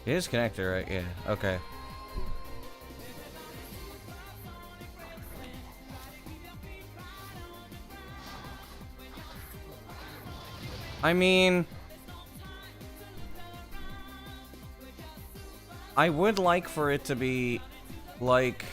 It is connected, right? Yeah, okay. I mean, I would like for it to be, like...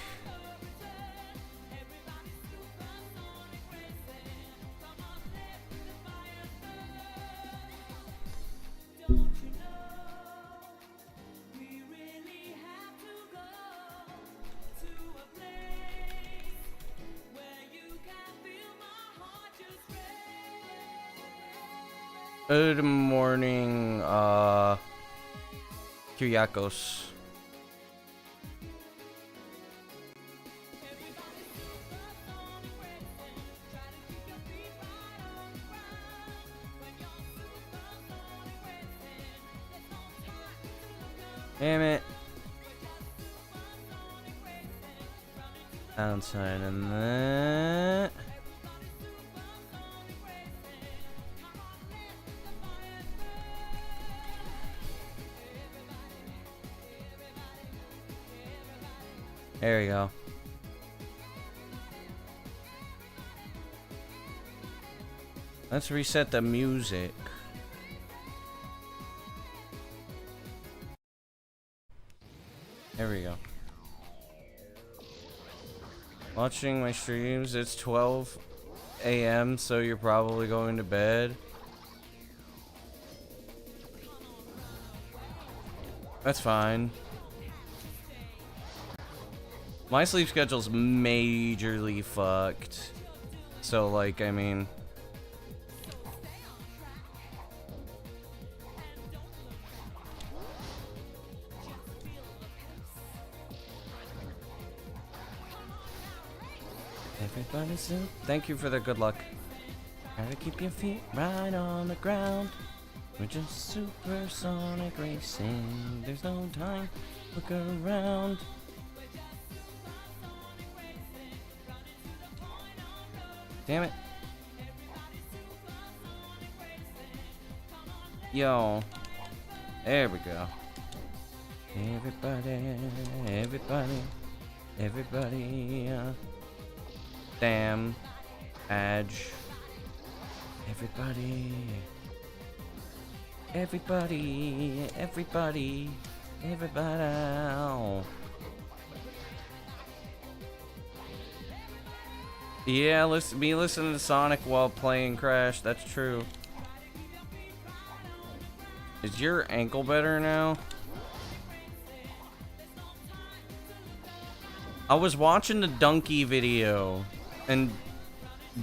Good morning, Kyriakos. Damn it. Outside and that. There we go. Let's reset the music. There we go. Watching my streams, it's 12 a.m., so you're probably going to bed. That's fine. My sleep schedule's majorly fucked. So, like, I mean... Everybody's so... Thank you for the good luck. Gotta keep your feet right on the ground. We're just supersonic racing. There's no time. Look around. Damn it. Yo. There we go. Everybody. Damn. Edge. Everybody. Yeah, me listening to Sonic while playing Crash, that's true. Is your ankle better now? I was watching the Donkey video, and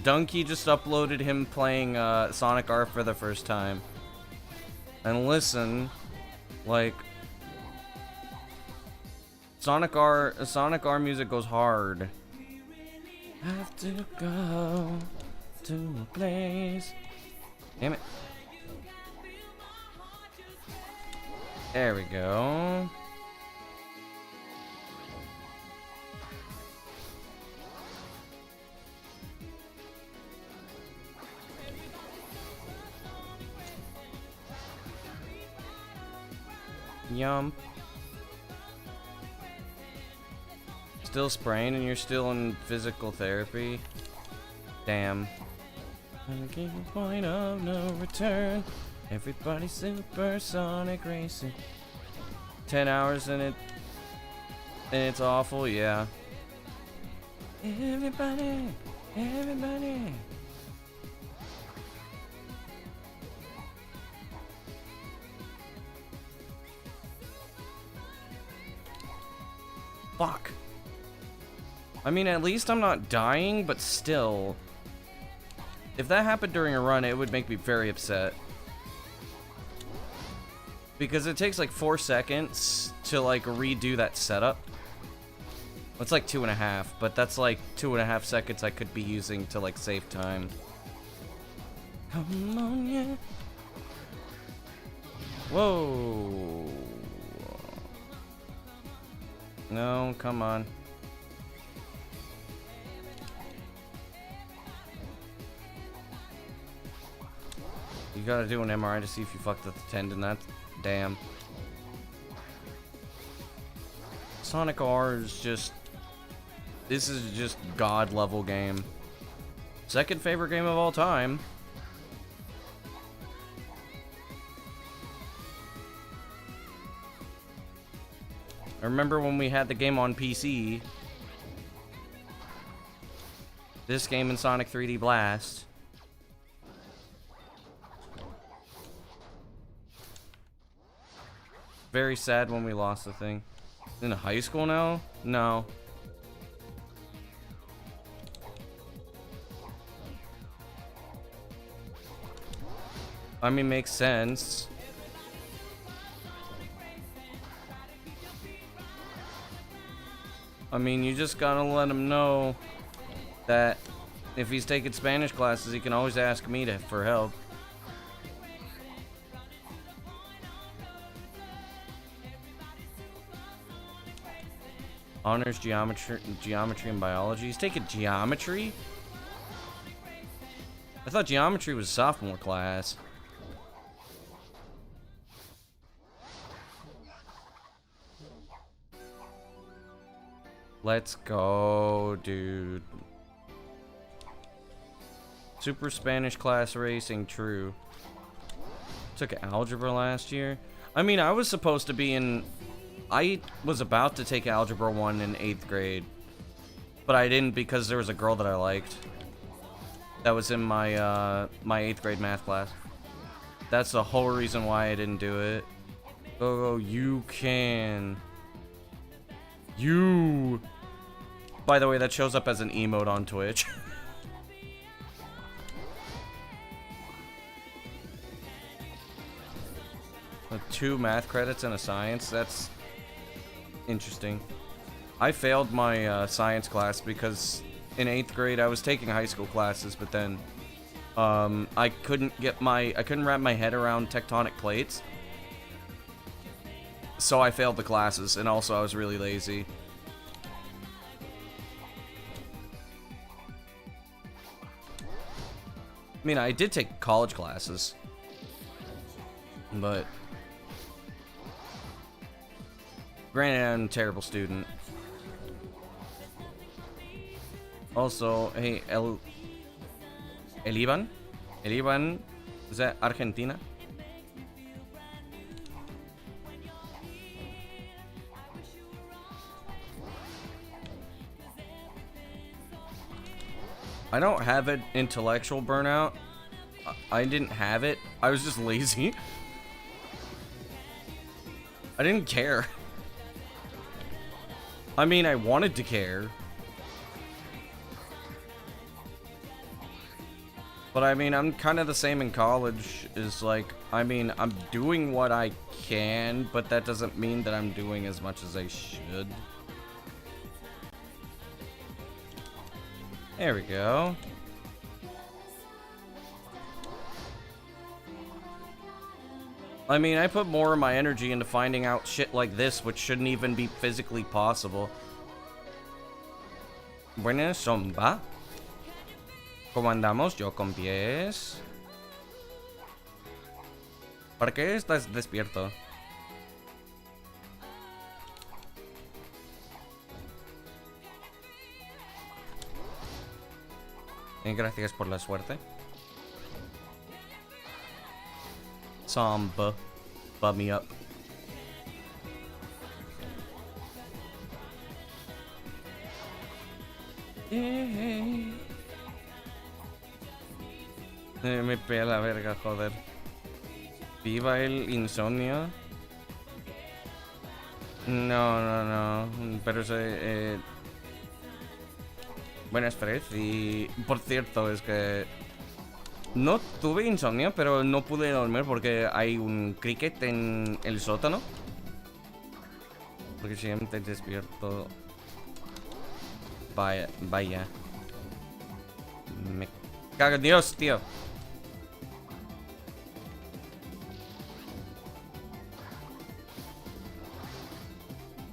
Donkey just uploaded him playing Sonic R for the first time. And listen, like, Sonic R music goes hard. Have to go to a place. Damn it. There we go. Yum. Still spraying and you're still in physical therapy? Damn. Point of no return. Everybody's supersonic racing. 10 hours and it's awful, yeah. Everybody. Fuck. I mean, at least I'm not dying, but still. If that happened during a run, it would make me very upset. Because it takes like 4 seconds to like redo that setup. It's like 2.5, but that's like 2.5 seconds I could be using to like save time. Come on, yeah. Whoa. No, come on. You gotta do an MRI to see if you fucked up the tendon. That's damn. Sonic R is just... This is just god level game. Second favorite game of all time. I remember when we had the game on PC. This game and Sonic 3D Blast. Very sad when we lost the thing. In high school now? No. I mean, makes sense. I mean, you just gotta let him know that if he's taking Spanish classes, he can always ask me for help. Honors geometry and biology. He's taking geometry? I thought geometry was a sophomore class. Let's go, dude. Super Spanish class racing, true. Took algebra last year. I mean, I was supposed to be in... I was about to take Algebra 1 in 8th grade. But I didn't because there was a girl that I liked. That was in my, my 8th grade math class. That's the whole reason why I didn't do it. Go, you can. You. By the way, that shows up as an emote on Twitch. With 2 math credits and a science, that's interesting. I failed my science class because in 8th grade I was taking high school classes, but then I couldn't wrap my head around tectonic plates. So I failed the classes, and also I was really lazy. I mean, I did take college classes, but granted, I'm a terrible student. Also, hey, El Ivan? El Ivan, is that Argentina? I don't have an intellectual burnout. I didn't have it. I was just lazy. I didn't care. I mean, I wanted to care. But I mean, I'm kind of the same in college. Is like, I mean, I'm doing what I can, but that doesn't mean that I'm doing as much as I should. There we go. I mean, I put more of my energy into finding out shit like this, which shouldn't even be physically possible. Buenas, Zomba. ¿Cómo andamos? Yo con pies. ¿Para qué estás despierto? Gracias por la suerte. Samba. Bub me up. Me pega la verga, joder. Viva el insomnio. No. Pero se... Buenas, Fred. Y por cierto, es que no tuve insomnio, pero no pude dormir porque hay un cricket en el sótano. Porque siempre despierto. Vaya. Me cago en Dios, tío.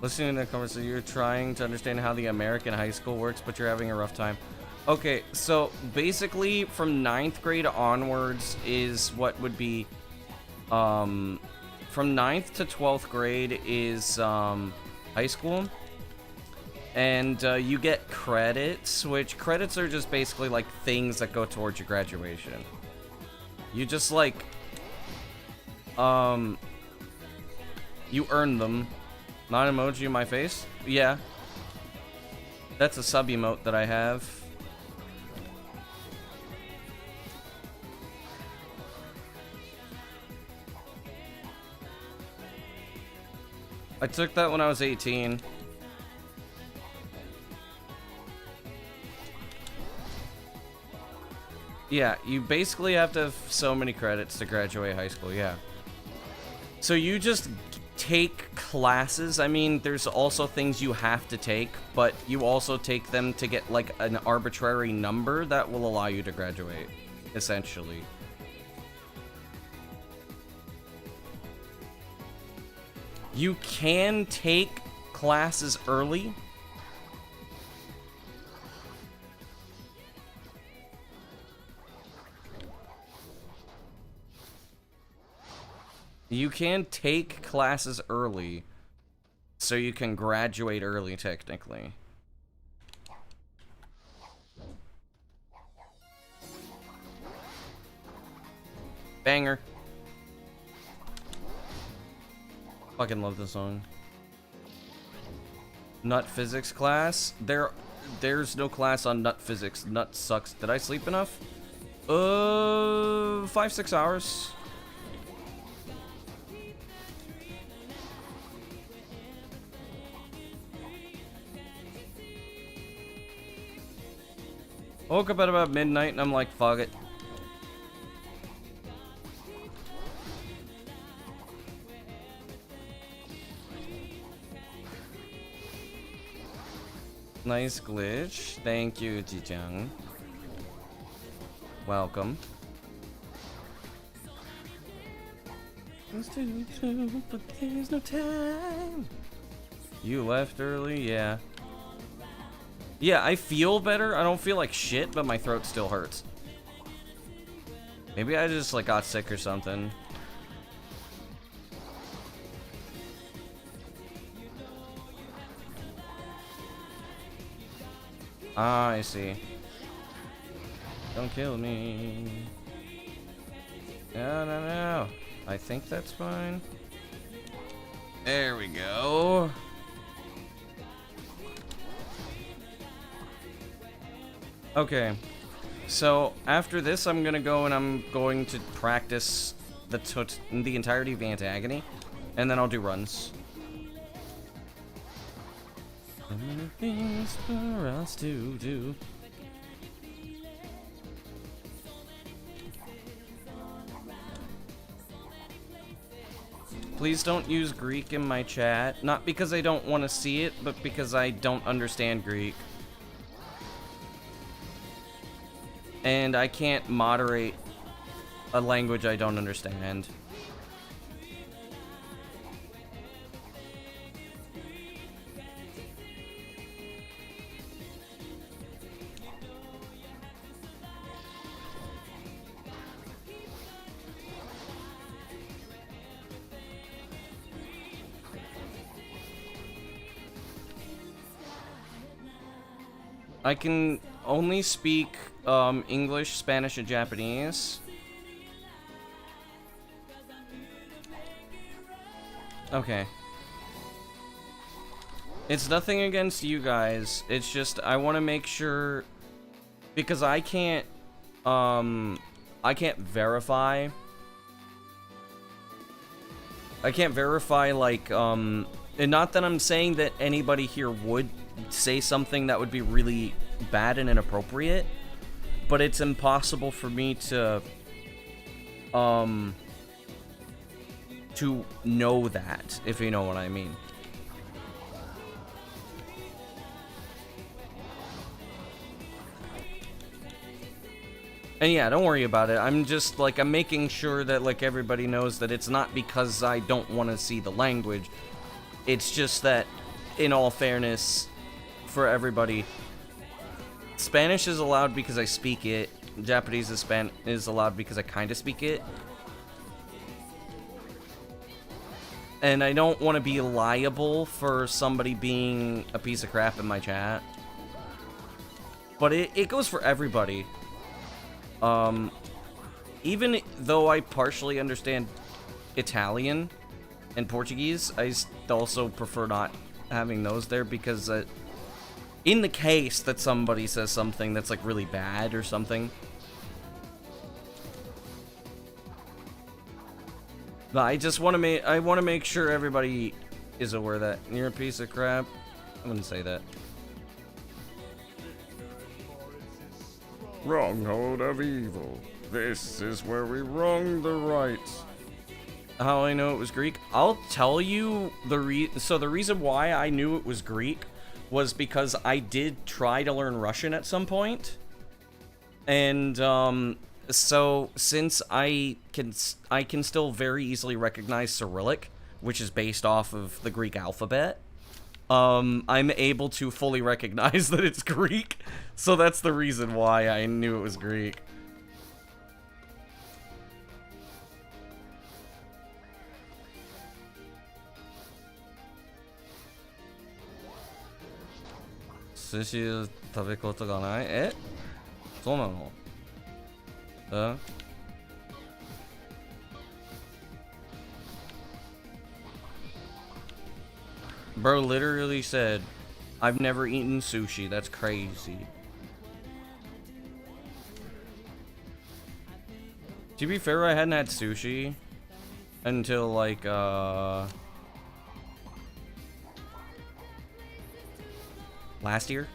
Listening to the conversation, you're trying to understand how the American high school works, but you're having a rough time. Okay, so basically from 9th grade onwards is what would be, from 9th to 12th grade is high school, And you get credits, which credits are just basically like things that go towards your graduation. You just like, you earn them. Not emoji in my face? Yeah. That's a sub emote that I have. I took that when I was 18. Yeah, you basically have to have so many credits to graduate high school, yeah. So you just take classes. I mean, there's also things you have to take, but you also take them to get, like, an arbitrary number that will allow you to graduate, essentially. You can take classes early. You can take classes early, so you can graduate early, technically. Banger. Fucking love this song. Nut physics class? There's no class on nut physics. Nut sucks. Did I sleep enough? 5-6 hours. Woke up at about midnight and I'm like, fuck it. Nice glitch. Thank you, Ji-Chang. Welcome. But there's no time. You left early, yeah. Yeah, I feel better. I don't feel like shit, but my throat still hurts. Maybe I just, like, got sick or something. Ah, I see. Don't kill me. No. I think that's fine. There we go. Okay, so after this, I'm gonna go and I'm going to practice the entirety of Antagony, and then I'll do runs. So many things for us to do. Please don't use Greek in my chat, not because I don't want to see it, but because I don't understand Greek. And I can't moderate a language I don't understand. I can only speak English, Spanish, and Japanese. Okay. It's nothing against you guys. It's just I want to make sure, because I can't verify. I can't verify, like, and not that I'm saying that anybody here would say something that would be really bad and inappropriate, but it's impossible for me to know that, if you know what I mean. And yeah, don't worry about it. I'm just, like, I'm making sure that, like, everybody knows that it's not because I don't want to see the language. It's just that, in all fairness, for everybody, Spanish is allowed because I speak it. Japanese is allowed because I kind of speak it. And I don't want to be liable for somebody being a piece of crap in my chat. But it goes for everybody. Even though I partially understand Italian and Portuguese, I also prefer not having those there because in the case that somebody says something that's like really bad or something. But I just want to make sure everybody is aware that you're a piece of crap. I wouldn't say that. Wronghold of evil. This is where we wrong the right. How I know it was Greek? I'll tell you the reason why I knew it was Greek was because I did try to learn Russian at some point. And so since I can still very easily recognize Cyrillic, which is based off of the Greek alphabet, I'm able to fully recognize that it's Greek. So that's the reason why I knew it was Greek. Sushi 食べことがない? え? そうなの? Bro literally said, I've never eaten sushi. That's crazy. To be fair, I hadn't had sushi until like last year.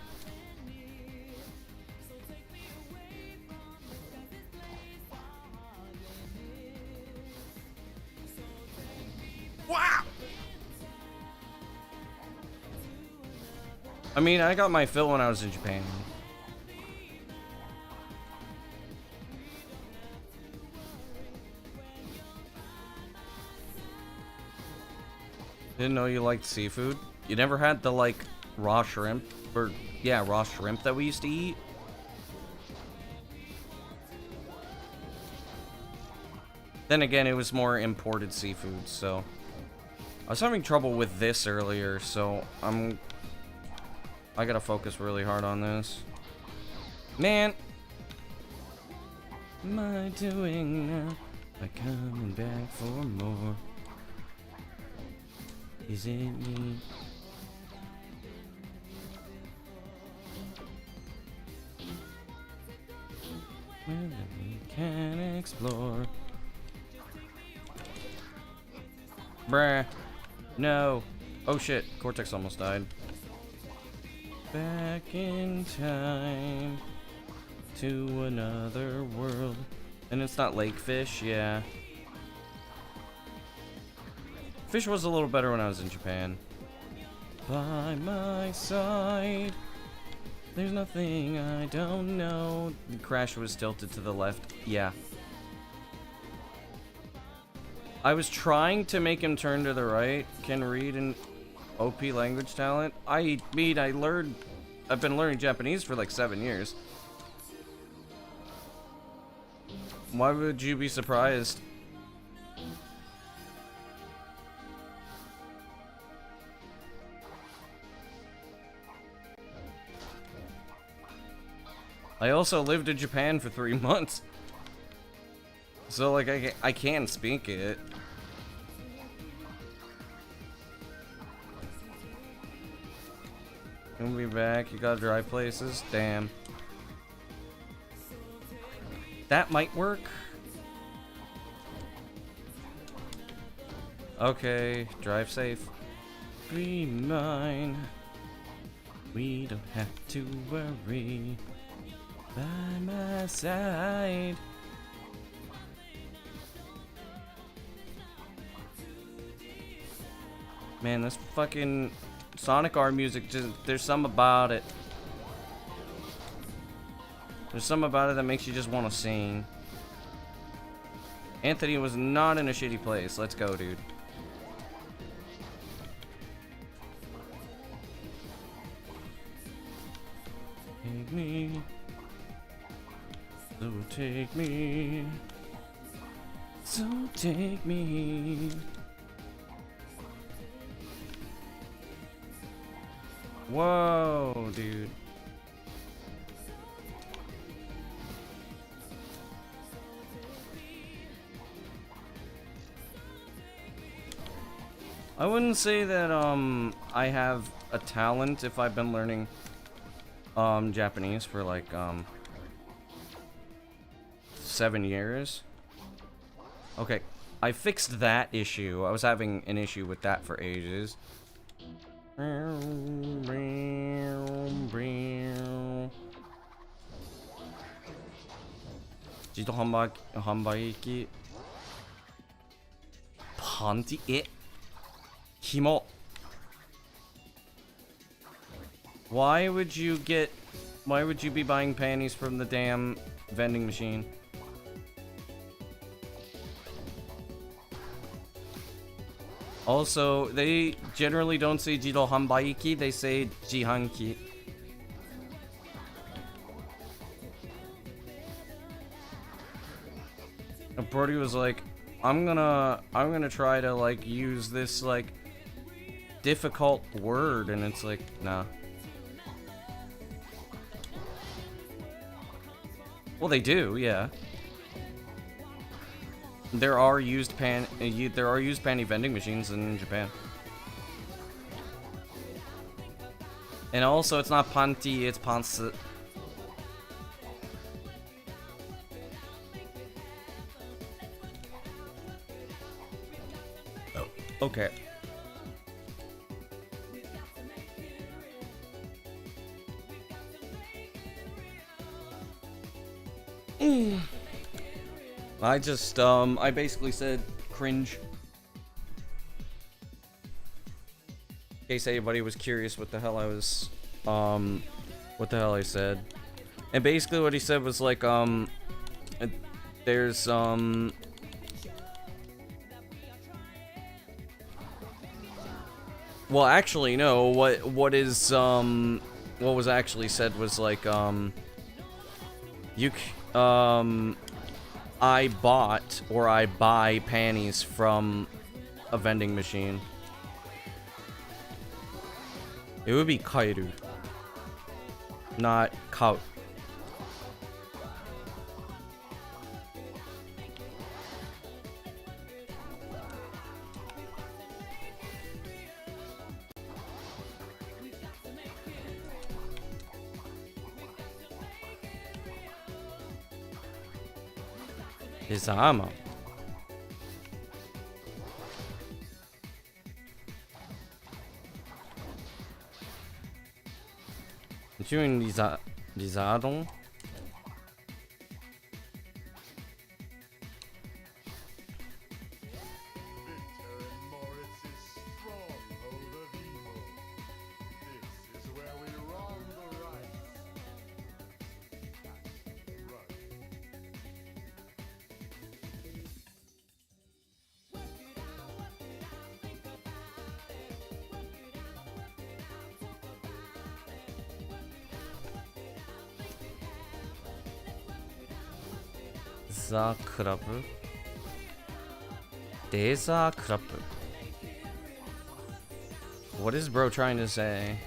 Wow. I mean, I got my fill when I was in Japan. Didn't know you liked seafood. You never had the like raw shrimp, or yeah, raw shrimp that we used to eat. Then again, it was more imported seafood, so I was having trouble with this earlier, so I gotta focus really hard on this. Man, what am I doing now? By coming back for more. Is it me? Well, then we can explore. Bruh. No. Oh shit. Cortex almost died. Back in time to another world. And it's not lake fish, yeah. Fish was a little better when I was in Japan. By my side, there's nothing I don't know. The crash was tilted to the left. Yeah. I was trying to make him turn to the right. Can read an OP language talent. I mean, I've been learning Japanese for like 7 years. Why would you be surprised? I also lived in Japan for 3 months. So, like, I can speak it. We'll be back. You got dry places? Damn. That might work. Okay, drive safe. Be mine. We don't have to worry. By my side. Man, this fucking Sonic R music, just, there's something about it. There's something about it that makes you just want to sing. Anthony was not in a shitty place. Let's go, dude. Take me. So take me. So take me. Whoa, dude. I wouldn't say that, I have a talent if I've been learning, Japanese for, like, 7 years. Okay, I fixed that issue. I was having an issue with that for ages. Jito hanbaiki. Panty? Himo. Why would you be buying panties from the damn vending machine? Also, they generally don't say Jiro Hanbaiki, they say Jihanki. And Brody was like, I'm gonna try to like use this like difficult word, and it's like, nah. Well, they do, yeah. There are used panty vending machines in Japan. And also, it's not panty, it's pantsu. Oh, okay. I basically said cringe. In case anybody was curious what the hell I was, what the hell I said. And basically what he said was like, there's, well, actually, no, what was actually said was like, I bought or I buy panties from a vending machine. It would be kairu, not kau. Izama. Doing Lizardon. Deza Club. Deza Club. What is bro trying to say?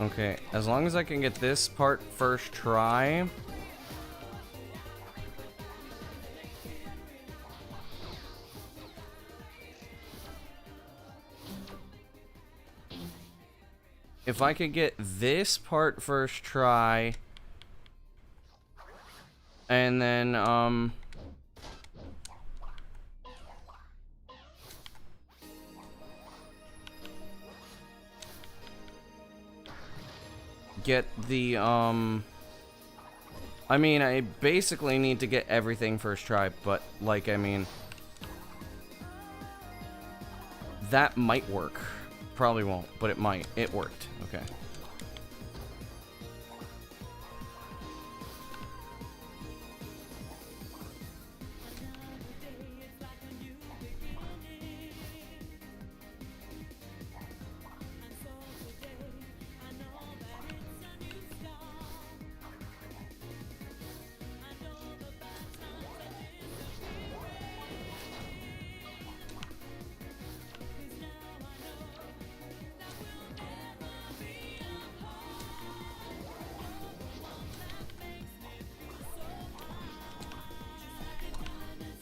Okay, as long as I can get this part first try. If I could get this part first try, And then, get the, I mean, I basically need to get everything first try, but, like, I mean, that might work. Probably won't, but it might. It worked. Okay.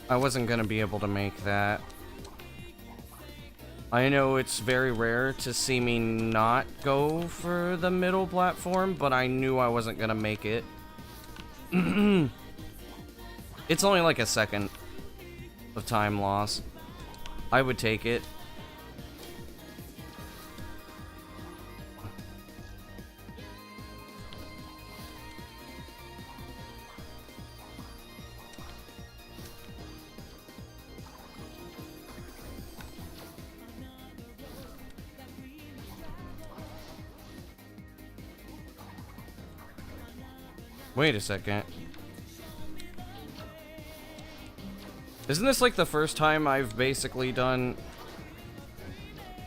I wasn't gonna be able to make that. I know it's very rare to see me not go for the middle platform, but I knew I wasn't gonna make it. It's only like a second of time loss. I would take it. Wait a second. Isn't this like the first time I've basically done...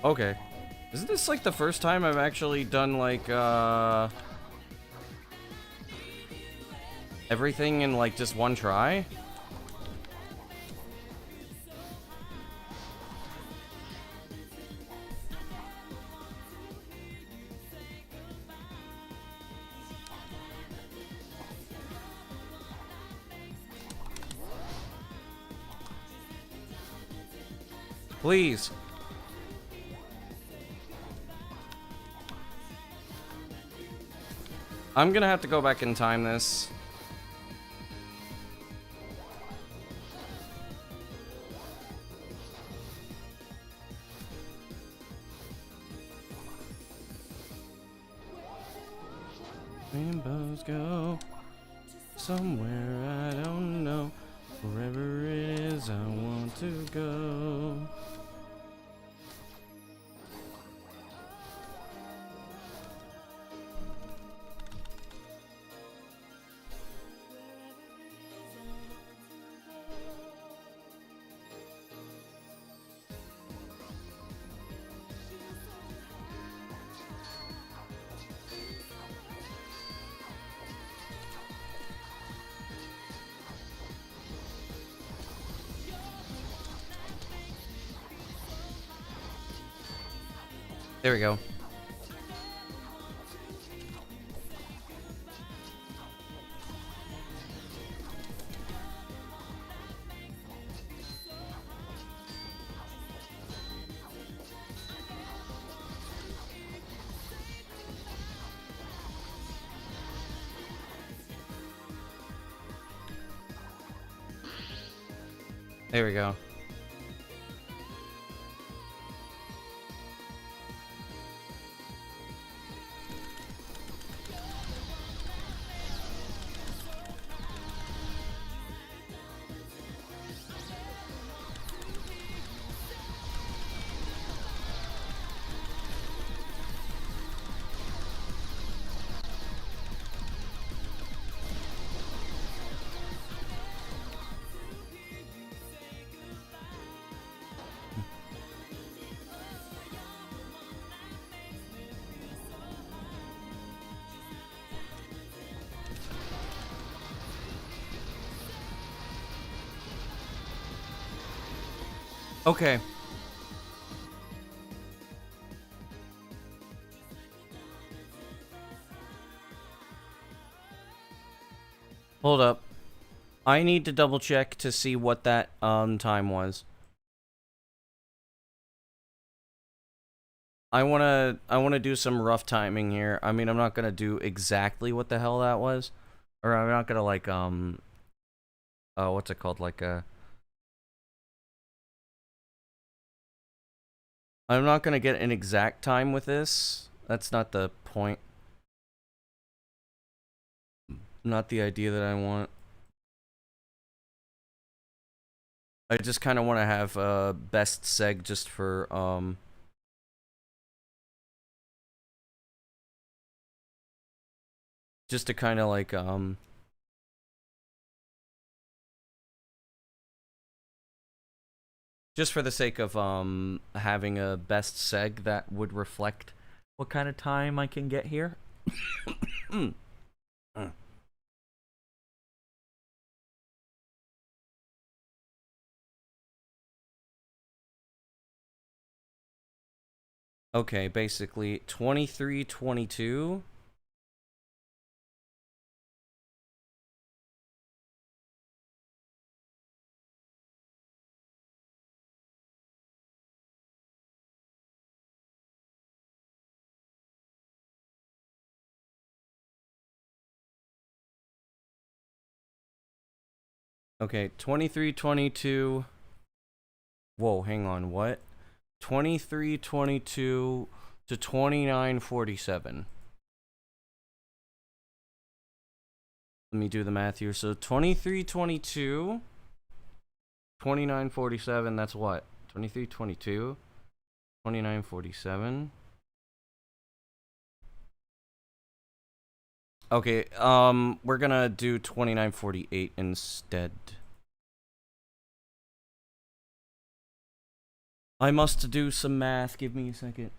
Okay. Isn't this like the first time I've actually done like, everything in like just one try? Please. I'm gonna have to go back and time this. Rainbows go somewhere I don't know. Wherever it is, I want to go. There we go. There we go. Okay. Hold up. I need to double check to see what that time was. I wanna do some rough timing here. I mean, I'm not gonna do exactly what the hell that was. Or I'm not gonna like what's it called? Like a... I'm not gonna get an exact time with this. That's not the point. Not the idea that I want. I just kind of want to have best seg just for just to kind of like just for the sake of having a best seg that would reflect what kind of time I can get here. Okay, basically 23:22. Okay, 23:22. Whoa, hang on, what? 23:22 to 29:47. Let me do the math here. So 23:22, 29:47, that's what? 23:22, 29:47. Okay, we're gonna do 29:48 instead. I must do some math. Give me a second.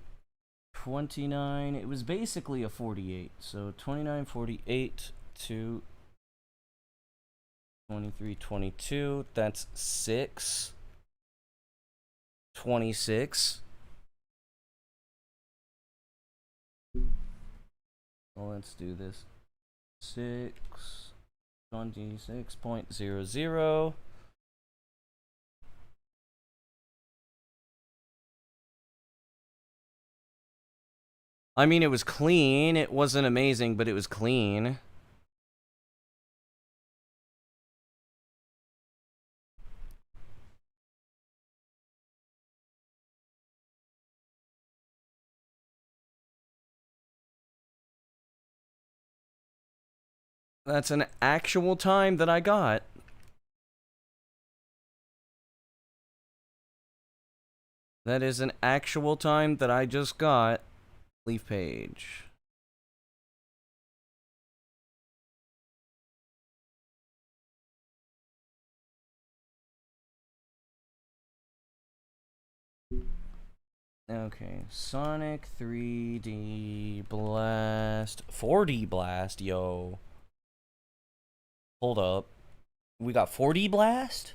29. It was basically a 48. So 29:48 to 23:22. That's 6:26. Well, let's do this. 6:26.00. I mean, it was clean. It wasn't amazing, but it was clean. That's an actual time that I got. That is an actual time that I just got. Leave page. Okay, Sonic 3D Blast, 4D Blast, yo. Hold up. We got 4D Blast?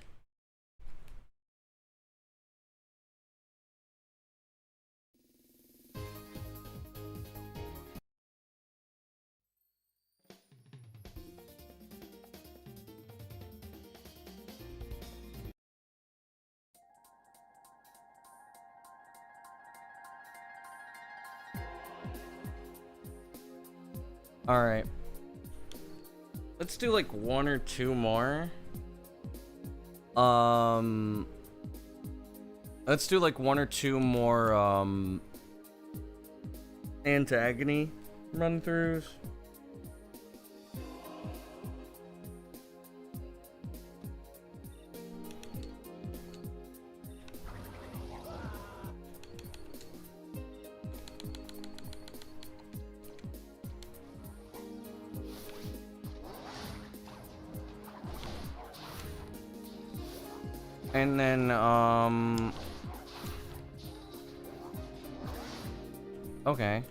Alright. Let's do like one or two more. Let's do like one or two more Antagony run-throughs. And then, okay.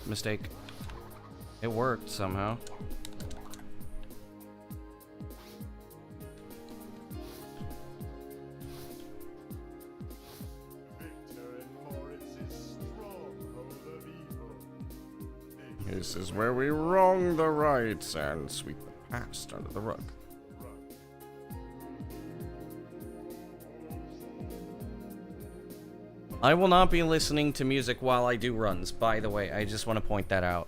Mistake. It worked somehow. This is where we wrong the right and sweep the past under the rug. I will not be listening to music while I do runs, by the way. I just want to point that out.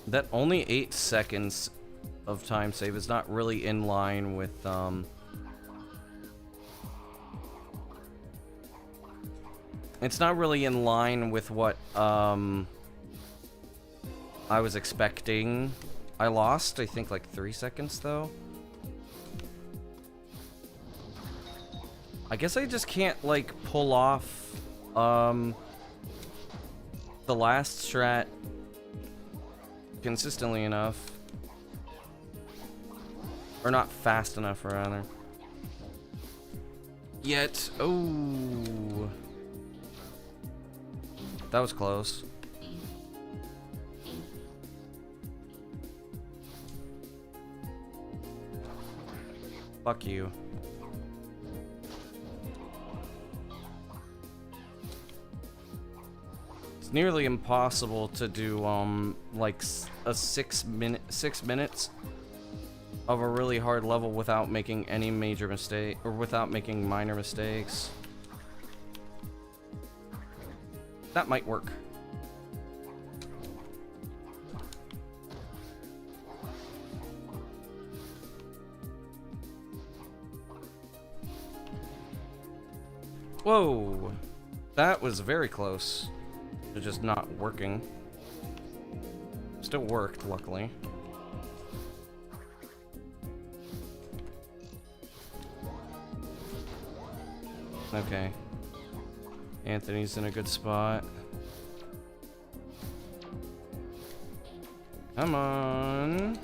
That only 8 seconds of time save is not really in line with, it's not really in line with what, I was expecting. I lost, I think, like 3 seconds, though. I guess I just can't, like, pull off, the last strat consistently enough. Or not fast enough, rather. Yet. Oh. That was close. Fuck you. It's nearly impossible to do, like a 6 minutes of a really hard level without making any major mistake, or without making minor mistakes. That might work. Whoa, that was very close to just not working. Still worked, luckily. Okay. Anthony's in a good spot. Come on.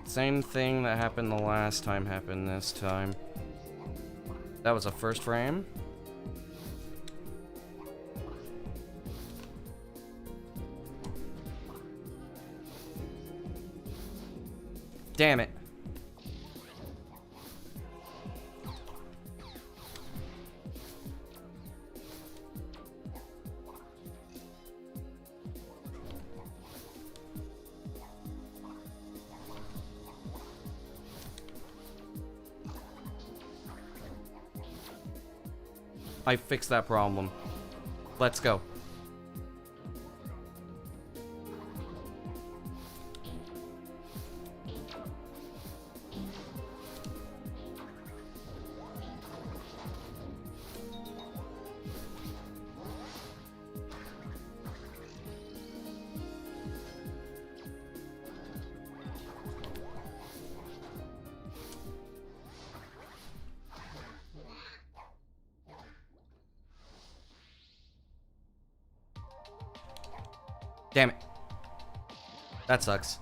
Same thing that happened the last time happened this time. That was a first frame. Damn it. I fixed that problem. Let's go. Damn it. That sucks.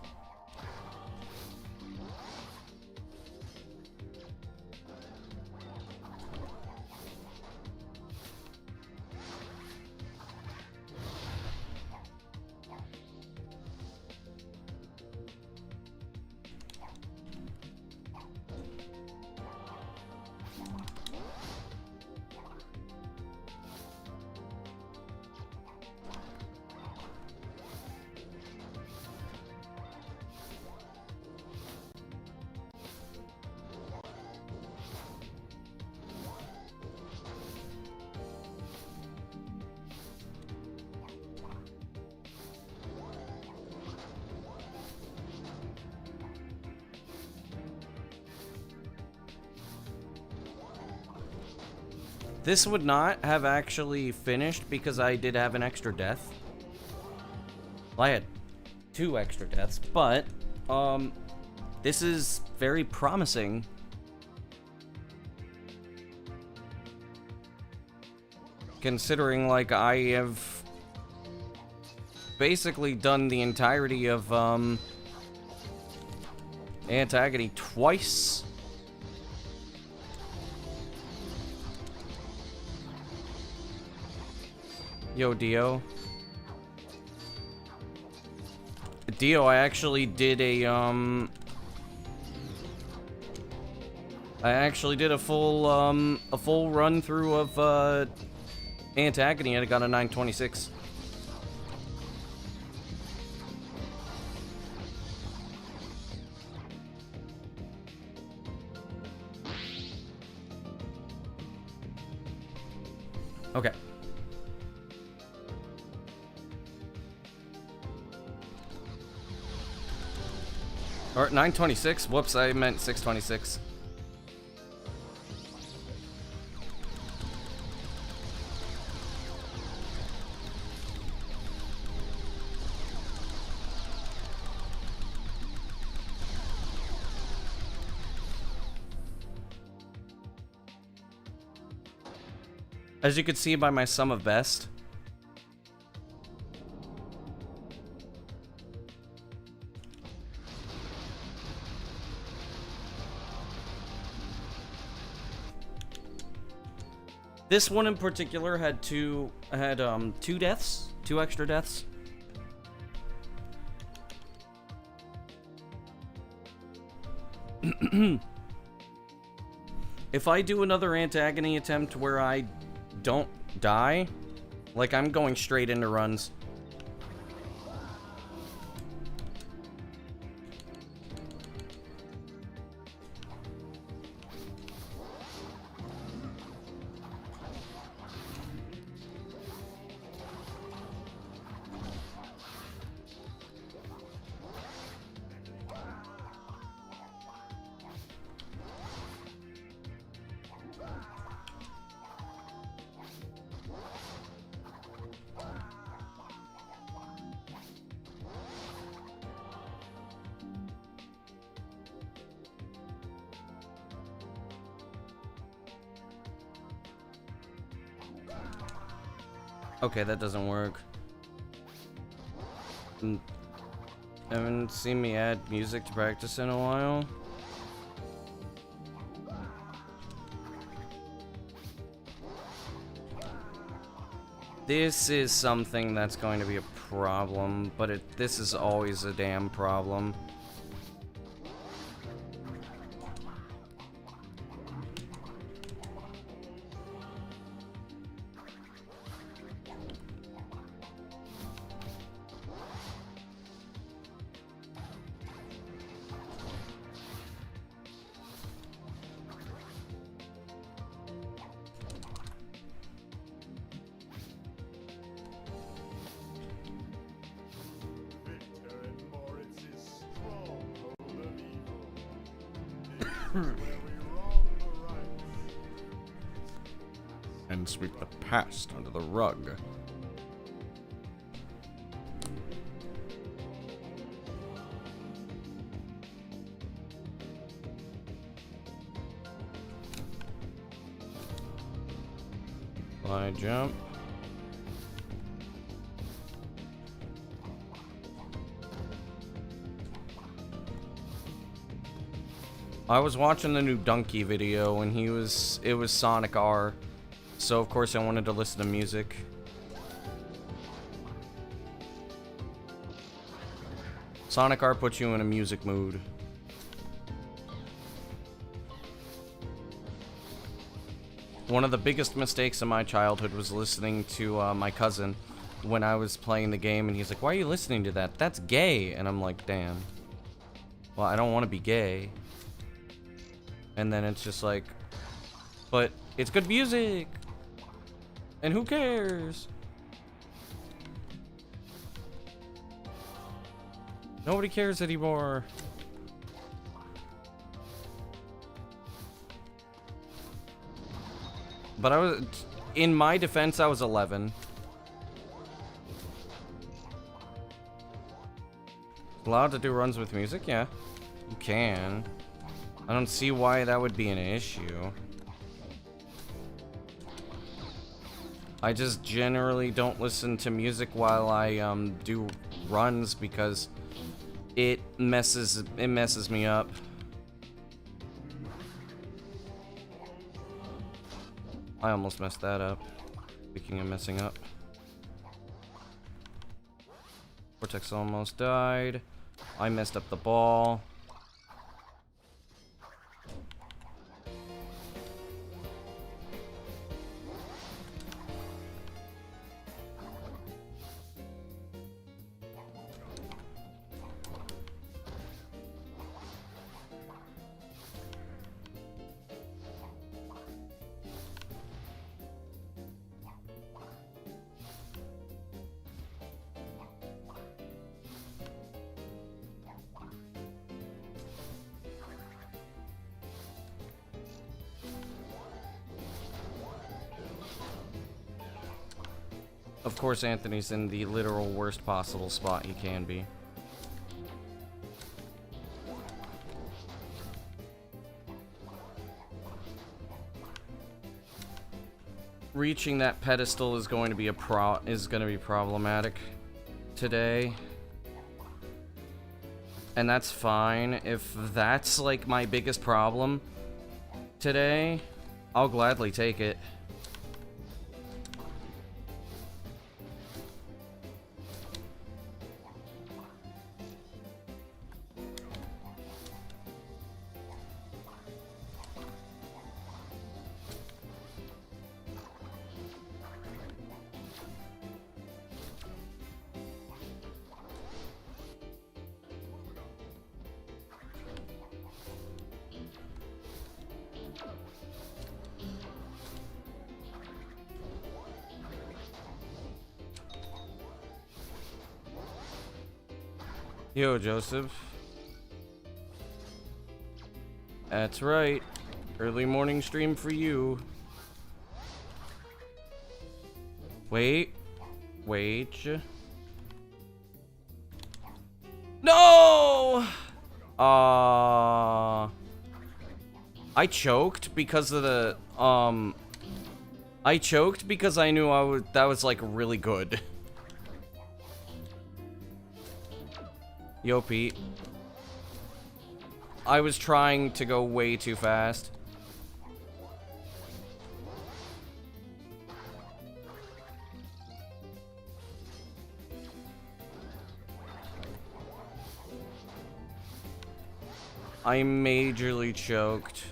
This would not have actually finished because I did have an extra death. Well, I had 2 extra deaths, but, this is very promising. Considering, like, I have basically done the entirety of, Antagon twice. Yo, Dio. Dio, I actually did a, I actually did a full run through of, Antagon, and I got a 926. Okay. Or 926? Whoops, I meant 626. As you can see by my sum of best, this one in particular had two deaths, 2 extra deaths. If I do another Antagon attempt where I don't die, like, I'm going straight into runs. Okay, that doesn't work. Haven't seen me add music to practice in a while. This is something that's going to be a problem, but this is always a damn problem. And sweep the past under the rug. Fly jump. I was watching the new Donkey video and it was Sonic R. So of course I wanted to listen to music. Sonic R puts you in a music mood. One of the biggest mistakes in my childhood was listening to my cousin when I was playing the game, and he's like, "Why are you listening to that? That's gay." And I'm like, "Damn. Well, I don't want to be gay." And then it's just like, "But it's good music. And who cares?" Nobody cares anymore. But in my defense, I was 11. Allowed to do runs with music? Yeah, you can. I don't see why that would be an issue. I just generally don't listen to music while I do runs because it messes me up. I almost messed that up. Speaking of messing up. Vortex almost died. I messed up the ball. Of course, Anthony's in the literal worst possible spot he can be. Reaching that pedestal is going to be problematic today. And that's fine. If that's like my biggest problem today, I'll gladly take it. Yo, Joseph. That's right. Early morning stream for you. Wait. No! I choked because of the, I choked because I knew that was like really good. Yo, Pete. I was trying to go way too fast. I majorly choked.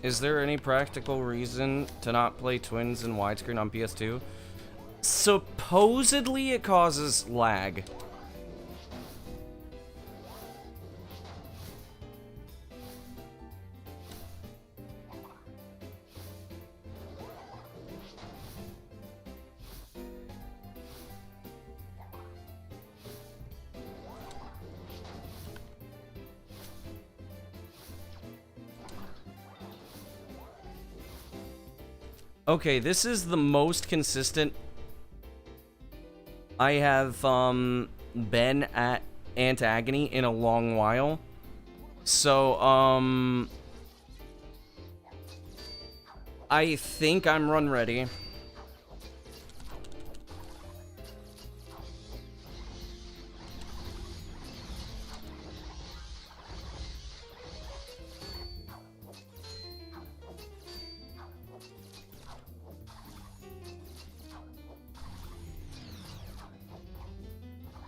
Is there any practical reason to not play Twins in widescreen on PS2? Supposedly it causes lag. Okay, this is the most consistent I have been at Antagon in a long while. So, I think I'm run ready.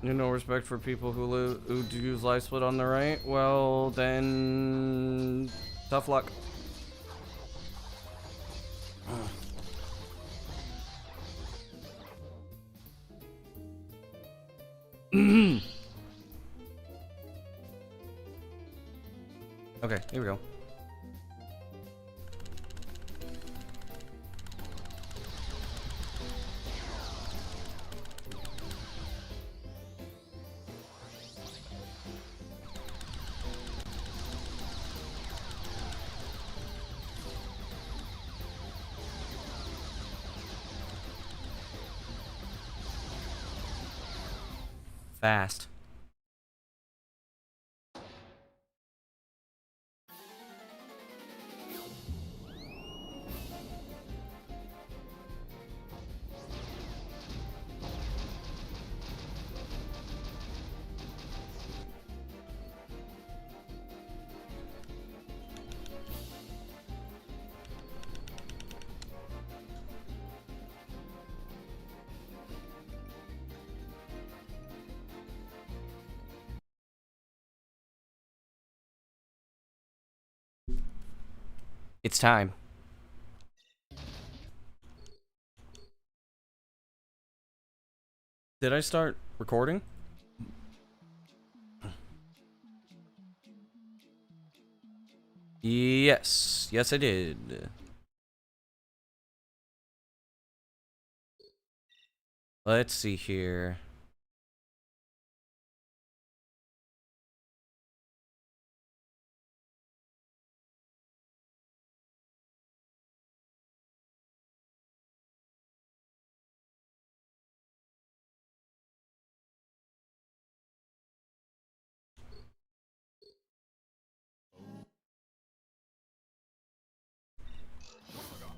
No respect for people who use live split on the right? Well, then... tough luck. Okay, here we go. Fast. It's time. Did I start recording? Yes. Yes, I did. Let's see here.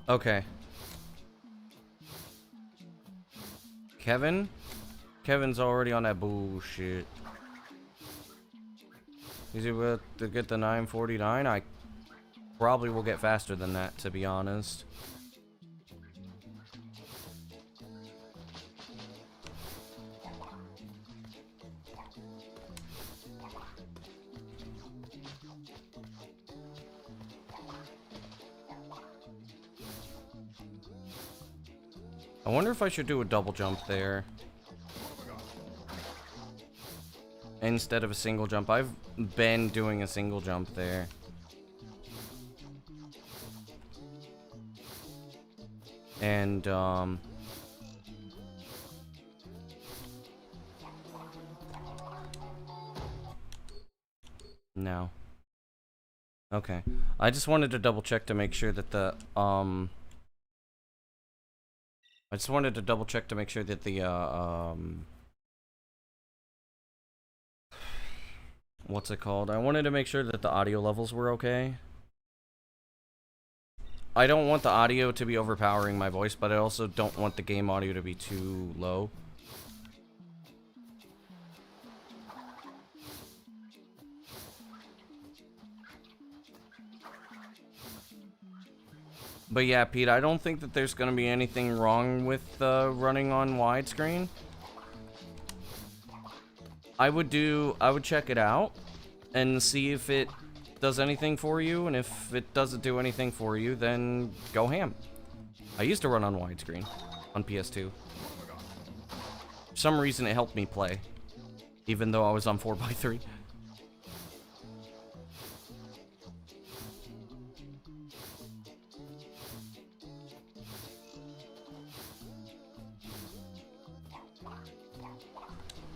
Okay. Kevin's already on that bullshit. Is he about to get the 949? I probably will get faster than that, to be honest. I wonder if I should do a double jump there instead of a single jump. I've been doing a single jump there. And, no. Okay. I just wanted to double check to make sure that the, I just wanted to double check to make sure that the, what's it called? I wanted to make sure that the audio levels were okay. I don't want the audio to be overpowering my voice, but I also don't want the game audio to be too low. But yeah, Pete, I don't think that there's going to be anything wrong with running on widescreen. I would check it out and see if it does anything for you, and if it doesn't do anything for you, then go ham. I used to run on widescreen on PS2. For some reason it helped me play, even though I was on 4x3.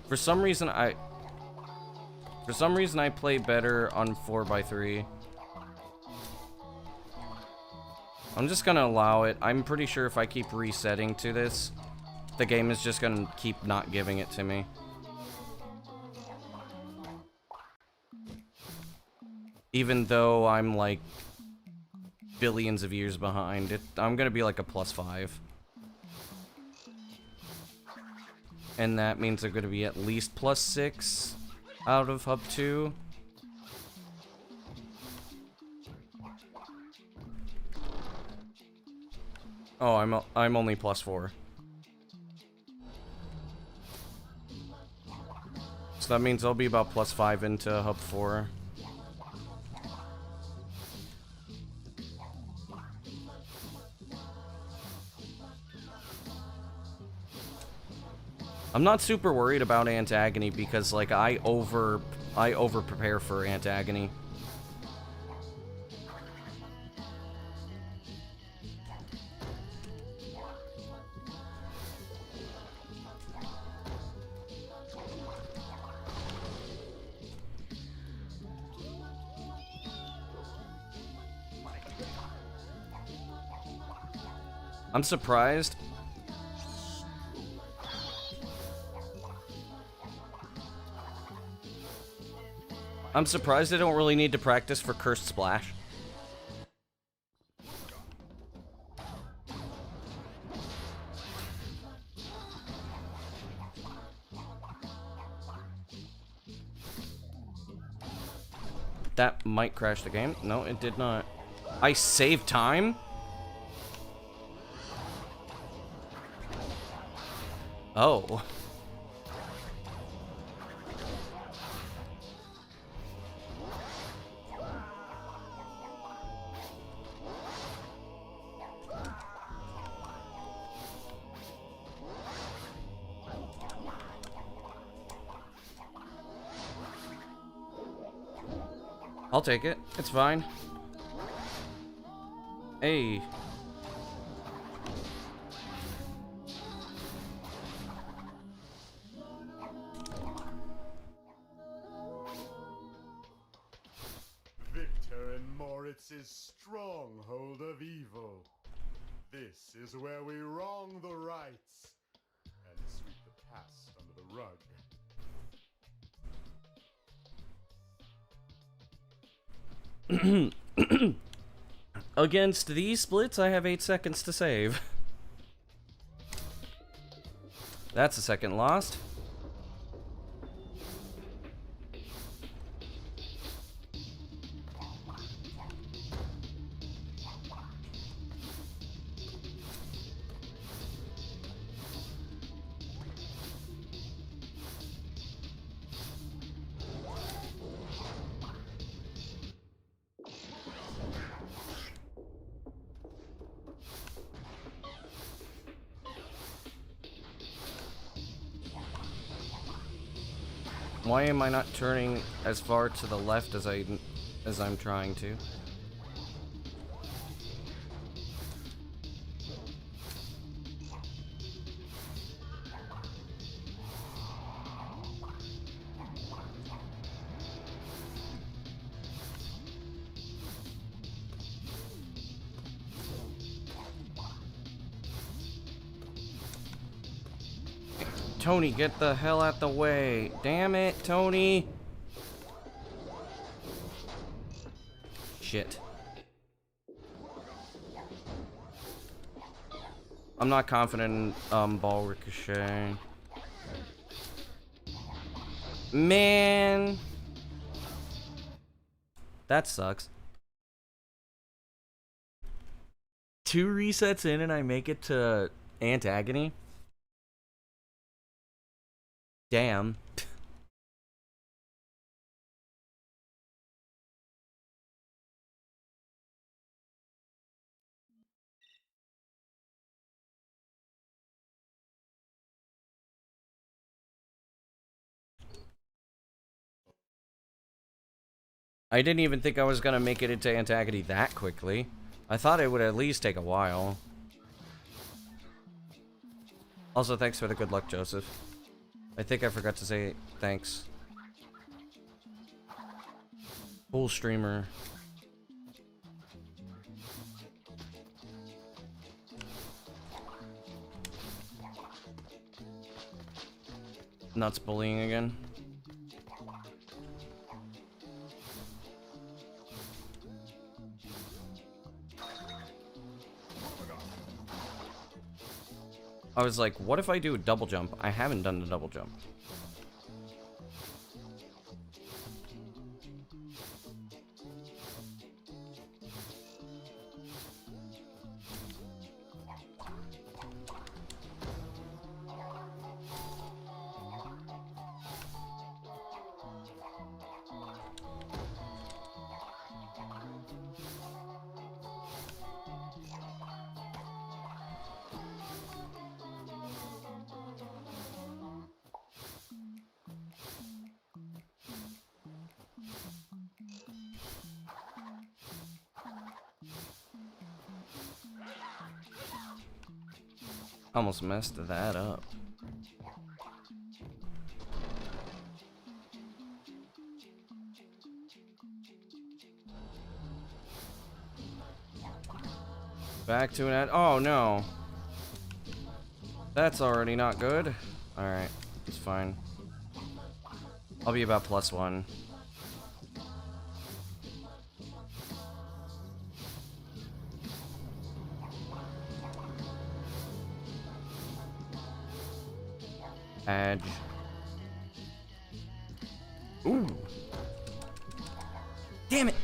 For some reason I play better on 4x3. I'm just gonna allow it. I'm pretty sure if I keep resetting to this, the game is just gonna keep not giving it to me. Even though I'm like billions of years behind it, I'm gonna be like a +5. And that means they're gonna be at least +6 out of Hub 2. Oh, I'm only +4. So that means I'll be about +5 into Hub 4. I'm not super worried about Antagon because, like, I over prepare for Antagon. I'm surprised. I'm surprised I don't really need to practice for Cursed Splash. That might crash the game. No, it did not. I saved time? Oh. I'll take it. It's fine. Hey. Victor and Moritz's stronghold of evil. This is where we wrong the rights and sweep the past under the rug. Against these splits, I have 8 seconds to save. That's a second lost. Why am I not turning as far to the left as I'm trying to? Tony, get the hell out the way. Damn it, Tony. Shit. I'm not confident in ball ricochet. Man. That sucks. 2 resets in and I make it to Antagon. Damn. I didn't even think I was gonna make it into Antagon that quickly. I thought it would at least take a while. Also, thanks for the good luck, Joseph. I think I forgot to say thanks. Full streamer. Nuts bullying again. I was like, what if I do a double jump? I haven't done the double jump. Almost messed that up. Back to an ad. Oh no. That's already not good. Alright, it's fine. I'll be about +1. Edge. Ooh. Damn it!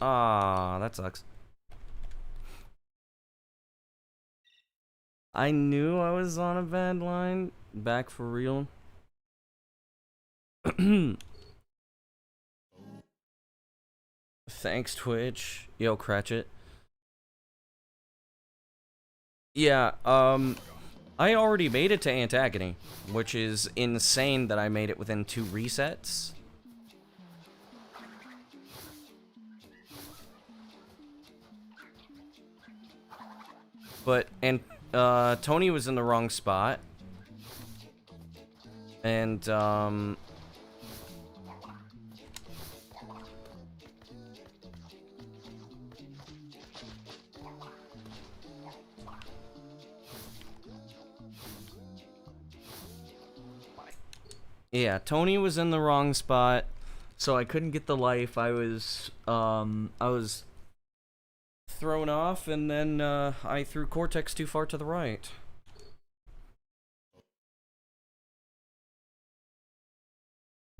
Ah, that sucks. I knew I was on a bad line. Back for real. Thanks, Twitch. Yo, Cratchit. Yeah, I already made it to Antagon, which is insane that I made it within 2 resets. But, and, Tony was in the wrong spot. And, yeah, Tony was in the wrong spot, so I couldn't get the life. I was thrown off, and then, I threw Cortex too far to the right.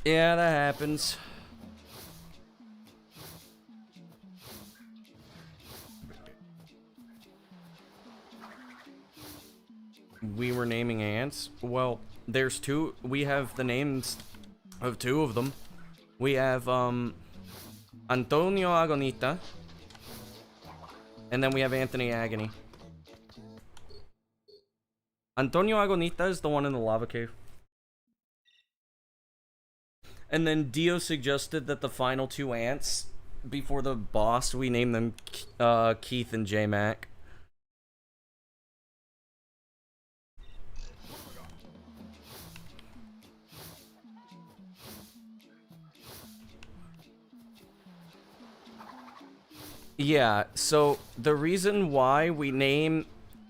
Yeah, that happens. We were naming ants? Well, there's 2. We have the names of 2 of them. We have, Antonio Agonita. And then we have Anthony Agony. Antonio Agonita is the one in the lava cave. And then Dio suggested that the final 2 ants, before the boss, we name them Keith and J-Mac. Yeah, so the reason why we name...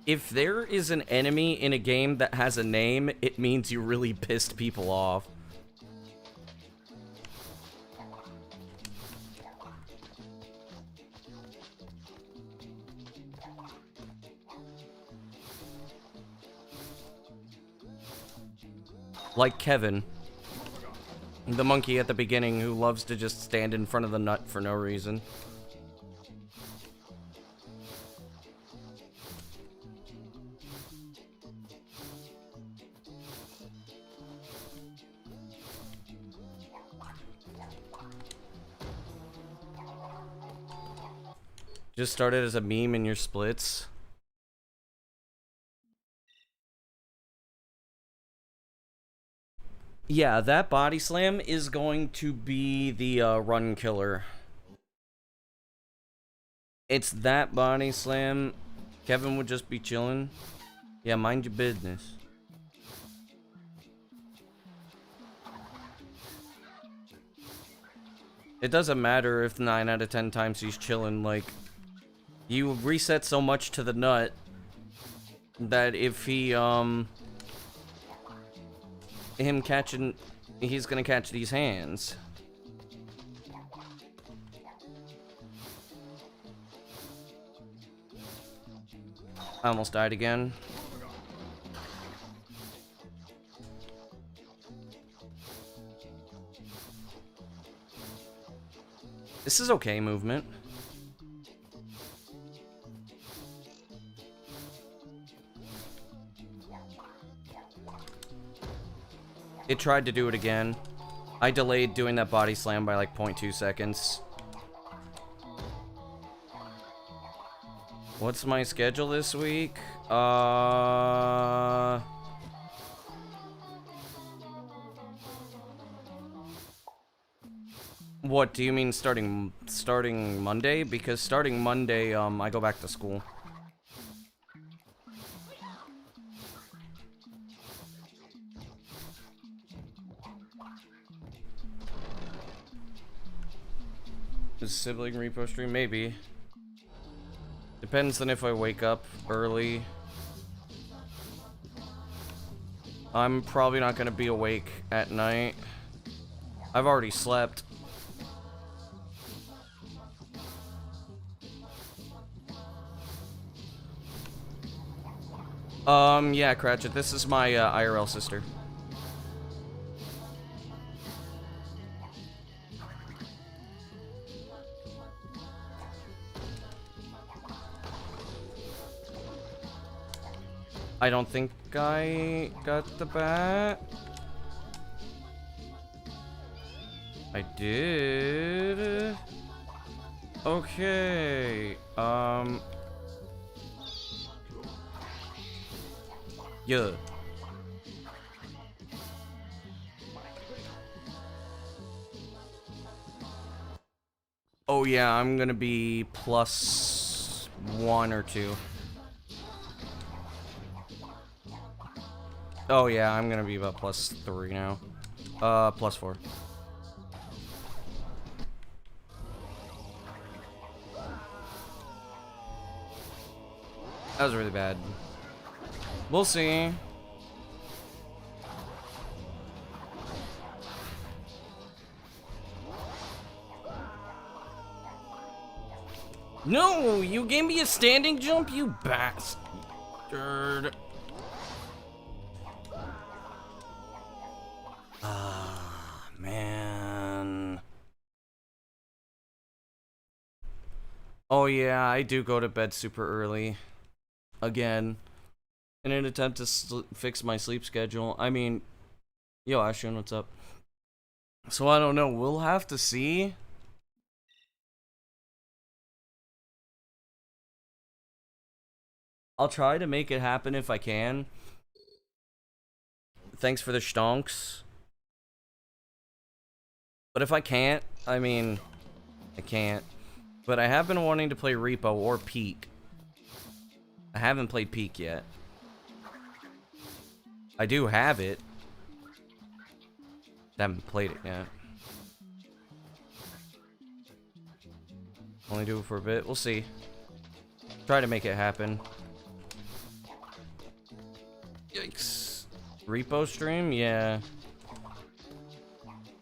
If there is an enemy in a game that has a name, it means you really pissed people off. Like Kevin. The monkey at the beginning who loves to just stand in front of the nut for no reason. Just started as a meme in your splits. Yeah, that body slam is going to be the run killer. It's that body slam. Kevin would just be chilling. Yeah, mind your business. It doesn't matter if 9 out of 10 times he's chilling, like... You reset so much to the nut that if he, him catching, he's gonna catch these hands. I almost died again. This is okay movement. It tried to do it again. I delayed doing that body slam by like 0.2 seconds. What's my schedule this week? What do you mean starting Monday? Because starting Monday, I go back to school. Is sibling repo stream? Maybe. Depends on if I wake up early. I'm probably not gonna be awake at night. I've already slept. Yeah, Cratchit, this is my IRL sister. I don't think I got the bat. I did. Okay. Yeah. Oh yeah, I'm gonna be +1 or 2. Oh yeah, I'm gonna be about +3 now. +4. That was really bad. We'll see. No, you gave me a standing jump, you bastard. Ah, man. Oh yeah, I do go to bed super early. Again. In an attempt to fix my sleep schedule. I mean, yo, Ashton, what's up? So I don't know, we'll have to see. I'll try to make it happen if I can. Thanks for the stonks. But if I can't, I mean, I can't. But I have been wanting to play Repo or Peak. I haven't played Peak yet. I do have it. I haven't played it yet. Only do it for a bit. We'll see. Try to make it happen. Yikes. Repo stream? Yeah.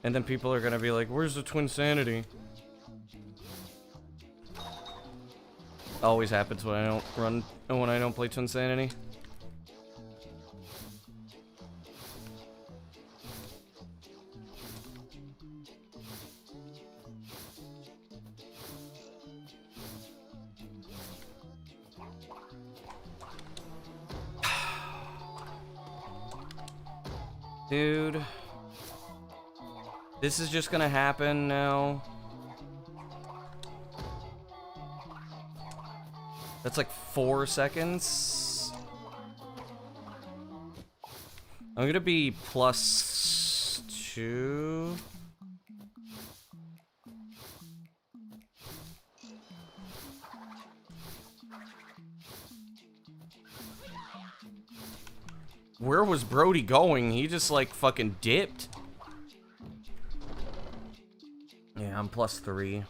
And then people are gonna be like, where's the Twinsanity? Always happens when I don't play Twinsanity. Dude. This is just gonna happen now. That's like 4 seconds. I'm gonna be +2. Where was Brody going? He just like fucking dipped. Yeah, I'm +3.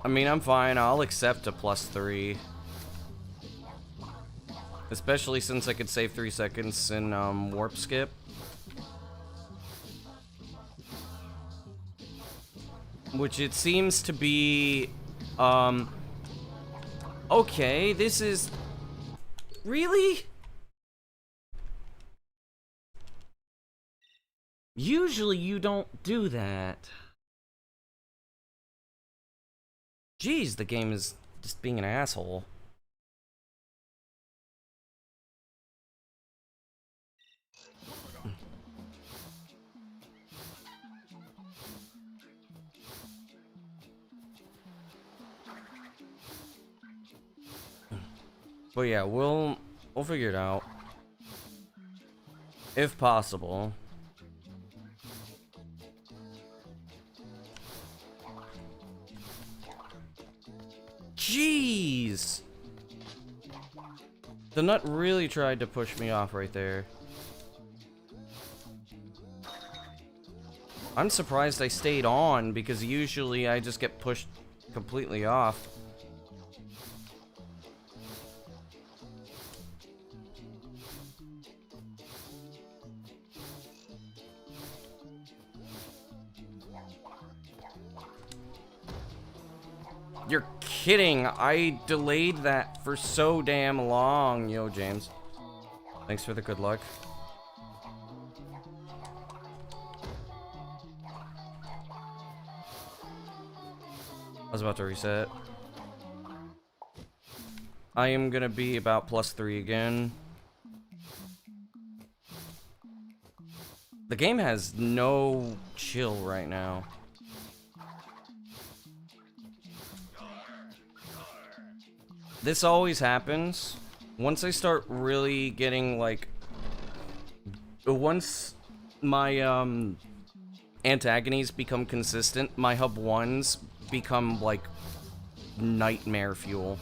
I mean, I'm fine. I'll accept a +3. Especially since I could save 3 seconds in warp skip. Which it seems to be okay, this is really? Usually you don't do that. Jeez, the game is just being an asshole. But yeah, we'll figure it out. If possible. Jeez! The nut really tried to push me off right there. I'm surprised I stayed on, because usually I just get pushed completely off. You're kidding. I delayed that for so damn long. Yo, James. Thanks for the good luck. I was about to reset. I am gonna be about +3 again. The game has no chill right now. This always happens. Once I start really getting, like... Once my, antagonies become consistent, my hub 1s become, like, nightmare fuel.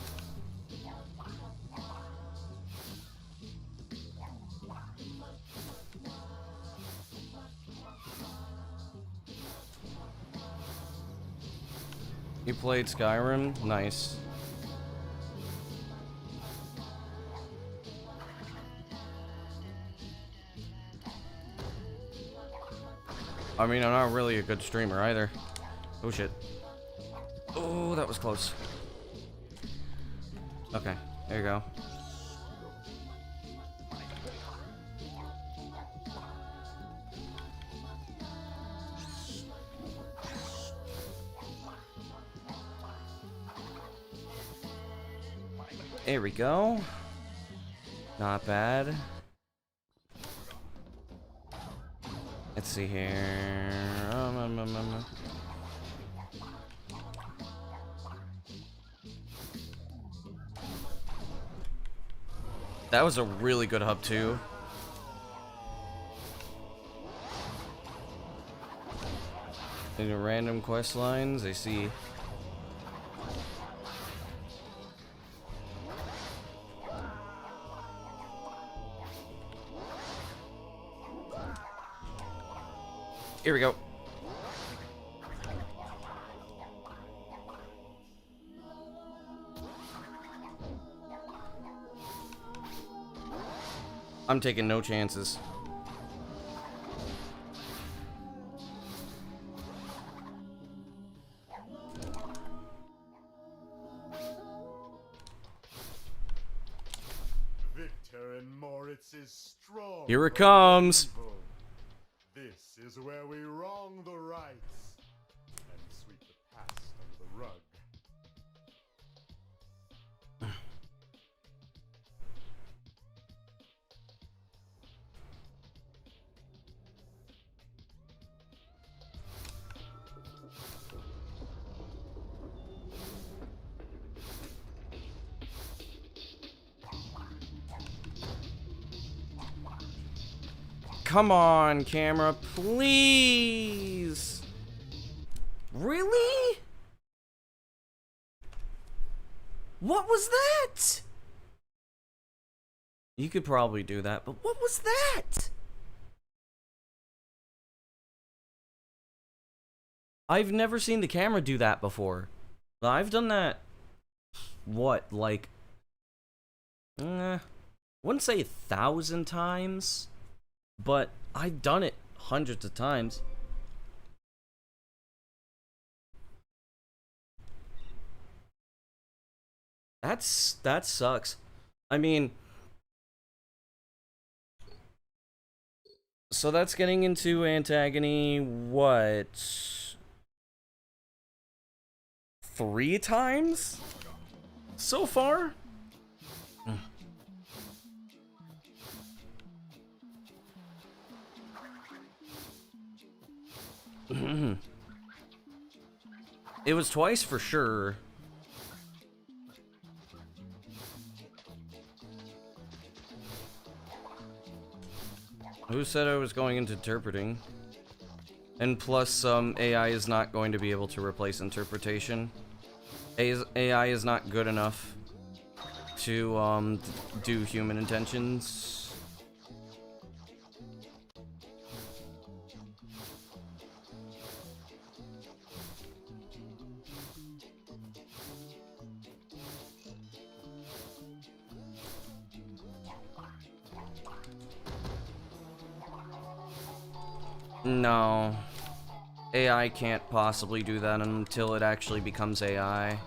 You played Skyrim? Nice. I mean, I'm not really a good streamer either. Oh shit. Oh, that was close. Okay, there you go. There we go. Not bad. Let's see here. That was a really good hub too. Any random quest lines? I see. Here we go. I'm taking no chances. Victor and Moritz's strong. Here it comes. Evil. This is where we wrong the rights and sweep the past under the rug. Come on, camera, please. Really? What was that? You could probably do that, but what was that? I've never seen the camera do that before. I've done that, what, like, wouldn't say 1,000 times, but I've done it hundreds of times. That sucks. I mean, so that's getting into Antagony, what, 3 times so far? It was twice for sure. Who said I was going into interpreting? And plus, AI is not going to be able to replace interpretation. AI is not good enough to do human intentions. No. AI can't possibly do that until it actually becomes AI.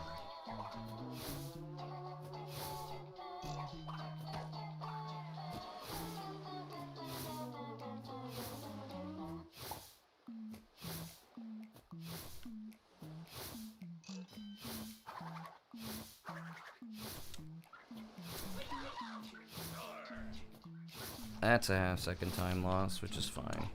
That's a half-second time loss, which is fine.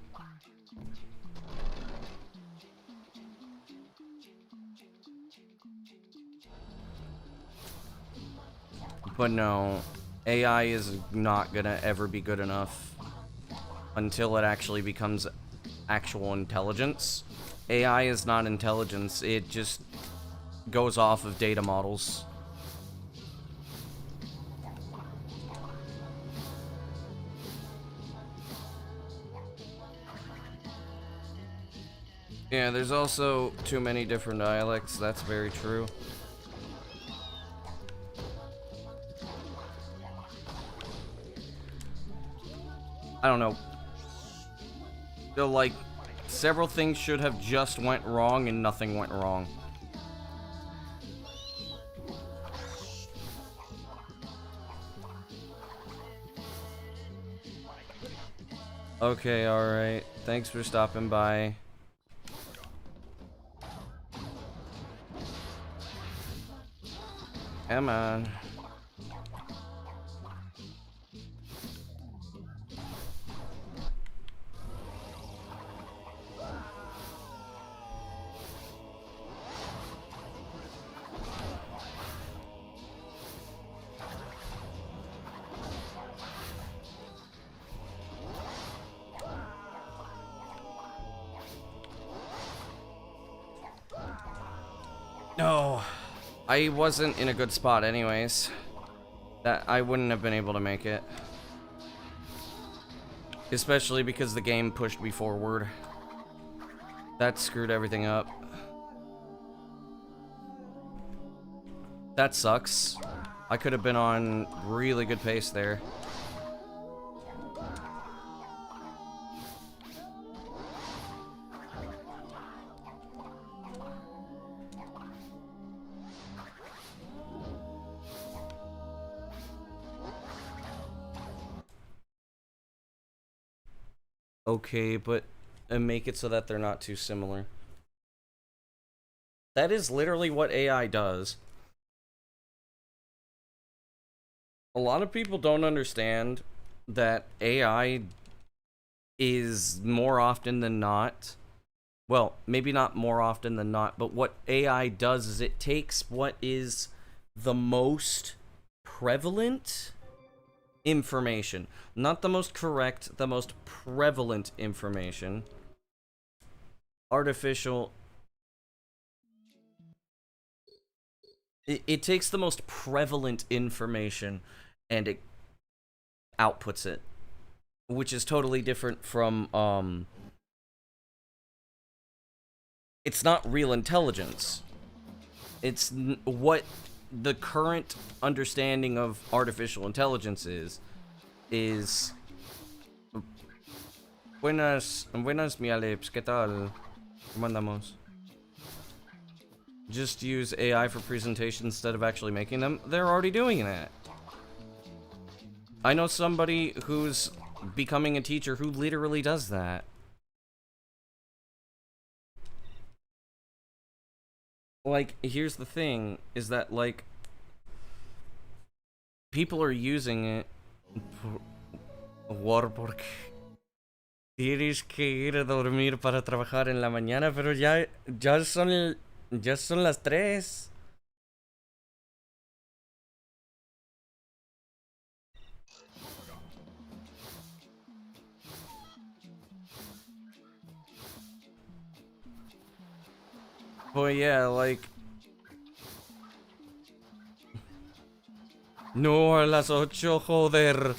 But no, AI is not gonna ever be good enough until it actually becomes actual intelligence. AI is not intelligence, it just goes off of data models. Yeah, there's also too many different dialects, that's very true. I don't know. So, like, several things should have just went wrong and nothing went wrong. Okay, alright. Thanks for stopping by. Come on. No, I wasn't in a good spot anyways. That I wouldn't have been able to make it. Especially because the game pushed me forward. That screwed everything up. That sucks. I could have been on really good pace there. Okay, but make it so that they're not too similar. That is literally what AI does. A lot of people don't understand that AI is more often than not, well, maybe not more often than not, but what AI does is it takes what is the most prevalent information, not the most correct, the most prevalent information. Artificial. It takes the most prevalent information and it outputs it, which is totally different from, it's not real intelligence. It's what the current understanding of artificial intelligence is buenas mi Aleps, ¿qué tal? ¿Cómo andamos? Just use AI for presentations instead of actually making them. They're already doing that. I know somebody who's becoming a teacher who literally does that. Like, here's the thing, is that, like, people are using it porque tienes que ir a dormir para trabajar en la mañana, pero ya son las 3. But yeah, like, no a las 8, joder.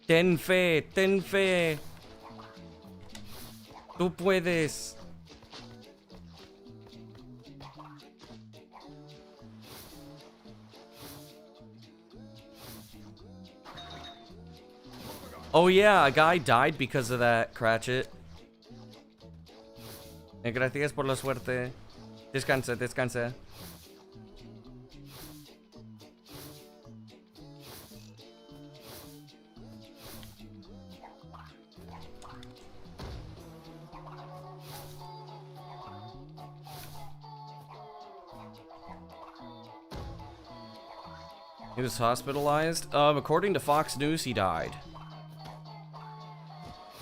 Ten fe, ten fe. Tú puedes. Oh yeah, a guy died because of that, Cratchit. Gracias por la suerte. Descansa, descansa. He was hospitalized. According to Fox News, he died.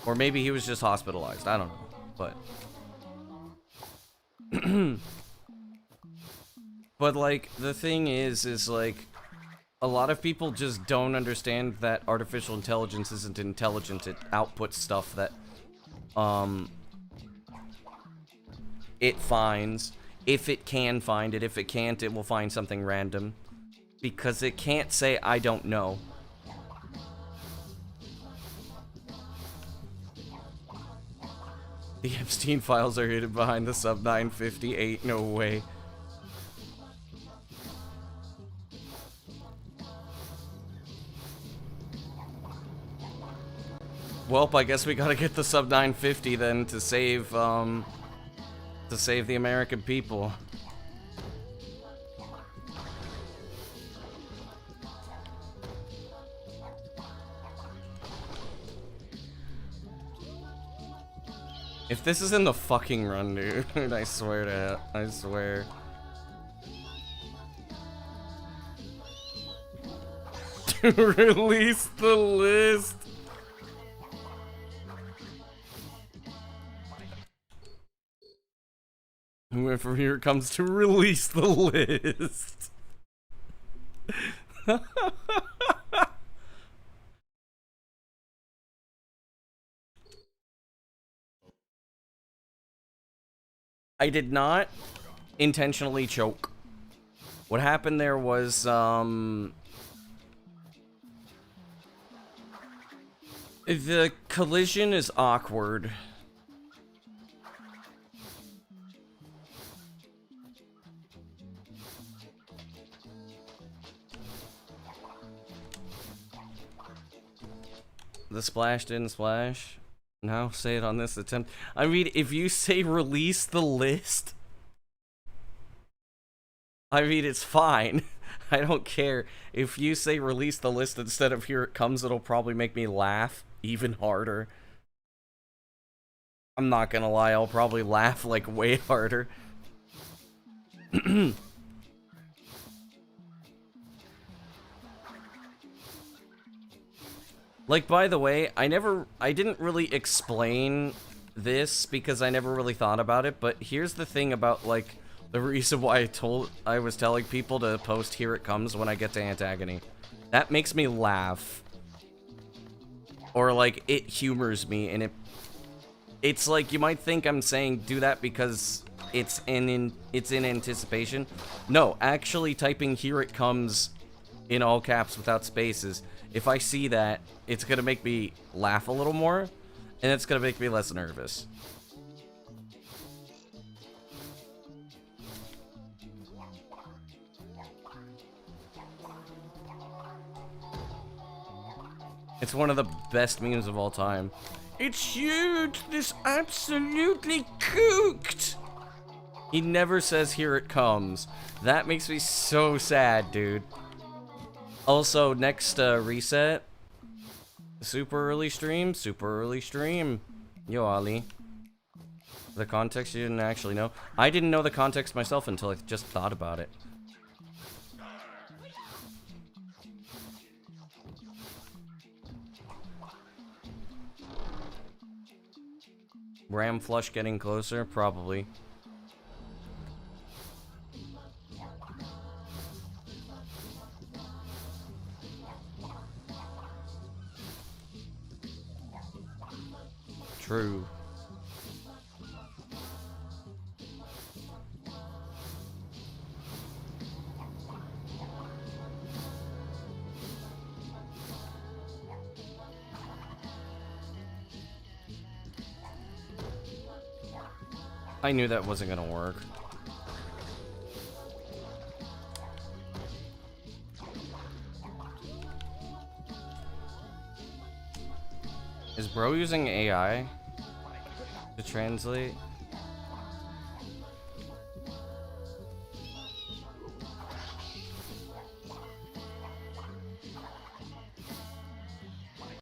Or maybe he was just hospitalized. I don't know. But... But, like, the thing is, like... A lot of people just don't understand that artificial intelligence isn't intelligent. It outputs stuff that, it finds. If it can find it. If it can't, it will find something random. Because it can't say, I don't know. The Epstein files are hidden behind the sub 958. No way. Welp, I guess we gotta get the sub 950 then to save the American people. If this is in the fucking run, dude, I swear to, I swear. To release the list. Whoever here comes to release the list. I did not intentionally choke. What happened there was, the collision is awkward. The splash didn't splash. Now say it on this attempt. I mean, if you say release the list, I mean, it's fine. I don't care. If you say release the list instead of here it comes, it'll probably make me laugh even harder. I'm not gonna lie, I'll probably laugh like way harder. Like, by the way, I didn't really explain this because I never really thought about it, but here's the thing about, like, the reason why I was telling people to post Here It Comes when I get to Antagon. That makes me laugh. Or, like, it humors me, and it's like, you might think I'm saying do that because it's in anticipation. No, actually typing Here It Comes in all caps without spaces, if I see that, it's gonna make me laugh a little more, and it's gonna make me less nervous. It's one of the best memes of all time. It's huge! This absolutely cooked! He never says here it comes. That makes me so sad, dude. Also, next reset, super early stream. Yo, Ali. The context you didn't actually know. I didn't know the context myself until I just thought about it. Ram flush getting closer? Probably. True. I knew that wasn't gonna work. Is bro using AI to translate?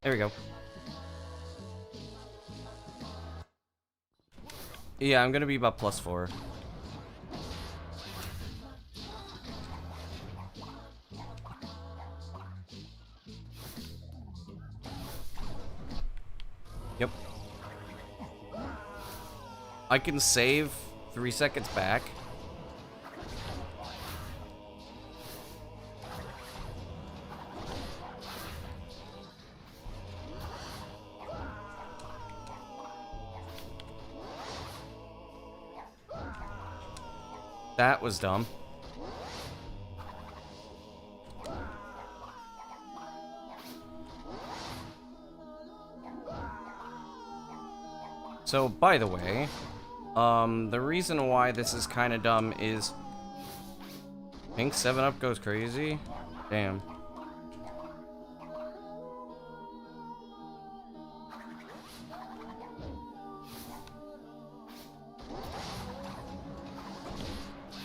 There we go. Yeah, I'm gonna be about +4. I can save 3 seconds back. That was dumb. So, by the way, the reason why this is kind of dumb is Pink 7-Up goes crazy. Damn.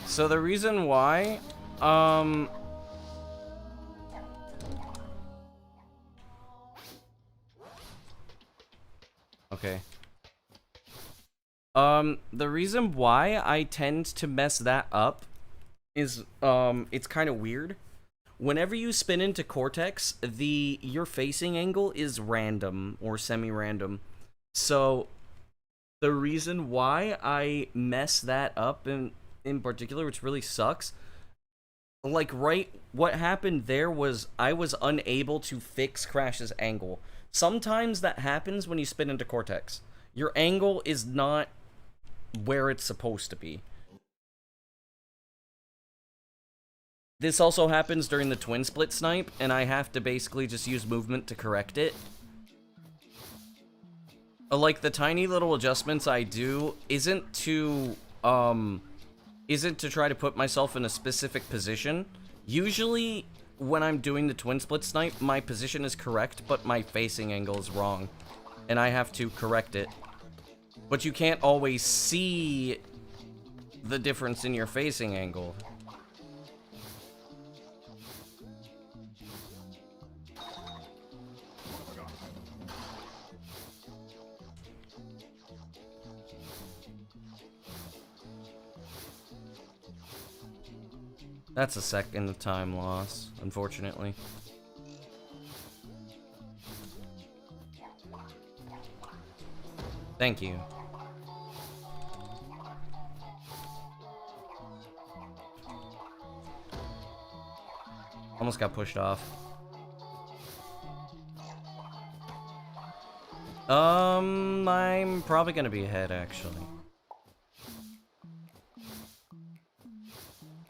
So the reason why, okay. The reason why I tend to mess that up is, it's kind of weird. Whenever you spin into Cortex, your facing angle is random or semi-random. So, the reason why I mess that up in particular, which really sucks, like, what happened there was I was unable to fix Crash's angle. Sometimes that happens when you spin into Cortex. Your angle is not where it's supposed to be. This also happens during the twin split snipe, and I have to basically just use movement to correct it. Like, the tiny little adjustments I do isn't to try to put myself in a specific position. Usually, when I'm doing the twin split snipe, my position is correct, but my facing angle is wrong. And I have to correct it. But you can't always see the difference in your facing angle. That's a second of time loss, unfortunately. Thank you. Almost got pushed off. I'm probably gonna be ahead, actually.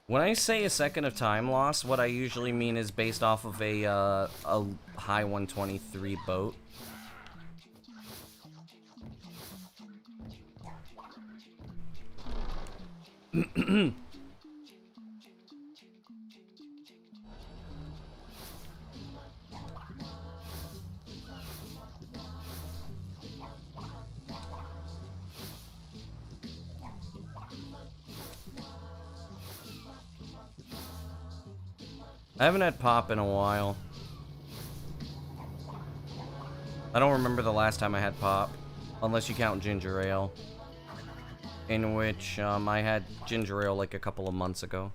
When I say a second of time loss, what I usually mean is based off of a high 123 boat. I haven't had pop in a while. I don't remember the last time I had pop, unless you count ginger ale, in which I had ginger ale like a couple of months ago.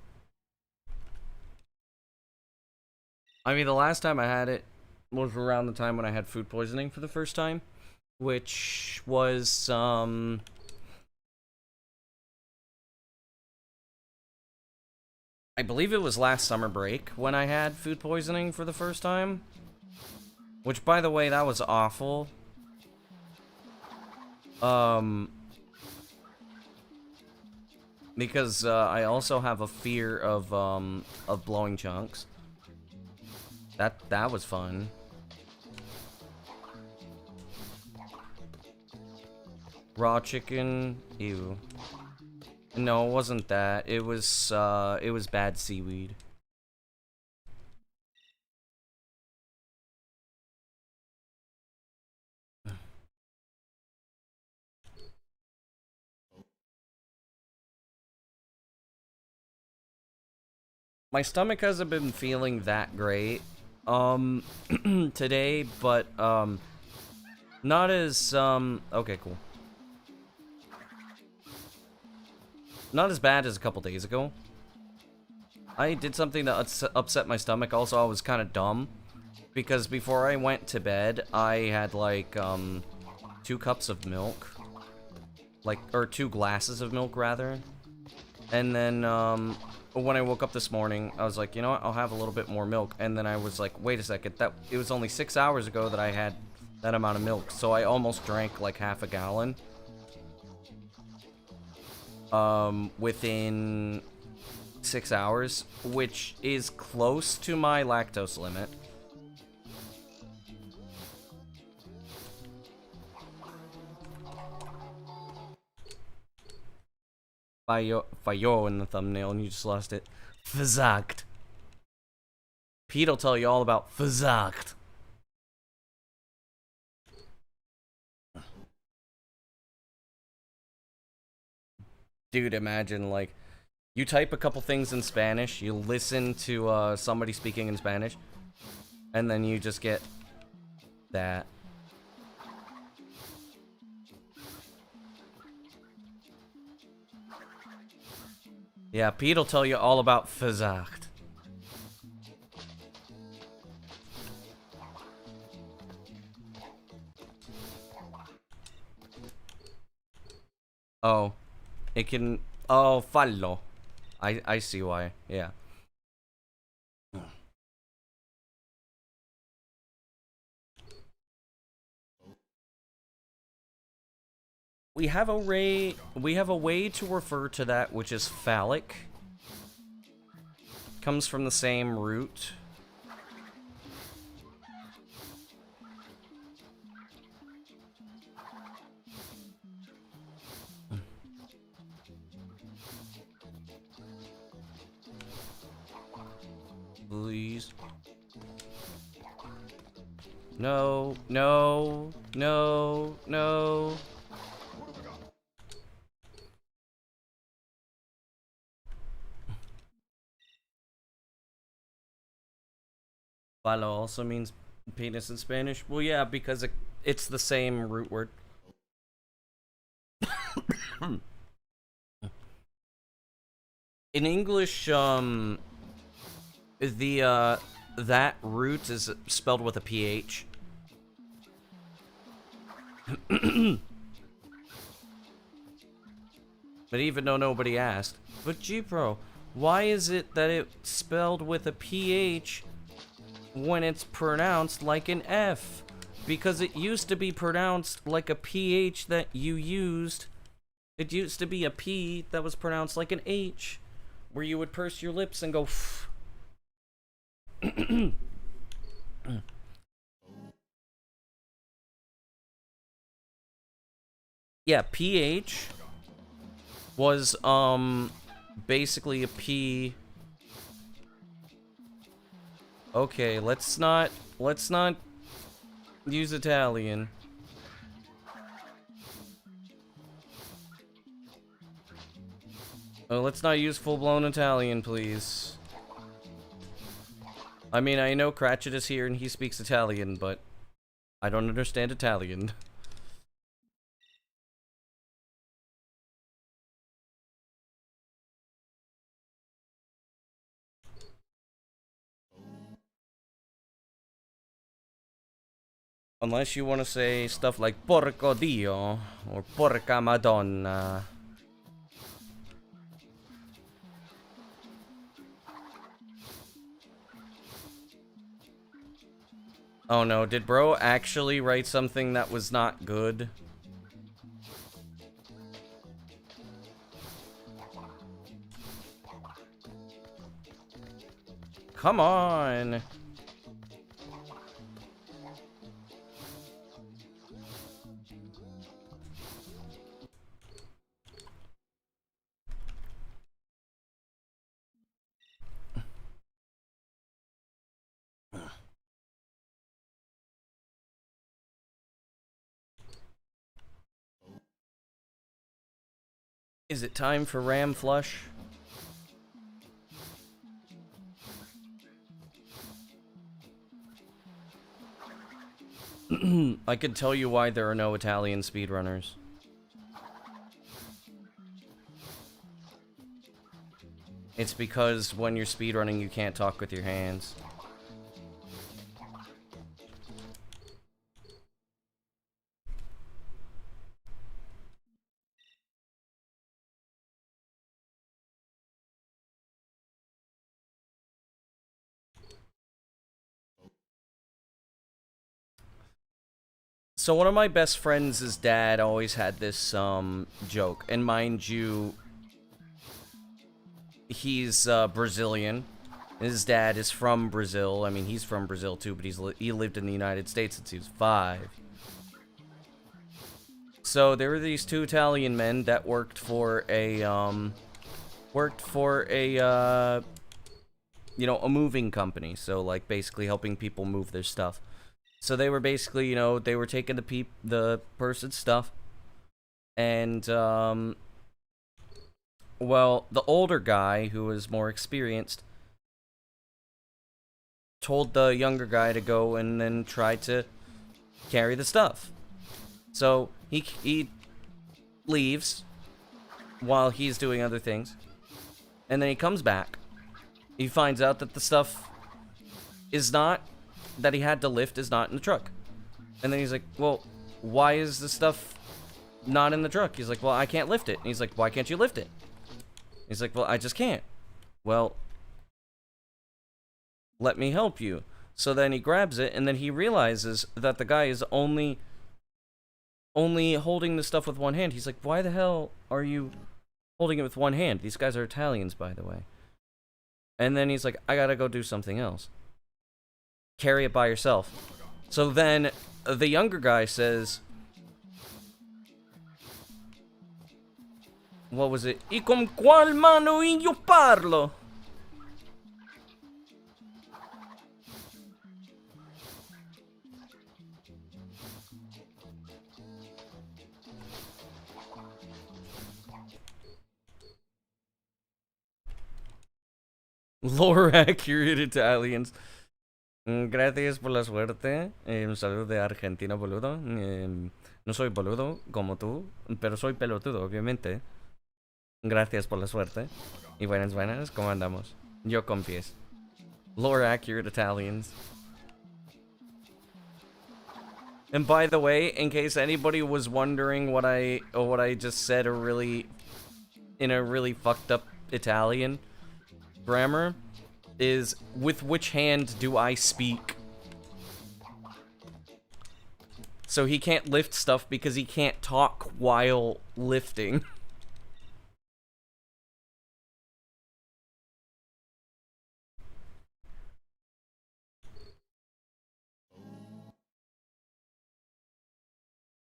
I mean, the last time I had it was around the time when I had food poisoning for the first time, which was I believe it was last summer break when I had food poisoning for the first time. Which, by the way, that was awful. Because I also have a fear of blowing chunks. That was fun. Raw chicken, ew. No, it wasn't that. It was bad seaweed. My stomach hasn't been feeling that great, today, but, not as, okay, cool. Not as bad as a couple days ago. I did something that upset my stomach. Also, I was kind of dumb. Because before I went to bed, I had, like, 2 cups of milk. like, or 2 glasses of milk rather. And then when I woke up this morning, I was like, you know what, I'll have a little bit more milk. And then I was like, wait a second, it was only 6 hours ago that I had that amount of milk. So I almost drank like half a gallon. Within 6 hours, which is close to my lactose limit. Fayo in the thumbnail, and you just lost it. Versagt. Pete'll tell you all about versagt. Dude, imagine, like, you type a couple things in Spanish, you listen to somebody speaking in Spanish, and then you just get that. Yeah, Pete'll tell you all about versagt. Oh. It can... Oh, fallo. I see why. Yeah. We have a way to refer to that which is phallic. Comes from the same root. Please. No, no, no, no. Palo also means penis in Spanish. Well, yeah, because it's the same root word. In English, that root is spelled with a PH. But even though nobody asked. But G-Pro, why is it that it's spelled with a PH when it's pronounced like an F? Because it used to be pronounced like a PH that you used. It used to be a P that was pronounced like an H, where you would purse your lips and go Yeah, PH was basically a P. Okay, let's not use Italian. Oh, let's not use full-blown Italian, please. I mean, I know Cratchit is here and he speaks Italian, but I don't understand Italian. Unless you want to say stuff like Porco Dio or Porca Madonna. Oh no, did bro actually write something that was not good? Come on! Is it time for Ram Flush? I could tell you why there are no Italian speedrunners. It's because when you're speedrunning, you can't talk with your hands. So one of my best friends' dad always had this joke, and mind you, he's Brazilian. His dad is from Brazil. I mean, he's from Brazil too, but he lived in the United States since he was 5. So there were these 2 Italian men that worked for a you know, a moving company. So like basically helping people move their stuff. So they were basically, you know, they were taking the person's stuff, and well, the older guy who was more experienced told the younger guy to go and then try to carry the stuff. So he leaves while he's doing other things, and then he comes back. He finds out that the stuff is not, that he had to lift is not in the truck. And then he's like, well, why is the stuff not in the truck? He's like, well, I can't lift it. And he's like, why can't you lift it? He's like, well, I just can't. Well, let me help you. So then he grabs it, and then he realizes that the guy is only holding the stuff with one hand. He's like, why the hell are you holding it with one hand? These guys are Italians, by the way. And then he's like, I gotta go do something else. Carry it by yourself. So then the younger guy says, what was it? E con qual mano io parlo? Lore accurate Italians. Gracias por la suerte. Un saludo de Argentina, boludo. No soy boludo como tú, pero soy pelotudo, obviamente. Gracias por la suerte. Y buenas, buenas, ¿cómo andamos? Yo confíes. Lore accurate Italians. And by the way, in case anybody was wondering what I just said in a really fucked up Italian grammar, is with which hand do I speak? So he can't lift stuff because he can't talk while lifting.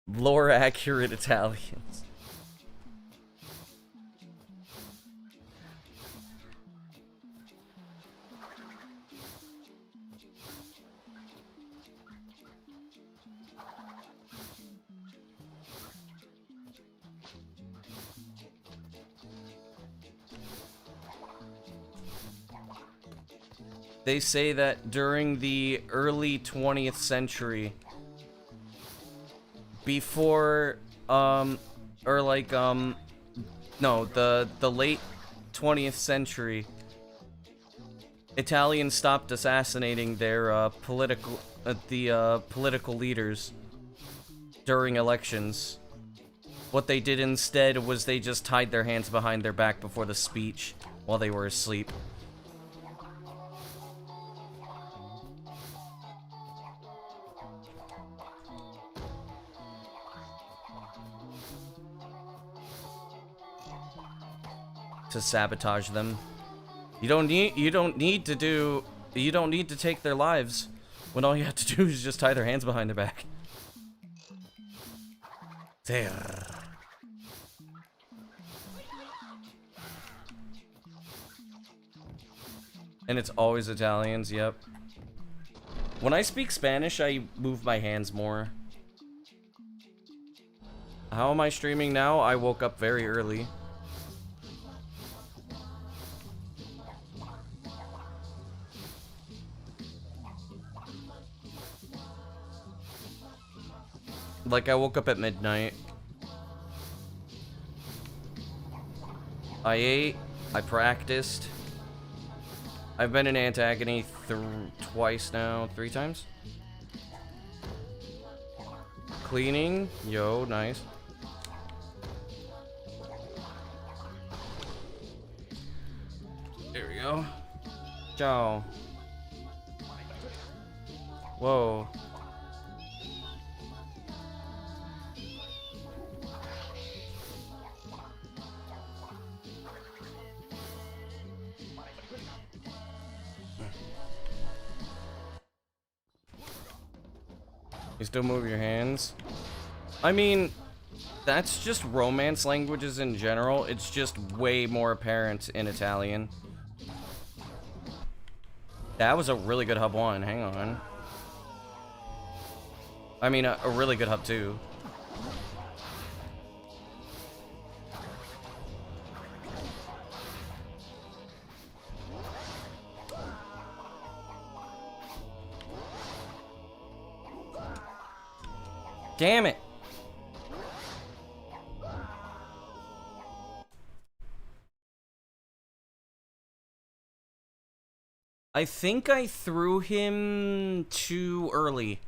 Lore accurate Italians. They say that during the early 20th century, before, no, the late 20th century, Italians stopped assassinating their political leaders during elections. What they did instead was they just tied their hands behind their back before the speech while they were asleep. To sabotage them. You don't need to take their lives when all you have to do is just tie their hands behind their back. There. And it's always Italians, yep. When I speak Spanish, I move my hands more. How am I streaming now? I woke up very early. Like, I woke up at midnight. I ate. I practiced. I've been in Antagon twice now. 3 times? Cleaning. Yo, nice. There we go. Ciao. You still move your hands? I mean, that's just Romance languages in general. It's just way more apparent in Italian. That was a really good hub 1. Hang on. I mean, a really good hub 2. Damn it! I think I threw him too early.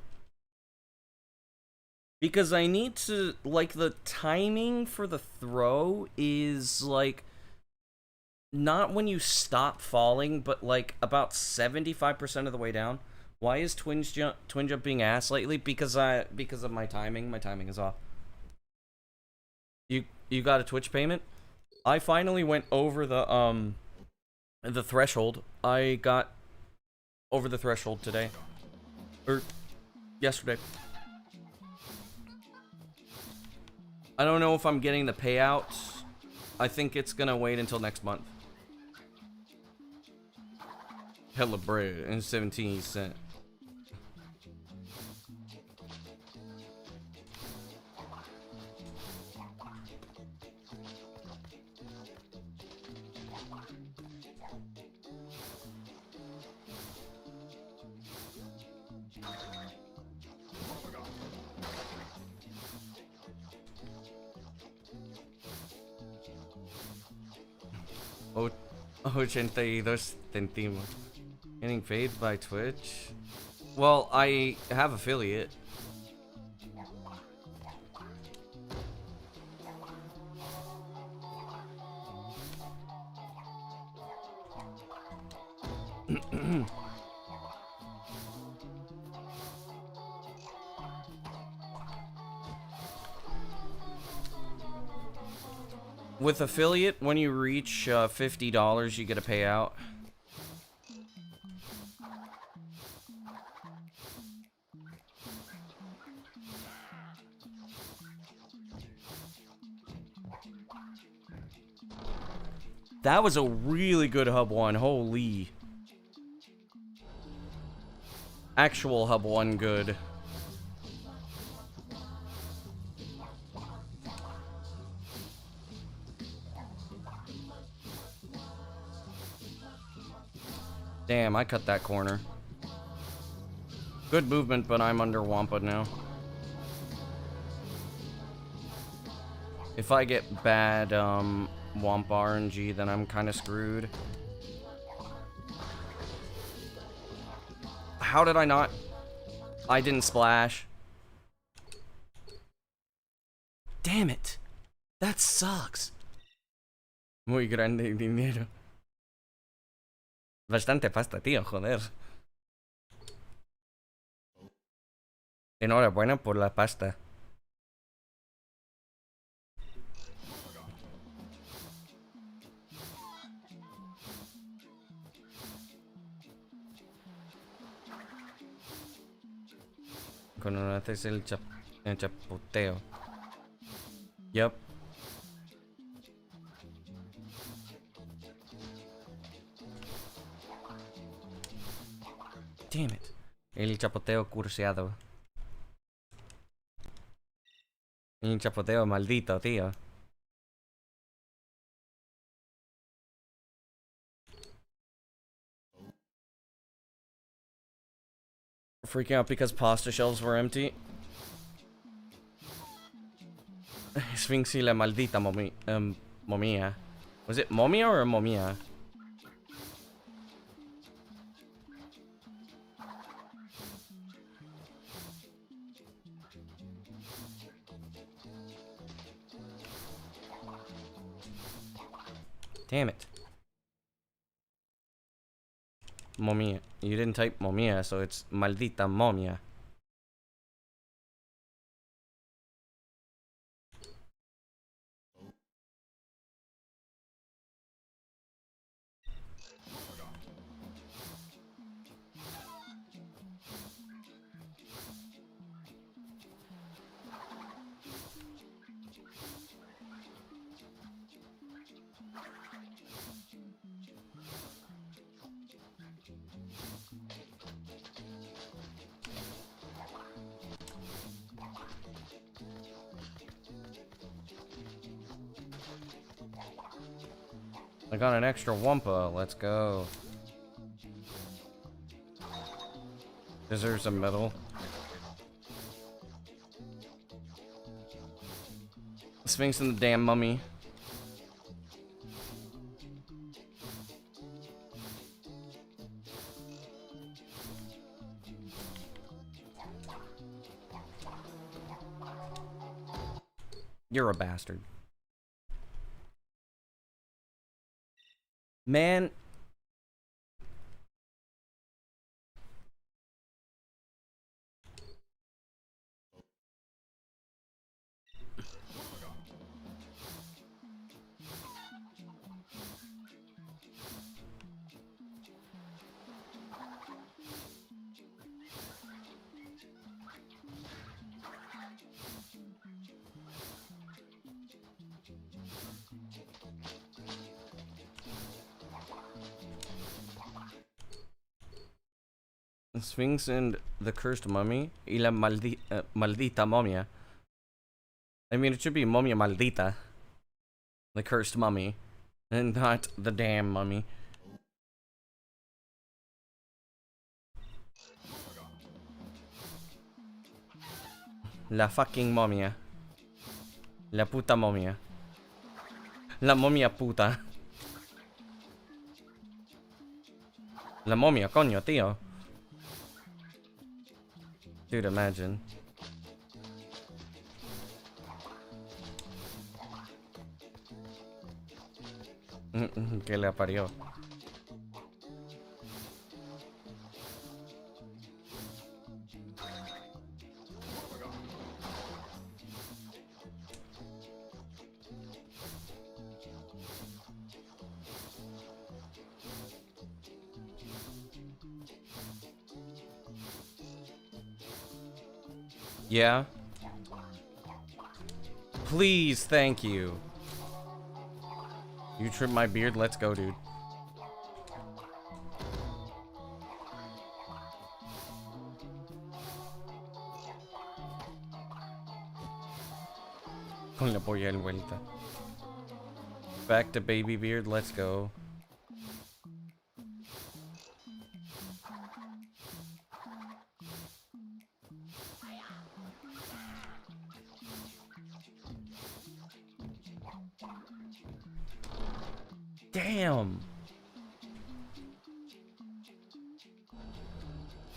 Because I need to, like, the timing for the throw is, like, not when you stop falling, but, like, about 75% of the way down. Why is twin jump being ass lately? Because of my timing. My timing is off. You got a Twitch payment? I finally went over the threshold. I got over the threshold today. Or yesterday. I don't know if I'm getting the payout. I think it's gonna wait until next month. Hella bread and 17 cents. Oh, 82 centimos. Getting paid by Twitch? Well, I have affiliate. With affiliate, when you reach $50, you get a payout. That was a really good hub 1. Holy. Actual hub 1 good. Damn, I cut that corner. Good movement, but I'm under Wampa now. If I get bad Wampa RNG, then I'm kind of screwed. How did I not? I didn't splash. Damn it. That sucks. Muy grande dinero. Bastante pasta, tío, joder. Enhorabuena por la pasta. Cuando haces el chapoteo. Yup. Damn it. El chapoteo curseado. El chapoteo maldito, tío. Freaking out because pasta shelves were empty. Sphinx y la maldita momia. Was it momia or momia? Damn it. Momia. You didn't type momia, so it's maldita momia. I got an extra Wumpa. Let's go. Deserves a medal. Sphinx and the damn mummy. You're a bastard. Man. Sphinx and the cursed mummy. Y la maldita momia. I mean, it should be momia maldita. The cursed mummy. And not the damn mummy. La fucking momia. La puta momia. La momia puta. La momia, coño, tío. Dude, imagine. Que le aparió. Yeah. Please, thank you. You trim my beard? Let's go, dude. Con la polla en vuelta. Back to baby beard, let's go. Damn.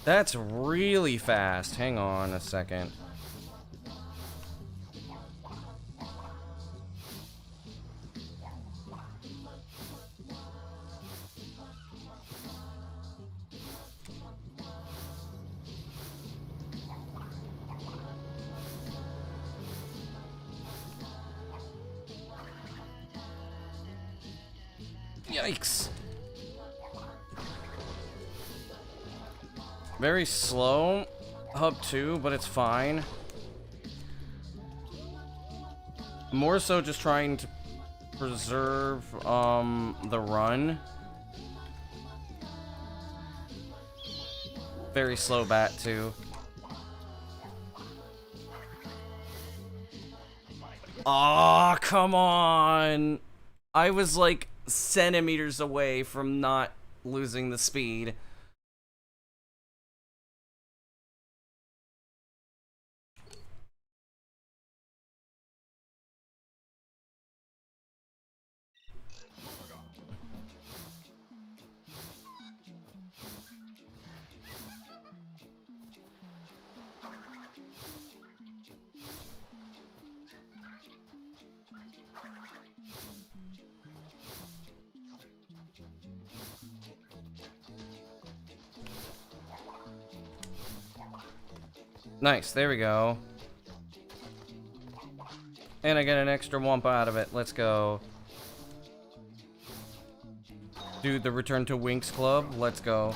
That's really fast. Hang on a second. Yikes. Very slow. Hub 2, but it's fine. More so just trying to preserve the run. Very slow bat too. Aw, come on. I was like centimeters away from not losing the speed. Nice, there we go. And I get an extra Wumpa out of it. Let's go. Dude, the return to Winx Club. Let's go.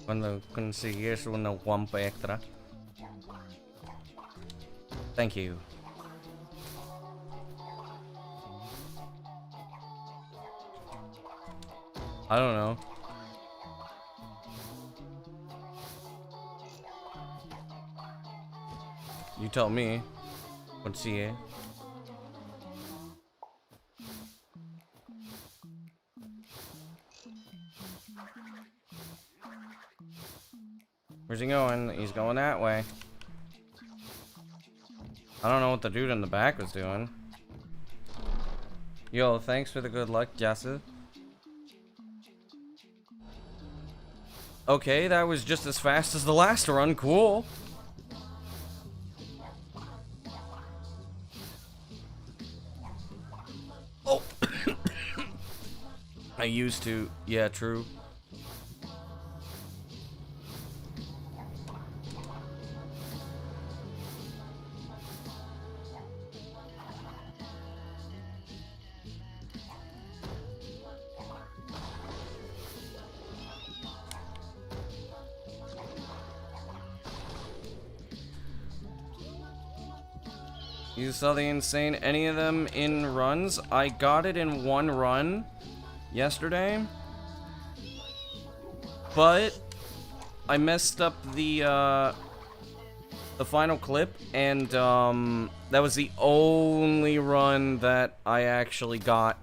Cuando consigues una Wumpa extra. Thank you. I don't know. You tell me. What's he? Where's he going? He's going that way. I don't know what the dude in the back was doing. Yo, thanks for the good luck, Jasu. Okay, that was just as fast as the last run. Cool. Oh. I used to. Yeah, true. You saw the insane any of them in runs? I got it in one run yesterday, but I messed up the final clip, and that was the only run that I actually got.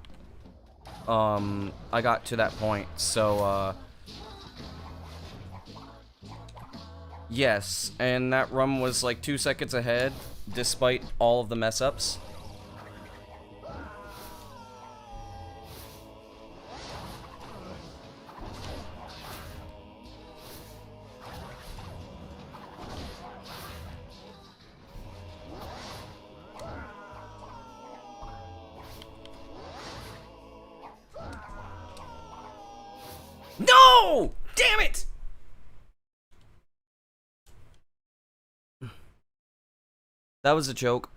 I got to that point, so yes, and that run was like 2 seconds ahead, despite all of the mess ups. No! Damn it! That was a joke.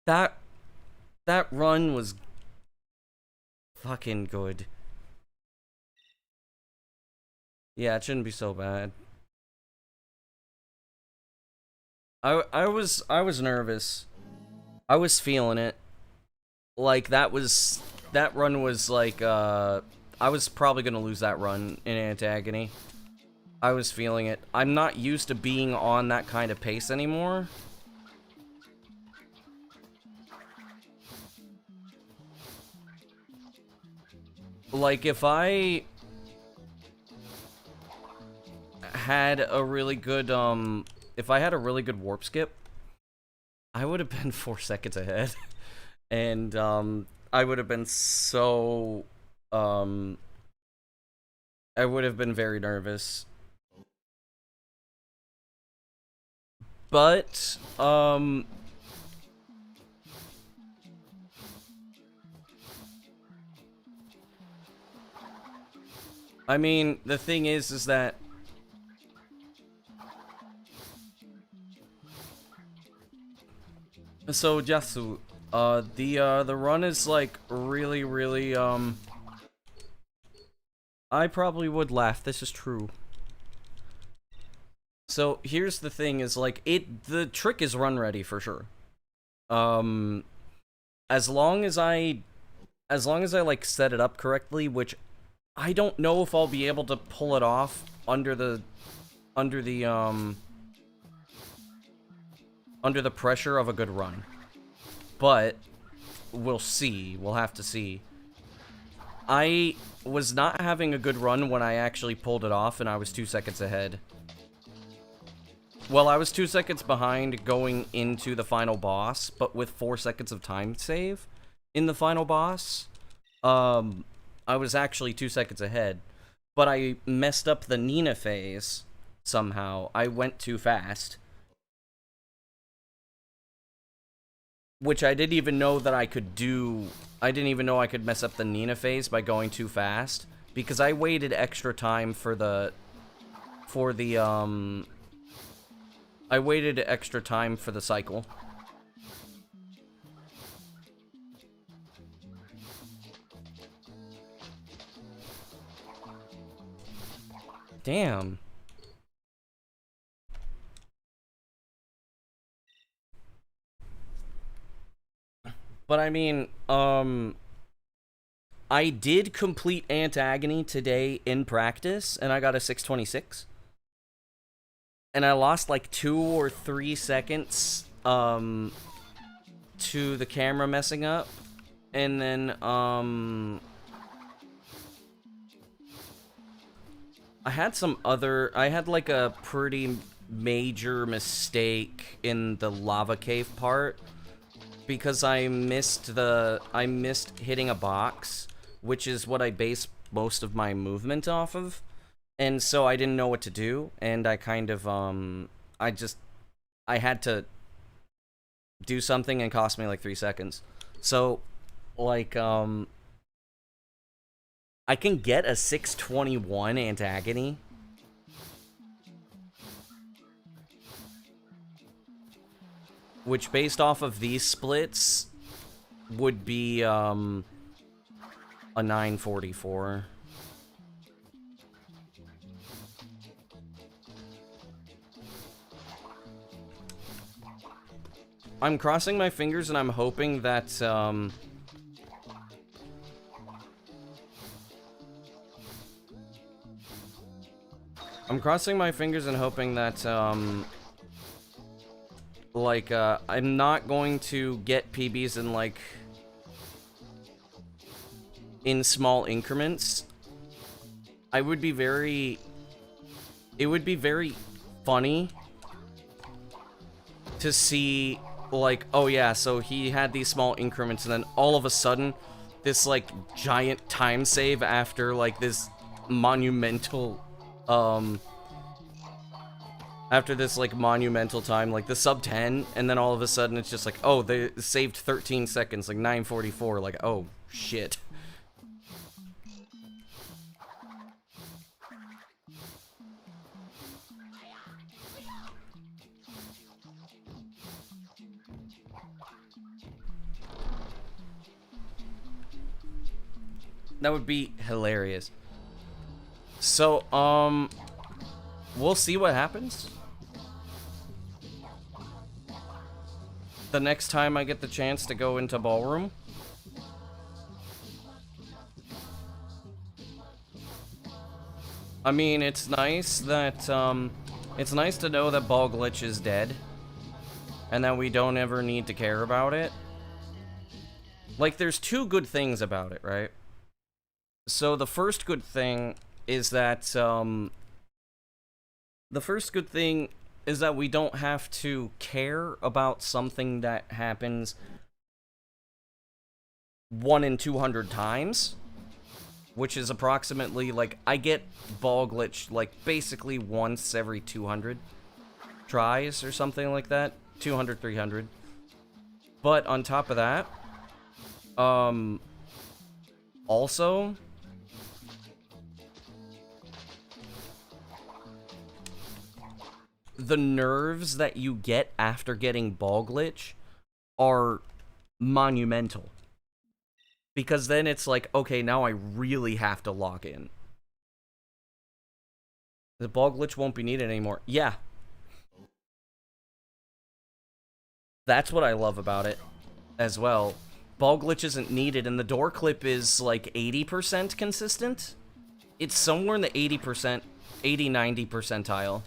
That run was fucking good. Yeah, it shouldn't be so bad. I was nervous. I was feeling it. Like that run was like I was probably gonna lose that run in Antagon. I was feeling it. I'm not used to being on that kind of pace anymore. Like if I had a really good if I had a really good warp skip, I would have been 4 seconds ahead. And I would have been so I would have been very nervous. But I mean, the thing is that so Jasu, the run is like really I probably would laugh. This is true. So here's the thing: is like the trick is run ready for sure. As long as I like set it up correctly, which I don't know if I'll be able to pull it off under the pressure of a good run. But we'll see. We'll have to see. I was not having a good run when I actually pulled it off, and I was 2 seconds ahead. Well, I was 2 seconds behind going into the final boss, but with 4 seconds of time save in the final boss, I was actually 2 seconds ahead. But I messed up the Nina phase somehow. I went too fast. Which I didn't even know that I could do. I didn't even know I could mess up the Nina phase by going too fast. Because I waited extra time for the I waited extra time for the cycle. Damn. But I mean, I did complete Antagon today in practice, and I got a 626. And I lost like 2 or 3 seconds, to the camera messing up. And then, I had like a pretty major mistake in the lava cave part because I missed hitting a box, which is what I base most of my movement off of. And so I didn't know what to do, and I kind of, I had to do something and cost me like 3 seconds. So, like, I can get a 621 Antagon. Which, based off of these splits, would be, a 944. I'm crossing my fingers and I'm hoping that, I'm crossing my fingers and hoping that, like, I'm not going to get PBs in, like, in small increments. It would be very funny to see, like, oh yeah, so he had these small increments and then all of a sudden, this, like, giant time save after, like, this monumental, after this, like, monumental time, like, the sub 10, and then all of a sudden it's just like, oh, they saved 13 seconds, like, 944, like, oh, shit. That would be hilarious. So, we'll see what happens. The next time I get the chance to go into ballroom. I mean, it's nice that, it's nice to know that Ball Glitch is dead. And that we don't ever need to care about it. Like, there's 2 good things about it, right? So the first good thing is that, we don't have to care about something that happens 1 in 200 times, which is approximately, like, I get Ball Glitch, like, basically once every 200 tries or something like that. 200, 300. But on top of that, also, the nerves that you get after getting Ball Glitch are monumental. Because then it's like, okay, now I really have to log in. The Ball Glitch won't be needed anymore. Yeah. That's what I love about it as well. Ball Glitch isn't needed, and the door clip is like 80% consistent. It's somewhere in the 80%, 80-90 percentile.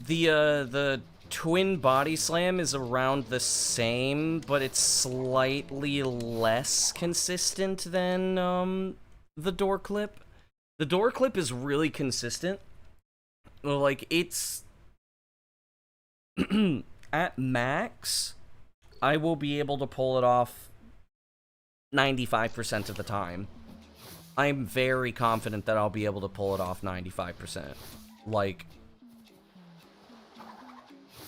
The twin body slam is around the same, but it's slightly less consistent than, the door clip. The door clip is really consistent. Like, it's... at max, I will be able to pull it off 95% of the time. I'm very confident that I'll be able to pull it off 95%. Like...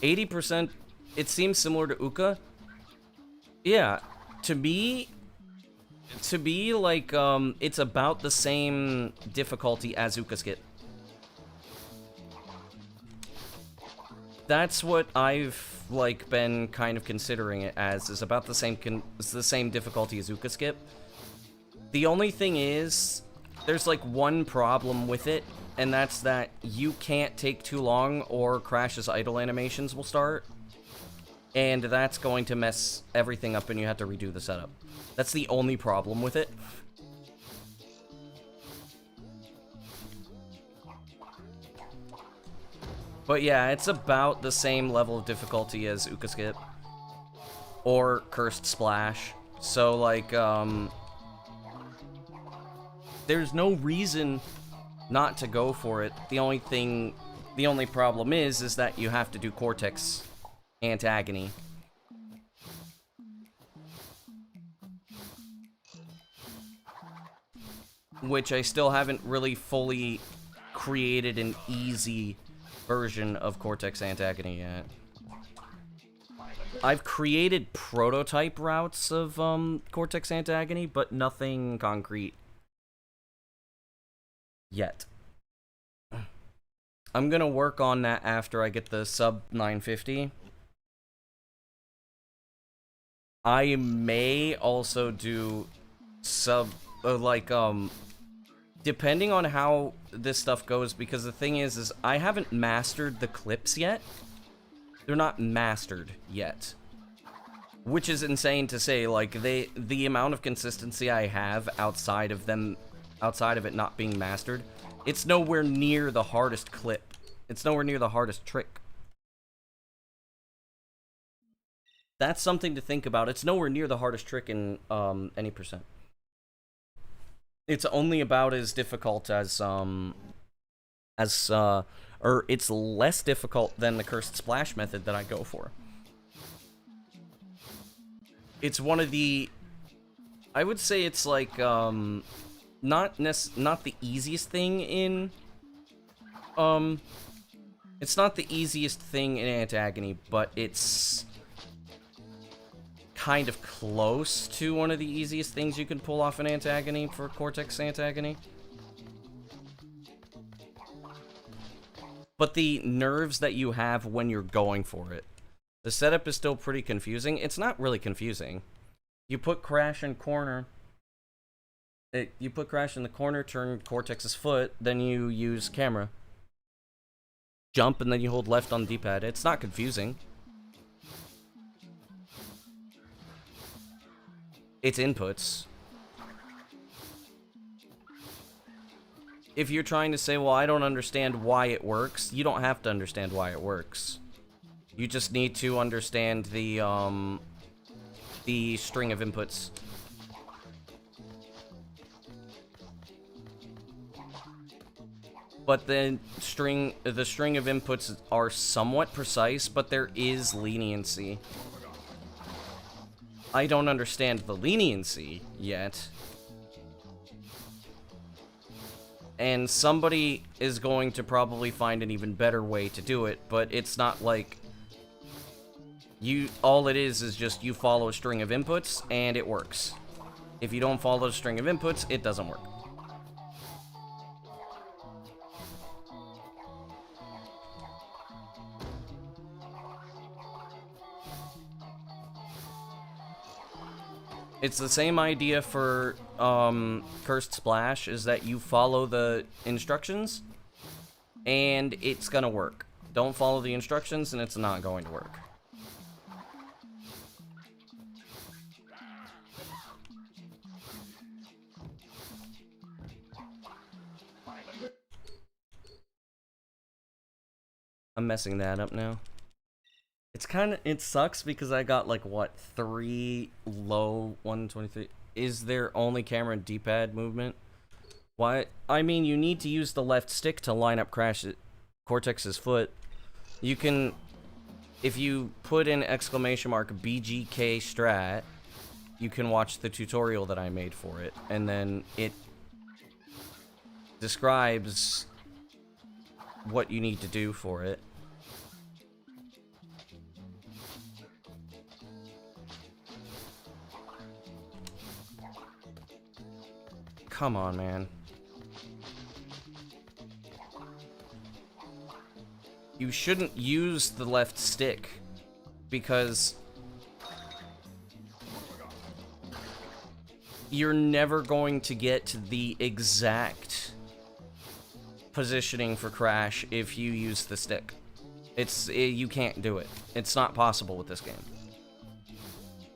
80%, it seems similar to Uka. Yeah, to be like, it's about the same difficulty as Uka Skit. That's what I've, like, been kind of considering it as, is about the same difficulty as Uka Skip. The only thing is, there's, like, one problem with it, and that's that you can't take too long or Crash's idle animations will start. And that's going to mess everything up and you have to redo the setup. That's the only problem with it. But yeah, it's about the same level of difficulty as Uka Skip. Or Cursed Splash. So, like, there's no reason not to go for it. The only problem is that you have to do Cortex Antagony. Which I still haven't really fully created an easy version of Cortex Antagony yet. I've created prototype routes of Cortex Antagony, but nothing concrete yet. I'm gonna work on that after I get the sub 950. I may also do sub, depending on how this stuff goes, because the thing is I haven't mastered the clips yet. They're not mastered yet. Which is insane to say, like, the amount of consistency I have outside of it not being mastered, it's nowhere near the hardest clip. It's nowhere near the hardest trick. That's something to think about. It's nowhere near the hardest trick in any percent. It's only about as difficult as or it's less difficult than the Cursed Splash method that I go for. It's one of the, I would say it's like, not the easiest thing in, it's not the easiest thing in Antagony, but it's kind of close to one of the easiest things you can pull off in Antagony for Cortex Antagony. But the nerves that you have when you're going for it. The setup is still pretty confusing. It's not really confusing. You put Crash in corner. You put Crash in the corner, turn Cortex's foot, then you use camera. Jump, and then you hold left on the D-pad. It's not confusing. It's inputs. If you're trying to say, well, I don't understand why it works, you don't have to understand why it works. You just need to understand the string of inputs. But the string of inputs are somewhat precise, but there is leniency. I don't understand the leniency yet. And somebody is going to probably find an even better way to do it, but it's not like all it is just you follow a string of inputs and it works. If you don't follow a string of inputs, it doesn't work. It's the same idea for Cursed Splash, is that you follow the instructions, and it's gonna work. Don't follow the instructions, and it's not going to work. I'm messing that up now. It's it sucks because I got like, what, 3 low 123. Is there only camera and D-pad movement? Why? I mean, you need to use the left stick to line up Cortex's foot. You can, if you put in !BGK strat, you can watch the tutorial that I made for it, and then it describes what you need to do for it. Come on, man. You shouldn't use the left stick, because you're never going to get the exact positioning for crash if you use the stick. You can't do it. It's not possible with this game.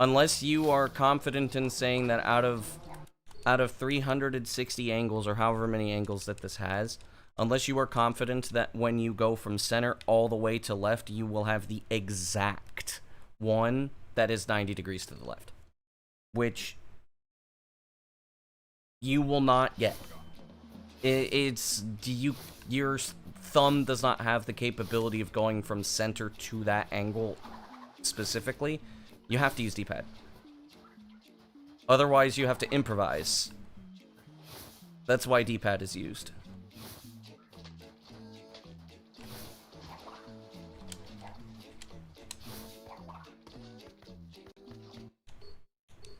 Unless you are confident in saying that out of 360 angles, or however many angles that this has, unless you are confident that when you go from center all the way to left, you will have the exact one that is 90 degrees to the left. Which you will not get. Your thumb does not have the capability of going from center to that angle specifically. You have to use D-pad. Otherwise, you have to improvise. That's why D-pad is used.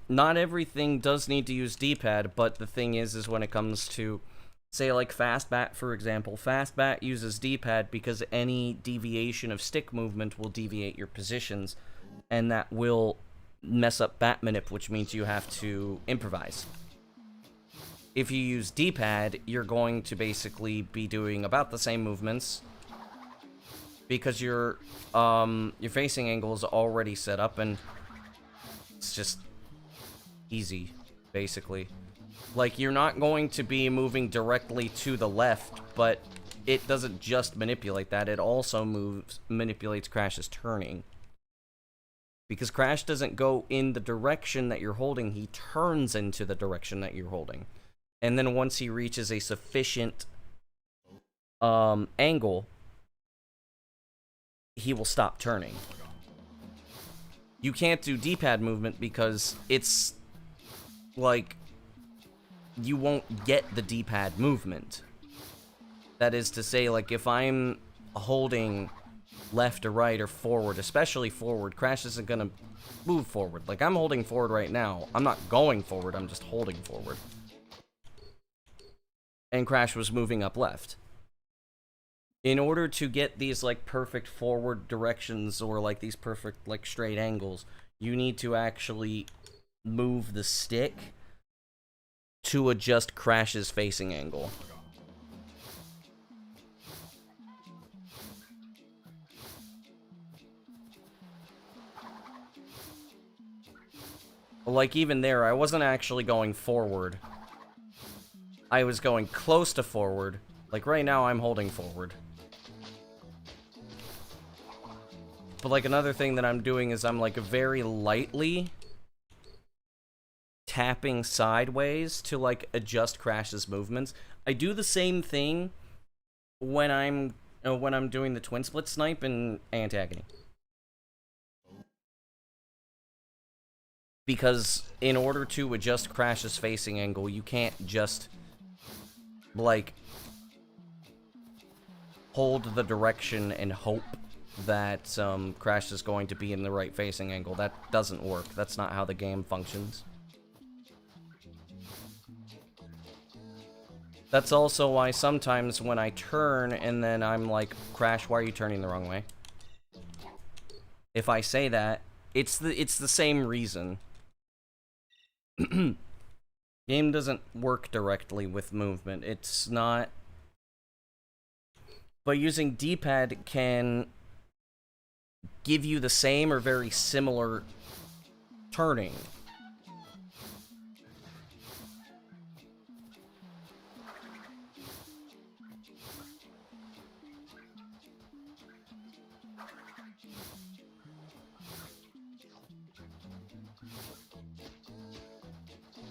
Not everything does need to use D-pad, but the thing is when it comes to, say, like fast bat, for example, fast bat uses D-pad because any deviation of stick movement will deviate your positions, and that will mess up bat manip, which means you have to improvise. If you use D-pad, you're going to basically be doing about the same movements because your facing angle is already set up, and it's just easy, basically. Like, you're not going to be moving directly to the left, but it doesn't just manipulate that, it also manipulates Crash's turning. Because Crash doesn't go in the direction that you're holding, he turns into the direction that you're holding. And then once he reaches a sufficient angle, he will stop turning. You can't do D-pad movement because it's like you won't get the D-pad movement. That is to say, like, if I'm holding left or right or forward, especially forward, Crash isn't gonna move forward. Like, I'm holding forward right now. I'm not going forward, I'm just holding forward. And Crash was moving up left. In order to get these, like, perfect forward directions or, like, these perfect, like, straight angles, you need to actually move the stick to adjust Crash's facing angle. Like, even there, I wasn't actually going forward. I was going close to forward. Like, right now, I'm holding forward. But, like, another thing that I'm doing is I'm, like, very lightly tapping sideways to, like, adjust Crash's movements. I do the same thing when I'm doing the twin split snipe in Antagon. Because in order to adjust Crash's facing angle, you can't just, like, hold the direction and hope that Crash is going to be in the right facing angle. That doesn't work. That's not how the game functions. That's also why sometimes when I turn and then I'm like, Crash, why are you turning the wrong way? If I say that, it's the same reason. Game doesn't work directly with movement. It's not. But using D-pad can give you the same or very similar turning.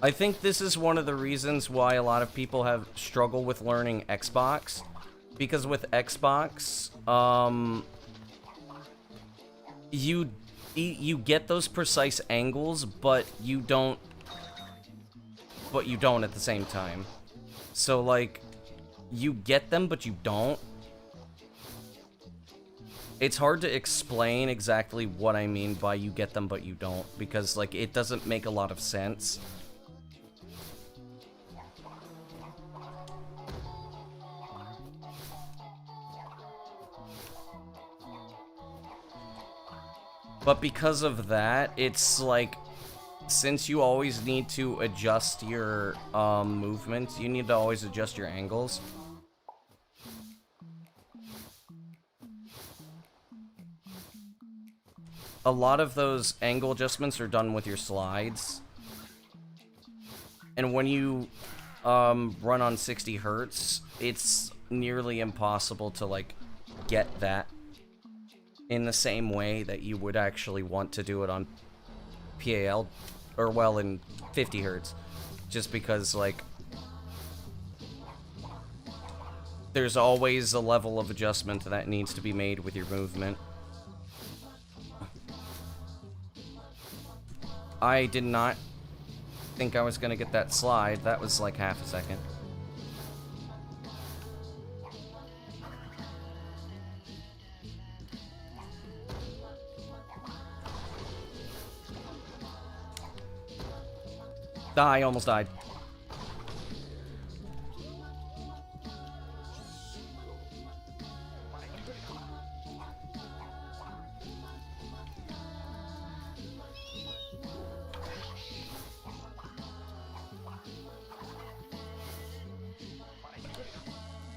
I think this is one of the reasons why a lot of people have struggled with learning Xbox. Because with Xbox, you get those precise angles, but you don't at the same time. So, like, you get them, but you don't. It's hard to explain exactly what I mean by you get them, but you don't, because, like, it doesn't make a lot of sense. But because of that, it's like, since you always need to adjust your movements, you need to always adjust your angles. a lot of those angle adjustments are done with your slides. And when you run on 60 hertz, it's nearly impossible to, like, get that in the same way that you would actually want to do it on PAL, or, well, in 50 hertz. Just because, like, there's always a level of adjustment that needs to be made with your movement. I did not think I was gonna get that slide. That was like half a second. I almost died.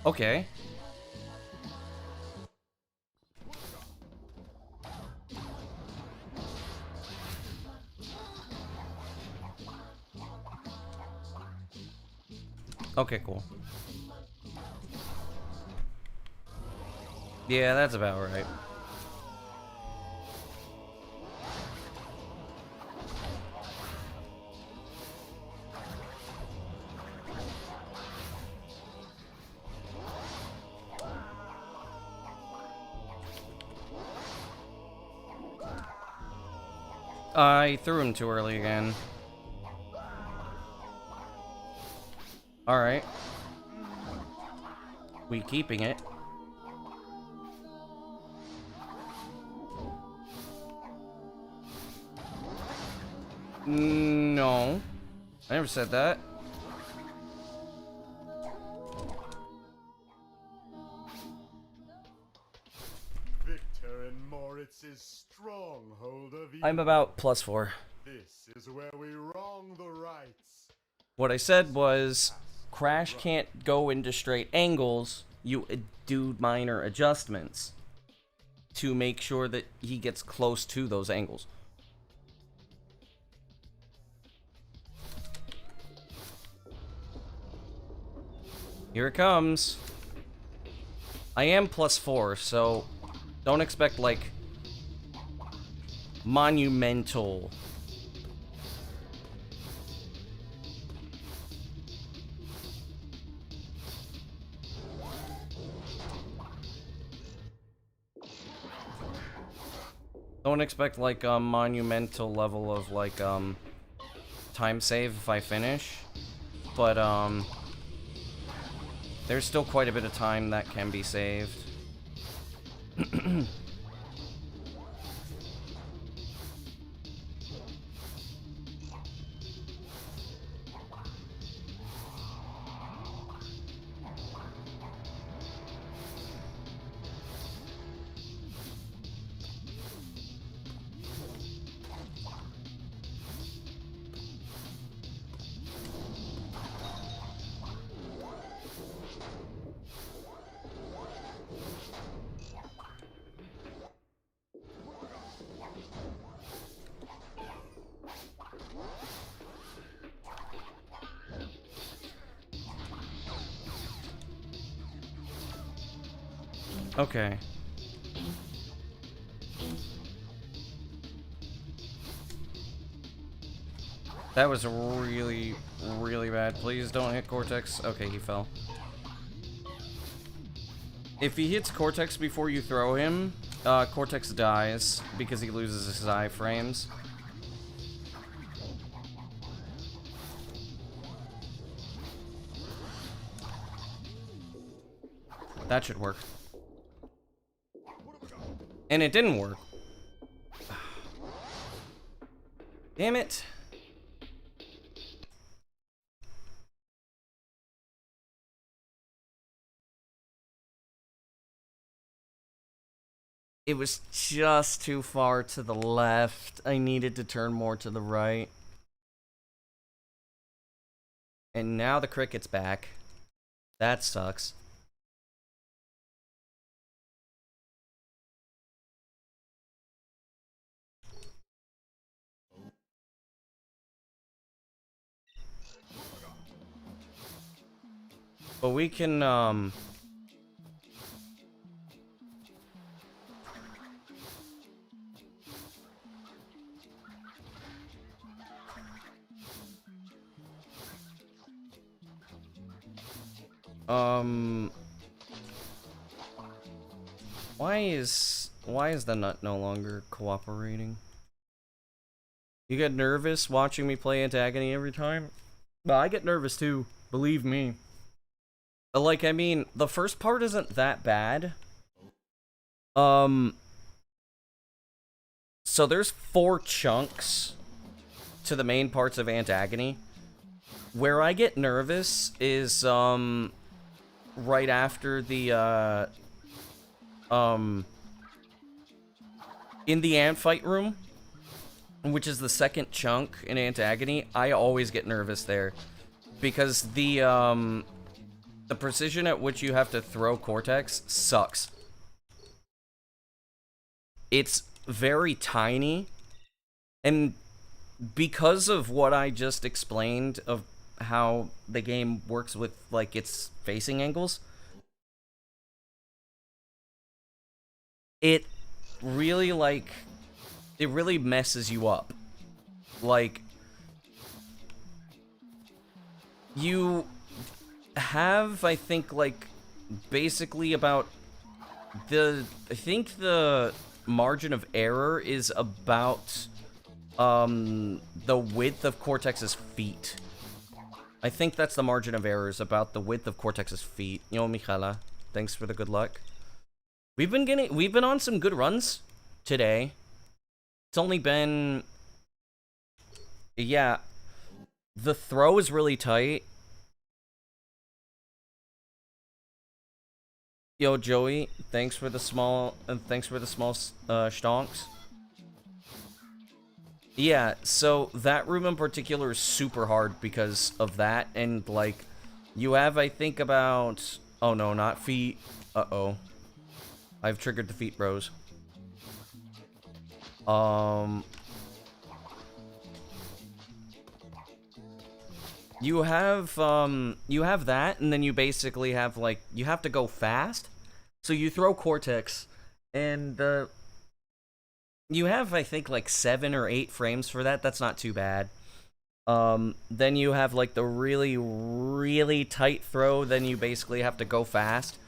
Okay. Okay, cool. Yeah, that's about right. I threw him too early again. Alright. We keeping it. No. I never said that. Victor and Moritz's stronghold of evil. I'm about +4. This is where we wrong the rights. What I said was, Crash can't go into straight angles. You do minor adjustments to make sure that he gets close to those angles. Here it comes. I am +4, so don't expect, like, monumental. Don't expect, like, a monumental level of, like, time save if I finish. But, there's still quite a bit of time that can be saved. Okay. That was really, really bad. Please don't hit Cortex. Okay, he fell. If he hits Cortex before you throw him, Cortex dies because he loses his iframes. That should work. And it didn't work. Damn it. It was just too far to the left. I needed to turn more to the right. And now the cricket's back. That sucks. But we can, why is the nut no longer cooperating? You get nervous watching me play Antagony every time? Well, I get nervous too, believe me. Like, I mean, the first part isn't that bad. So there's 4 chunks to the main parts of Antagony. Where I get nervous is, right after the, in the ant fight room, which is the second chunk in Antagony, I always get nervous there. Because the precision at which you have to throw Cortex sucks. It's very tiny, and because of what I just explained of how the game works with, like, its facing angles, it really, like, it really messes you up. Like, you have, I think, like, basically about I think the margin of error is about, the width of Cortex's feet. I think that's the margin of error, is about the width of Cortex's feet. Yo, Michala, thanks for the good luck. We've been on some good runs today. It's only been, yeah, the throw is really tight. Yo, Joey, thanks for the small stonks. Yeah, so that room in particular is super hard because of that, and, like, you have, I think, about, oh no, not feet, uh-oh. I've triggered the feet bros. You have that, and then you basically have, like, you have to go fast. So you throw Cortex, and, you have, I think, like, 7 or 8 frames for that. That's not too bad. Then you have, like, the really, really tight throw. Then you basically have to go fast.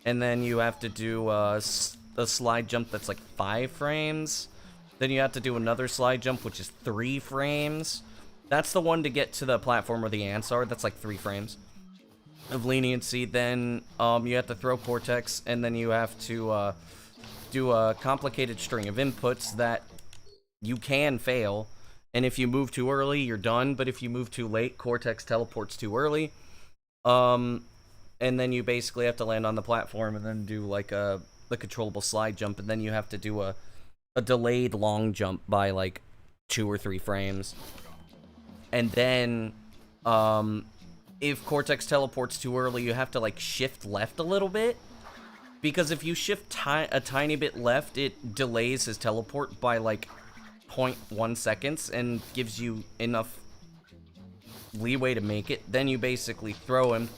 And then you have to do a slide jump that's, like, 5 frames. Then you have to do another slide jump, which is 3 frames. That's the one to get to the platform where the ants are. That's, like, 3 frames of leniency. Then, you have to throw Cortex, and then you have to, do a complicated string of inputs that you can fail, and if you move too early, you're done, but if you move too late, Cortex teleports too early, and then you basically have to land on the platform and then do, like, the controllable slide jump, and then you have to do a delayed long jump by, like, 2 or 3 frames, and then, if Cortex teleports too early, you have to, like, shift left a little bit. Because if you shift a tiny bit left, it delays his teleport by, like, 0.1 seconds and gives you enough leeway to make it. Then you basically throw him,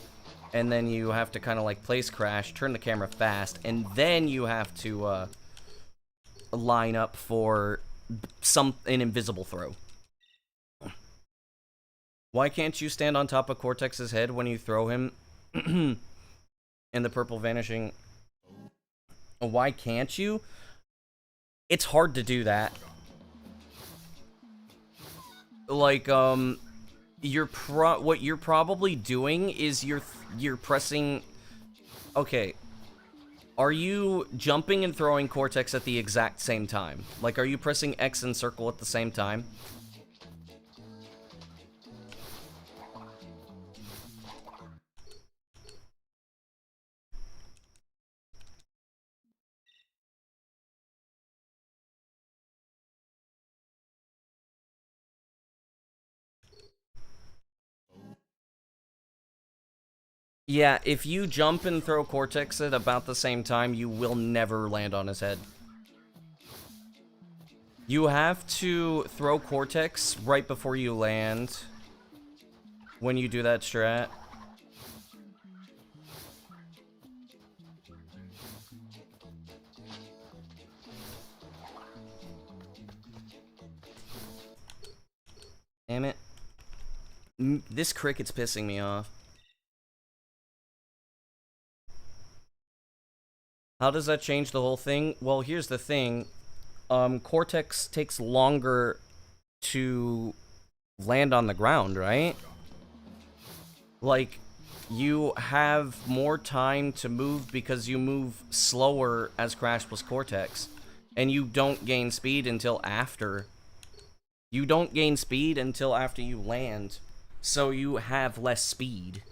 and then you have to kind of, like, place crash, turn the camera fast, and then you have to line up for an invisible throw. Why can't you stand on top of Cortex's head when you throw him in the purple vanishing? Why can't you? It's hard to do that. Like, what you're probably doing is you're pressing. Okay, are you jumping and throwing Cortex at the exact same time? Like, are you pressing X and circle at the same time? Yeah, if you jump and throw Cortex at about the same time, you will never land on his head. You have to throw Cortex right before you land when you do that strat. This cricket's pissing me off. How does that change the whole thing? Well, here's the thing. Cortex takes longer to land on the ground, right? Like, you have more time to move because you move slower as Crash plus Cortex. And you don't gain speed until after. You don't gain speed until after you land. So you have less speed.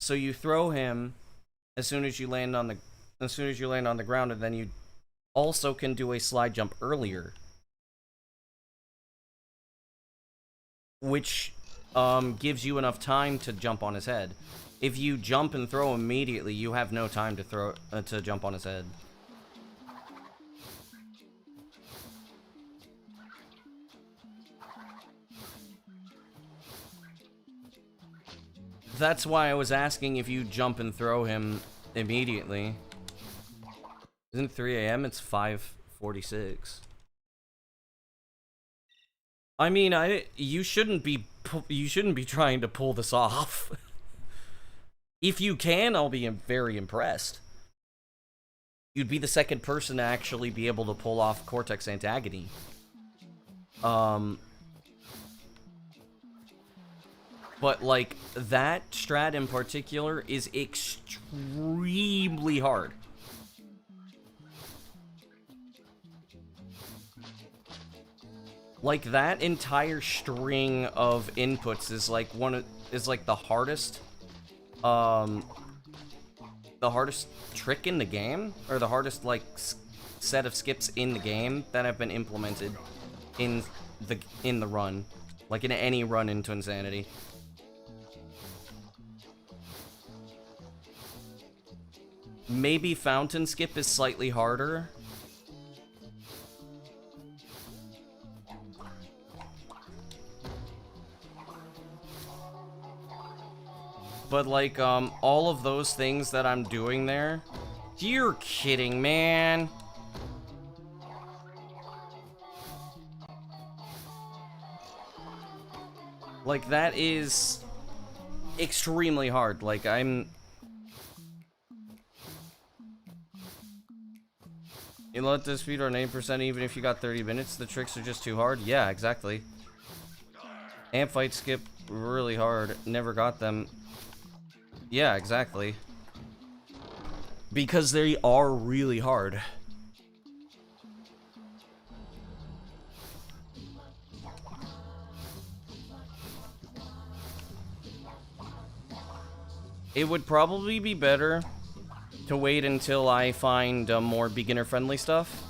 So you throw him as soon as you land on the ground, and then you also can do a slide jump earlier, which gives you enough time to jump on his head. If you jump and throw immediately, you have no time to jump on his head. That's why I was asking if you jump and throw him immediately. Isn't it 3 a.m.? It's 5:46. I mean, you shouldn't be trying to pull this off. If you can, I'll be very impressed. You'd be the second person to actually be able to pull off Cortex Antagony. But, like, that strat in particular is extremely hard. Like, that entire string of inputs is like the hardest trick in the game, or the hardest, like, set of skips in the game that have been implemented in the run, like in any run in Twinsanity. Maybe Fountain Skip is slightly harder. But, like, all of those things that I'm doing there... You're kidding, man! Like, that is... extremely hard. Like, You let the speedrun 8% even if you got 30 minutes? The tricks are just too hard? Yeah, exactly. Amp fight skip, really hard. Never got them. Yeah, exactly. Because they are really hard. It would probably be better to wait until I find more beginner-friendly stuff.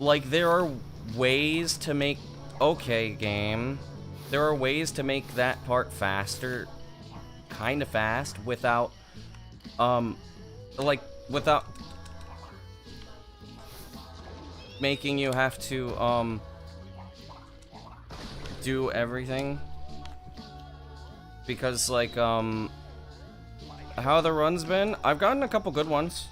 Like, there are ways to make... Okay, game. There are ways to make that part faster, kind of fast, without, without making you have to, do everything. Because, like, how the run's been? I've gotten a couple good ones.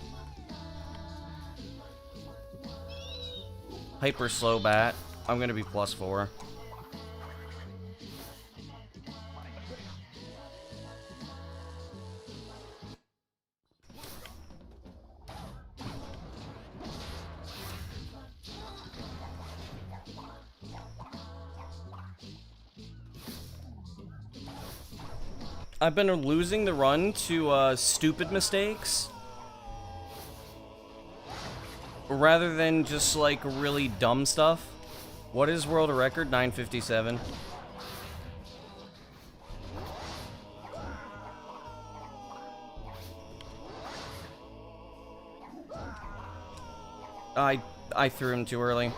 Hyper slow bat. I'm gonna be +4. I've been losing the run to stupid mistakes rather than just, like, really dumb stuff. What is world record? 957. I threw him too early.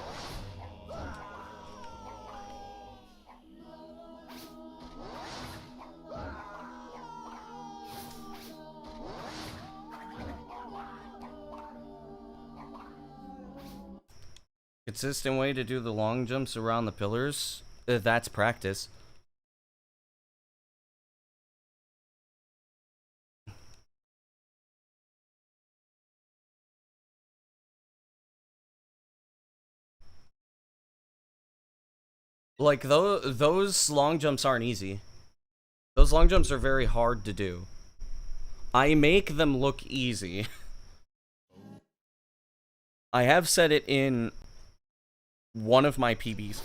Consistent way to do the long jumps around the pillars? That's practice. Like, those long jumps aren't easy. Those long jumps are very hard to do. I make them look easy. I have said it in one of my PBs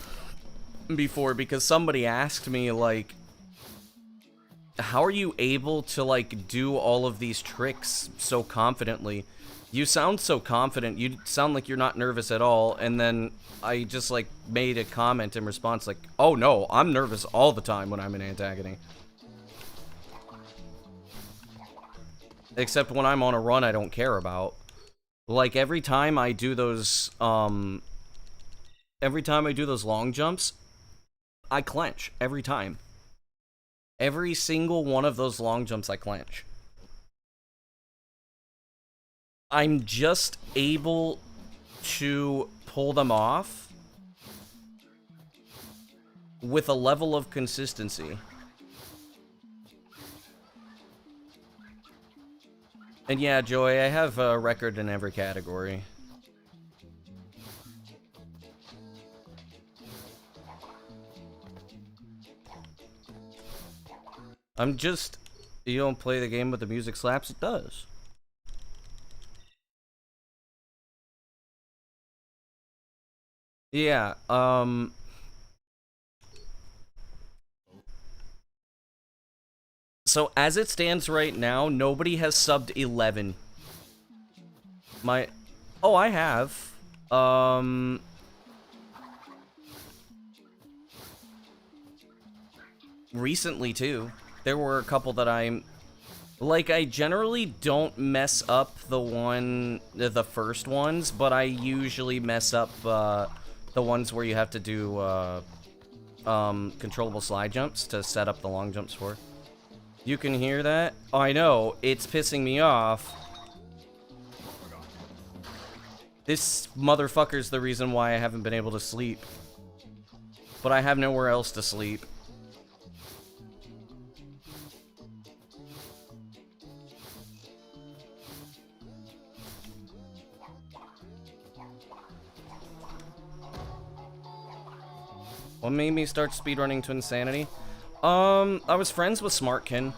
before because somebody asked me, like, how are you able to, like, do all of these tricks so confidently? You sound so confident. You sound like you're not nervous at all. And then I just, like, made a comment in response, like, oh, no, I'm nervous all the time when I'm in Antagon. Except when I'm on a run I don't care about. Like, every time I do those long jumps, I clench. Every time. Every single one of those long jumps I clench. I'm just able to pull them off with a level of consistency. And yeah, Joy, I have a record in every category. I'm just... You don't play the game but the music slaps? It does. Yeah, so, as it stands right now, nobody has subbed 11. Oh, I have. Recently, too. There were a couple that like, I generally don't mess up the first ones, but I usually mess up, the ones where you have to do, controllable slide jumps to set up the long jumps for. You can hear that? Oh, I know. It's pissing me off. This motherfucker's the reason why I haven't been able to sleep. But I have nowhere else to sleep. What made me start speedrunning Twinsanity? I was friends with Smartkin,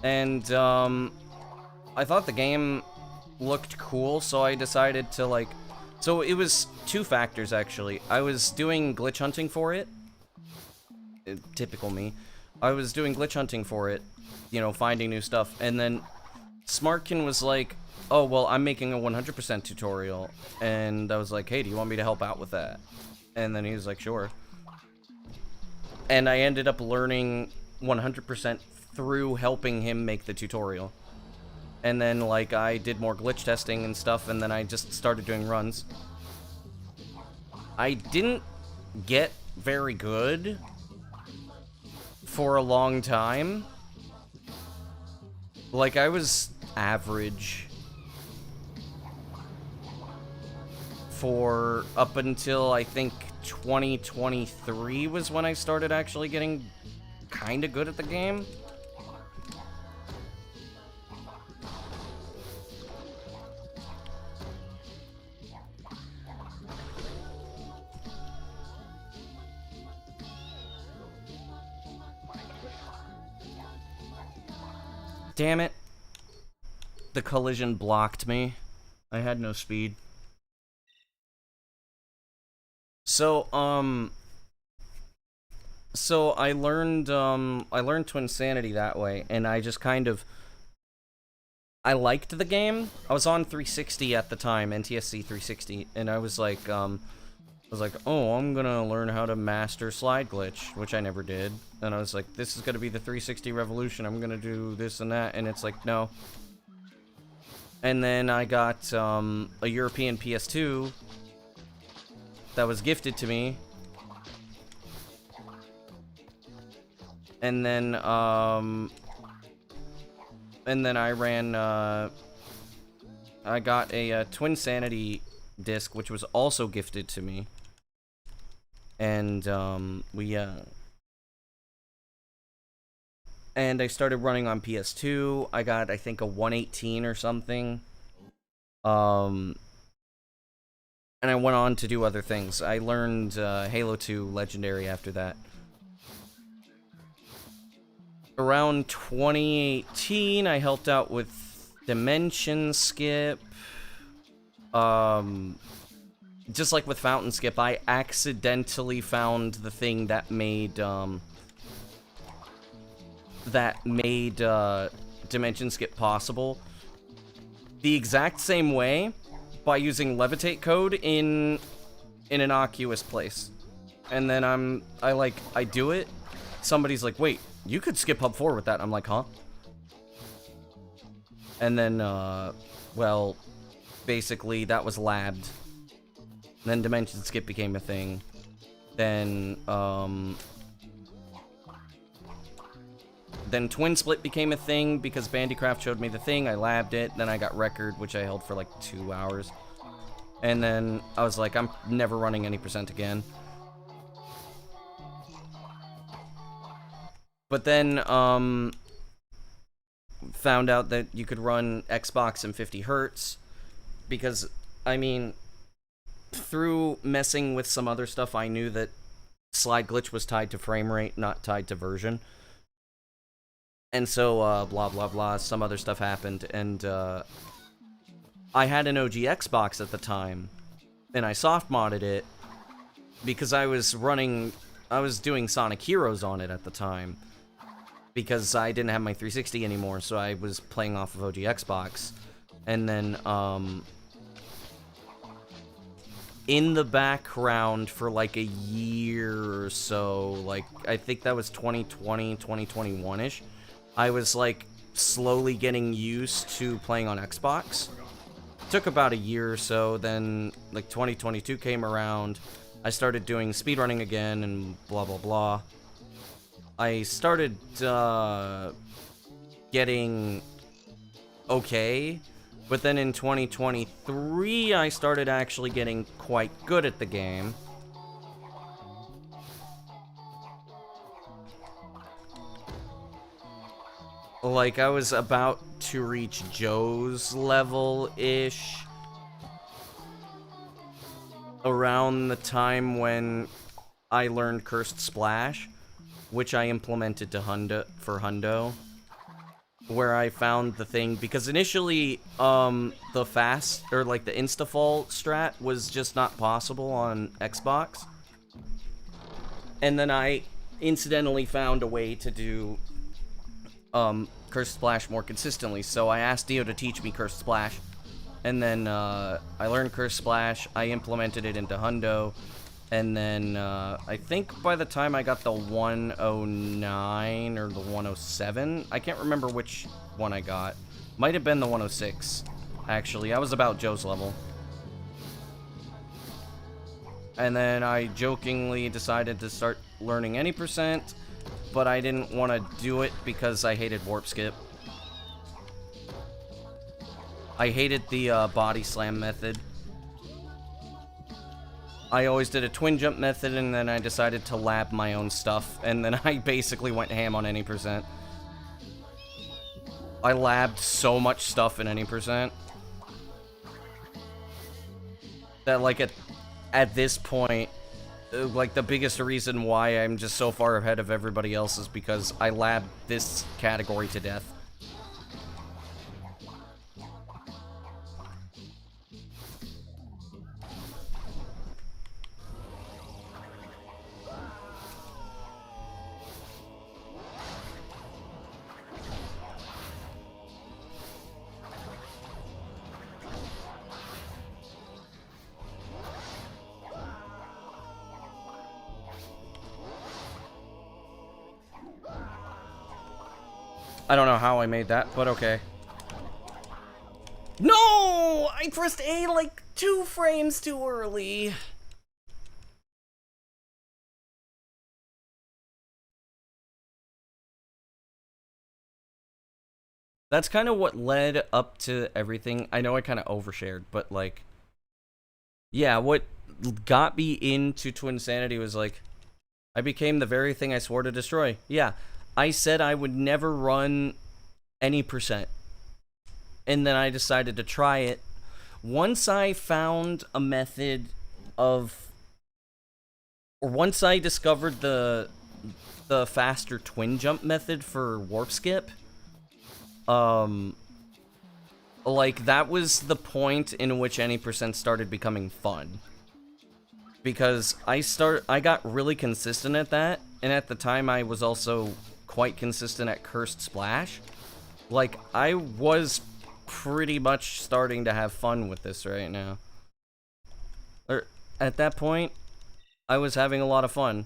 and, I thought the game looked cool, so I decided to, like... So it was two factors, actually. I was doing glitch hunting for it. Typical me. I was doing glitch hunting for it, you know, finding new stuff, and then Smartkin was like, oh, well, I'm making a 100% tutorial, and I was like, hey, do you want me to help out with that? And then he was like, sure. And I ended up learning 100% through helping him make the tutorial. And then, like, I did more glitch testing and stuff, and then I just started doing runs. I didn't get very good for a long time. Like, I was average for up until, I think, 2023 was when I started actually getting kind of good at the game. Damn it. The collision blocked me. I had no speed. So I learned Twinsanity that way, and I just kind of... I liked the game. I was on 360 at the time, NTSC 360, and I was like, oh, I'm gonna learn how to master slide glitch, which I never did. And I was like, this is gonna be the 360 revolution, I'm gonna do this and that, and it's like, no. And then I got, a European PS2 that was gifted to me. And then I ran, I got a, Twinsanity disc, which was also gifted to me. And, and I started running on PS2. I got, I think, a 118 or something. And I went on to do other things. I learned Halo 2 Legendary after that. Around 2018, I helped out with Dimension Skip. Just like with Fountain Skip, I accidentally found the thing that made Dimension Skip possible the exact same way by using Levitate code in an innocuous place. And then I do it. Somebody's like, wait, you could skip hub 4 with that. I'm like, huh? And then, well, basically that was labbed. Then Dimension Skip became a thing. Then Twin Split became a thing because Bandycraft showed me the thing. I labbed it. Then I got Record, which I held for like 2 hours. And then I was like, I'm never running any percent again. But then, found out that you could run Xbox in 50 Hertz. Because, I mean, through messing with some other stuff, I knew that slide glitch was tied to frame rate, not tied to version. And so, blah, blah, blah, some other stuff happened, and, I had an OG Xbox at the time, and I soft-modded it, because I was doing Sonic Heroes on it at the time, because I didn't have my 360 anymore, so I was playing off of OG Xbox, and then, in the background for like a year or so, like, I think that was 2020, 2021-ish, I was, like, slowly getting used to playing on Xbox. Took about a year or so, then, like, 2022 came around, I started doing speedrunning again, and blah, blah, blah. I started, getting okay, but then in 2023, I started actually getting quite good at the game. Like, I was about to reach Joe's level-ish around the time when I learned Cursed Splash, which I implemented to Hundo, where I found the thing, because initially, the fast, or like the instafall strat was just not possible on Xbox. And then I incidentally found a way to do Cursed Splash more consistently, so I asked Dio to teach me Cursed Splash, and then I learned Cursed Splash, I implemented it into Hundo, and then I think by the time I got the 109 or the 107, I can't remember which one I got, might have been the 106, actually, I was about Joe's level. And then I jokingly decided to start learning any percent, but I didn't want to do it because I hated Warp Skip. I hated the body slam method. I always did a twin jump method, and then I decided to lab my own stuff, and then I basically went ham on any percent. I labbed so much stuff in any percent that, like, at this point, like, the biggest reason why I'm just so far ahead of everybody else is because I labbed this category to death. I don't know how I made that, but okay. No! I pressed A like 2 frames too early. That's kind of what led up to everything. I know I kind of overshared, but like, yeah, what got me into Twinsanity was like, I became the very thing I swore to destroy. Yeah. I said I would never run any percent. And then I decided to try it once I found a method of, or once I discovered the faster twin jump method for warp skip, like, that was the point in which any percent started becoming fun. Because I got really consistent at that, and at the time I was also quite consistent at Cursed Splash. Like, I was pretty much starting to have fun with this right now. At that point, I was having a lot of fun.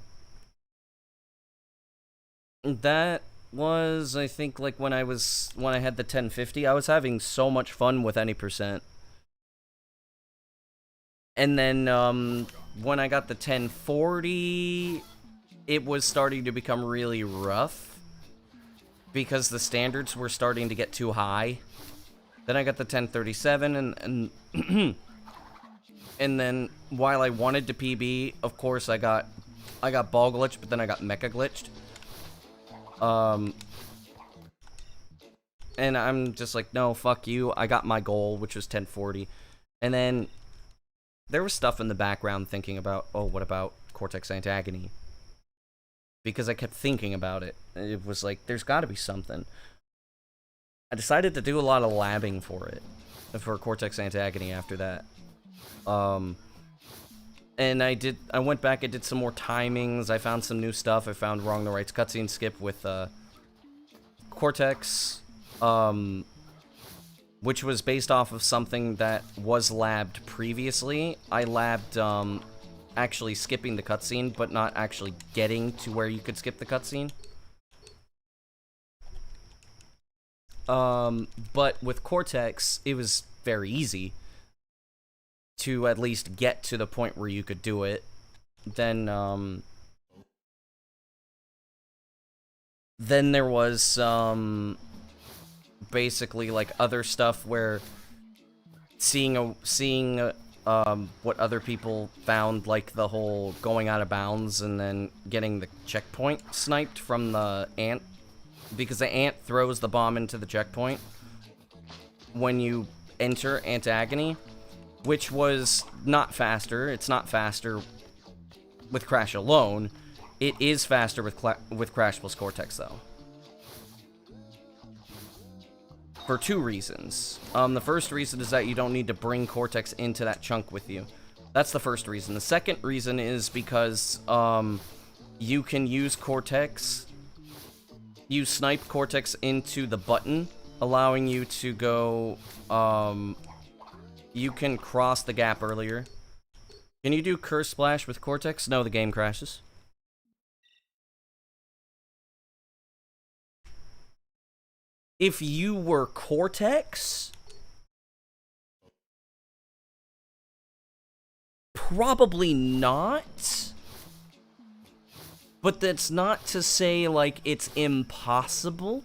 That was, I think, like, when I had the 1050, I was having so much fun with any percent. And then, when I got the 1040, it was starting to become really rough, because the standards were starting to get too high. Then I got the 1037, and and then, while I wanted to PB, of course, I got ball glitched, but then I got mecha glitched. And I'm just like, no, fuck you. I got my goal, which was 1040. And then there was stuff in the background thinking about, oh, what about Cortex Antagony? Because I kept thinking about it. It was like, there's got to be something. I decided to do a lot of labbing for it, for Cortex Antagony after that. And I went back and did some more timings. I found some new stuff. I found Wrong the Rights cutscene skip with Cortex, which was based off of something that was labbed previously. I labbed actually skipping the cutscene, but not actually getting to where you could skip the cutscene. But with Cortex, it was very easy to at least get to the point where you could do it. Then there was basically like other stuff where seeing what other people found, like the whole going out of bounds and then getting the checkpoint sniped from the ant, because the ant throws the bomb into the checkpoint when you enter Antagony, which was not faster. It's not faster with Crash alone. It is faster with Crash plus Cortex, though. For two reasons. The first reason is that you don't need to bring Cortex into that chunk with you. That's the first reason. The second reason is because you can use Cortex. You snipe Cortex into the button, allowing you to go. You can cross the gap earlier. Can you do Curse Splash with Cortex? No, the game crashes. If you were Cortex, probably not. But that's not to say, like, it's impossible.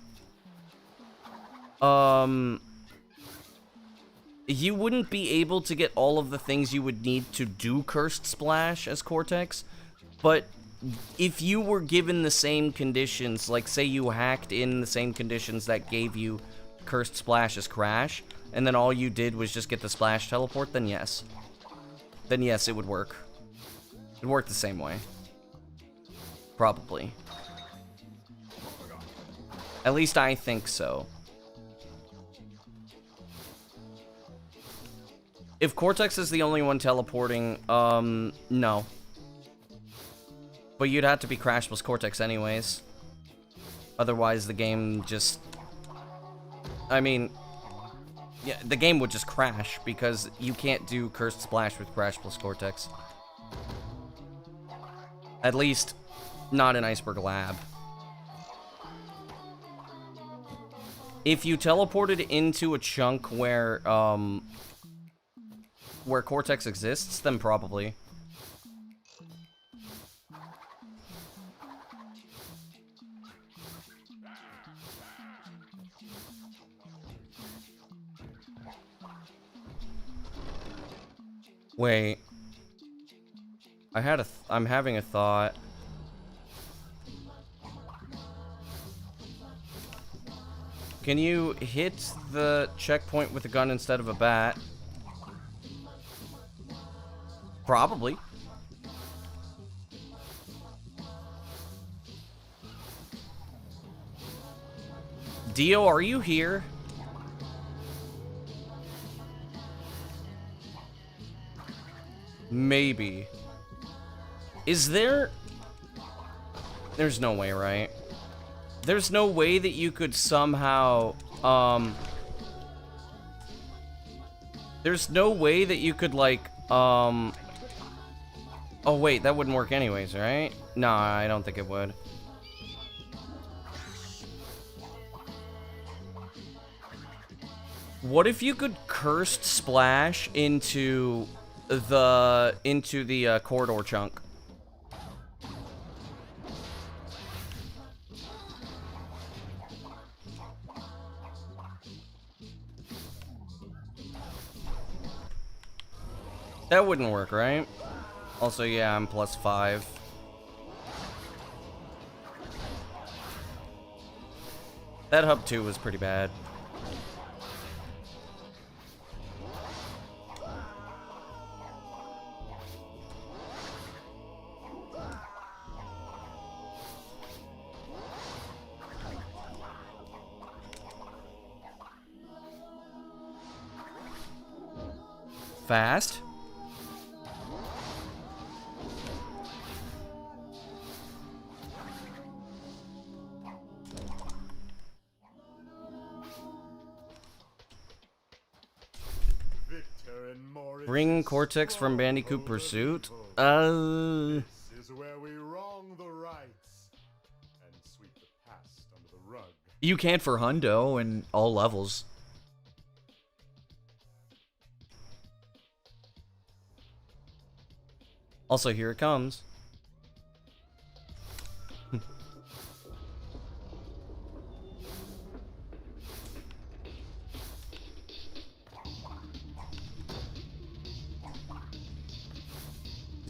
You wouldn't be able to get all of the things you would need to do Cursed Splash as Cortex, but if you were given the same conditions, like say you hacked in the same conditions that gave you Cursed Splash as Crash, and then all you did was just get the Splash Teleport, then yes. Then yes, it would work. It would work the same way. Probably. At least I think so. If Cortex is the only one teleporting, no. But you'd have to be Crash plus Cortex anyways. Otherwise, the game just... I mean... yeah, the game would just crash, because you can't do Cursed Splash with Crash plus Cortex. At least, not in Iceberg Lab. If you teleported into a chunk where Cortex exists, then probably. Wait. I'm having a thought. Can you hit the checkpoint with a gun instead of a bat? Probably. Dio, are you here? Maybe. Is there... There's no way, right? There's no way that you could somehow, There's no way that you could, like, Oh, wait, that wouldn't work anyways, right? Nah, I don't think it would. What if you could cursed splash into the corridor chunk? That wouldn't work, right? Also, yeah, I'm +5. That hub 2 was pretty bad. Fast. Bring Cortex from Bandicoot Pursuit? This is where we wrong the rights and sweep the past under the rug. You can for Hundo in all levels. Also, here it comes.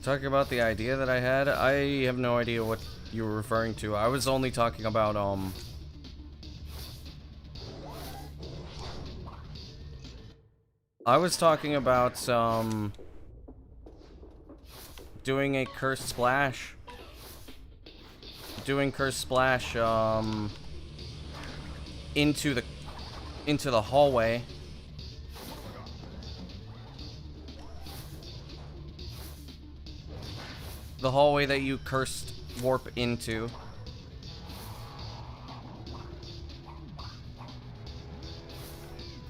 Talking about the idea that I had, I have no idea what you were referring to. I was only talking about, I was talking about, doing a cursed splash. Doing cursed splash, into the hallway. The hallway that you cursed warp into.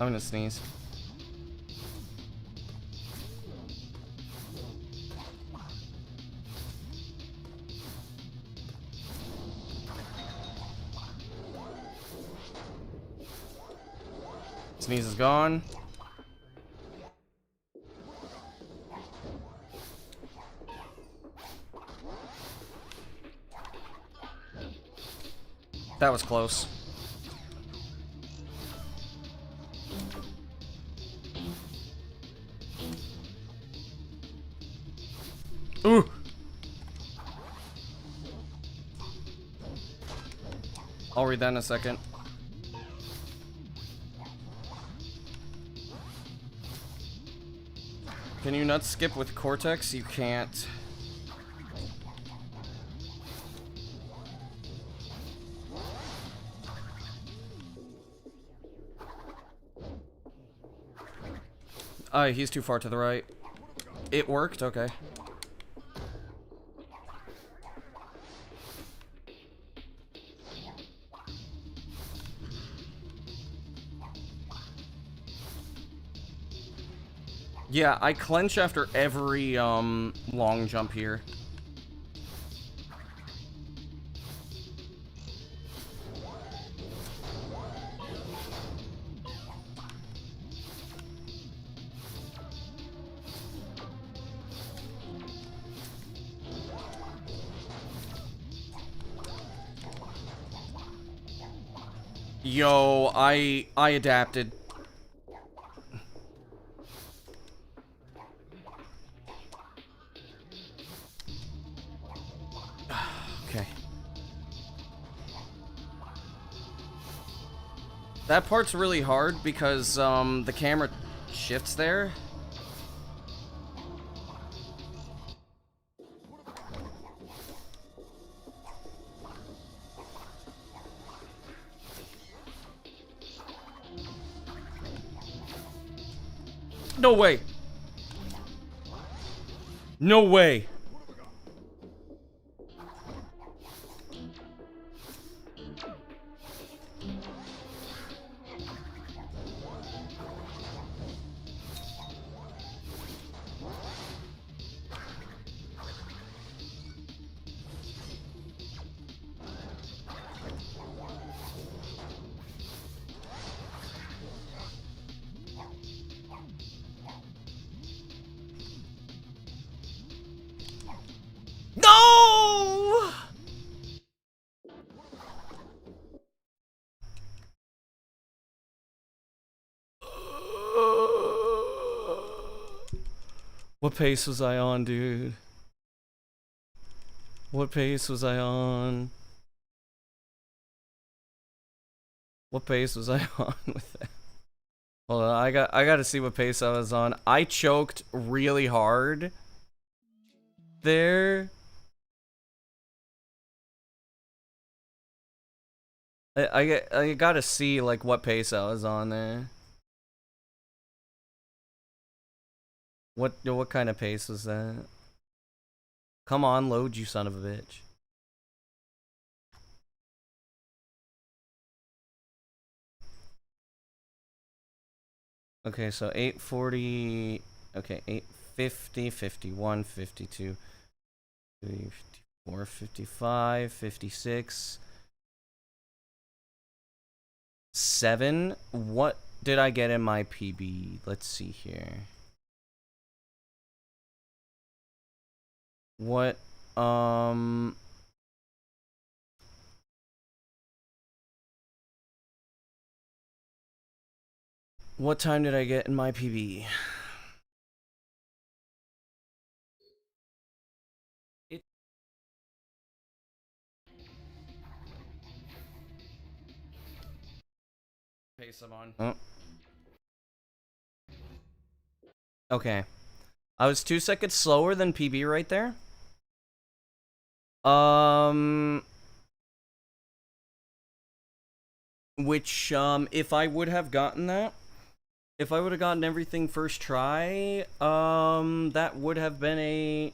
I'm gonna sneeze. Sneeze is gone. That was close. Ooh. I'll read that in a second. Can you not skip with Cortex? You can't. He's too far to the right. It worked? Okay. Yeah, I clench after every, long jump here. Yo, I adapted. Okay. That part's really hard because the camera shifts there. No way. No way. No! What pace was I on, dude? What pace was I on? What pace was I on with that? Hold on, I got to see what pace I was on. I choked really hard there. I gotta see like what pace I was on there. What kind of pace was that? Come on, load, you son of a bitch. Okay, so 840. Okay, 850, 51, 52, 54, 55, 56. 7. What did I get in my PB? Let's see here. What what time did I get in my PB? Pace I'm on. Oh. Okay. I was 2 seconds slower than PB right there. Which, if I would have gotten that, if I would have gotten everything first try, that would have been a...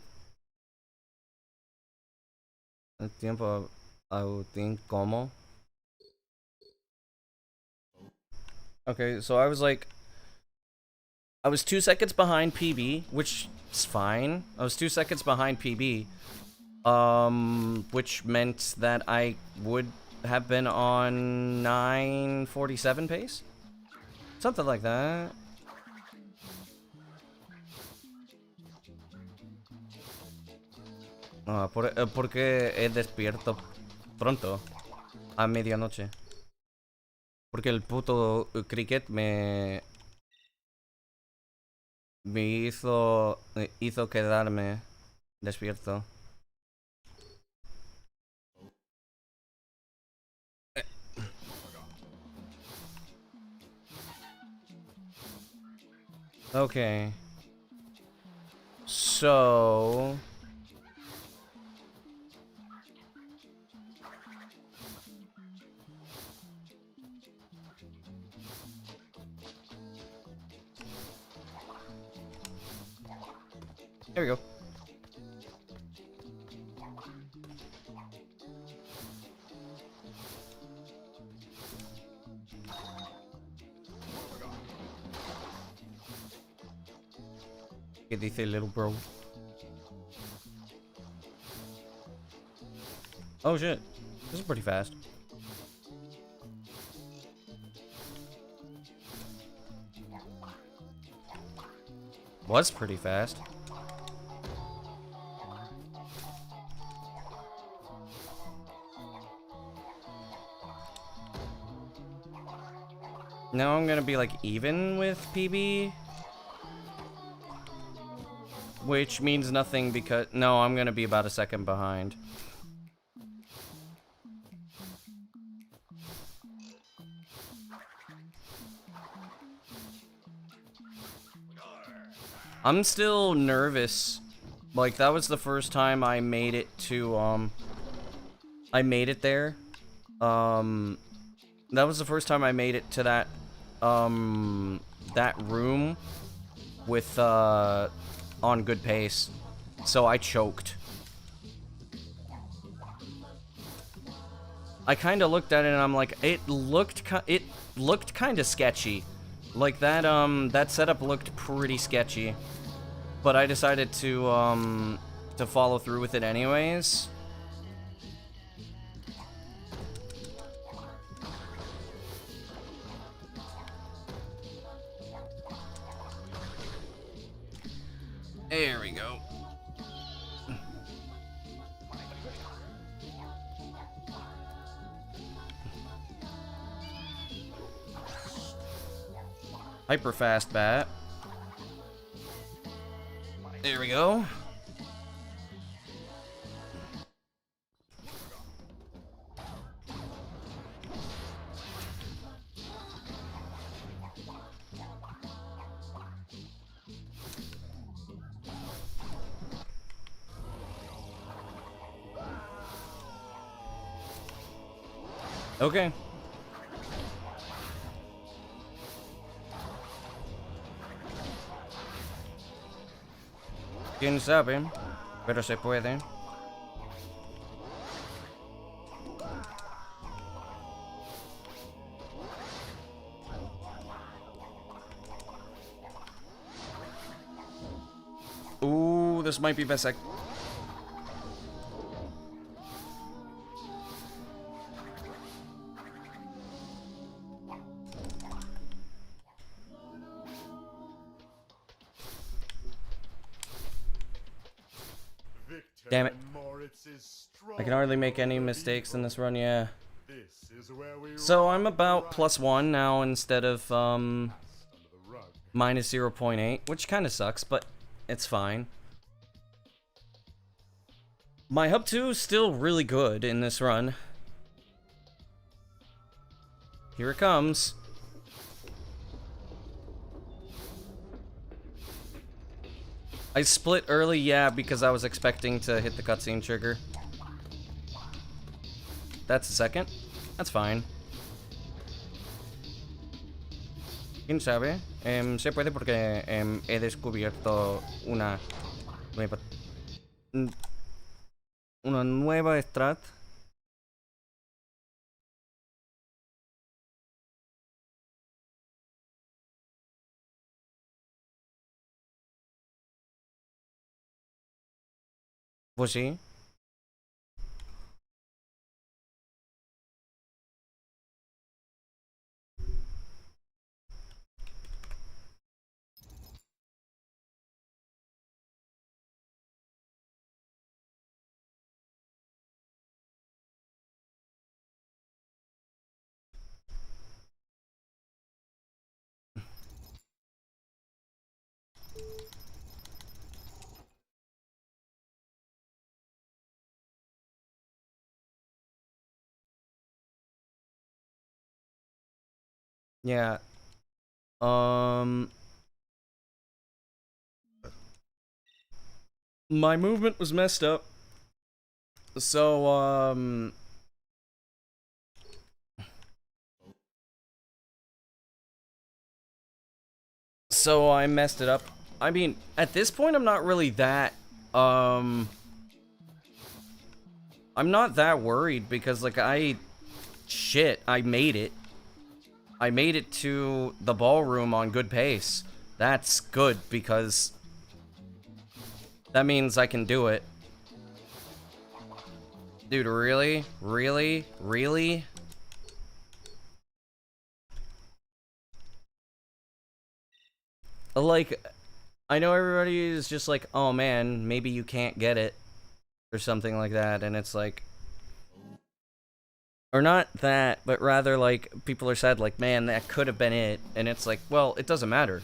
El tiempo, I think, como? Okay, so I was like... I was 2 seconds behind PB, which is fine. I was 2 seconds behind PB. Which meant that I would have been on 9:47 pace? Something like that. Ah, porque he despierto pronto, a medianoche. Porque el puto cricket me hizo quedarme despierto. Okay. So... There we go. ¿Qué dice little bro? Oh shit. This is pretty fast. Was pretty fast. Now I'm gonna be like even with PB. Which means nothing because... No, I'm gonna be about a second behind. I'm still nervous. Like, that was the first time I made it to, I made it there. That was the first time I made it to that, that room with on good pace, so I choked. I kind of looked at it and I'm like, it looked kind of sketchy. Like that setup looked pretty sketchy. But I decided to follow through with it anyways. There we go. Hyper fast bat. There we go. Okay. Quién sabe, pero se puede. Ooh, this might be best. Damn it. I can hardly make any mistakes in this run, yeah. So I'm about +1 now instead of minus 0.8, which kind of sucks, but it's fine. My hub 2 is still really good in this run. Here it comes. I split early, yeah, because I was expecting to hit the cutscene trigger. That's a second. That's fine. ¿Quién sabe? Se puede porque he descubierto una nueva strat. Pues sí. Yeah. My movement was messed up. So, So I messed it up. I mean, at this point, I'm not really that, I'm not that worried because, like, I made it. I made it to the ballroom on good pace. That's good because that means I can do it. Dude, really? Really? Really? Like, I know everybody is just like, oh man, maybe you can't get it. Or something like that, and it's like... Or not that, but rather, like, people are sad, like, man, that could have been it. And it's like, well, it doesn't matter.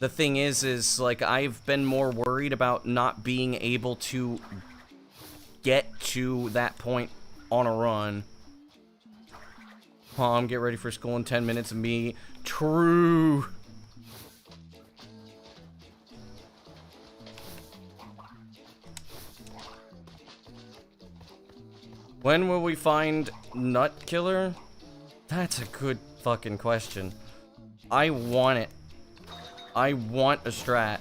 The thing is, like, I've been more worried about not being able to get to that point on a run. Mom, get ready for school in 10 minutes of me. True. When will we find Nut Killer? That's a good fucking question. I want it. I want a strat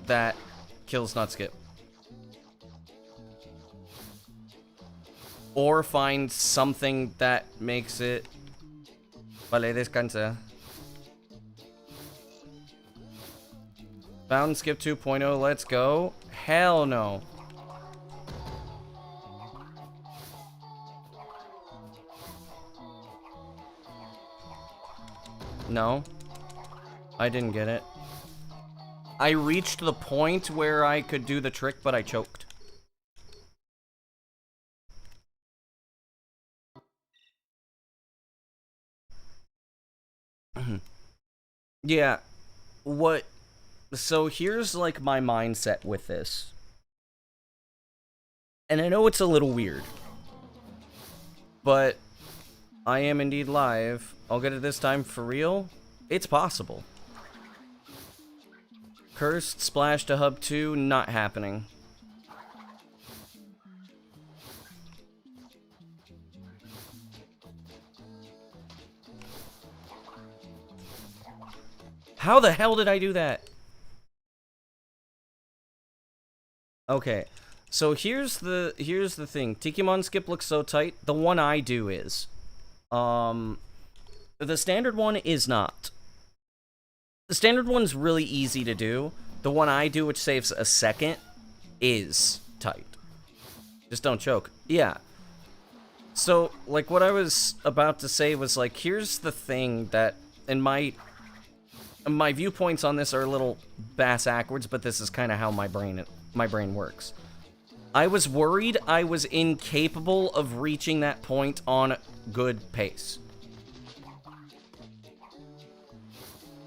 that kills not skip. Or find something that makes it... Vale, descansa. Found skip 2.0, let's go. Hell no. No. I didn't get it. I reached the point where I could do the trick, but I choked. Yeah. What... So here's, like, my mindset with this. And I know it's a little weird. But I am indeed live. I'll get it this time for real. It's possible. Cursed, Splash to Hub 2, not happening. How the hell did I do that? Okay, so here's the thing. Tikimon skip looks so tight. The one I do is. The standard one is not. The standard one's really easy to do. The one I do, which saves a second, is tight. Just don't choke. Yeah. So, like, what I was about to say was, like, here's the thing that, in my viewpoints on this are a little bass-ackwards, but this is kind of how my brain works. I was worried I was incapable of reaching that point on good pace.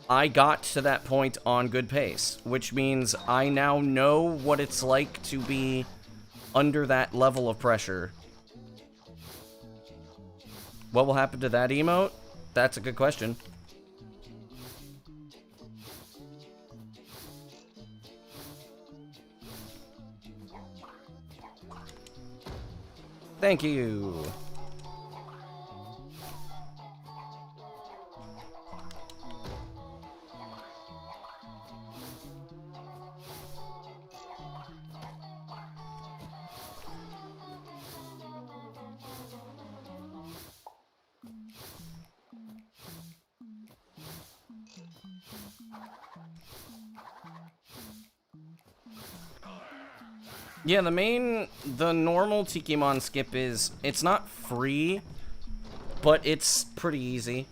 I got to that point on good pace, which means I now know what it's like to be under that level of pressure. What will happen to that emote? That's a good question. Thank you. Yeah, the normal Tikimon skip is, it's not free, but it's pretty easy.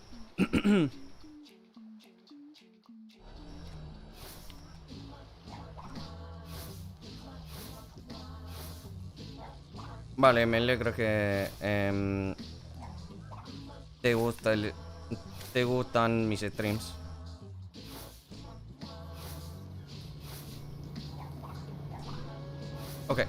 Vale, me alegro que te gustan mis streams. Okay.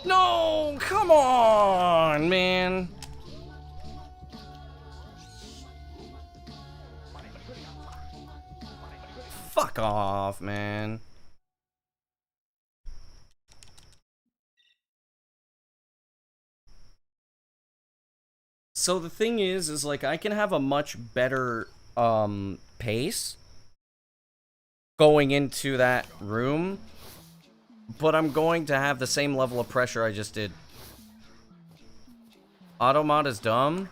No, come on, man. Fuck off, man. So the thing is like I can have a much better pace going into that room, but I'm going to have the same level of pressure I just did. Automod is dumb.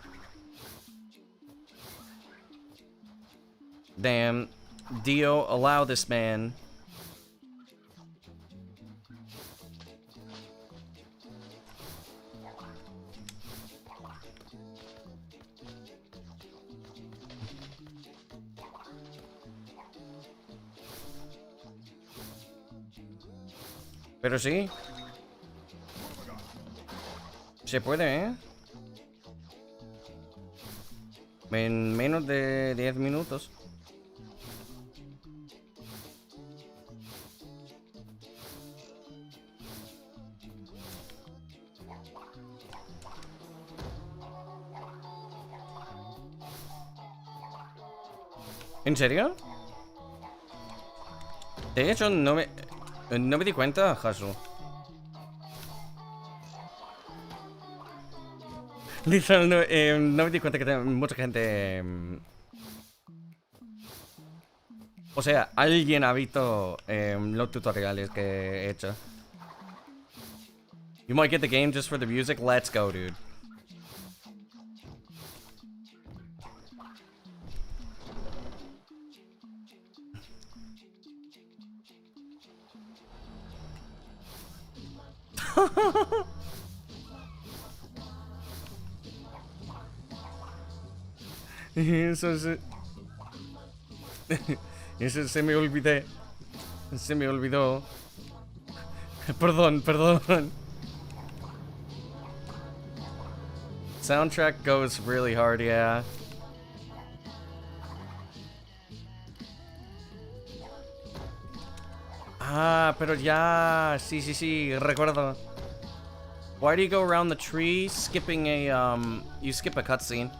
Damn. Dio, allow this man. Pero sí. Se puede, ¿eh? En menos de 10 minutos. ¿En serio? De hecho, no me... No me di cuenta, Hasu. Literal, no, no me di cuenta que mucha gente... o sea, alguien ha visto los tutoriales que he hecho. You might get the game just for the music? Let's go, dude. Eso Eso se me olvidé. Se me olvidó. Perdón, perdón. Soundtrack goes really hard, yeah. Ah, pero ya. Sí, sí, sí, recuerdo. Why do you go around the tree skipping a, you skip a cutscene?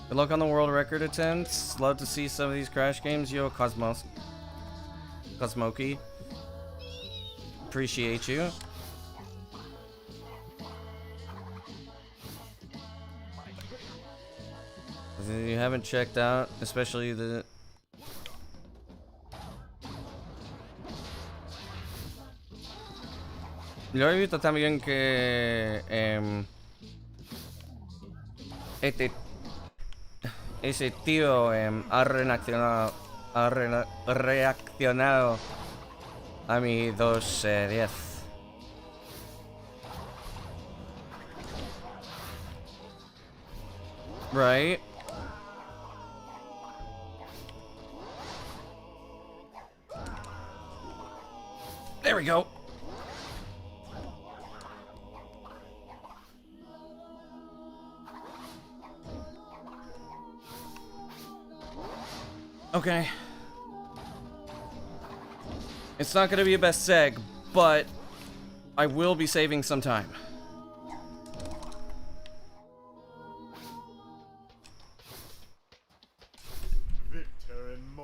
Good luck on the world record attempts. Love to see some of these crash games. Yo, Cosmoki. Appreciate you. You haven't checked out, especially the... Yo he visto también que ese tío ha reaccionado a mi 2.10. Right. There we go. Okay. It's not gonna be a best seg, but I will be saving some time.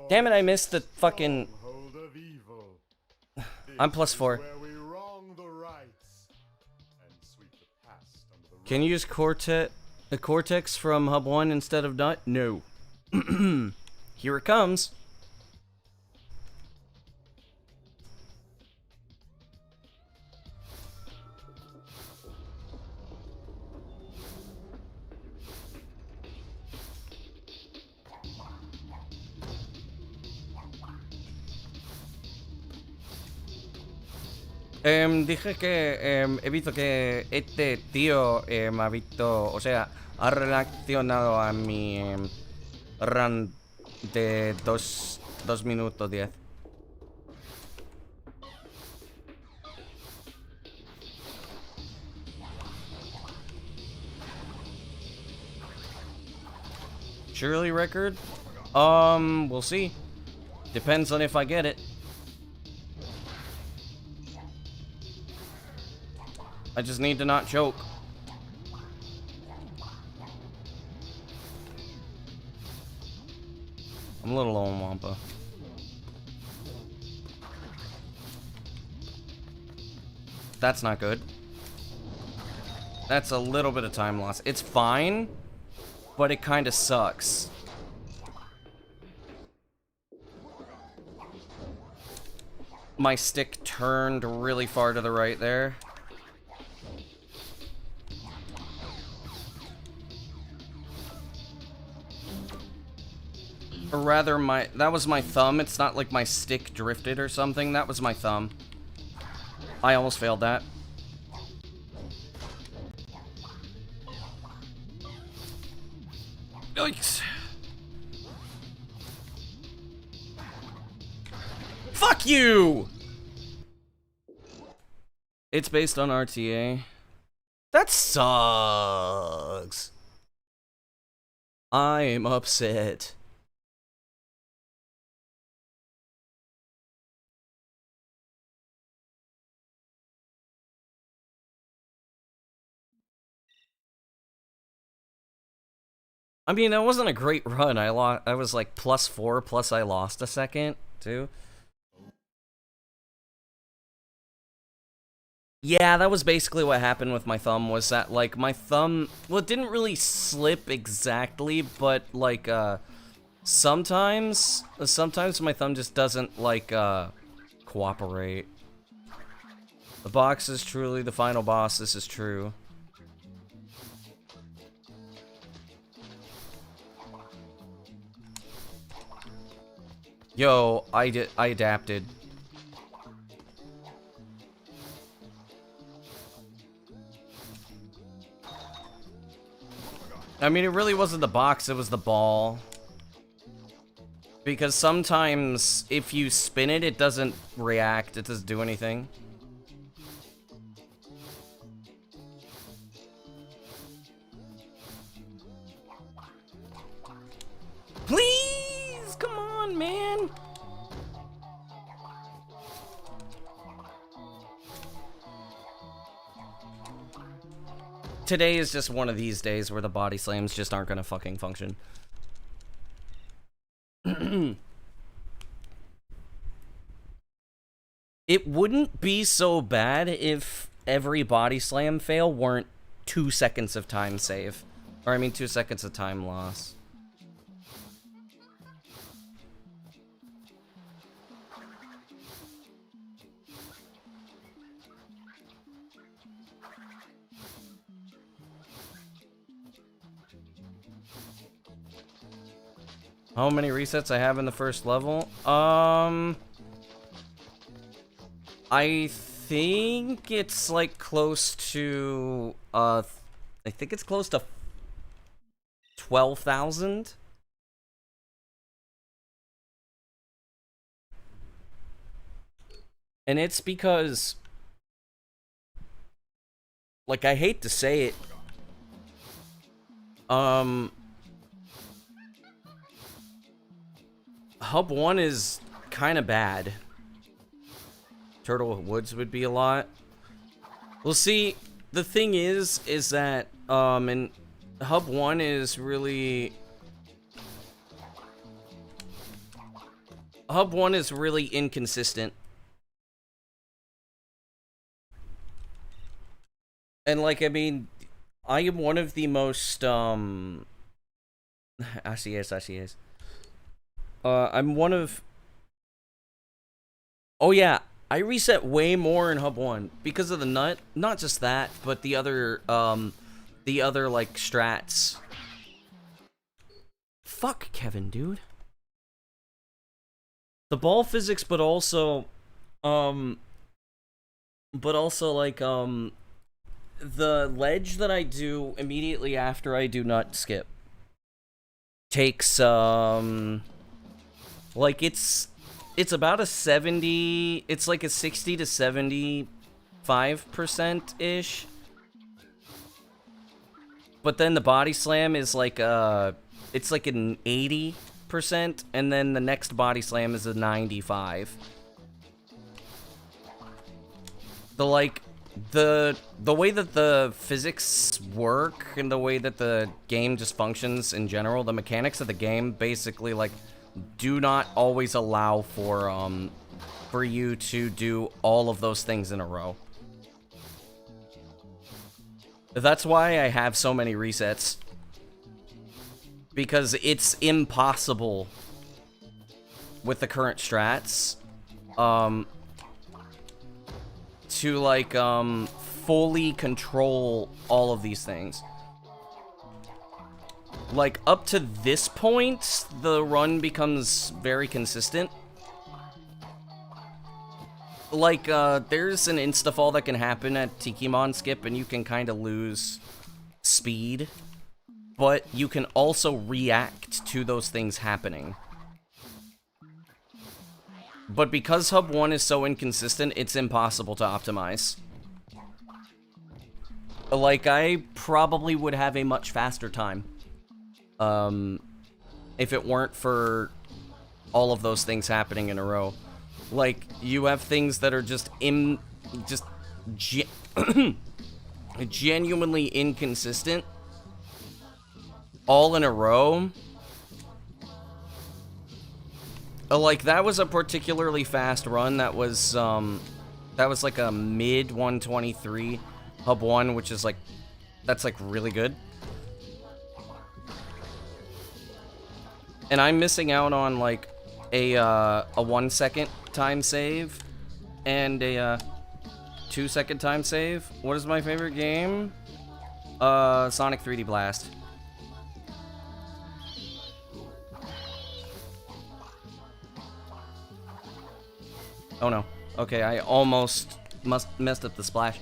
Damn it, I missed the fucking... I'm +4. Can you use Cortex from Hub 1 instead of Nut? No. Here it comes. Dije que he visto que este tío me ha visto, o sea, ha reaccionado a mi run de 2 minutos 10. Surely record? We'll see. Depends on if I get it. I just need to not choke. I'm a little low on Wampa. That's not good. That's a little bit of time loss. It's fine, but it kind of sucks. My stick turned really far to the right there. Or rather, that was my thumb. It's not like my stick drifted or something. That was my thumb. I almost failed that. Yikes. Fuck you! It's based on RTA. That sucks. I'm upset. I mean, it wasn't a great run. I was like +4, plus I lost a second, too. Yeah, that was basically what happened with my thumb, was that, like, my thumb, well, it didn't really slip exactly, but, like, sometimes my thumb just doesn't, like, cooperate. The box is truly the final boss, this is true. Yo, I adapted. I mean, it really wasn't the box, it was the ball. Because sometimes, if you spin it, it doesn't react, it doesn't do anything. Please! Come on, man! Today is just one of these days where the body slams just aren't gonna fucking function. It wouldn't be so bad if every body slam fail weren't 2 seconds of time save. Or I mean 2 seconds of time loss. How many resets I have in the first level? I think it's like close to, I think it's close to 12,000. And it's because, like, I hate to say it, Hub 1 is kind of bad. Turtle Woods would be a lot. Well, see, the thing is that, and Hub 1 is really... Hub 1 is really inconsistent. And, like, I mean, I am one of the most, así es. I'm one of... Oh yeah, I reset way more in Hub 1 because of the nut. Not just that, but the other, like, strats. Fuck, Kevin, dude. The ball physics, but also, like, the ledge that I do immediately after I do nut skip takes, like, it's about a 70, it's like a 60 to 75%-ish. But then the body slam is like, it's like an 80%, and then the next body slam is a 95. The, like, the way that the physics work, and the way that the game just functions in general, the mechanics of the game basically, like, do not always allow for you to do all of those things in a row. That's why I have so many resets. Because it's impossible with the current strats to, like, fully control all of these things. Like, up to this point, the run becomes very consistent. Like, there's an instafall that can happen at Tikimon skip, and you can kind of lose speed. But you can also react to those things happening. But because Hub 1 is so inconsistent, it's impossible to optimize. Like, I probably would have a much faster time. If it weren't for all of those things happening in a row. Like, you have things that are just genuinely inconsistent all in a row. Like, that was a particularly fast run that was That was like a mid 123 hub 1, which is like, that's like really good. And I'm missing out on like a 1 second time save and a 2 second time save. What is my favorite game? Sonic 3D Blast. Oh no. Okay, I almost messed up the splash.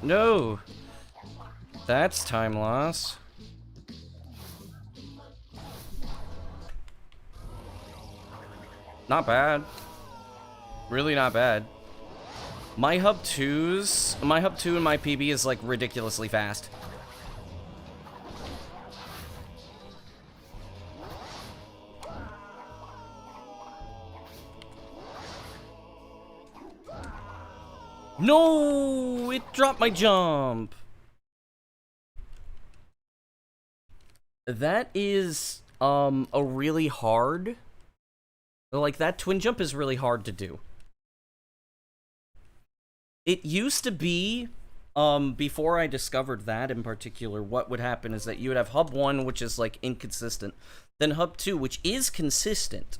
No! That's time loss. Not bad. Really not bad. My hub 2 and my PB is like ridiculously fast. No! It dropped my jump! That is, a really hard... Like, that twin jump is really hard to do. It used to be, before I discovered that in particular, what would happen is that you would have hub 1, which is, like, inconsistent. Then hub 2, which is consistent.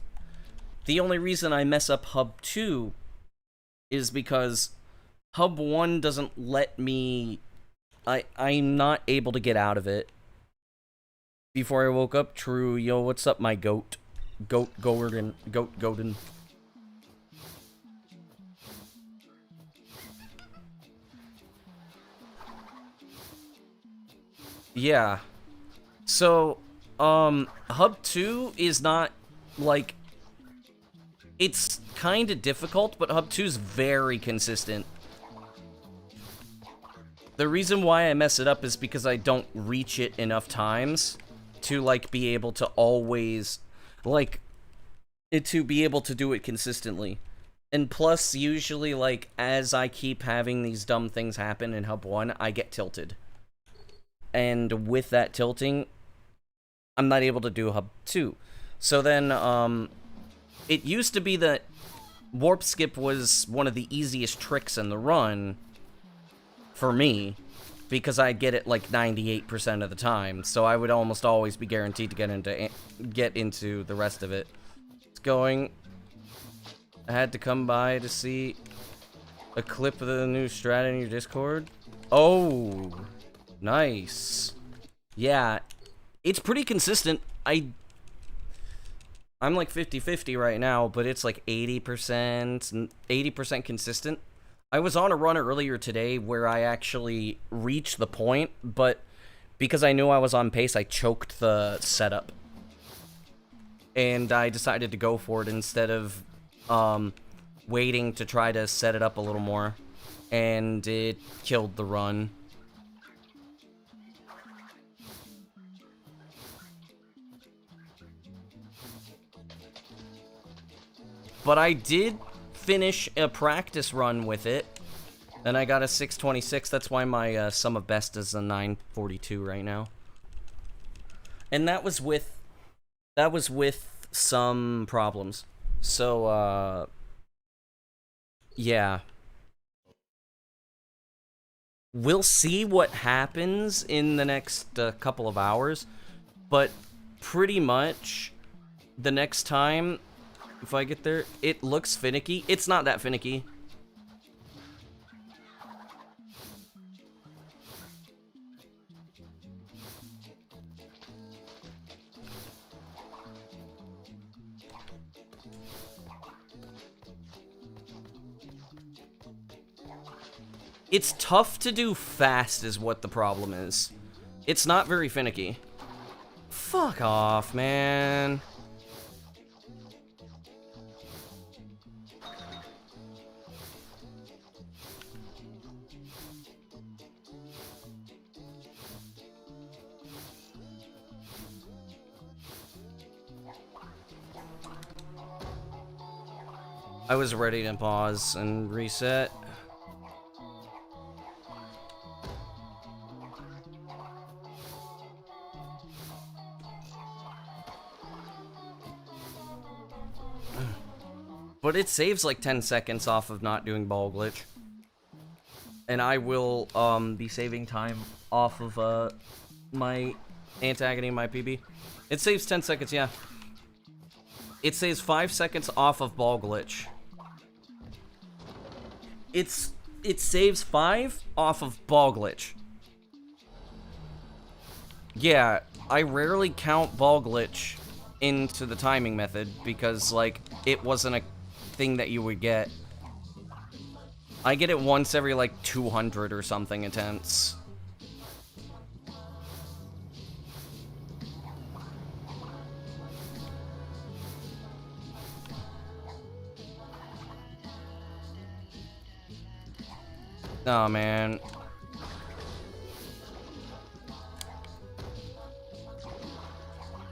The only reason I mess up hub 2 is because hub 1 doesn't let me... I'm not able to get out of it. Before I woke up, true. Yo, what's up, my goat? Goaten. Yeah. So, hub 2 is not, like... It's kind of difficult, but hub 2 is very consistent. The reason why I mess it up is because I don't reach it enough times to, like, be able to always, like, to be able to do it consistently. And plus, usually, like, as I keep having these dumb things happen in hub 1, I get tilted. And with that tilting, I'm not able to do hub 2. So then, it used to be that warp skip was one of the easiest tricks in the run for me, because I get it like 98% of the time, so I would almost always be guaranteed to get into the rest of it. It's going. I had to come by to see a clip of the new strat in your Discord. Oh, nice. Yeah, it's pretty consistent. I'm like 50-50 right now, but it's like 80% consistent. I was on a run earlier today where I actually reached the point, but because I knew I was on pace, I choked the setup. And I decided to go for it instead of waiting to try to set it up a little more. And it killed the run. But I did finish a practice run with it, and I got a 626. That's why my sum of best is a 942 right now. And that was with some problems. So yeah. We'll see what happens in the next couple of hours, but pretty much the next time, if I get there, it looks finicky. It's not that finicky. It's tough to do fast is what the problem is. It's not very finicky. Fuck off, man. I was ready to pause and reset. But it saves like 10 seconds off of not doing ball glitch. And I will be saving time off of my Antagon and my PB. It saves 10 seconds, yeah. It saves 5 seconds off of ball glitch. It saves 5 off of ball glitch. Yeah, I rarely count ball glitch into the timing method because, like, it wasn't a thing that you would get. I get it once every, like, 200 or something attempts. Oh, man.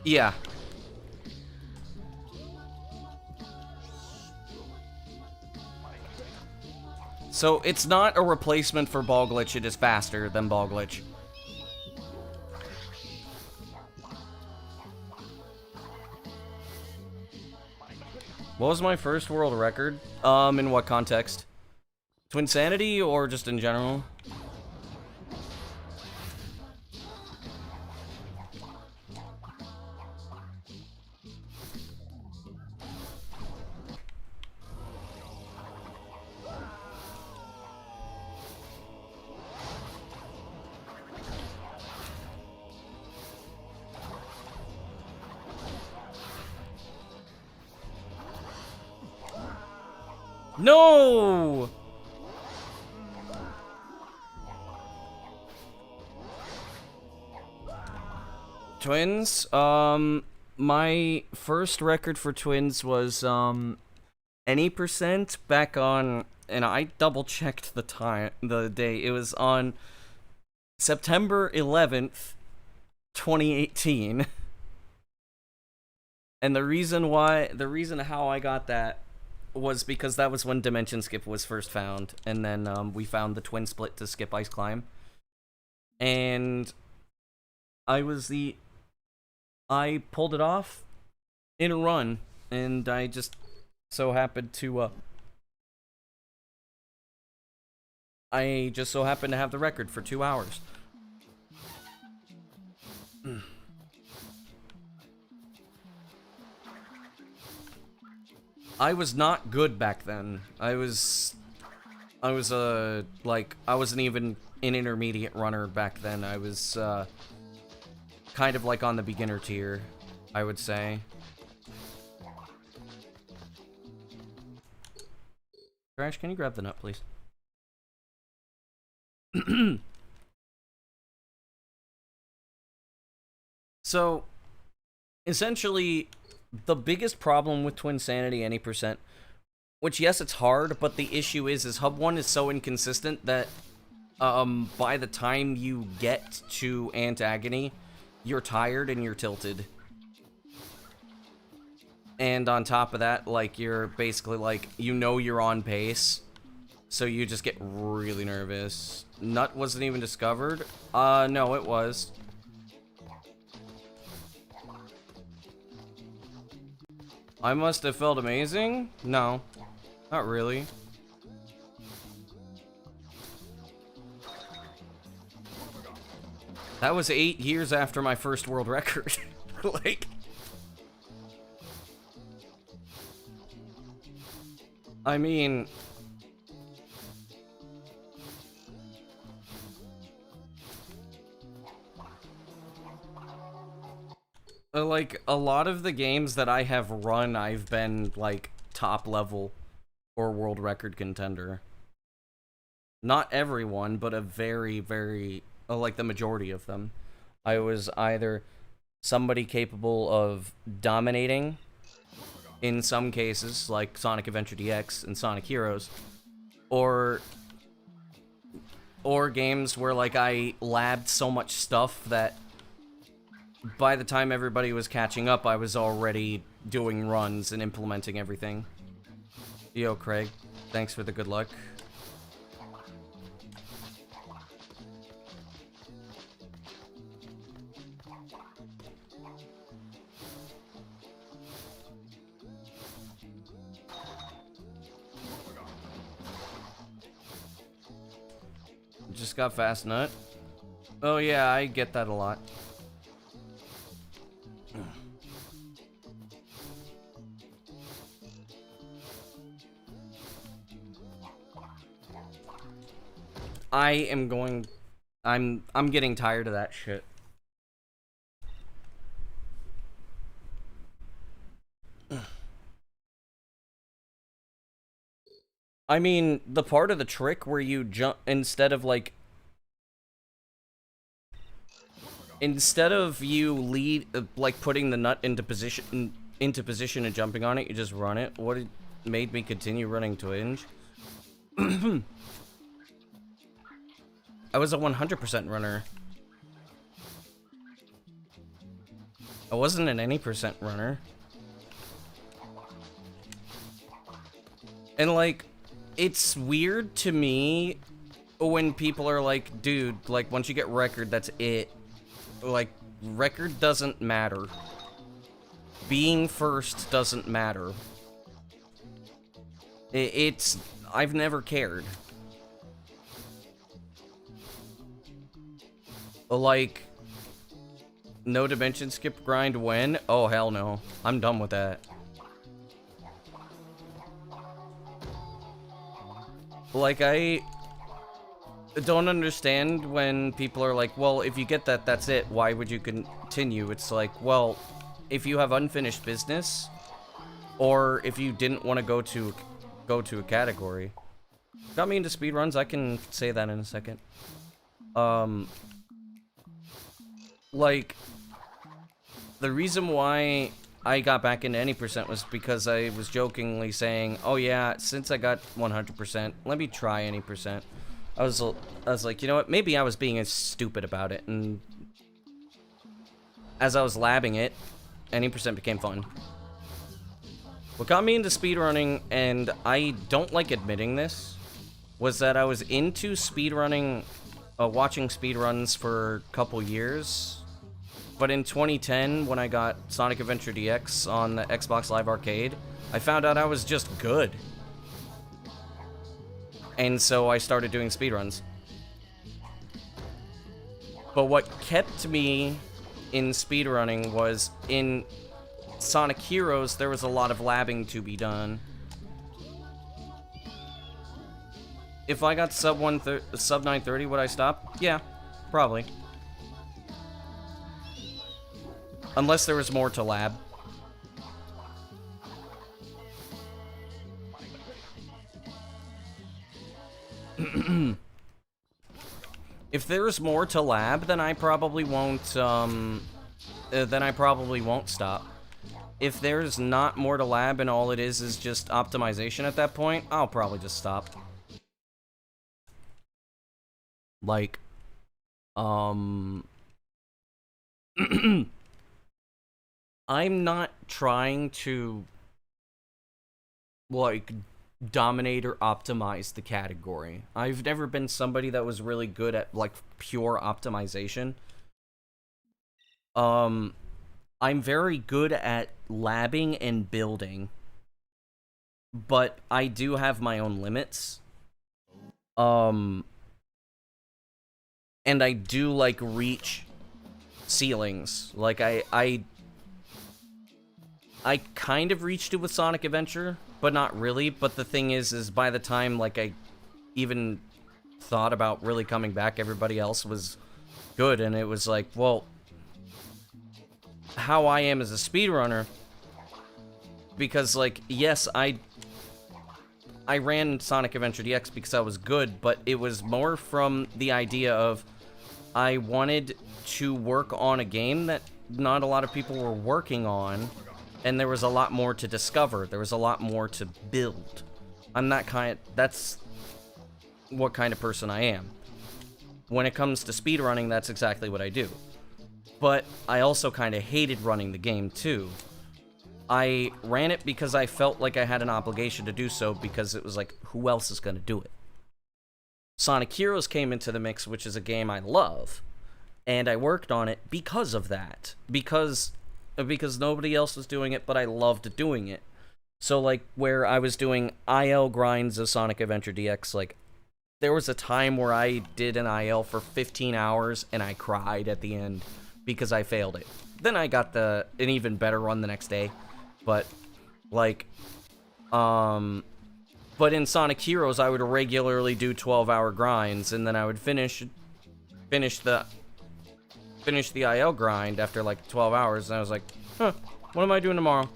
Yeah. So, it's not a replacement for ball glitch, it is faster than ball glitch. What was my first world record? In what context? Twinsanity or just in general? No! Twins, my first record for Twins was, any percent back on, and I double-checked the day, it was on September 11th, 2018. And the reason how I got that was because that was when Dimension Skip was first found, and then, we found the twin split to skip Ice Climb. And I pulled it off in a run, and I just so happened to, have the record for 2 hours. I was not good back then. I wasn't even an intermediate runner back then. I was, kind of like on the beginner tier, I would say. Crash, can you grab the nut, please? So, essentially, the biggest problem with Twinsanity any percent, which yes, it's hard, but the issue is Hub 1 is so inconsistent that, by the time you get to Antagony, you're tired and you're tilted. And on top of that, like, you're basically, like, you know you're on pace, so you just get really nervous. Nut wasn't even discovered? No, it was. I must have felt amazing? No, not really. That was 8 years after my first world record. Like, I mean, like, a lot of the games that I have run, I've been, like, top level or world record contender. Not everyone, but a very, very, like, the majority of them. I was either somebody capable of dominating, in some cases, like Sonic Adventure DX and Sonic Heroes, or games where, like, I labbed so much stuff that by the time everybody was catching up, I was already doing runs and implementing everything. Yo, Craig, thanks for the good luck. Just got fast nut. Oh yeah, I get that a lot. I'm getting tired of that shit. I mean, the part of the trick where you jump instead of you lead like putting the nut into position and jumping on it, you just run it. What made me continue running Twinge? I was a 100% runner. I wasn't an any percent runner. And like, it's weird to me when people are like, dude, like once you get record, that's it. Like, record doesn't matter. Being first doesn't matter. I've never cared. Like, no dimension skip grind when? Oh, hell no. I'm done with that. Like, I don't understand when people are like, well, if you get that, that's it. Why would you continue? It's like, well, if you have unfinished business, or if you didn't want to go to a category. Got me into speedruns, I can say that in a second. Like, the reason why I got back into any percent was because I was jokingly saying, oh yeah, since I got 100%, let me try any percent. I was like, you know what, maybe I was being as stupid about it, and as I was labbing it, any percent became fun. What got me into speedrunning, and I don't like admitting this, was that I was into speedrunning, watching speedruns for a couple years. But in 2010, when I got Sonic Adventure DX on the Xbox Live Arcade, I found out I was just good. And so I started doing speedruns. But what kept me in speedrunning was in Sonic Heroes, there was a lot of labbing to be done. If I got sub 930, would I stop? Yeah, probably. Unless there was more to lab. If there's more to lab, then I probably won't, stop. If there's not more to lab and all it is just optimization at that point, I'll probably just stop. Like, I'm not trying to, like, dominate or optimize the category. I've never been somebody that was really good at, like, pure optimization. I'm very good at labbing and building, but I do have my own limits. And I do, like, reach ceilings. Like, I kind of reached it with Sonic Adventure, but not really. But the thing is by the time, like, I even thought about really coming back, everybody else was good, and it was like, well, how I am as a speedrunner, because, like, yes, I ran Sonic Adventure DX because I was good, but it was more from the idea of I wanted to work on a game that not a lot of people were working on, and there was a lot more to discover. There was a lot more to build. That's what kind of person I am. When it comes to speedrunning, that's exactly what I do. But I also kind of hated running the game, too. I ran it because I felt like I had an obligation to do so, because it was like, who else is going to do it? Sonic Heroes came into the mix, which is a game I love, and I worked on it because of that. Because nobody else was doing it, but I loved doing it. So, like, where I was doing IL grinds of Sonic Adventure DX, like, there was a time where I did an IL for 15 hours and I cried at the end because I failed it. Then I got an even better run the next day. But, like, but in Sonic Heroes, I would regularly do 12-hour grinds, and then I would finish the IL grind after, like, 12 hours, and I was like, huh, what am I doing tomorrow?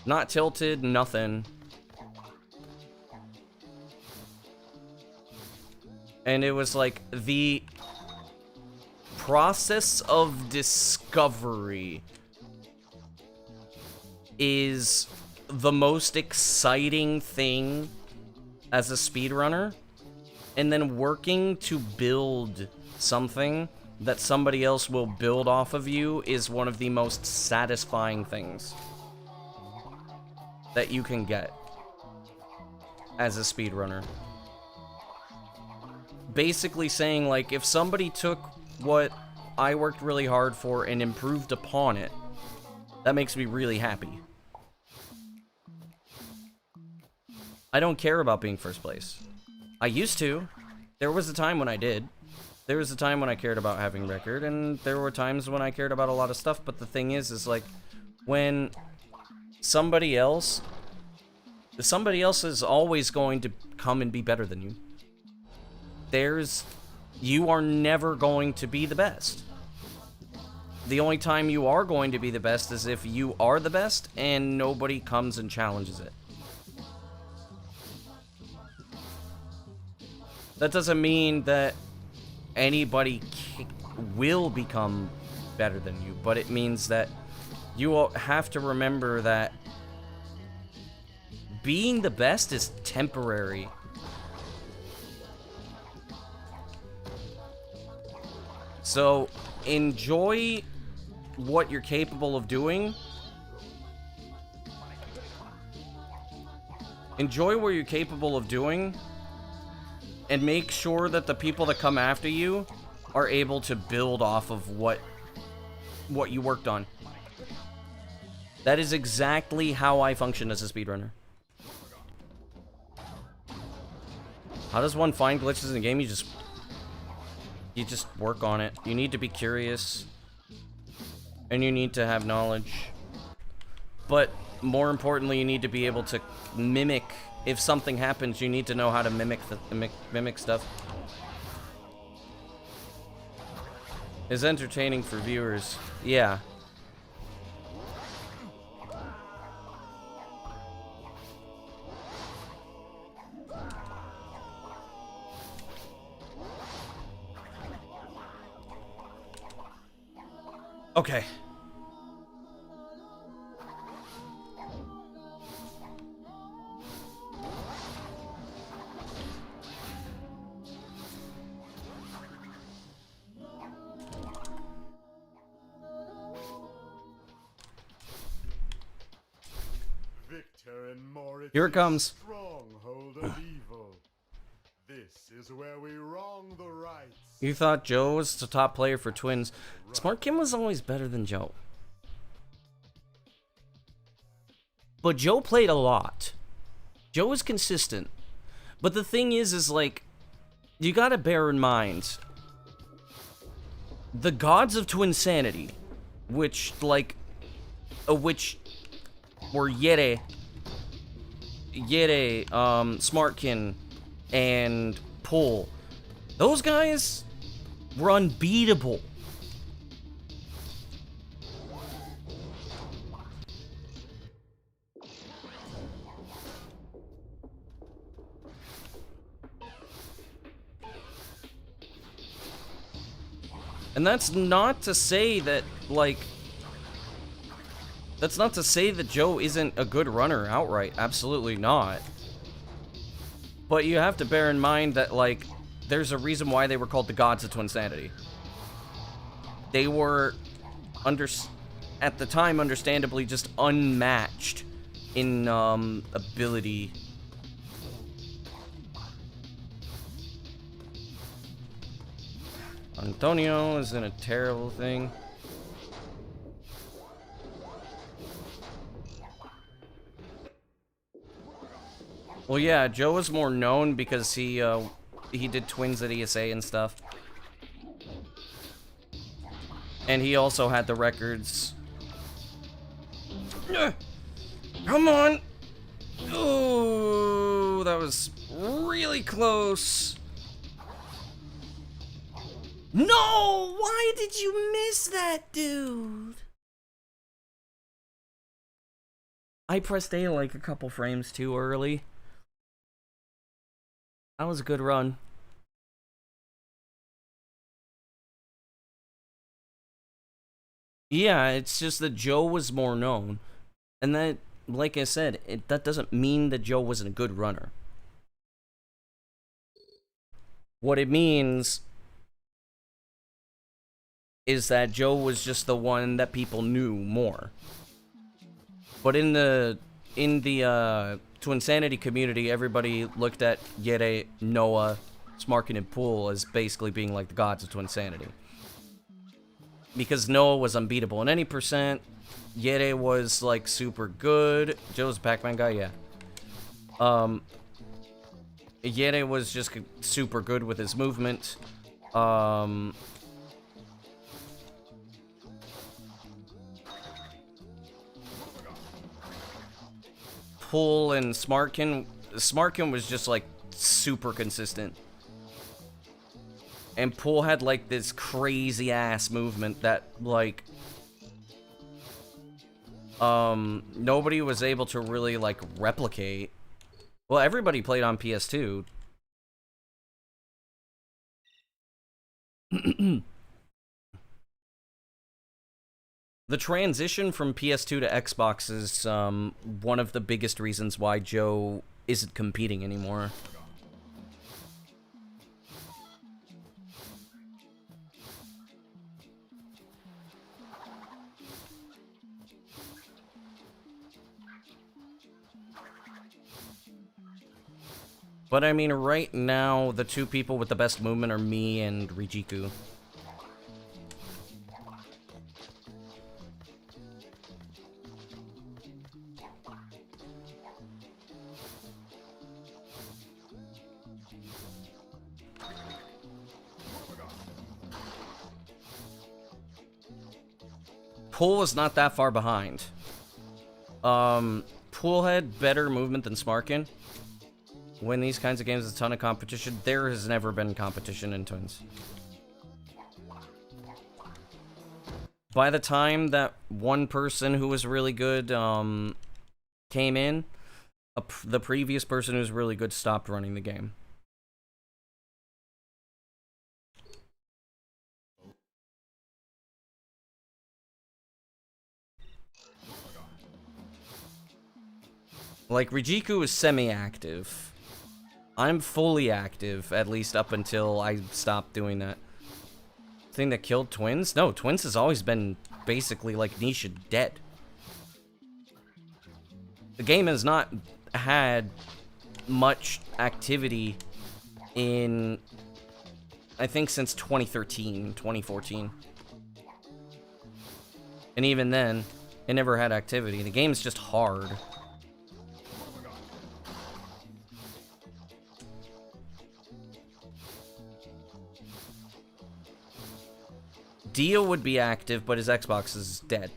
Not tilted, nothing. And it was like the process of discovery is the most exciting thing as a speedrunner, and then working to build something that somebody else will build off of you is one of the most satisfying things that you can get as a speedrunner. Basically saying, like, if somebody took what I worked really hard for and improved upon it, that makes me really happy. I don't care about being first place. I used to. There was a time when I did. There was a time when I cared about having record, and there were times when I cared about a lot of stuff, but the thing is like, when somebody else is always going to come and be better than you. You are never going to be the best. The only time you are going to be the best is if you are the best and nobody comes and challenges it. That doesn't mean that anybody will become better than you, but it means that you will have to remember that being the best is temporary. So, enjoy what you're capable of doing. Enjoy what you're capable of doing, and make sure that the people that come after you are able to build off of what you worked on. That is exactly how I function as a speedrunner. How does one find glitches in a game? You just work on it. You need to be curious, and you need to have knowledge. But more importantly, you need to be able to mimic. If something happens, you need to know how to mimic stuff. It's entertaining for viewers. Yeah. Okay. Here it comes. Stronghold of evil. This is where we wrong the rights. You thought Joe was the top player for Twins. Smart Kim was always better than Joe. But Joe played a lot. Joe was consistent. But the thing is like, you gotta bear in mind, the gods of Twinsanity, which were Yere, Smartkin, and Pull. Those guys were unbeatable. And that's not to say that, like, that's not to say that Joe isn't a good runner outright. Absolutely not. But you have to bear in mind that, like, there's a reason why they were called the gods of Twinsanity. They were, at the time, understandably just unmatched in ability. Antonio is in a terrible thing. Well, yeah, Joe was more known because he did Twins at ESA and stuff. And he also had the records. Come on! Oh, that was really close. No! Why did you miss that, dude? I pressed A like a couple frames too early. That was a good run. Yeah, it's just that Joe was more known. And that, like I said, that doesn't mean that Joe wasn't a good runner. What it means is that Joe was just the one that people knew more. But in the Twinsanity community, everybody looked at Yere, Noah, Smarkin, and Pool as basically being like the gods of Twinsanity. Because Noah was unbeatable in any percent, Yere was like super good. Joe's a Pac-Man guy, yeah. Yere was just super good with his movement. Pool and Smarkin was just like super consistent. And Pool had like this crazy ass movement that like nobody was able to really like replicate. Well, everybody played on PS2. The transition from PS2 to Xbox is one of the biggest reasons why Joe isn't competing anymore. But I mean, right now, the two people with the best movement are me and Rijiku. Pool was not that far behind. Pool had better movement than Smarkin. When these kinds of games, there's a ton of competition. There has never been competition in Twins. By the time that one person who was really good came in, the previous person who was really good stopped running the game. Like, Rijiku is semi-active. I'm fully active, at least up until I stopped doing that. Thing that killed Twins? No, Twins has always been basically like Nisha dead. The game has not had much activity in, I think, since 2013, 2014. And even then, it never had activity. The game's just hard. Dio would be active, but his Xbox is dead.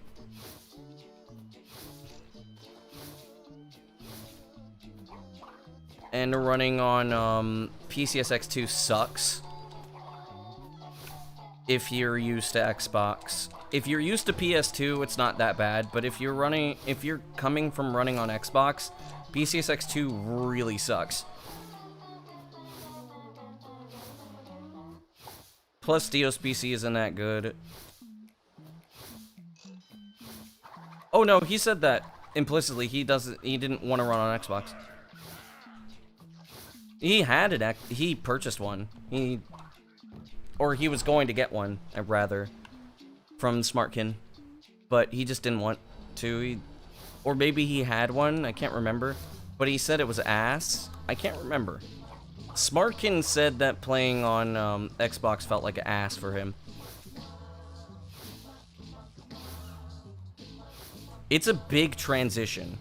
And running on PCSX2 sucks. If you're used to Xbox. If you're used to PS2, it's not that bad, but if you're coming from running on Xbox, PCSX2 really sucks. Plus, Dio's PC isn't that good. Oh no, he said that implicitly. He didn't want to run on Xbox. He had it. He purchased one. Or he was going to get one, rather, from Smartkin, but he just didn't want to. Or maybe he had one. I can't remember. But he said it was ass. I can't remember. Smartkin said that playing on Xbox felt like an ass for him. It's a big transition.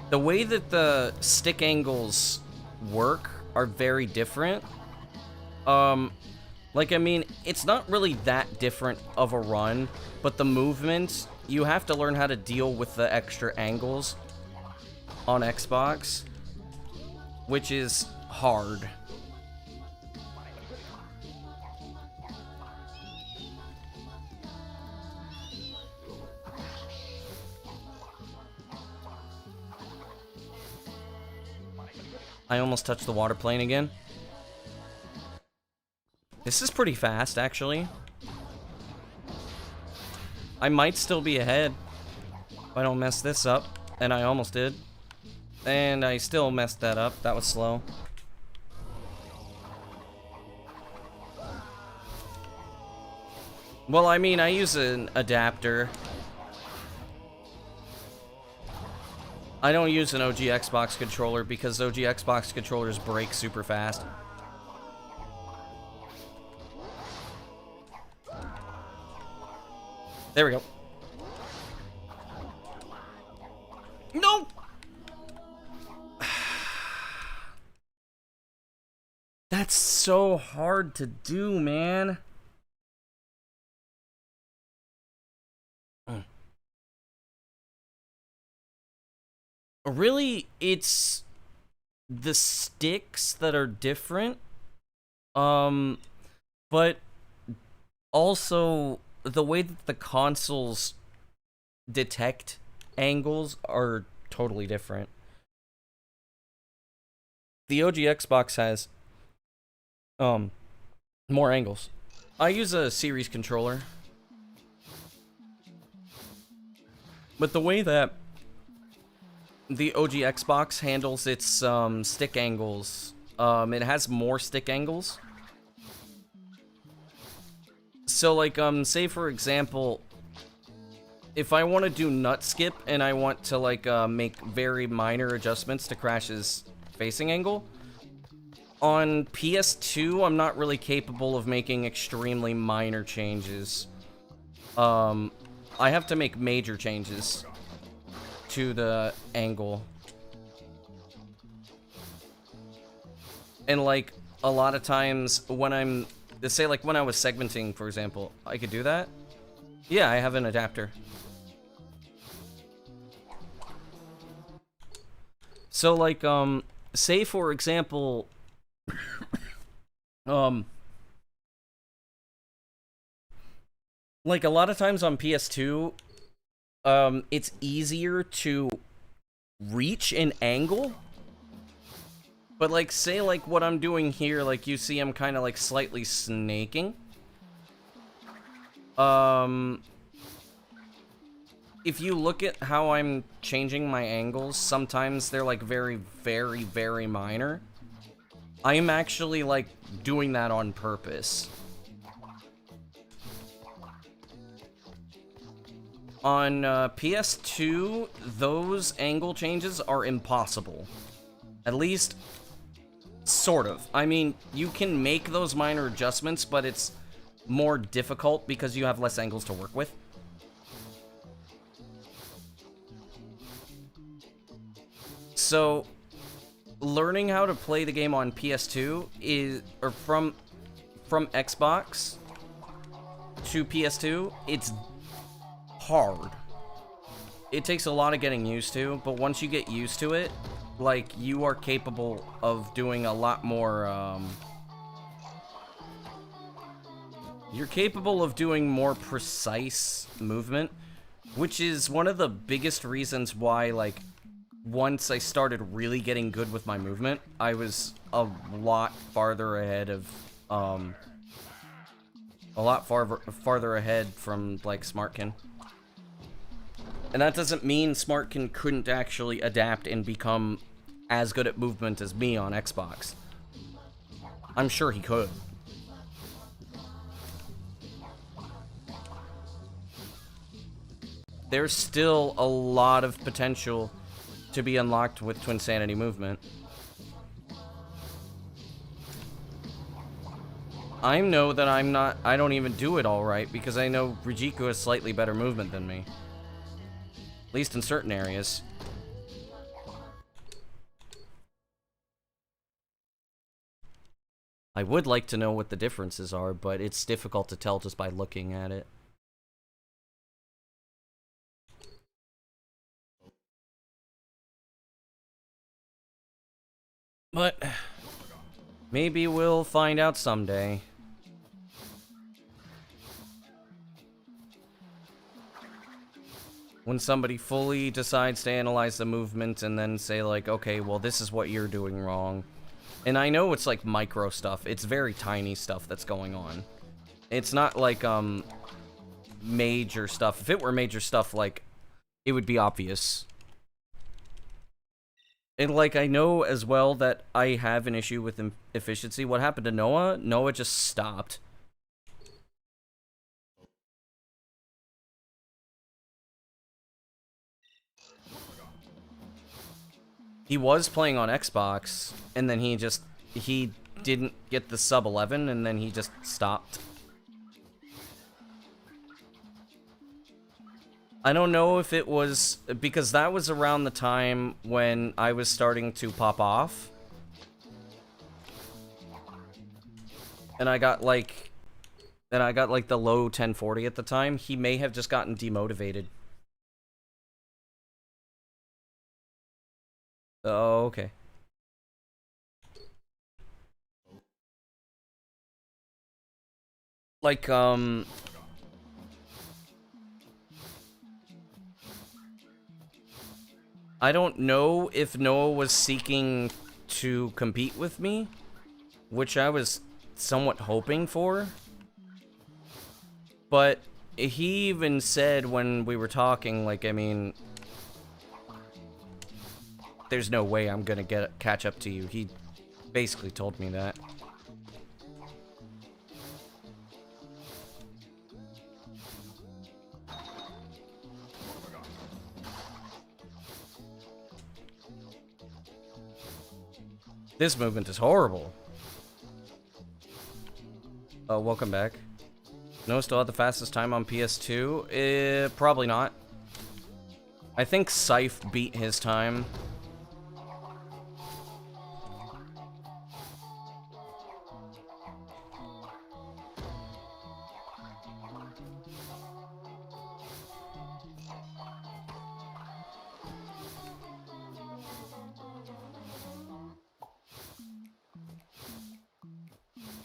the way that the stick angles work are very different. Like, I mean, it's not really that different of a run, but the movements, you have to learn how to deal with the extra angles on Xbox, which is hard. I almost touched the water plane again. This is pretty fast, actually. I might still be ahead if I don't mess this up, and I almost did. And I still messed that up. That was slow. Well, I mean, I use an adapter. I don't use an OG Xbox controller because OG Xbox controllers break super fast. There we go. No! That's so hard to do, man. Really, it's the sticks that are different. But also the way that the consoles detect angles are totally different. The OG Xbox has more angles. I use a series controller. But the way that the OG Xbox handles its stick angles, it has more stick angles. So, like, say for example, if I want to do nut skip and I want to, like, make very minor adjustments to Crash's facing angle, on PS2, I'm not really capable of making extremely minor changes. I have to make major changes to the angle. And, like, a lot of times when I'm, say, like, when I was segmenting, for example, I could do that. Yeah, I have an adapter. So, like, say, for example, like, a lot of times on PS2, it's easier to reach an angle. But, like, say, like, what I'm doing here, like, you see I'm kind of, like, slightly snaking. If you look at how I'm changing my angles, sometimes they're, like, very, very, very minor. I'm actually, like, doing that on purpose. On PS2, those angle changes are impossible. At least, sort of. I mean, you can make those minor adjustments, but it's more difficult because you have less angles to work with. So, learning how to play the game on PS2 is, or from Xbox to PS2, it's hard. It takes a lot of getting used to, but once you get used to it, like, you are capable of doing a lot more, you're capable of doing more precise movement, which is one of the biggest reasons why, like, once I started really getting good with my movement, I was a lot farther ahead of, farther ahead from, like, Smartkin. And that doesn't mean Smartkin couldn't actually adapt and become as good at movement as me on Xbox. I'm sure he could. There's still a lot of potential to be unlocked with Twinsanity movement. I know that I don't even do it alright because I know Rijiko has slightly better movement than me. At least in certain areas. I would like to know what the differences are, but it's difficult to tell just by looking at it. But maybe we'll find out someday. When somebody fully decides to analyze the movement and then say like, okay, well this is what you're doing wrong. And I know it's like micro stuff. It's very tiny stuff that's going on. It's not like major stuff. If it were major stuff, like, it would be obvious. And like, I know as well that I have an issue with efficiency. What happened to Noah? Noah just stopped. He was playing on Xbox, and then he didn't get the sub 11, and then he just stopped. I don't know if it was, because that was around the time when I was starting to pop off. And I got like the low 1040 at the time. He may have just gotten demotivated. Oh, okay. Like, I don't know if Noah was seeking to compete with me, which I was somewhat hoping for. But he even said when we were talking, like, I mean, there's no way I'm gonna catch up to you. He basically told me that. This movement is horrible. Oh, welcome back. No, still had the fastest time on PS2? Probably not. I think Scythe beat his time.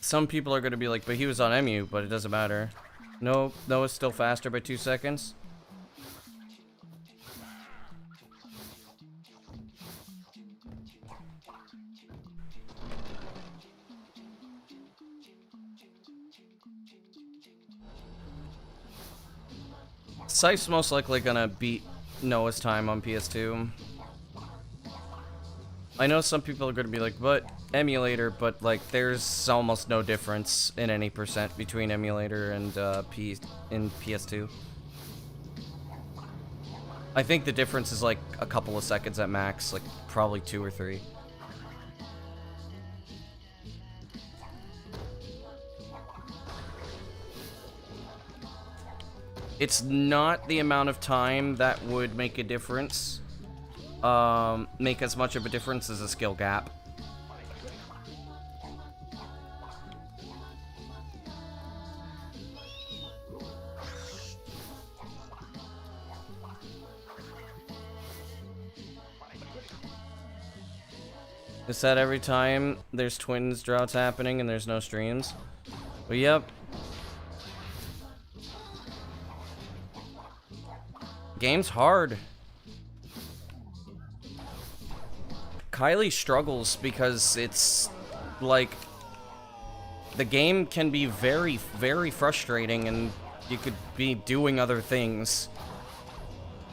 Some people are going to be like, but he was on MU, but it doesn't matter. No, Noah's still faster by 2 seconds. Scythe's most likely gonna beat Noah's time on PS2. I know some people are gonna be like, but emulator, but like there's almost no difference in any percent between emulator and PS2. I think the difference is like a couple of seconds at max, like probably 2 or 3. It's not the amount of time that would make a difference, make as much of a difference as a skill gap. Is that every time there's twins droughts happening and there's no streams? Well, yep. Game's hard. Kylie struggles because it's like the game can be very, very frustrating, and you could be doing other things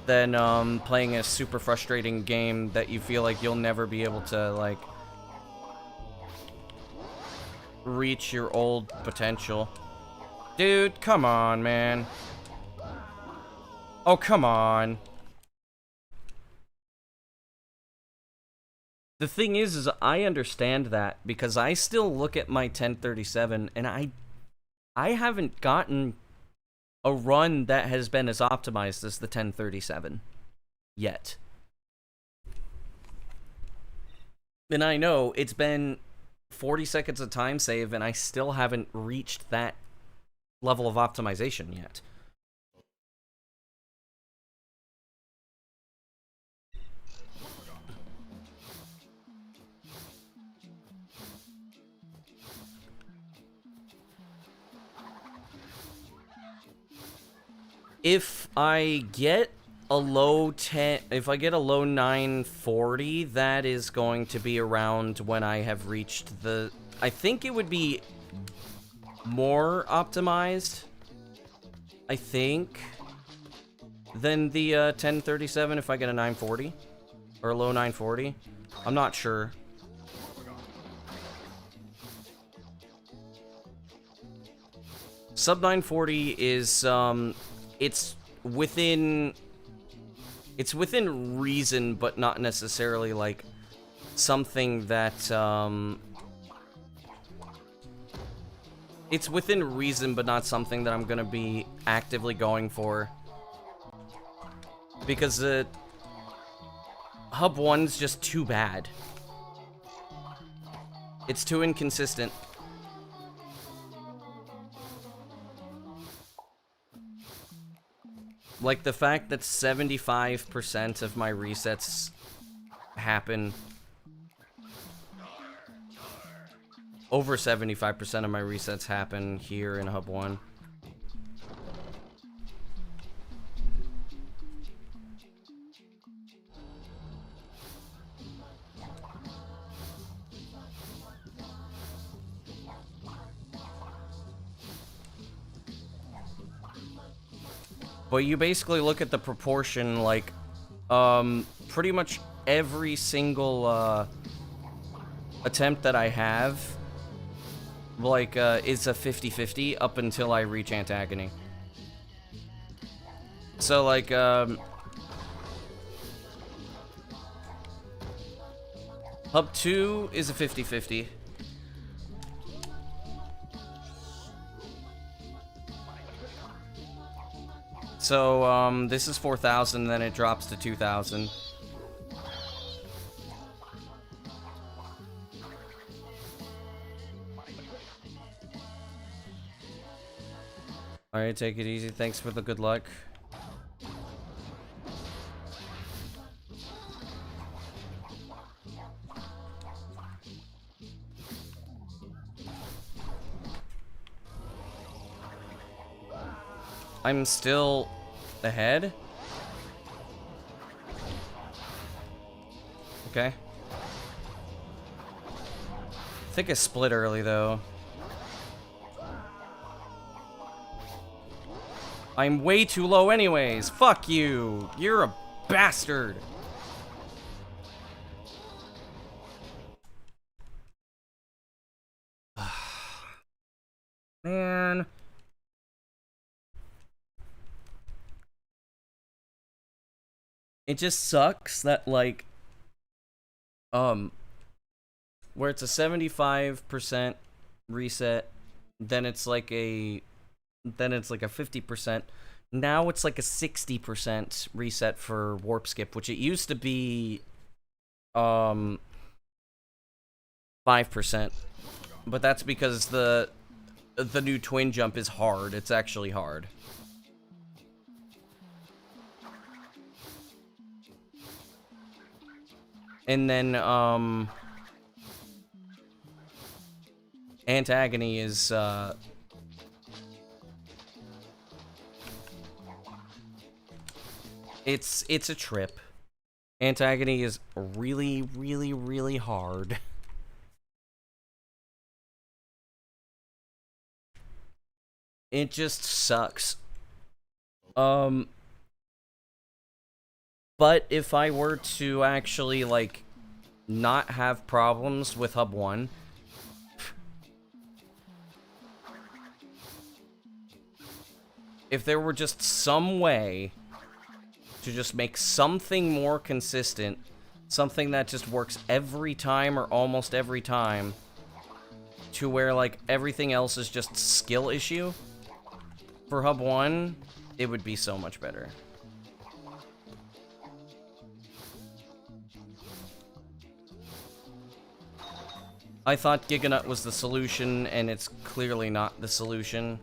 than playing a super frustrating game that you feel like you'll never be able to like reach your old potential. Dude, come on, man. Oh, come on. The thing is I understand that because I still look at my 1037 and I haven't gotten a run that has been as optimized as the 1037 yet. And I know it's been 40 seconds of time save, and I still haven't reached that level of optimization yet. If I get a low 10, if I get a low 940, that is going to be around when I have reached the, I think it would be more optimized, I think, than the 1037 if I get a 940, or a low 940. I'm not sure. Sub 940 is, it's within reason, but not necessarily, like, something that, it's within reason, but not something that I'm gonna be actively going for. Because, Hub 1's just too bad. It's too inconsistent. Like, the fact that 75% of my resets happen... Over 75% of my resets happen here in Hub 1. But you basically look at the proportion, like, pretty much every single, attempt that I have, like, is a 50-50 up until I reach Antagon. So, like, Hub 2 is a 50-50. So, this is 4,000, then it drops to 2,000. Alright, take it easy. Thanks for the good luck. I'm still ahead. Okay. I think I split early, though. I'm way too low anyways. Fuck you. You're a bastard. Man. It just sucks that, like, where it's a 75% reset, then it's like a 50%. Now it's like a 60% reset for warp skip, which it used to be 5%. But that's because the new twin jump is hard. It's actually hard. And then Antagon is it's a trip. Antagon is really, really, really hard. It just sucks. But if I were to actually, like, not have problems with Hub 1, if there were just some way to just make something more consistent, something that just works every time or almost every time, to where, like, everything else is just skill issue for Hub 1, it would be so much better. I thought Giganut was the solution, and it's clearly not the solution.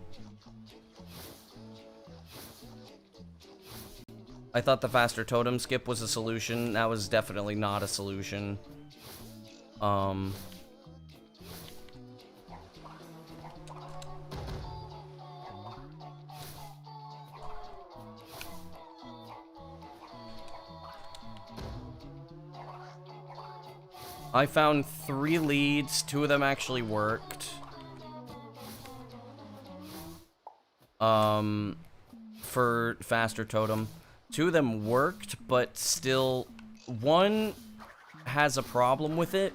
I thought the faster totem skip was a solution. That was definitely not a solution. I found 3 leads, 2 of them actually worked. For faster totem. 2 of them worked, but still, 1 has a problem with it.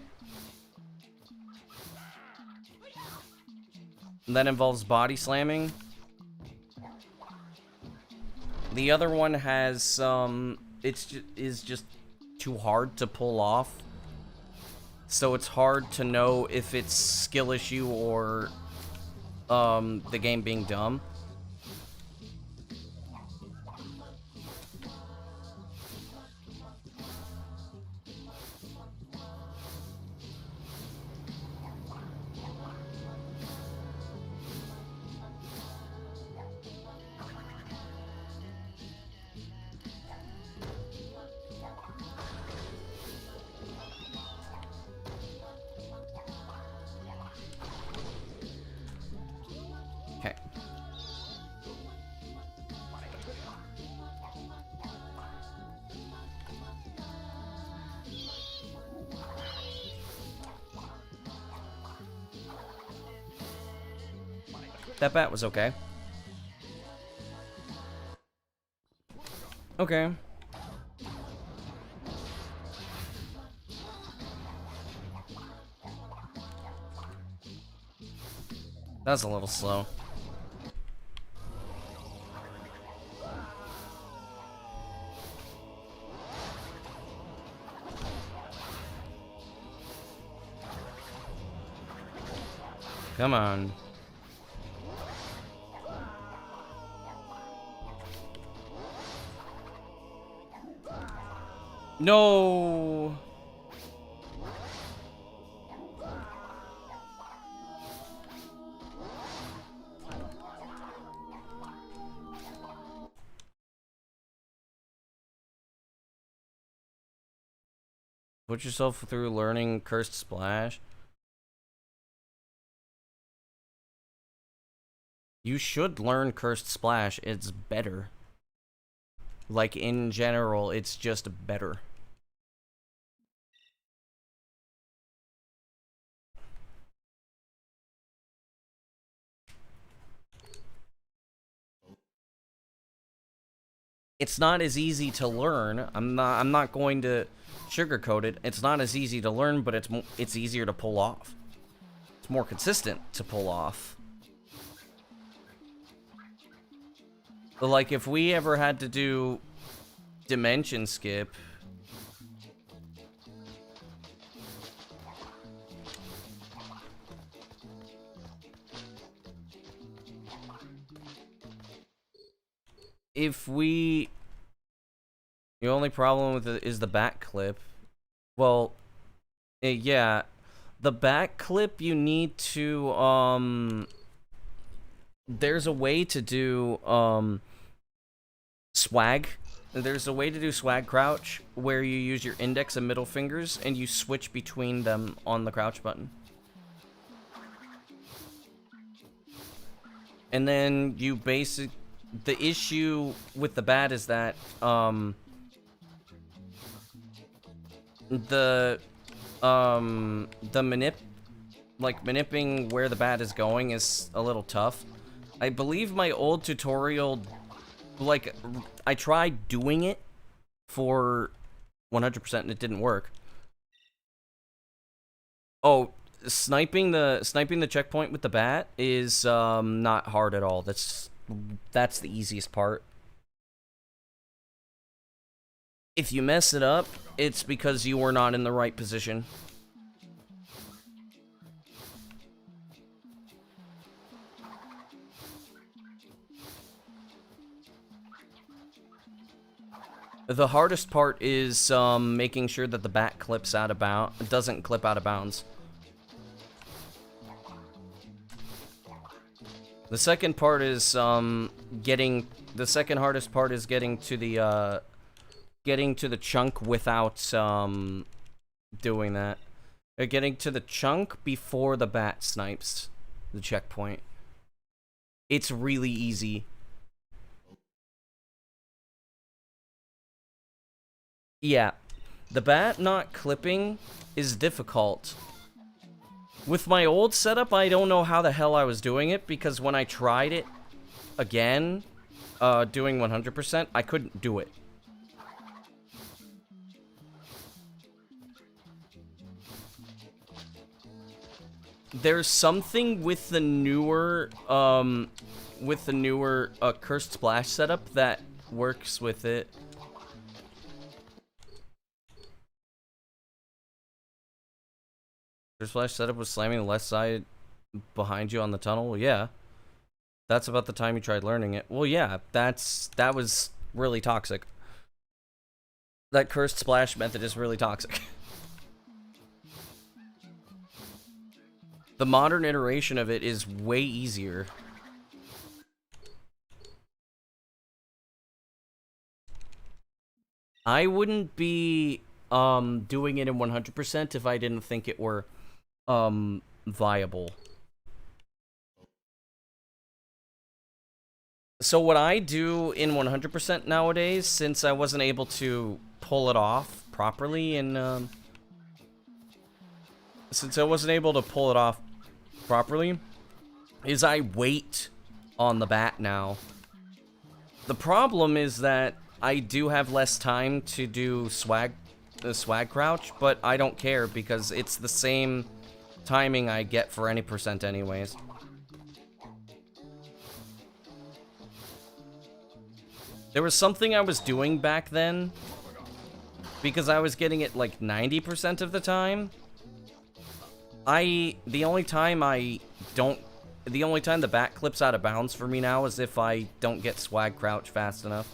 That involves body slamming. The other one has, is just too hard to pull off. So it's hard to know if it's skill issue or the game being dumb. Okay. That bat was okay. Okay. That's a little slow. Come on. No. Put yourself through learning Cursed Splash. You should learn Cursed Splash. It's better. Like, in general, it's just better. It's not as easy to learn. I'm not going to sugarcoat it. It's not as easy to learn, but it's easier to pull off. It's more consistent to pull off. But like, if we ever had to do dimension skip, the only problem with it is the back clip. Well, yeah, the back clip you need to, there's a way to do, swag. There's a way to do swag crouch where you use your index and middle fingers and you switch between them on the crouch button. And then you the issue with the bat is that, manipulating where the bat is going is a little tough. I believe my old tutorial, like, I tried doing it for 100% and it didn't work. Oh, sniping the checkpoint with the bat is not hard at all. That's the easiest part. If you mess it up, it's because you were not in the right position. The hardest part is making sure that the bat clips out of bounds. Doesn't clip out of bounds. The second part is the second hardest part is getting to the chunk without doing that. Getting to the chunk before the bat snipes the checkpoint. It's really easy. Yeah, the bat not clipping is difficult. With my old setup, I don't know how the hell I was doing it, because when I tried it again, doing 100%, I couldn't do it. There's something with the newer Cursed Splash setup that works with it. Cursed Splash setup was slamming the left side behind you on the tunnel? Yeah. That's about the time you tried learning it. Well, yeah, that was really toxic. That Cursed Splash method is really toxic. The modern iteration of it is way easier. I wouldn't be doing it in 100% if I didn't think it were viable. So what I do in 100% nowadays, since I wasn't able to pull it off properly in is I wait on the bat now. The problem is that I do have less time to do the swag crouch, but I don't care because it's the same timing I get for any percent anyways. There was something I was doing back then because I was getting it like 90% of the time. The only time the bat clips out of bounds for me now is if I don't get swag crouch fast enough.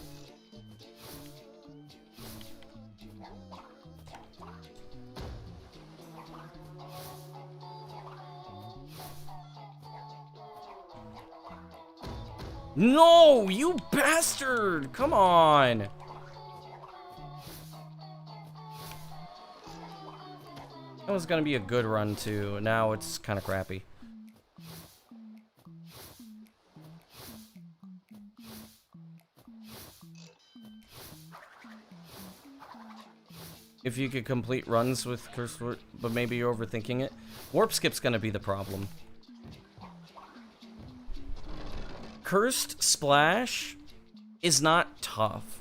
No, you bastard! Come on! That was gonna be a good run too. Now it's kind of crappy. If you could complete runs with Cursed, but maybe you're overthinking it. Warp skip's gonna be the problem. Cursed Splash is not tough.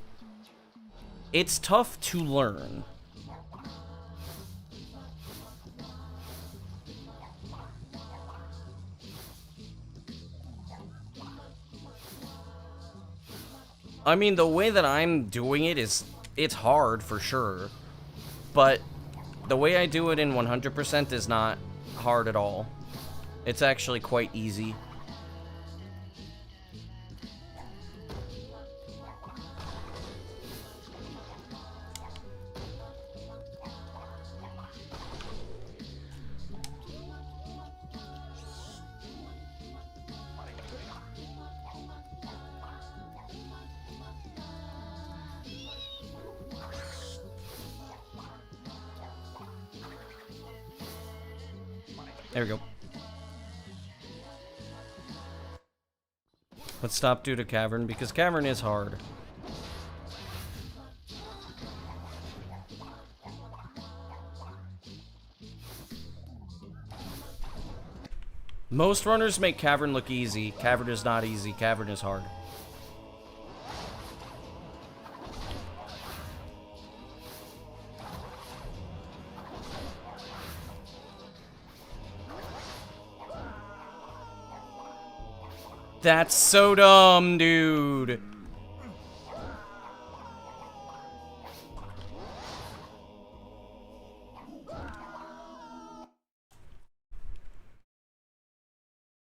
It's tough to learn. I mean, the way that I'm doing it it's hard for sure, but the way I do it in 100% is not hard at all. It's actually quite easy. There we go. Let's stop due to Cavern, because Cavern is hard. Most runners make Cavern look easy. Cavern is not easy. Cavern is hard. That's so dumb, dude.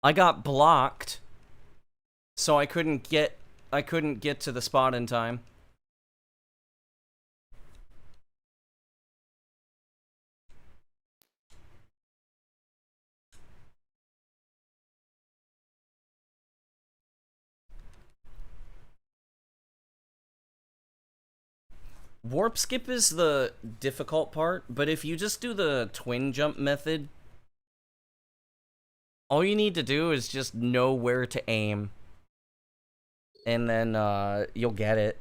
I got blocked, so I couldn't get to the spot in time. Warp skip is the difficult part, but if you just do the twin jump method, all you need to do is just know where to aim. And then, you'll get it.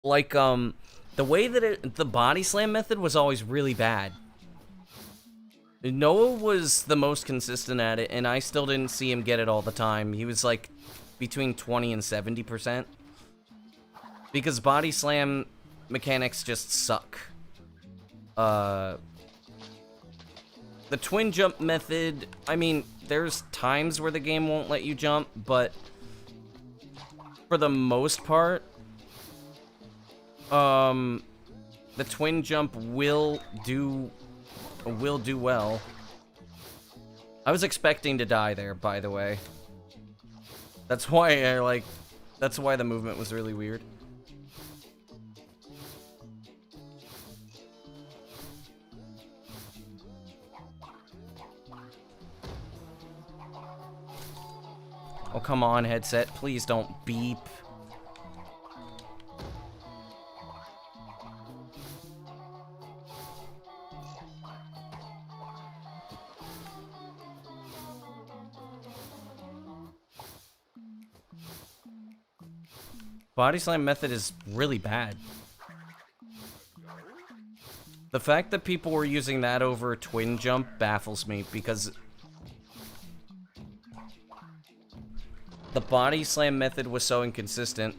Like, the way that the body slam method was always really bad. Noah was the most consistent at it, and I still didn't see him get it all the time. He was, like, between 20 and 70%. Because body slam mechanics just suck. The twin jump method, I mean, there's times where the game won't let you jump, but for the most part, the twin jump will do well. I was expecting to die there, by the way. That's why that's why the movement was really weird. Oh, come on, headset. Please don't beep. Body slam method is really bad. The fact that people were using that over twin jump baffles me, because the body slam method was so inconsistent.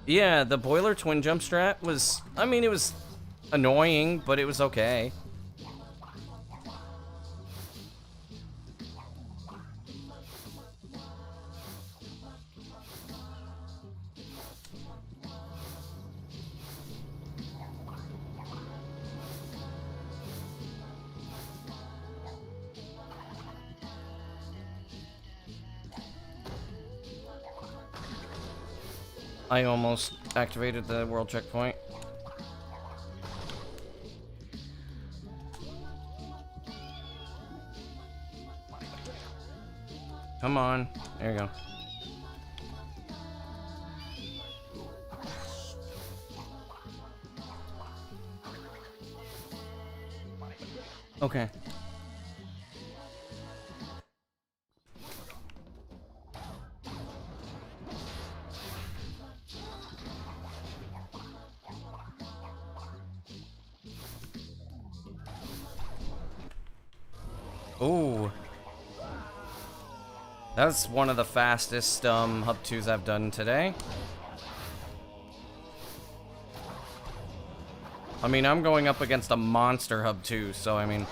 Yeah, the boiler twin jump strat was, I mean, it was annoying, but it was okay. I almost activated the world checkpoint. Come on. There you go. Okay. Ooh. That's one of the fastest hub 2s I've done today. I mean, I'm going up against a monster hub 2, so I mean...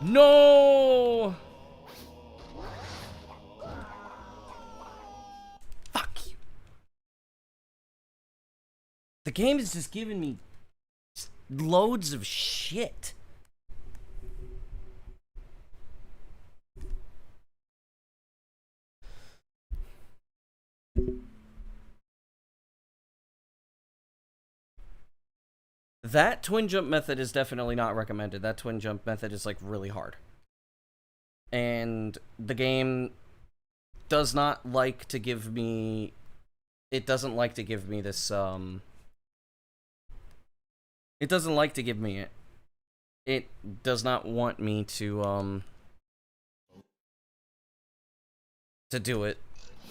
No! Fuck you. The game is just giving me loads of shit. That twin jump method is definitely not recommended. That twin jump method is like really hard. And the game does not like to give me... It doesn't like to give me this, It doesn't like to give me it. It does not want me to do it,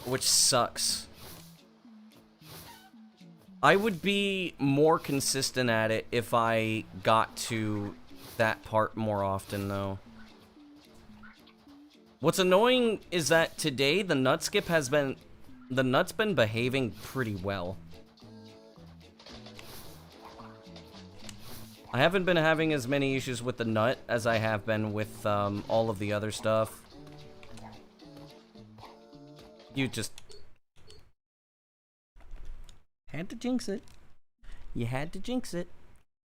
which sucks. I would be more consistent at it if I got to that part more often, though. What's annoying is that today the nut skip has been... The nut's been behaving pretty well. I haven't been having as many issues with the nut as I have been with all of the other stuff. You just... had to jinx it. You had to jinx it.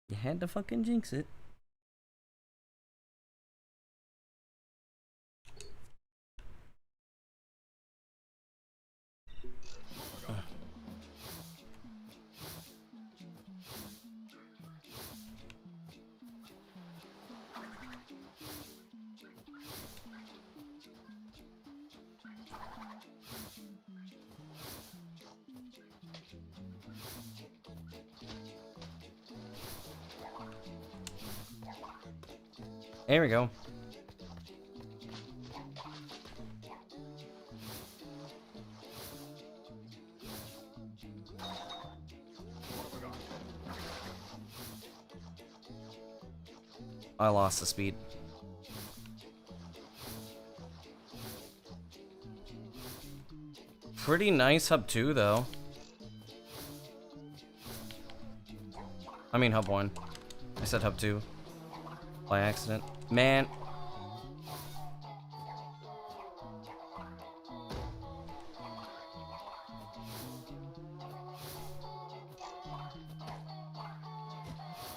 You had to fucking jinx it. There we go. I lost the speed. Pretty nice hub 2 though. I mean hub 1. I said hub 2 by accident. Man.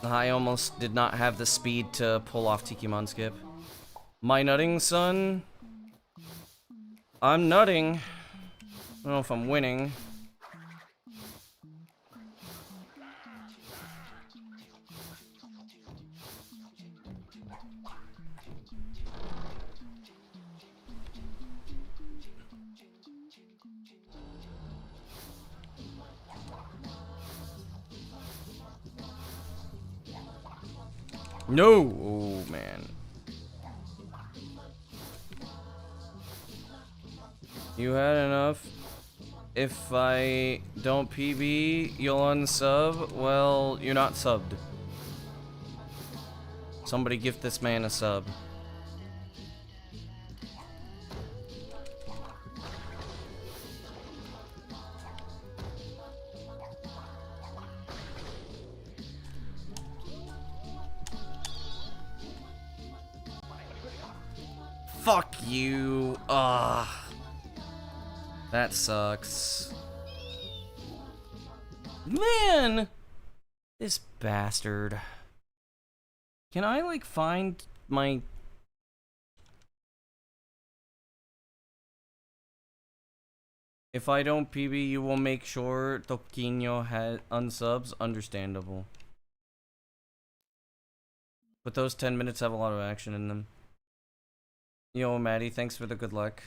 I almost did not have the speed to pull off Tikimon skip. My nutting, son? I'm nutting. I don't know if I'm winning. No! Oh, man. You had enough. If I don't PB, you'll unsub. Well, you're not subbed. Somebody gift this man a sub. Fuck you. Ugh. That sucks. Man! This bastard. Can I, like, find my... If I don't PB, you will make sure Toquinho has unsubs? Understandable. But those 10 minutes have a lot of action in them. Yo, Maddie, thanks for the good luck.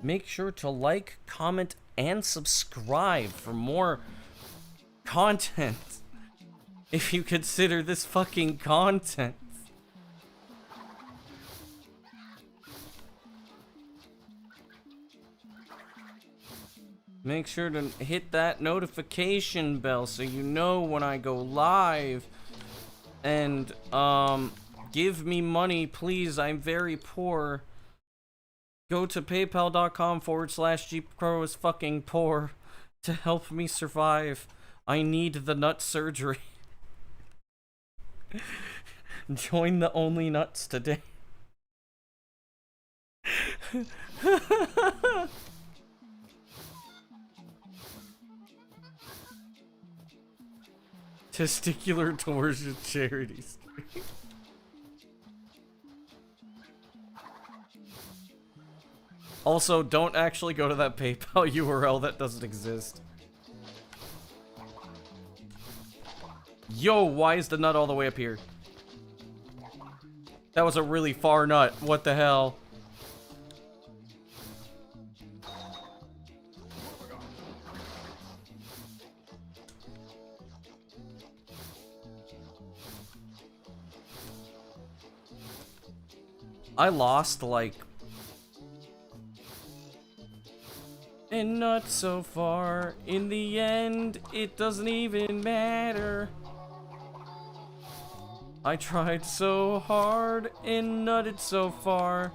Make sure to like, comment, and subscribe for more content. If you consider this fucking content. Make sure to hit that notification bell so you know when I go live. And, give me money, please. I'm very poor. Go to paypal.com/GPro is fucking poor to help me survive. I need the nut surgery. Join the Only Nuts today. Testicular torsion charities. Also, don't actually go to that PayPal URL, that doesn't exist. Yo, why is the nut all the way up here? That was a really far nut. What the hell? I lost, like... And not so far. In the end, it doesn't even matter. I tried so hard and nutted so far.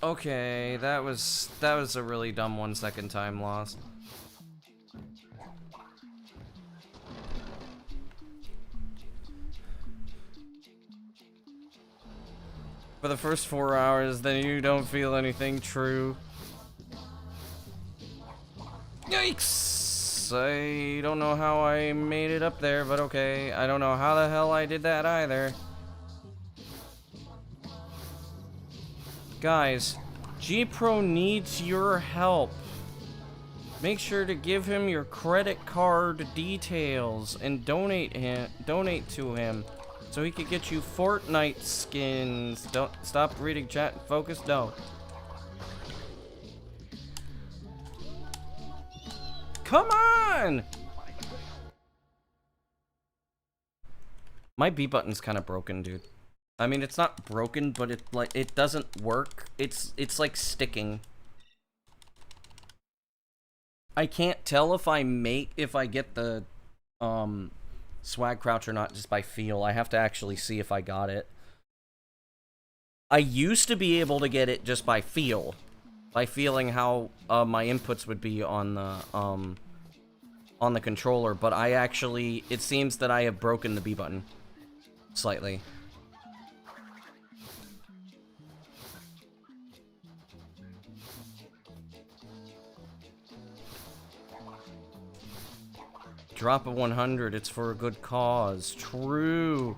Okay, that was a really dumb 1 second time loss. For the first 4 hours, then you don't feel anything true. Yikes! I don't know how I made it up there, but okay. I don't know how the hell I did that either. Guys, G-Pro needs your help. Make sure to give him your credit card details and donate to him so he could get you Fortnite skins. Don't stop reading chat. Focus. No. Come on! My B button's kind of broken, dude. I mean, it's not broken, but it doesn't work. It's like sticking. I can't tell if I get the swag crouch or not just by feel. I have to actually see if I got it. I used to be able to get it just by feel. By feeling how my inputs would be on the controller, but it seems that I have broken the B button slightly. Drop a 100, it's for a good cause. True.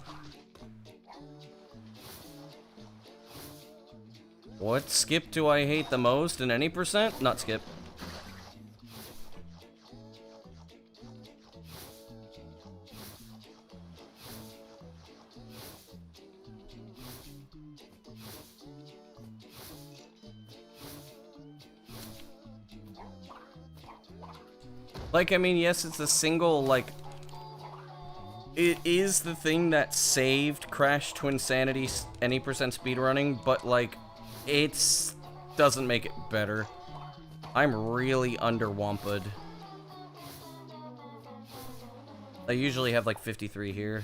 What skip do I hate the most in any percent? Not skip. Like, I mean, yes, it's a single, like... It is the thing that saved Crash Twinsanity any percent speedrunning, but, like, it doesn't make it better. I'm really underwamped. I usually have, like, 53 here.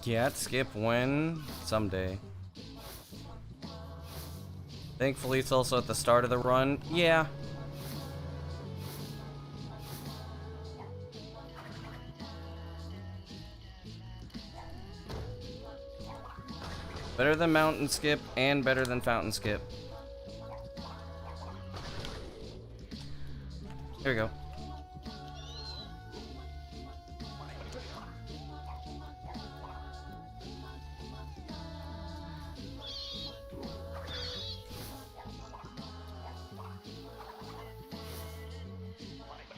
Yeah, skip when? Someday. Thankfully, it's also at the start of the run. Yeah. Better than mountain skip and better than fountain skip. Here we go.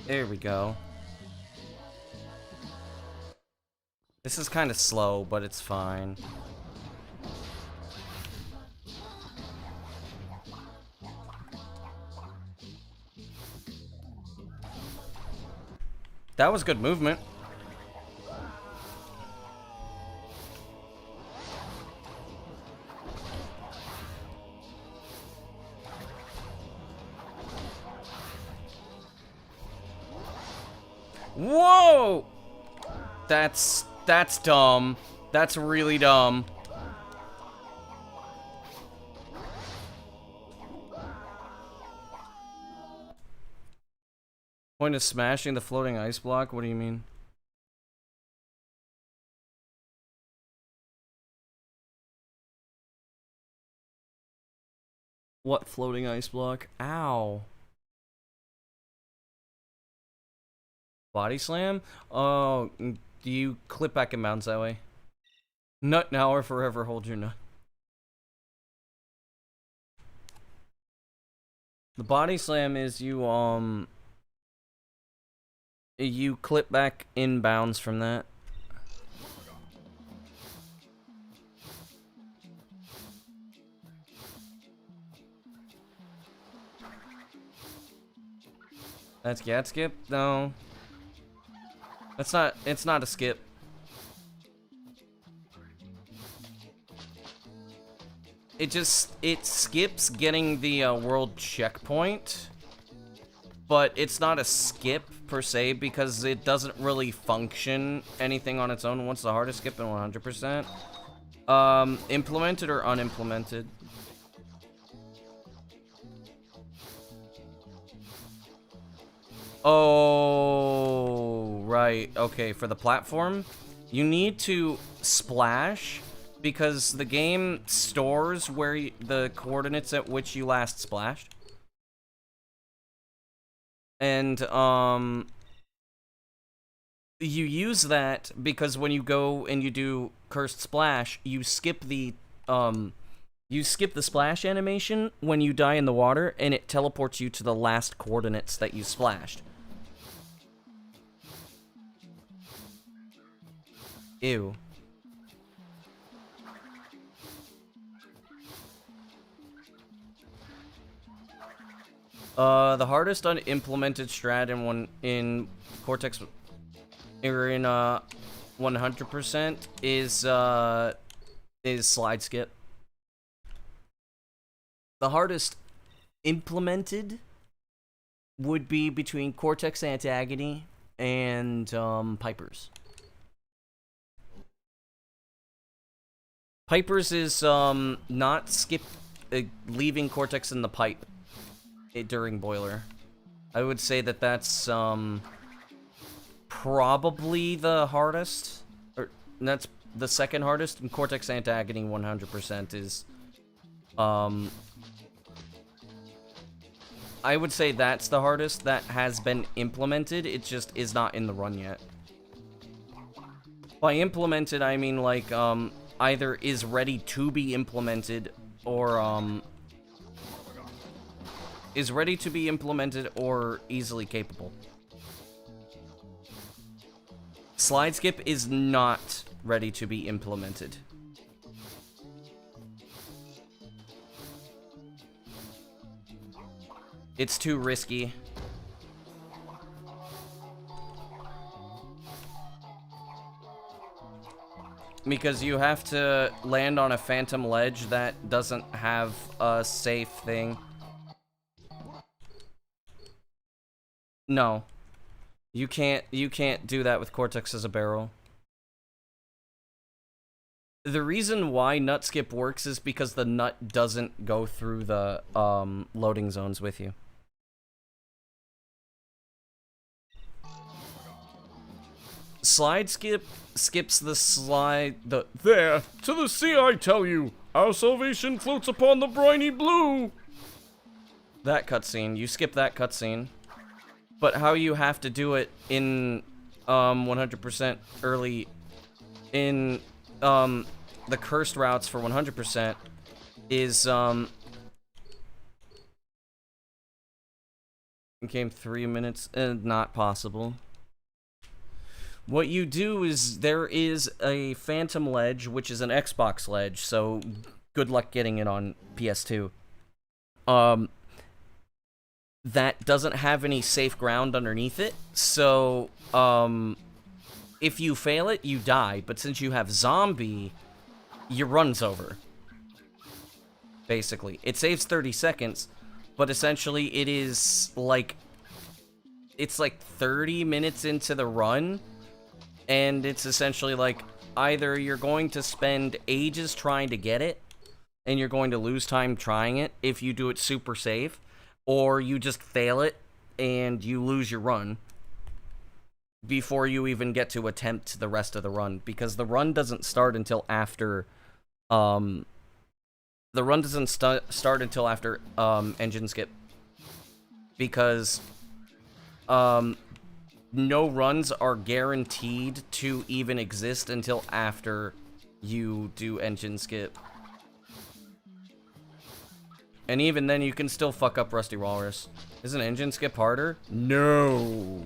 There we go. This is kind of slow, but it's fine. That was good movement. Whoa! That's dumb. That's really dumb. Point of smashing the floating ice block? What do you mean? What floating ice block? Ow. Body slam? Oh, do you clip back and bounce that way? Nut now or forever hold your nut. The body slam is you clip back inbounds from that. That's gat skip? No. It's not a skip. It skips getting the world checkpoint, but it's not a skip per se because it doesn't really function anything on its own. What's the hardest skip in 100%? Implemented or unimplemented? Oh, right. Okay, for the platform, you need to splash because the game stores the coordinates at which you last splashed. And, you use that because when you go and you do Cursed Splash, you skip the splash animation when you die in the water, and it teleports you to the last coordinates that you splashed. Ew. The hardest unimplemented strat in Cortex or in 100% is slide skip. The hardest implemented would be between Cortex Antagon and Pipers. Pipers is not skip leaving Cortex in the pipe during boiler. I would say that that's probably the hardest, or that's the second hardest. And Cortex Antagon 100% is I would say that's the hardest that has been implemented. It just is not in the run yet. By implemented, I mean like either is ready to be implemented or is ready to be implemented or easily capable. Slide skip is not ready to be implemented. It's too risky. Because you have to land on a phantom ledge that doesn't have a safe thing. No. You can't do that with Cortex as a barrel. The reason why nut skip works is because the nut doesn't go through the loading zones with you. Slide skip skips the slide There, to the sea I tell you, our salvation floats upon the briny blue. that cutscene. You skip that cutscene. But how you have to do it in 100% early in the cursed routes for 100% is came 3 minutes and not possible. What you do is there is a phantom ledge, which is an Xbox ledge, so good luck getting it on PS2. That doesn't have any safe ground underneath it, so if you fail it, you die, but since you have zombie, your run's over. Basically. It saves 30 seconds, but essentially it is like it's like 30 minutes into the run, and it's essentially like either you're going to spend ages trying to get it, and you're going to lose time trying it if you do it super safe, or you just fail it and you lose your run before you even get to attempt the rest of the run, because the run doesn't start until after start until after engine skip, because no runs are guaranteed to even exist until after you do engine skip. And even then, you can still fuck up Rusty Walrus. Isn't engine skip harder? No.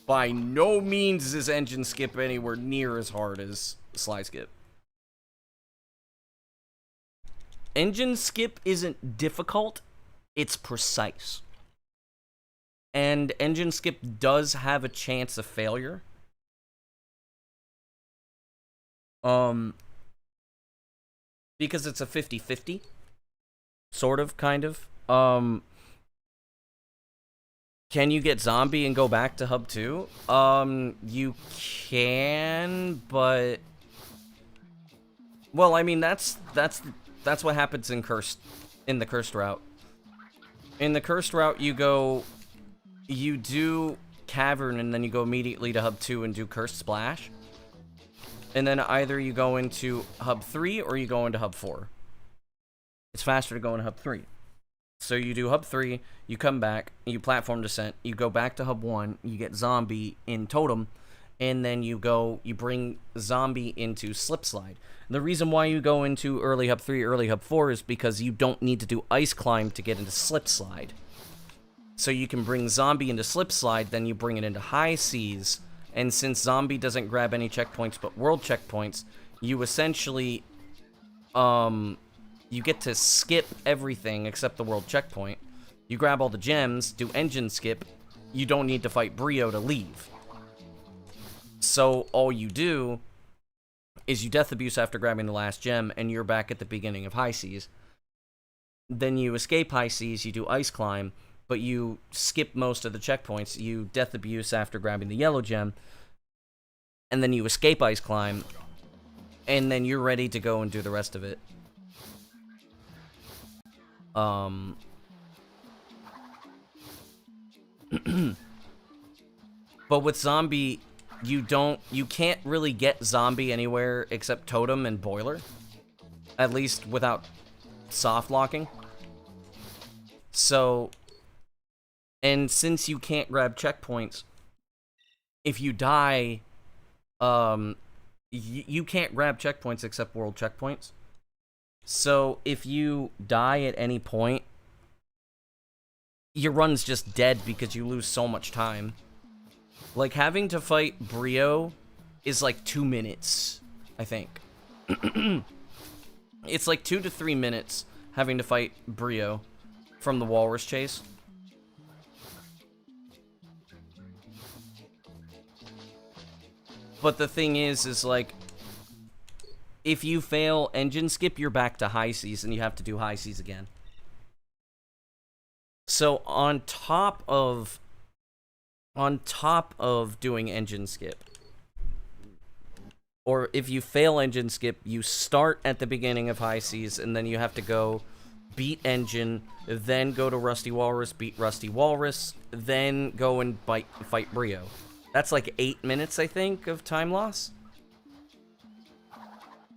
By no means is engine skip anywhere near as hard as slide skip. Engine skip isn't difficult, it's precise. And engine skip does have a chance of failure. Because it's a 50-50. Sort of, kind of. Can you get zombie and go back to hub 2? You can, but well, I mean that's what happens in the cursed route. In the cursed route, you you do Cavern, and then you go immediately to Hub 2 and do Cursed Splash. And then either you go into Hub 3 or you go into Hub 4. It's faster to go into Hub 3. So you do Hub 3, you come back, you platform descent, you go back to Hub 1, you get Zombie in Totem, and then you bring Zombie into Slip Slide. And the reason why you go into early Hub 3, early Hub 4 is because you don't need to do Ice Climb to get into Slip Slide. So you can bring Zombie into Slip Slide, then you bring it into High Seas, and since Zombie doesn't grab any checkpoints but world checkpoints, you essentially, you get to skip everything except the world checkpoint. You grab all the gems, do engine skip, you don't need to fight Brio to leave. So all you do is you Death Abuse after grabbing the last gem, and you're back at the beginning of High Seas. Then you escape High Seas, you do Ice Climb, but you skip most of the checkpoints. You Death Abuse after grabbing the yellow gem, and then you escape Ice Climb, and then you're ready to go and do the rest of it. But with Zombie, you can't really get Zombie anywhere except Totem and Boiler. At least without soft locking. So, and since you can't grab checkpoints, if you die, you can't grab checkpoints except world checkpoints. So if you die at any point, your run's just dead because you lose so much time. Like, having to fight Brio is like 2 minutes, I think. It's like 2 to 3 minutes having to fight Brio from the Walrus Chase. But the thing is like, if you fail engine skip, you're back to High Seas, and you have to do High Seas again. So on top of doing engine skip, or if you fail engine skip, you start at the beginning of High Seas, and then you have to go beat engine, then go to Rusty Walrus, beat Rusty Walrus, then go and fight Brio. That's like 8 minutes, I think, of time loss.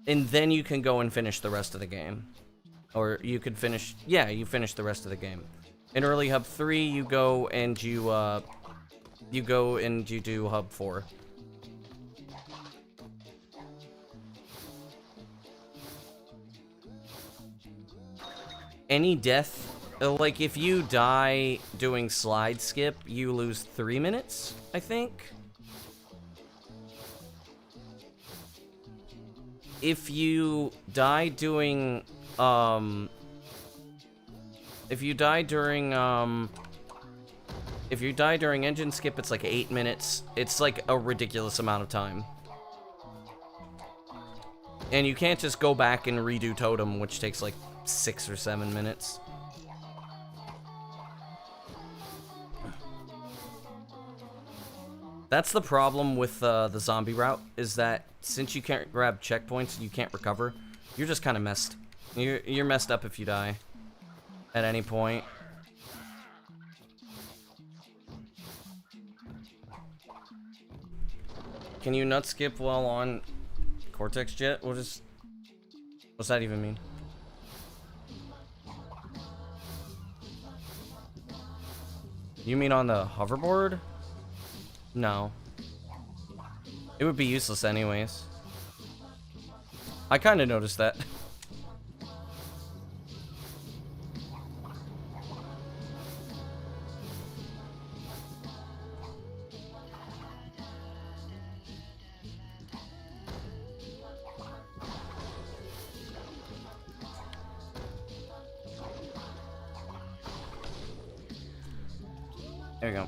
And then you can go and finish the rest of the game. Or you could finish, yeah, you finish the rest of the game. In early Hub 3, you go and you do Hub 4. Any death, like if you die doing slide skip, you lose 3 minutes, I think. If you die doing, if you die during engine skip, it's like 8 minutes. It's like a ridiculous amount of time. And you can't just go back and redo Totem, which takes like 6 or 7 minutes. That's the problem with the zombie route, is that since you can't grab checkpoints, you can't recover. You're just kind of messed. You're messed up if you die at any point. Can you nut skip while on Cortex Jet? What's that even mean? You mean on the hoverboard? No. It would be useless anyways. I kind of noticed that. There we go.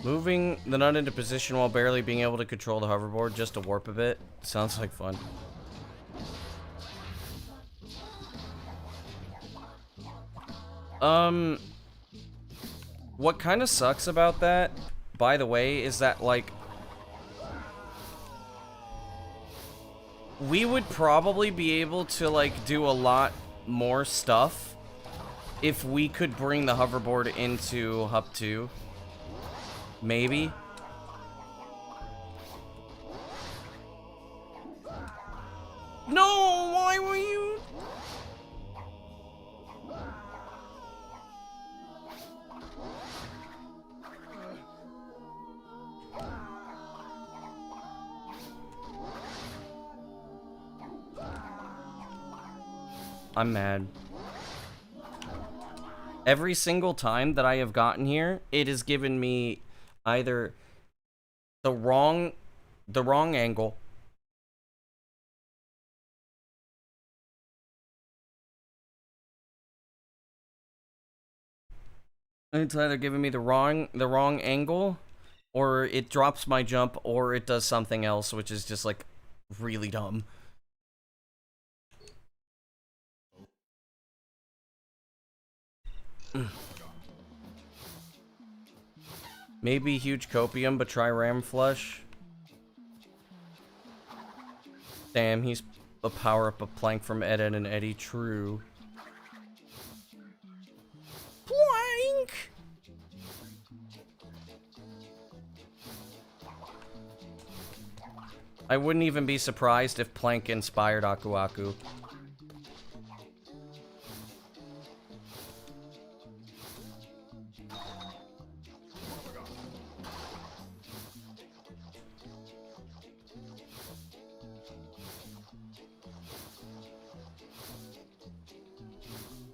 Moving the nut into position while barely being able to control the hoverboard just to warp a bit sounds like fun. What kind of sucks about that, by the way, is that, like, we would probably be able to, like, do a lot more stuff if we could bring the hoverboard into Hub 2. Maybe. No, why were you... I'm mad. Every single time that I have gotten here, it has given me either the wrong angle, it's either giving me the wrong angle, or it drops my jump, or it does something else, which is just like really dumb. Maybe huge copium, but try ram flush. Damn, he's a power up a plank from Ed and Eddie. True. Plank. I wouldn't even be surprised if Plank inspired Aku Aku.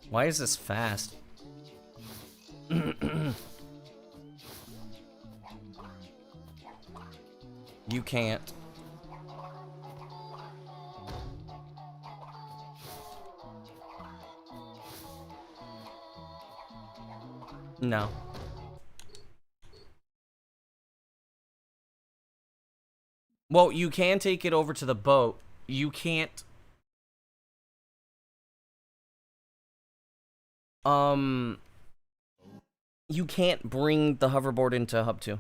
Why is this fast? You can't. No. Well, you can take it over to the boat. You can't... You can't bring the hoverboard into Hub 2.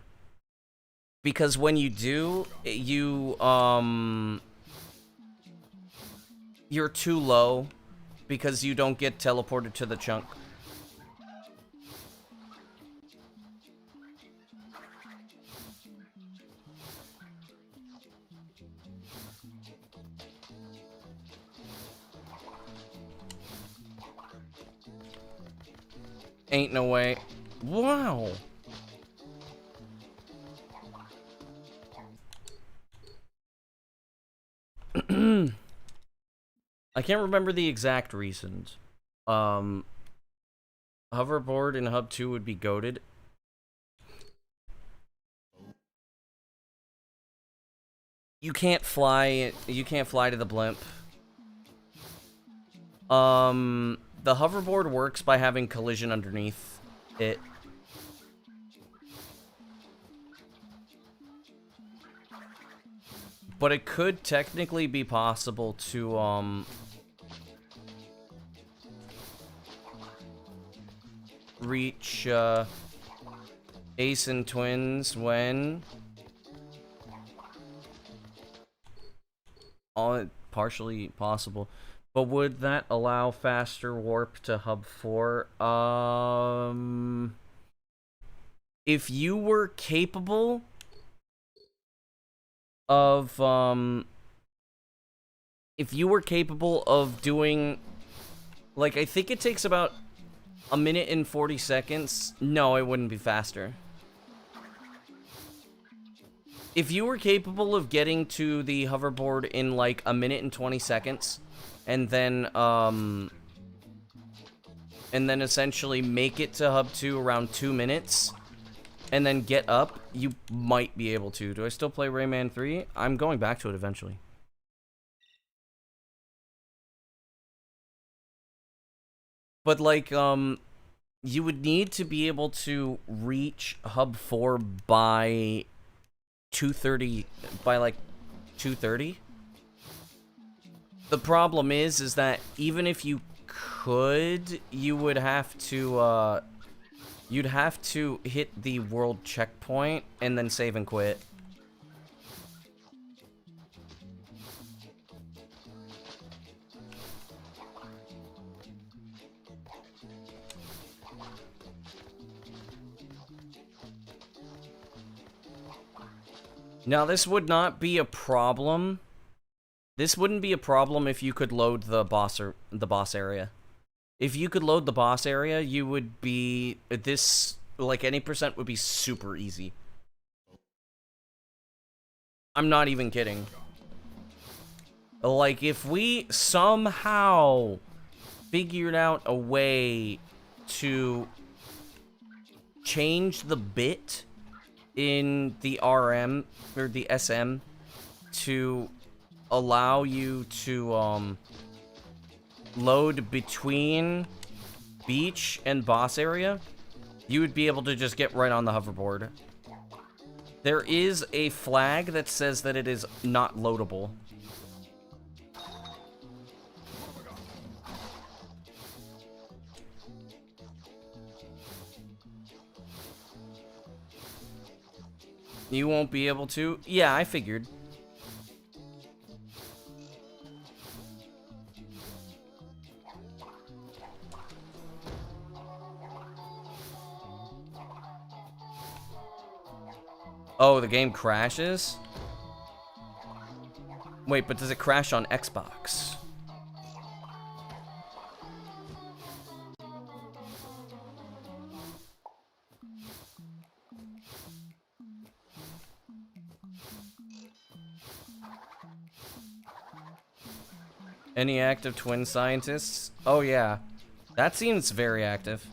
Because when you do, you're too low because you don't get teleported to the chunk. Ain't no way. Wow. I can't remember the exact reasons. Hoverboard in Hub 2 would be goated. You can't fly to the blimp. The hoverboard works by having collision underneath it. But it could technically be possible to, reach, Ace and Twins when... partially possible. But would that allow faster warp to Hub 4? If you were capable of, doing, like, I think it takes about 1 minute and 40 seconds. No, it wouldn't be faster. If you were capable of getting to the hoverboard in, like, 1 minute and 20 seconds... And then essentially make it to Hub 2 around 2 minutes, and then get up, you might be able to. Do I still play Rayman 3? I'm going back to it eventually. But, like, you would need to be able to reach Hub 4 by 2:30, by, like, 2:30? The problem is that even if you could, you would have to You'd have to hit the world checkpoint and then save and quit. Now, this would not be a problem. This wouldn't be a problem if you could load the boss area. If you could load the boss area, you would be... This, like, any percent would be super easy. I'm not even kidding. Like, if we somehow figured out a way to change the bit in the RM, or the SM, to allow you to, load between beach and boss area, you would be able to just get right on the hoverboard. There is a flag that says that it is not loadable. You won't be able to? Yeah, I figured. Oh, the game crashes? Wait, but does it crash on Xbox? Any active twin scientists? Oh yeah, that seems very active.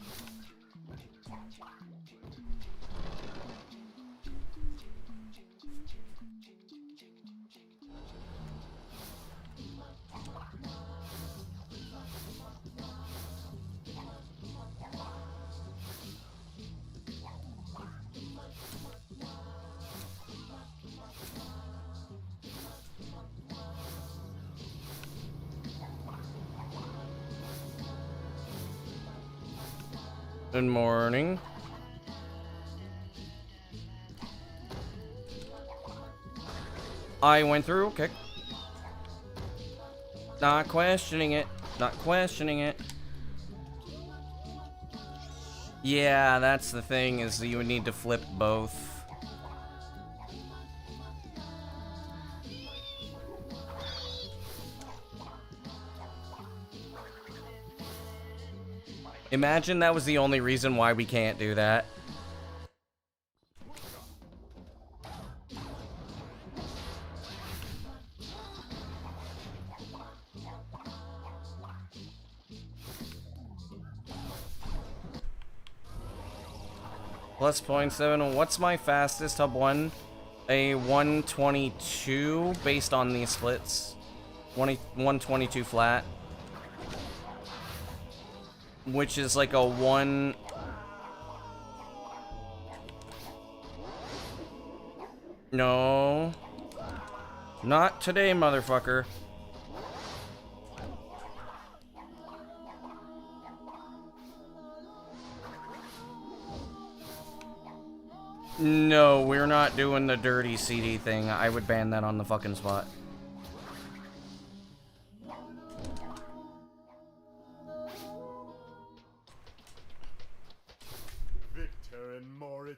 Good morning. I went through, okay. Not questioning it. Not questioning it. Yeah, that's the thing, is that you would need to flip both. Imagine that was the only reason why we can't do that. Plus 0.7. What's my fastest hub one? A 122 based on these splits. 122 flat. Which is like a 1... No. Not today, motherfucker. No, we're not doing the dirty CD thing. I would ban that on the fucking spot.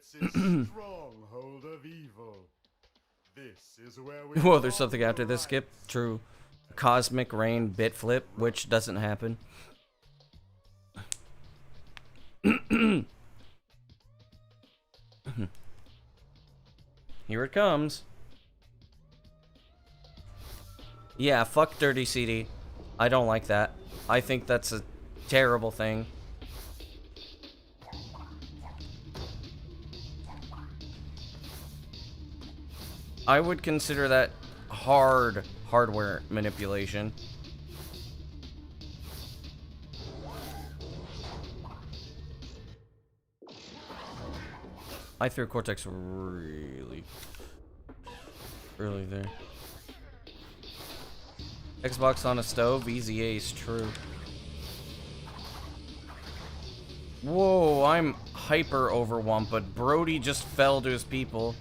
Stronghold of evil. This is where we Whoa, there's something after this skip. True. Cosmic Rain bit flip, which doesn't happen. Here it comes. Yeah, fuck dirty CD. I don't like that. I think that's a terrible thing. I would consider that hardware manipulation. I threw Cortex really early there. Xbox on a stove, easy ace, true. Whoa, I'm hyper overwhelmed, but Brody just fell to his people.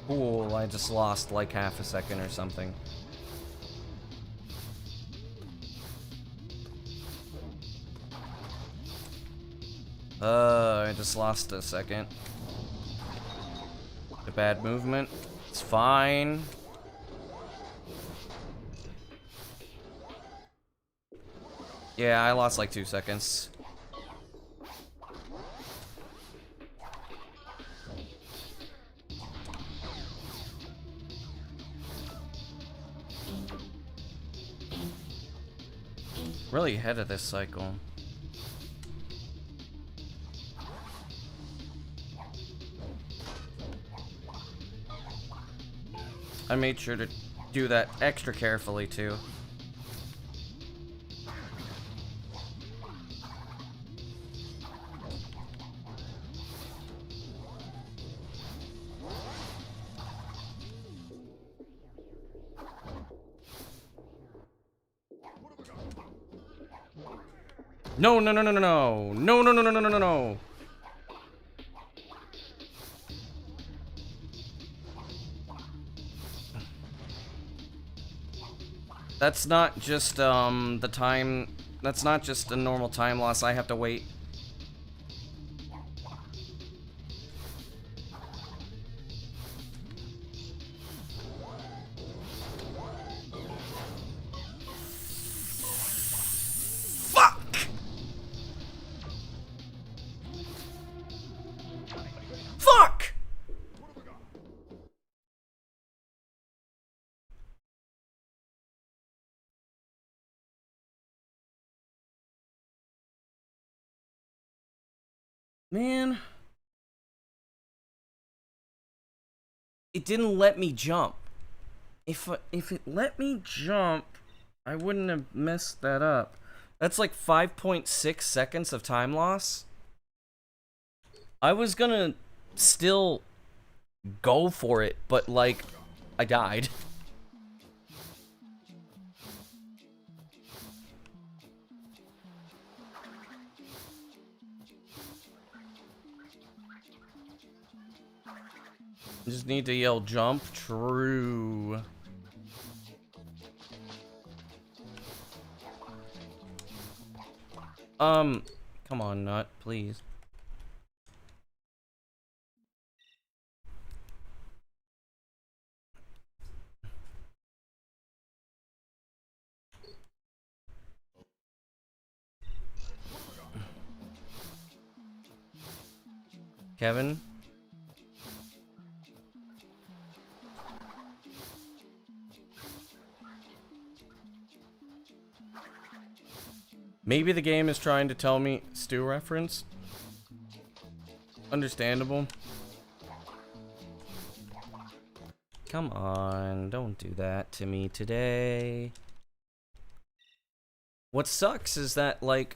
Cool, I just lost like half a second or something. I just lost a second. A bad movement. It's fine. Yeah, I lost like 2 seconds. Really ahead of this cycle. I made sure to do that extra carefully too. No, no, no, no, no, no. No, no, no, no, no, no, no, no. That's not just, the time... That's not just a normal time loss. I have to wait. Fuck! Fuck! Man. It didn't let me jump. If it let me jump, I wouldn't have messed that up. That's like 5.6 seconds of time loss. I was gonna still go for it, but like, I died. Just need to yell jump. True. Come on, Nut, please. Kevin? Maybe the game is trying to tell me Stu reference. Understandable. Come on, don't do that to me today. What sucks is that, like,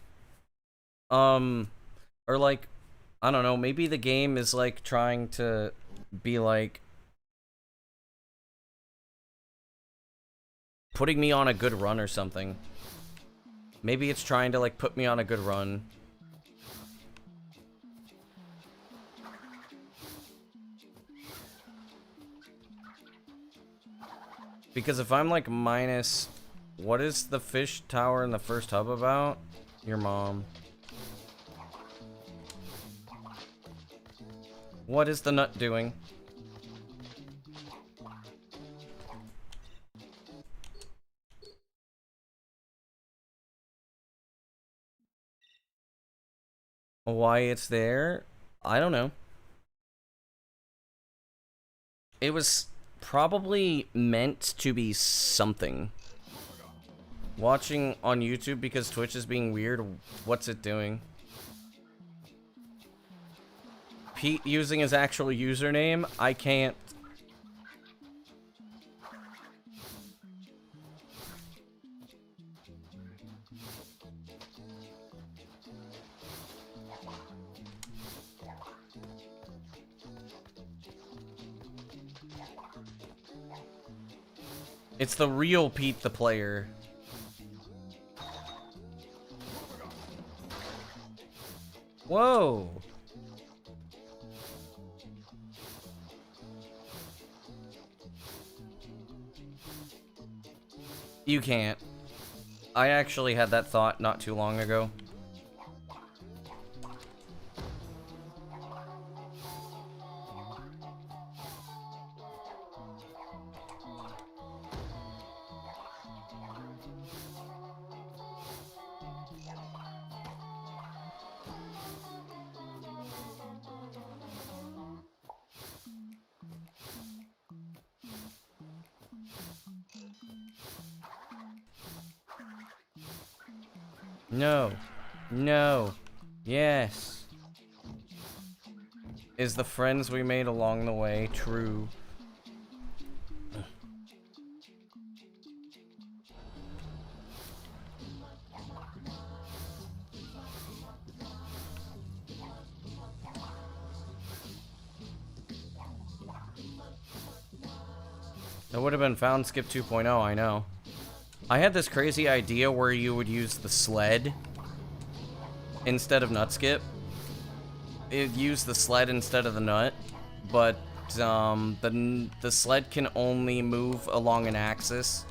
or like, I don't know, maybe the game is like trying to be like putting me on a good run or something. Maybe it's trying to like put me on a good run. Because if I'm like minus... What is the fish tower in the first hub about? Your mom. What is the nut doing? Why it's there? I don't know. It was probably meant to be something. Watching on YouTube because Twitch is being weird. What's it doing? Pete using his actual username? I can't. It's the real Pete the player. Whoa! You can't. I actually had that thought not too long ago. No. No. Yes. Is the friends we made along the way true? That would have been found skip 2.0, I know. I had this crazy idea where you would use the sled instead of nut skip. It'd use the sled instead of the nut, but the sled can only move along an axis.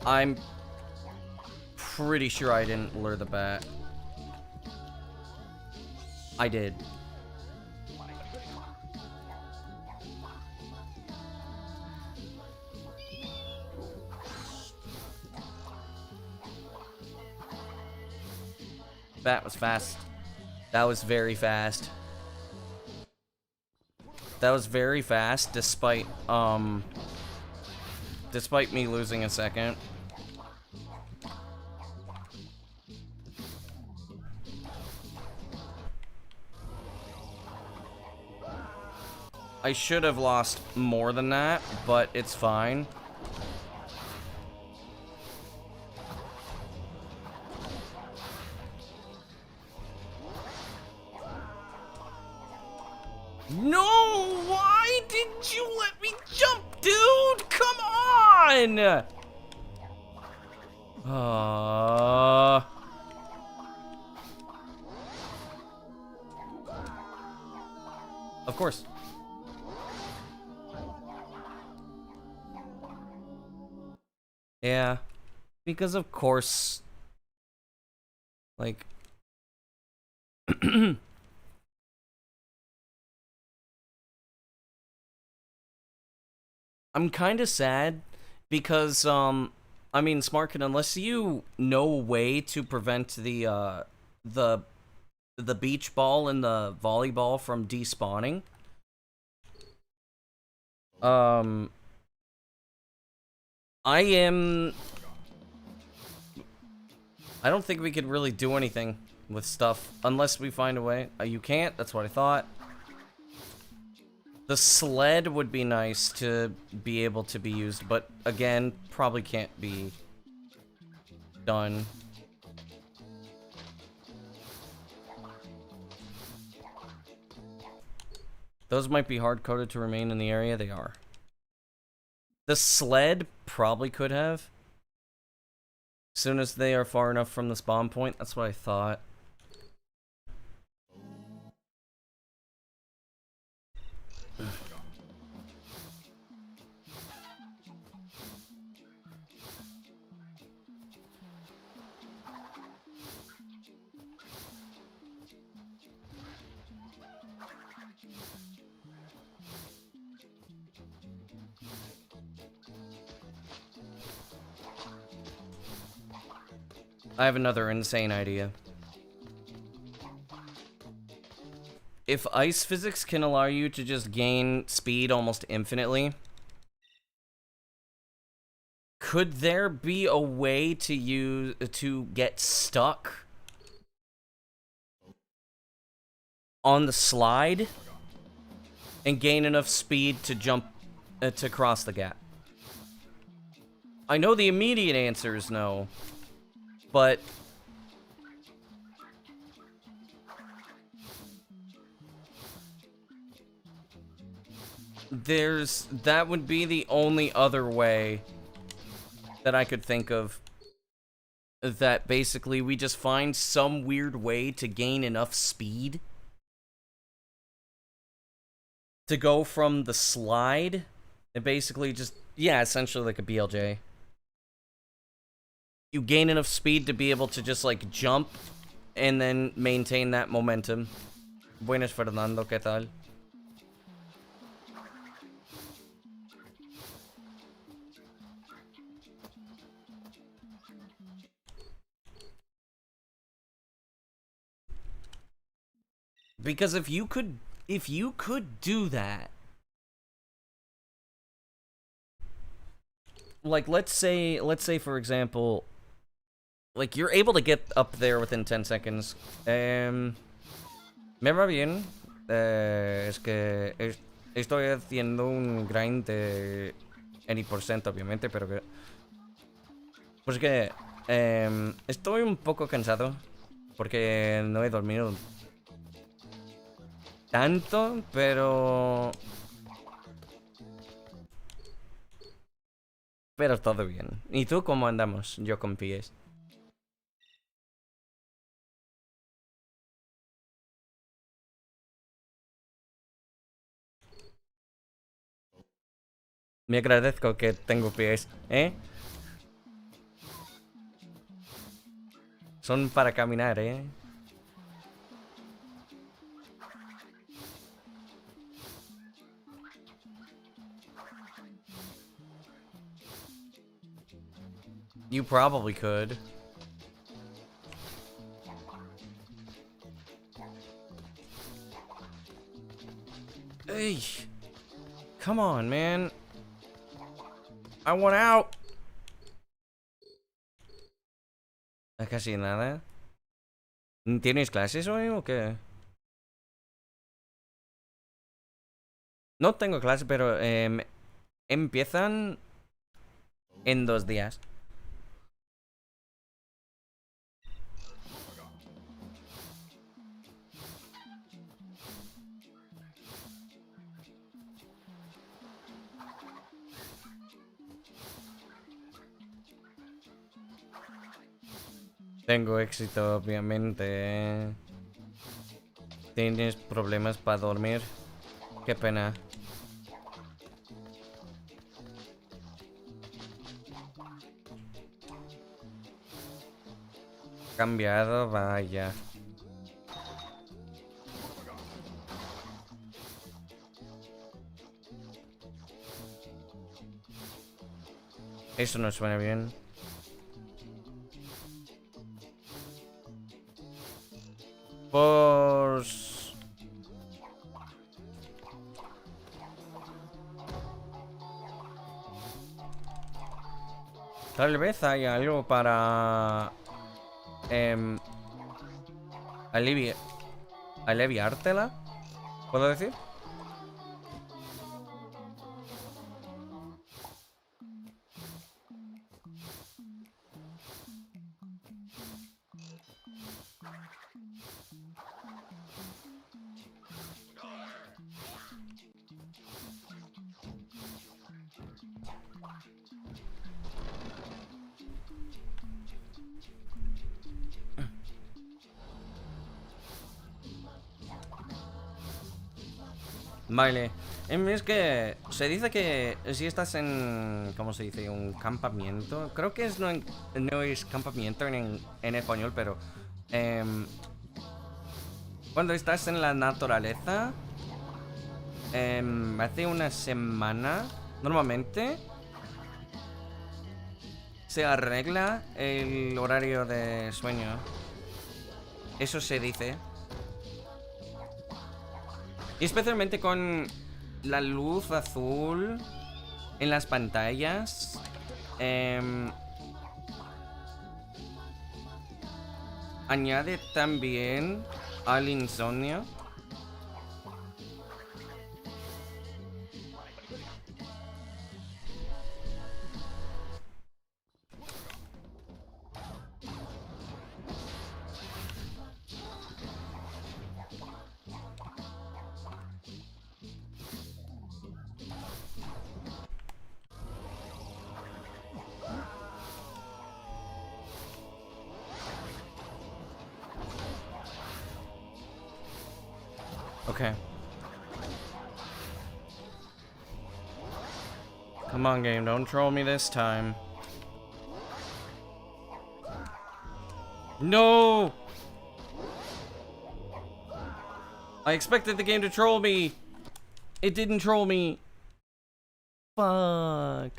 I'm pretty sure I didn't lure the bat. I did. That was fast. That was very fast. That was very fast, despite me losing a second. I should have lost more than that, but it's fine. No! Why did you let me jump, dude? Come on! Of course. Yeah. Because of course. Like. I'm kind of sad because, I mean, Smarkin, unless you know a way to prevent the beach ball and the volleyball from despawning, I don't think we could really do anything with stuff unless we find a way. You can't, that's what I thought. The sled would be nice to be able to be used, but again, probably can't be done. Those might be hard-coded to remain in the area. They are. The sled probably could have. As soon as they are far enough from the spawn point, that's what I thought. I have another insane idea. If ice physics can allow you to just gain speed almost infinitely, could there be a way to get stuck on the slide and gain enough speed to jump to cross the gap? I know the immediate answer is no. But That would be the only other way that I could think of. That basically we just find some weird way to gain enough speed to go from the slide and basically just, yeah, essentially like a BLJ. You gain enough speed to be able to just like jump and then maintain that momentum. Buenas, Fernando, ¿qué tal? Because if you could do that, like let's say for example, like you're able to get up there within 10 seconds. Me va bien. Es que estoy haciendo un grind de any percent, obviamente, pero que pues que estoy un poco cansado porque no he dormido tanto, pero todo bien. ¿Y tú cómo andamos? Yo con pies. Me agradezco que tengo pies, ¿eh? Son para caminar, ¿eh? You probably could. Hey, come on, man. I want out. Casi nada. ¿Tienes clases hoy o qué? No tengo clases, pero empiezan en 2 días. Tengo éxito, obviamente. ¿Tienes problemas para dormir? Qué pena. Cambiado, vaya. Eso no suena bien. Pues... tal vez hay algo para... aliviártela, ¿puedo decir? Vale, es que se dice que si estás en, ¿cómo se dice? Un campamento. Creo que no es campamento en español, pero cuando estás en la naturaleza, hace una semana, normalmente se arregla el horario de sueño. Eso se dice. Y especialmente con la luz azul en las pantallas. Añade también al insomnio. Okay. Come on, game. Don't troll me this time. No! I expected the game to troll me. It didn't troll me. Fuck.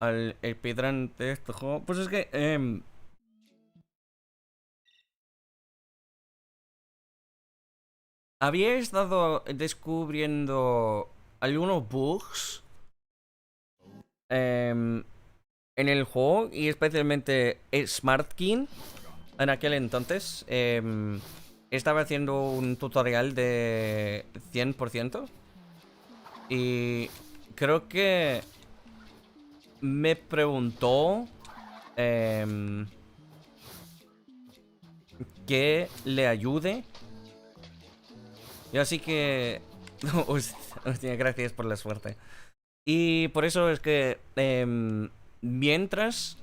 Al speedrun de este juego. Pues es que había estado descubriendo algunos bugs en el juego y especialmente Smart King en aquel entonces. Estaba haciendo un tutorial de 100% y creo que me preguntó que le ayude. Y así que... Hostia, gracias por la suerte. Y por eso es que mientras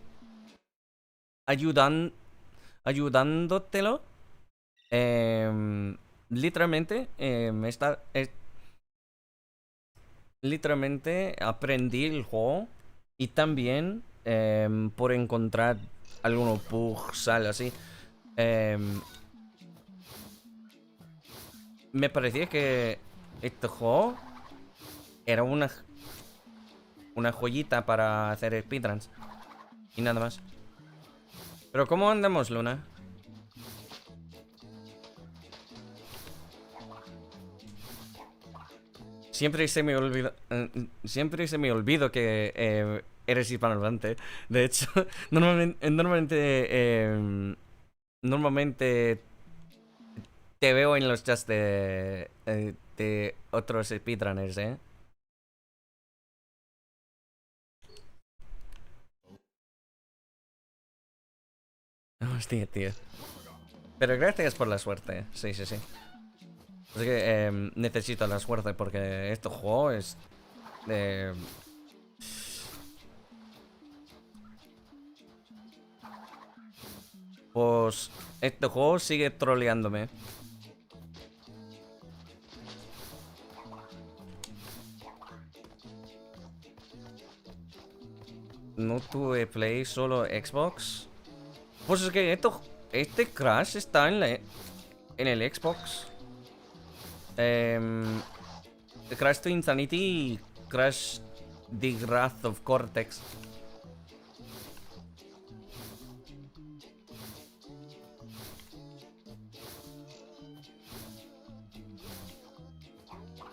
ayudándotelo, literalmente literalmente aprendí el juego y también por encontrar algunos bugs, algo así. Me parecía que este juego era una joyita para hacer speedruns y nada más. Pero ¿cómo andamos, Luna? Siempre se me olvida que eres hispanohablante. De hecho, normalmente te veo en los chats de otros speedrunners, ¿eh? Hostia, tío. Pero gracias por la suerte. Sí, sí, sí. Es que necesito la suerte porque este juego es... pues este juego sigue troleándome. No tuve Play, solo Xbox. Pues es que este Crash está en el Xbox. Crash Twinsanity y Crash The Wrath of Cortex.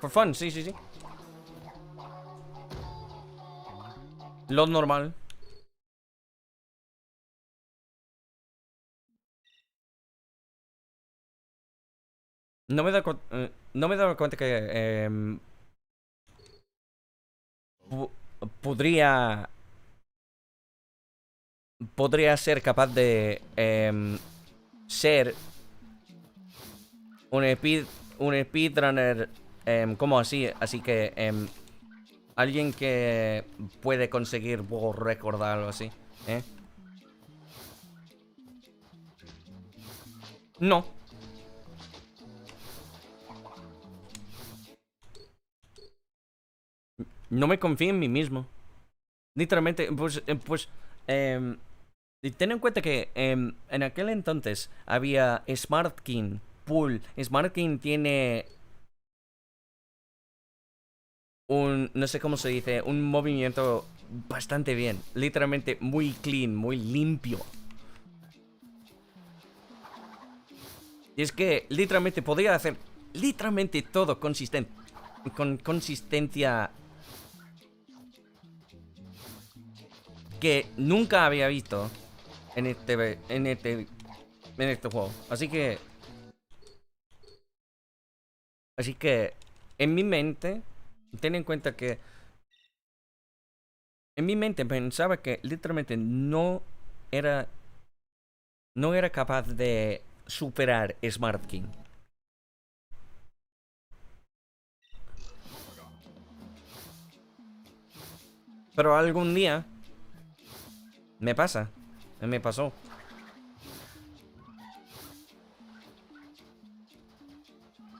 For fun, sí, sí, sí. Lo normal. No me he dado cuenta que podría ser capaz de ser un speedrunner como así que alguien que puede conseguir world record o algo así, ¿eh? No. No me confío en mí mismo. Literalmente, pues ten en cuenta que en aquel entonces había Smart King, Pool. Smart King tiene no sé cómo se dice, un movimiento bastante bien. Literalmente muy clean, muy limpio. Y es que literalmente podría hacer literalmente todo consistente. Con consistencia que nunca había visto en este juego. Así que en mi mente, ten en cuenta que en mi mente pensaba que literalmente no era capaz de superar Smart King. Pero algún día me pasa. Me pasó.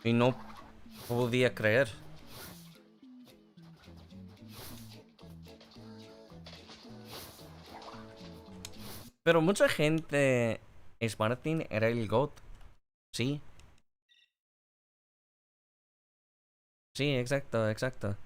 Y no podía creer. Pero mucha gente... Smartin era el GOAT. Sí. Sí, exacto, exacto.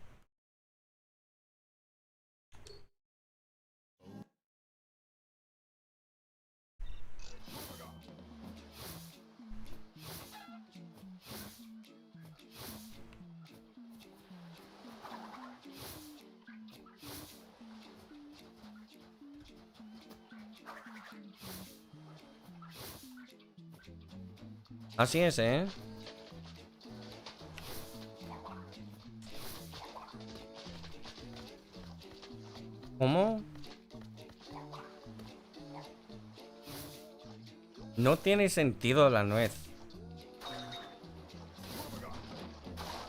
Así es, ¿eh? ¿Cómo? No tiene sentido la nuez.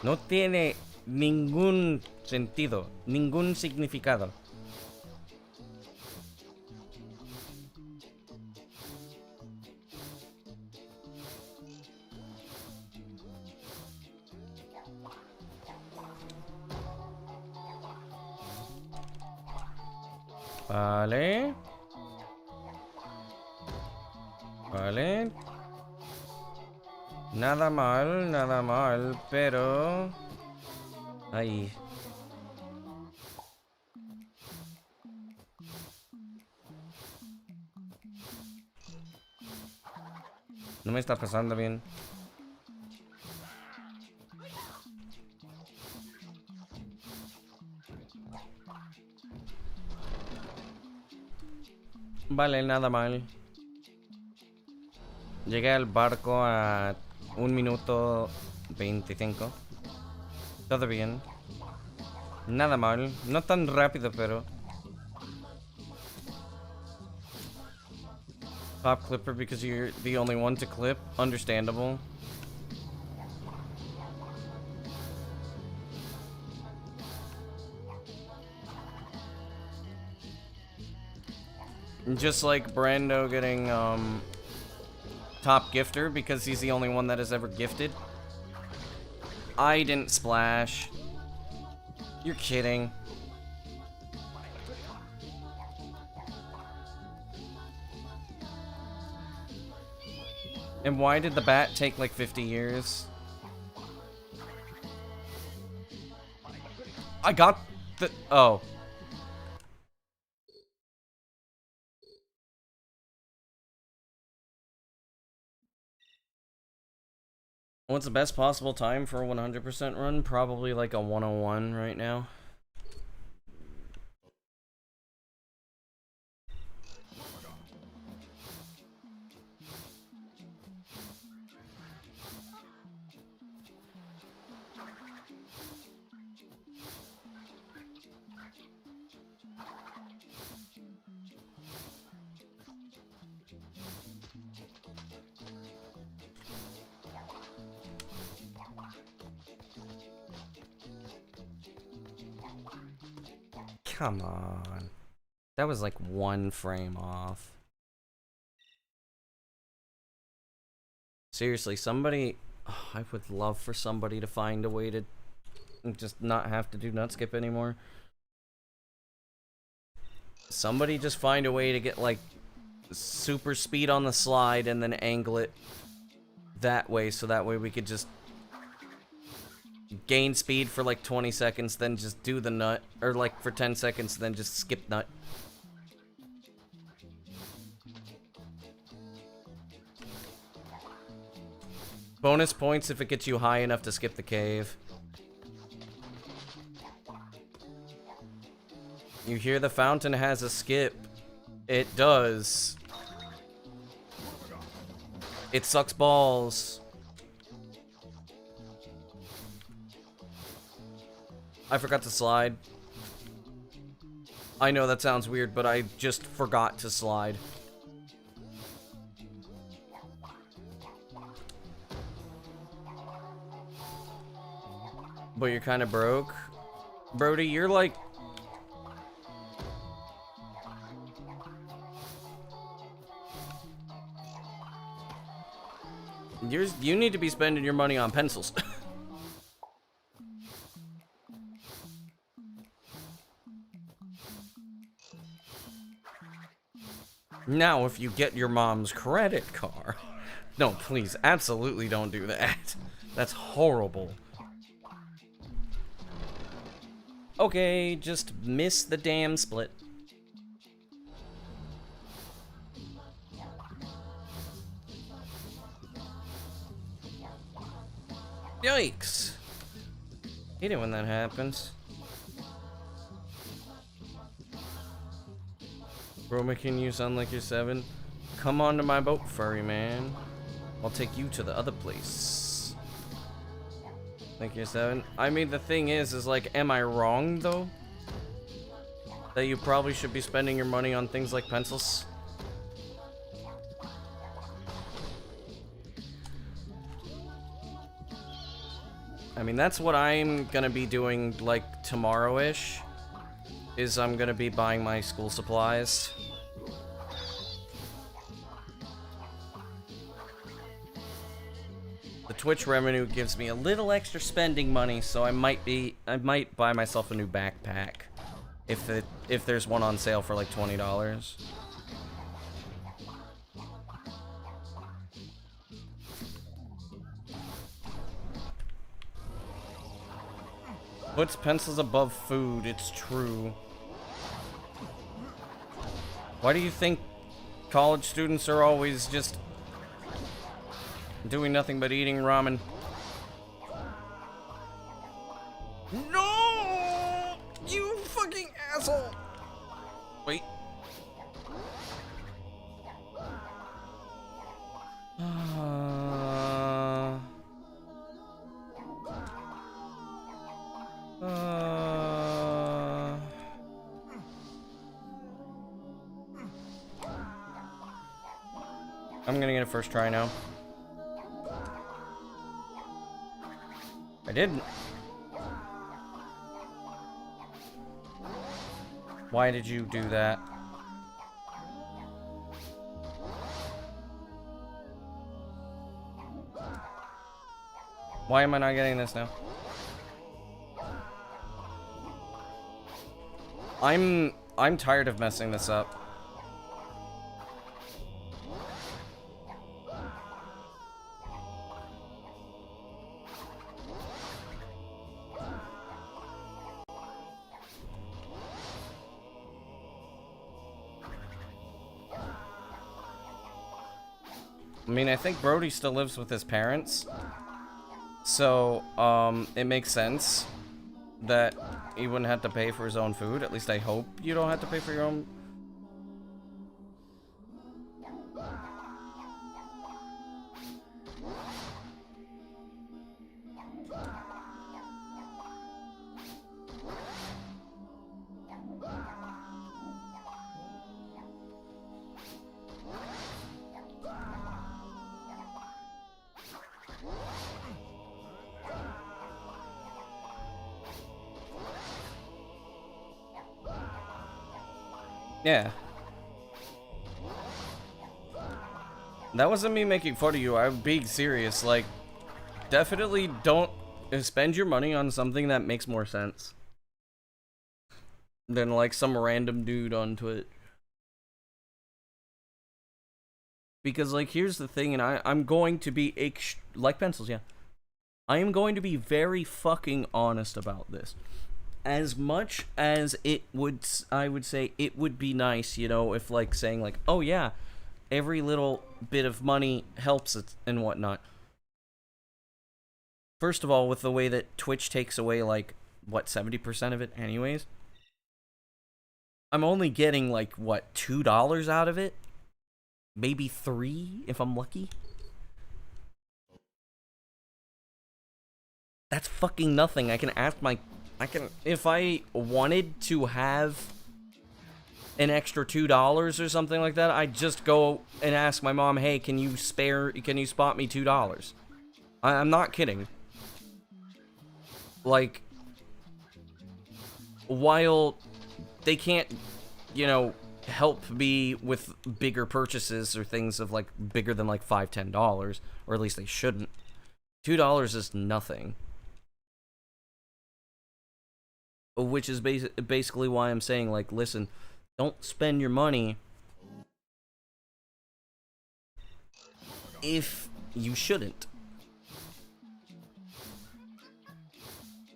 No tiene ningún sentido, ningún significado. Vale. Vale. Nada mal, pero... Ahí. No me está pasando bien. Vale, nada mal. Llegué al barco a 1 minuto 25. Todo bien. Nada mal. No tan rápido, pero... Top clipper because you're the only one to clip. Understandable. Just like Brando getting, top gifter because he's the only one that has ever gifted. I didn't splash. You're kidding. And why did the bat take like 50 years? I got the... Oh. What's the best possible time for a 100% run? Probably like a 101 right now. Come on. That was like 1 frame off. Seriously, somebody... Oh, I would love for somebody to find a way to just not have to do nut skip anymore. Somebody just find a way to get like super speed on the slide and then angle it that way, so that way we could just gain speed for like 20 seconds, then just do the nut, or like for 10 seconds, then just skip nut. Bonus points if it gets you high enough to skip the cave. You hear the fountain has a skip. It does. It sucks balls. I forgot to slide. I know that sounds weird, but I just forgot to slide. But you're kind of broke. Brody, you're like You need to be spending your money on pencils. Now, if you get your mom's credit card... No, please, absolutely don't do that. That's horrible. Okay, just miss the damn split. Yikes. Hate it when that happens. Bro, making you sound like you're 7. Come on to my boat, furry man. I'll take you to the other place. Like you're 7. I mean, the thing is like, am I wrong, though? That you probably should be spending your money on things like pencils? I mean, that's what I'm gonna be doing, like, tomorrow-ish. Is I'm gonna be buying my school supplies. The Twitch revenue gives me a little extra spending money, so I might buy myself a new backpack. If there's one on sale for like $20. Puts pencils above food, it's true. Why do you think college students are always just doing nothing but eating ramen? No! You fucking asshole! Wait. I'm gonna get a first try now. I didn't. Why did you do that? Why am I not getting this now? I'm tired of messing this up. I mean, I think Brody still lives with his parents, so, it makes sense that he wouldn't have to pay for his own food. At least I hope you don't have to pay for your own. Yeah. That wasn't me making fun of you. I'm being serious. Like, definitely don't spend your money on something that makes more sense than, like, some random dude on Twitch. Because, like, here's the thing, and I'm going to be, like pencils, yeah. I am going to be very fucking honest about this. As much as it would, I would say it would be nice, you know, if like saying like, oh yeah, every little bit of money helps it and whatnot. First of all, with the way that Twitch takes away like, what, 70% of it anyways? I'm only getting like, what, $2 out of it? Maybe $3 if I'm lucky? That's fucking nothing. I can ask if I wanted to have an extra $2 or something like that, I'd just go and ask my mom, hey, can you spot me $2? I'm not kidding. Like, while they can't, you know, help me with bigger purchases or things of like bigger than like $5, $10, or at least they shouldn't. $2 is nothing. Which is basically why I'm saying, like, listen, don't spend your money if you shouldn't.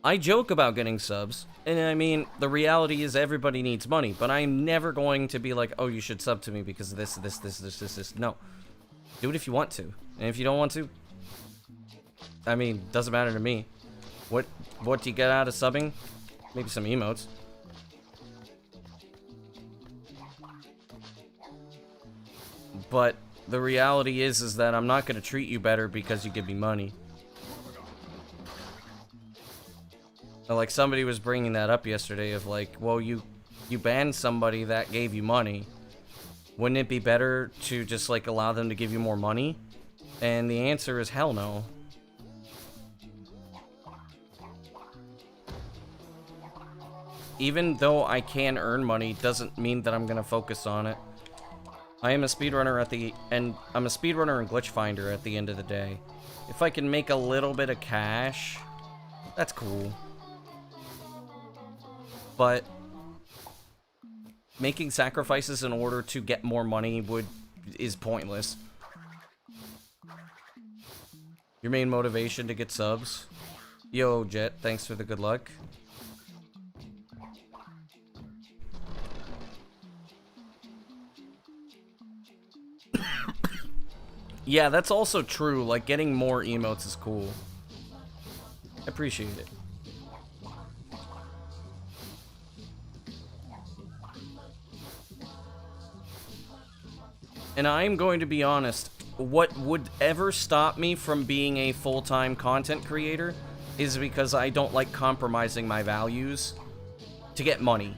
I joke about getting subs, and I mean, the reality is everybody needs money, but I'm never going to be like, oh, you should sub to me because of this. No. Do it if you want to. And if you don't want to, I mean, doesn't matter to me. What do you get out of subbing? Maybe some emotes. But the reality is that I'm not going to treat you better because you give me money. Like, somebody was bringing that up yesterday of like, well, you banned somebody that gave you money. Wouldn't it be better to just like allow them to give you more money? And the answer is hell no. Even though I can earn money, doesn't mean that I'm gonna focus on it. I am a speedrunner at the end. I'm a speedrunner and glitch finder at the end of the day. If I can make a little bit of cash, that's cool. But making sacrifices in order to get more money is pointless. Your main motivation to get subs? Yo, Jet, thanks for the good luck. Yeah, that's also true. Like, getting more emotes is cool. I appreciate it. And I'm going to be honest, what would ever stop me from being a full-time content creator is because I don't like compromising my values to get money.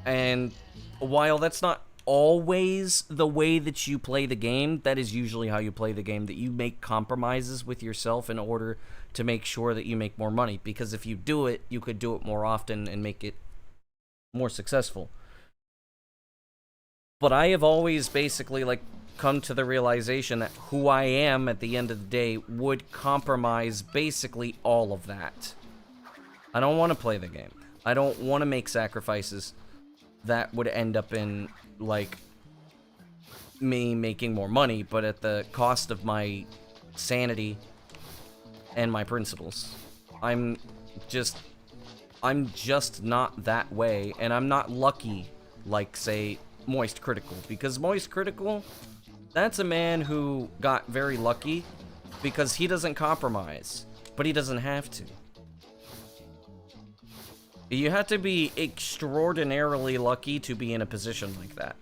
And while that's not always the way that you play the game, that is usually how you play the game, that you make compromises with yourself in order to make sure that you make more money. Because if you do it, you could do it more often and make it more successful. But I have always basically, like, come to the realization that who I am at the end of the day would compromise basically all of that. I don't want to play the game. I don't want to make sacrifices that would end up in, like, me making more money, but at the cost of my sanity and my principles. I'm just not that way, and I'm not lucky like, say, Moist Critical, because Moist Critical, that's a man who got very lucky because he doesn't compromise, but he doesn't have to. You have to be extraordinarily lucky to be in a position like that.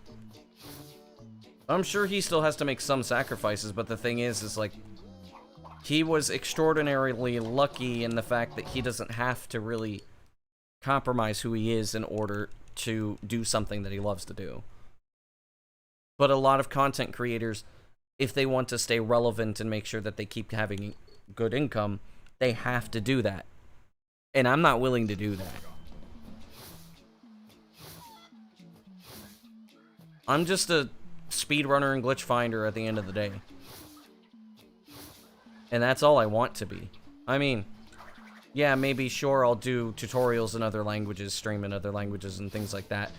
I'm sure he still has to make some sacrifices, but the thing is like, he was extraordinarily lucky in the fact that he doesn't have to really compromise who he is in order to do something that he loves to do. But a lot of content creators, if they want to stay relevant and make sure that they keep having good income, they have to do that. And I'm not willing to do that. I'm just a speedrunner and glitch finder at the end of the day. And that's all I want to be. I mean, yeah, maybe, sure, I'll do tutorials in other languages, stream in other languages, and things like that.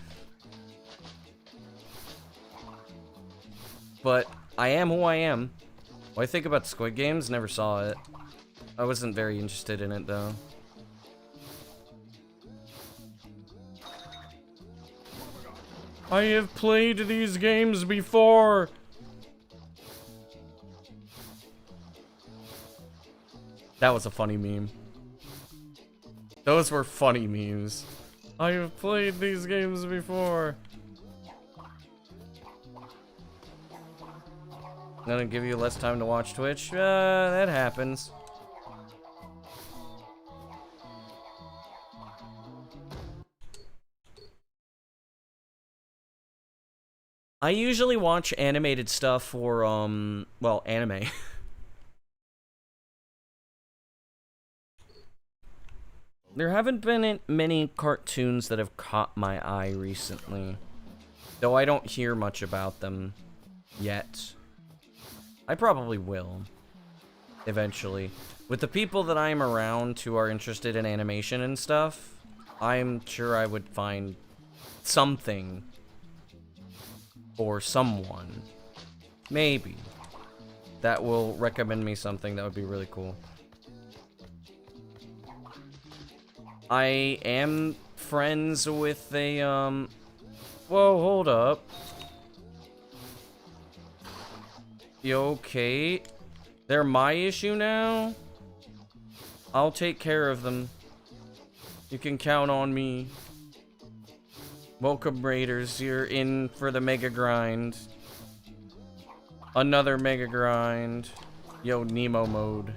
But I am who I am. What I think about Squid Games, never saw it. I wasn't very interested in it, though. I have played these games before. That was a funny meme. Those were funny memes. I have played these games before. Gonna give you less time to watch Twitch? That happens. I usually watch animated stuff for, well, anime. There haven't been many cartoons that have caught my eye recently. Though I don't hear much about them yet. I probably will. Eventually. With the people that I'm around who are interested in animation and stuff, I'm sure I would find something. Or someone. Maybe. That will recommend me something that would be really cool. I am friends with a, Whoa, hold up. You okay? They're my issue now? I'll take care of them. You can count on me. Welcome, Raiders. You're in for the mega grind. Another mega grind. Yo, Nemo mode.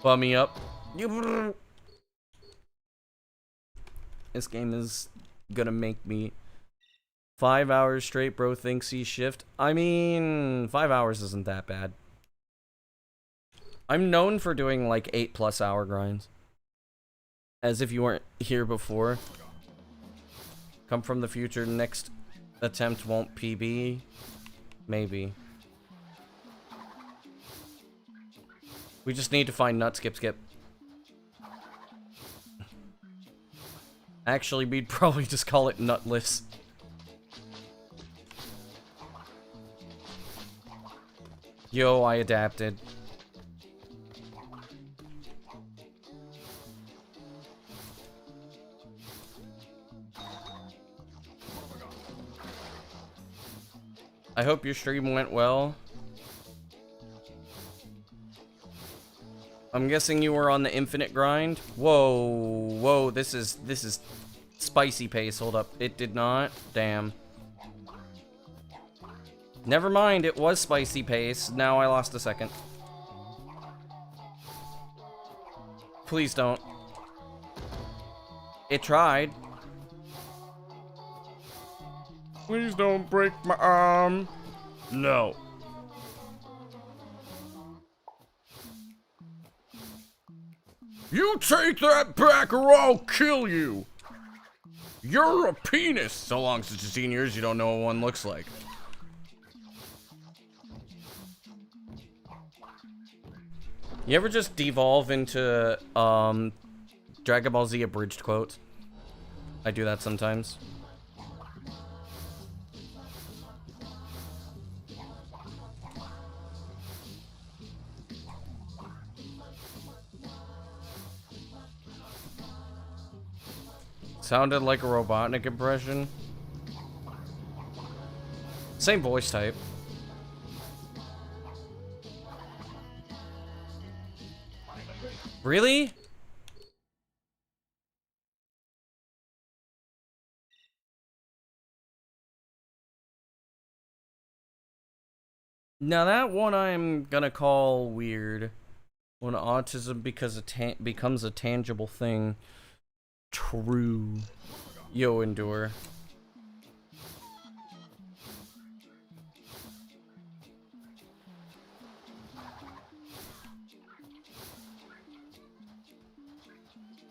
Bum me up. This game is gonna make me 5 hours straight, bro thinks he shift. I mean, 5 hours isn't that bad. I'm known for doing like 8+ hour grinds. As if you weren't here before. Come from the future, next attempt won't PB. Maybe. We just need to find nut skip skip. Actually, we'd probably just call it nutless. Yo, I adapted. I hope your stream went well. I'm guessing you were on the infinite grind. Whoa, this is spicy pace. Hold up, it did not. Damn. Never mind, it was spicy pace. Now I lost a second. Please don't. It tried. Please don't break my arm. No. You take that back or I'll kill you. You're a penis. So long since you've seen yours, you don't know what one looks like. You ever just devolve into, Dragon Ball Z abridged quotes? I do that sometimes. Sounded like a Robotnik impression. Same voice type. Really? Now that one I'm gonna call weird. When autism becomes a tangible thing. True. Yo, endure.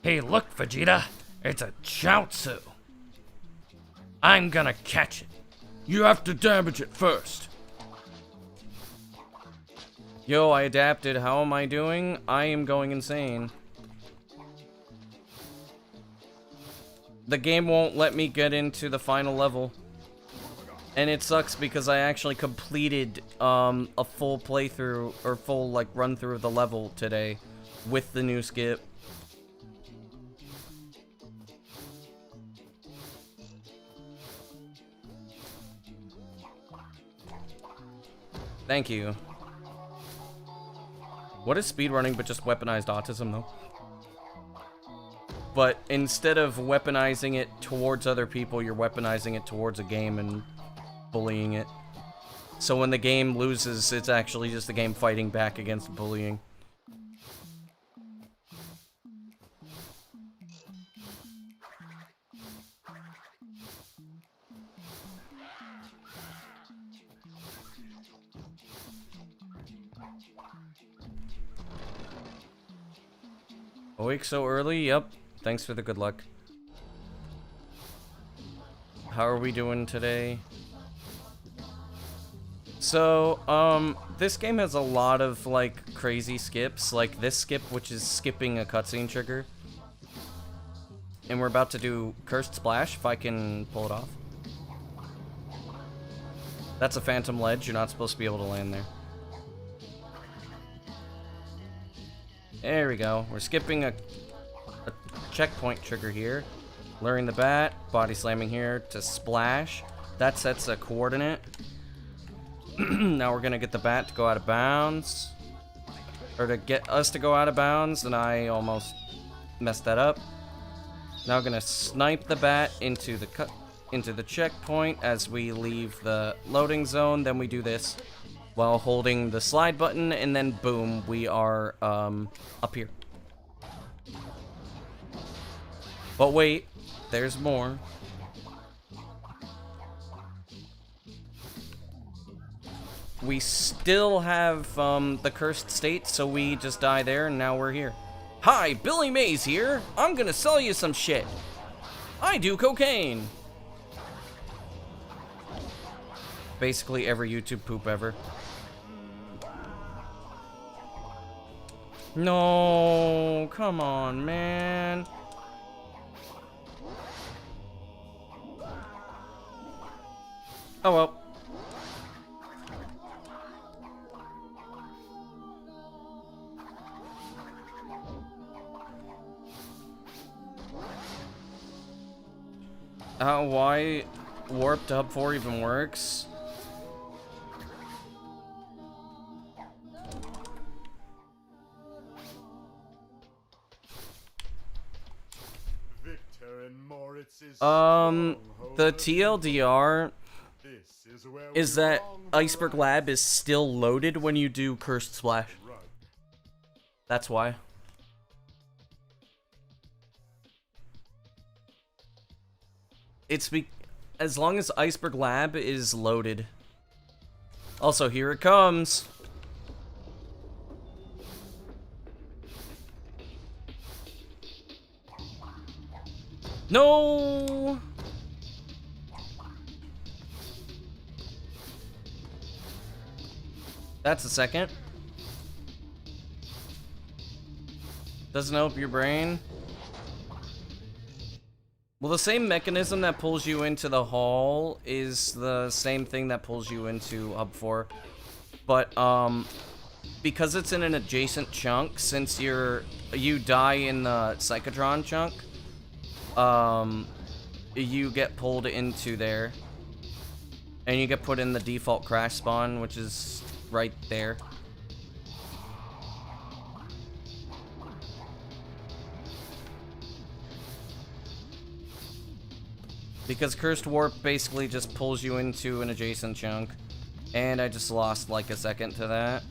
Hey, look, Vegeta. It's a Chaozu. I'm gonna catch it. You have to damage it first. Yo, I adapted. How am I doing? I am going insane. The game won't let me get into the final level. And it sucks because I actually completed a full playthrough, or full like run through of the level today with the new skip. Thank you. What is speedrunning but just weaponized autism though? But instead of weaponizing it towards other people, you're weaponizing it towards a game and bullying it. So when the game loses, it's actually just the game fighting back against bullying. Awake so early? Yep. Thanks for the good luck. How are we doing today? So, this game has a lot of, like, crazy skips. Like this skip, which is skipping a cutscene trigger. And we're about to do Cursed Splash, if I can pull it off. That's a phantom ledge. You're not supposed to be able to land there. There we go. We're skipping a checkpoint trigger here. Luring the bat. Body slamming here to splash. That sets a coordinate. Now we're going to get the bat to go out of bounds. Or to get us to go out of bounds. And I almost messed that up. Now I'm gonna snipe the bat into the checkpoint as we leave the loading zone. Then we do this while holding the slide button, and then boom, we are up here. But wait, there's more. We still have the cursed state, so we just die there, and now we're here. Hi, Billy Mays here. I'm gonna sell you some shit. I do cocaine. Basically every YouTube poop ever. No, come on, man. Oh well. Why Warp Hub 4 even works? The TLDR is that Iceberg Lab is still loaded when you do Cursed Splash. That's why. It's as long as Iceberg Lab is loaded. Also, here it comes. No! That's a second. Doesn't help your brain. Well, the same mechanism that pulls you into the hall is the same thing that pulls you into Hub 4. But, because it's in an adjacent chunk, since you die in the Psychotron chunk, you get pulled into there. And you get put in the default crash spawn, which is right there. Because Cursed Warp basically just pulls you into an adjacent chunk. And I just lost like a second to that.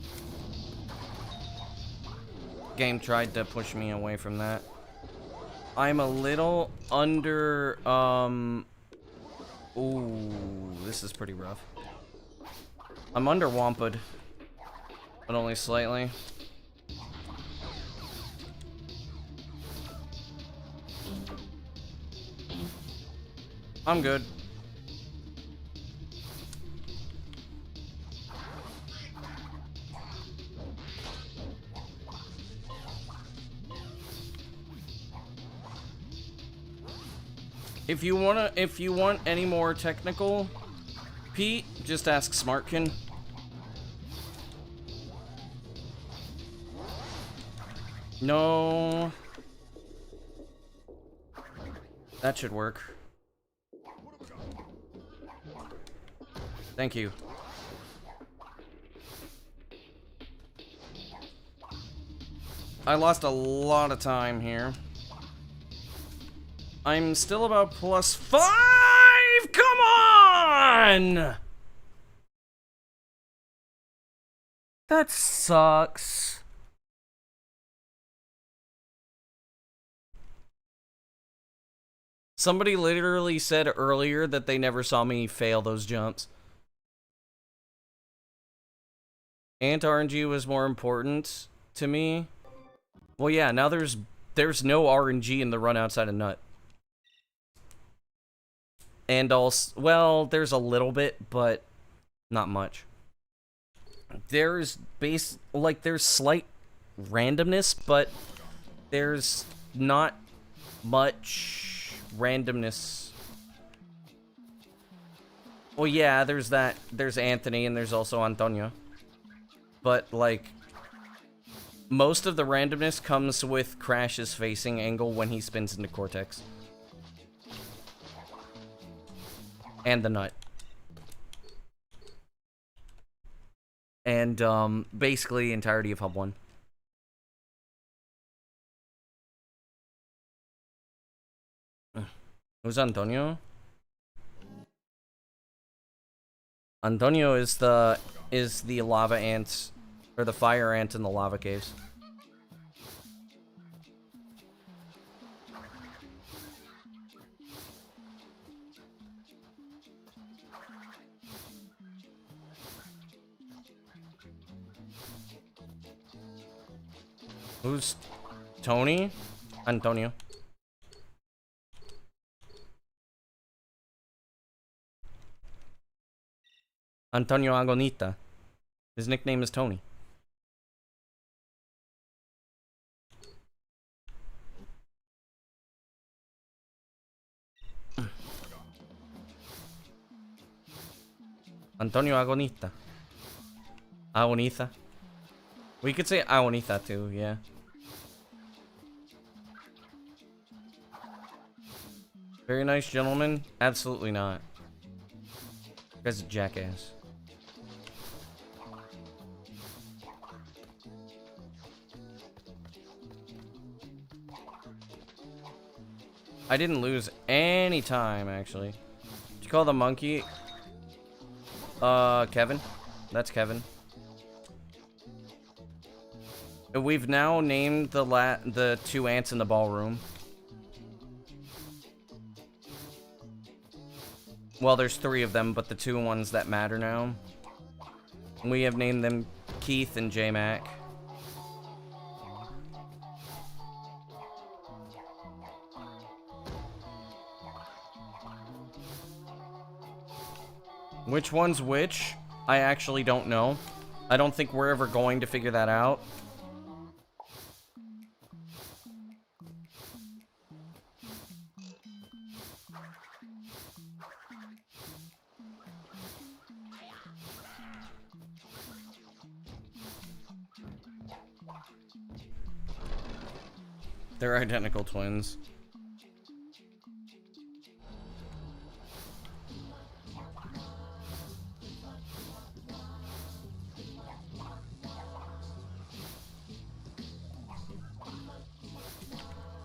Game tried to push me away from that. I'm a little under, ooh, this is pretty rough. I'm under Wampud, but only slightly. I'm good. If you want any more technical, Pete, just ask Smartkin. No. That should work. Thank you. I lost a lot of time here. I'm still about +5! Come on! That sucks. Somebody literally said earlier that they never saw me fail those jumps. Ant RNG was more important to me. Well, yeah, now there's there's no RNG in the run outside of Nut. And also, well, there's a little bit, but not much. There's there's slight randomness, but there's not much randomness. Well, yeah, there's Anthony, and there's also Antonio. But, like, most of the randomness comes with Crash's facing angle when he spins into Cortex. And the Nut. And, basically, entirety of Hub 1. Who's Antonio? Antonio is the lava ant, or the fire ant in the lava caves. Who's Tony? Antonio. Antonio Agonita. His nickname is Tony. Antonio Agonita. Agonita. We could say Agonita too, yeah. Very nice gentleman? Absolutely not. You guy's a jackass. I didn't lose any time, actually. Did you call the monkey? Kevin. That's Kevin. We've now named the two ants in the ballroom. Well, there's 3 of them, but the 2 ones that matter now. We have named them Keith and J-Mac. Which one's which? I actually don't know. I don't think we're ever going to figure that out. They're identical twins.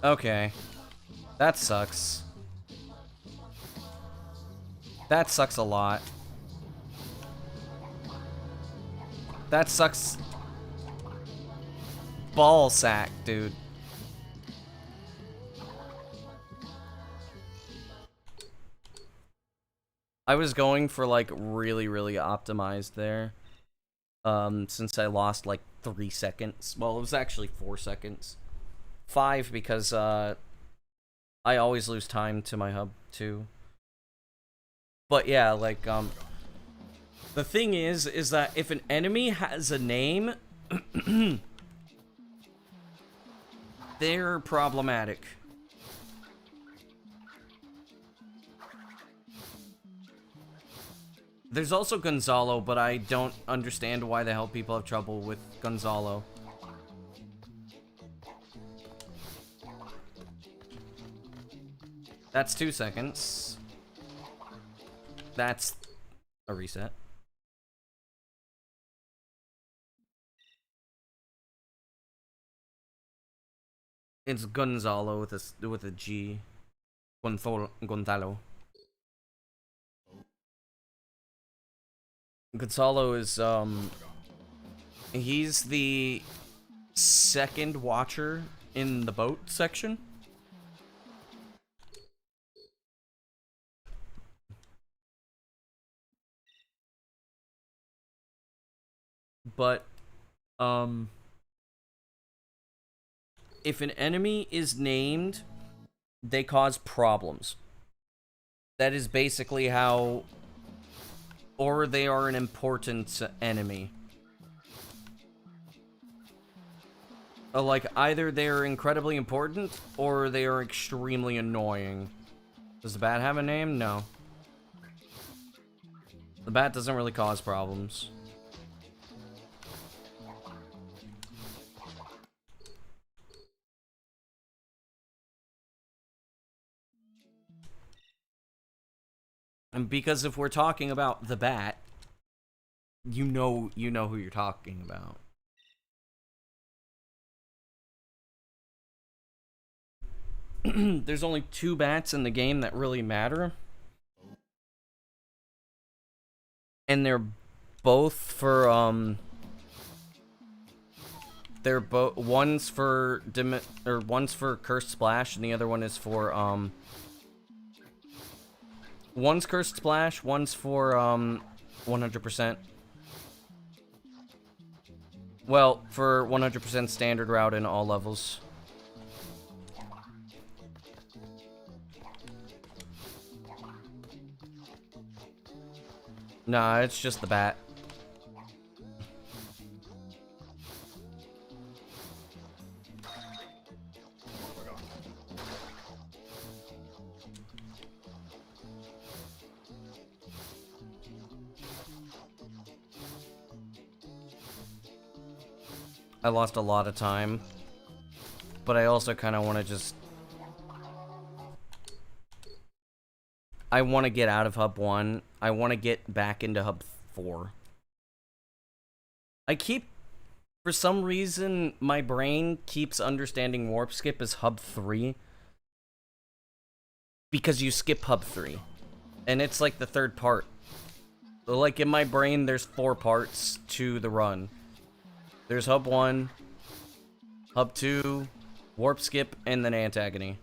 Okay. That sucks. That sucks a lot. That sucks. Ball sack, dude. I was going for like really optimized there. Since I lost like 3 seconds. Well, it was actually 4 seconds. 5 because I always lose time to my hub too. But yeah, like the thing is that if an enemy has a name, they're problematic. There's also Gonzalo, but I don't understand why the hell people have trouble with Gonzalo. That's 2 seconds. That's a reset. It's Gonzalo with a G. Gonzalo. Gonzalo is he's the second watcher in the boat section. But if an enemy is named, they cause problems. That is basically how... Or they are an important enemy. Like, either they're incredibly important, or they are extremely annoying. Does the bat have a name? No. The bat doesn't really cause problems. And because if we're talking about the bat, you know who you're talking about. There's only 2 bats in the game that really matter. And they're both for, one's for Cursed Splash, and the other one is for, one's Cursed Splash, one's for, 100%. Well, for 100% standard route in all levels. Nah, it's just the bat. I lost a lot of time, but I also kind of want to just... I want to get out of Hub 1. I want to get back into Hub 4. For some reason, my brain keeps understanding Warp Skip as Hub 3. Because you skip Hub 3. And it's like the 3rd part. Like, in my brain, there's 4 parts to the run. There's Hub 1, Hub 2, Warp Skip, and then Antagony.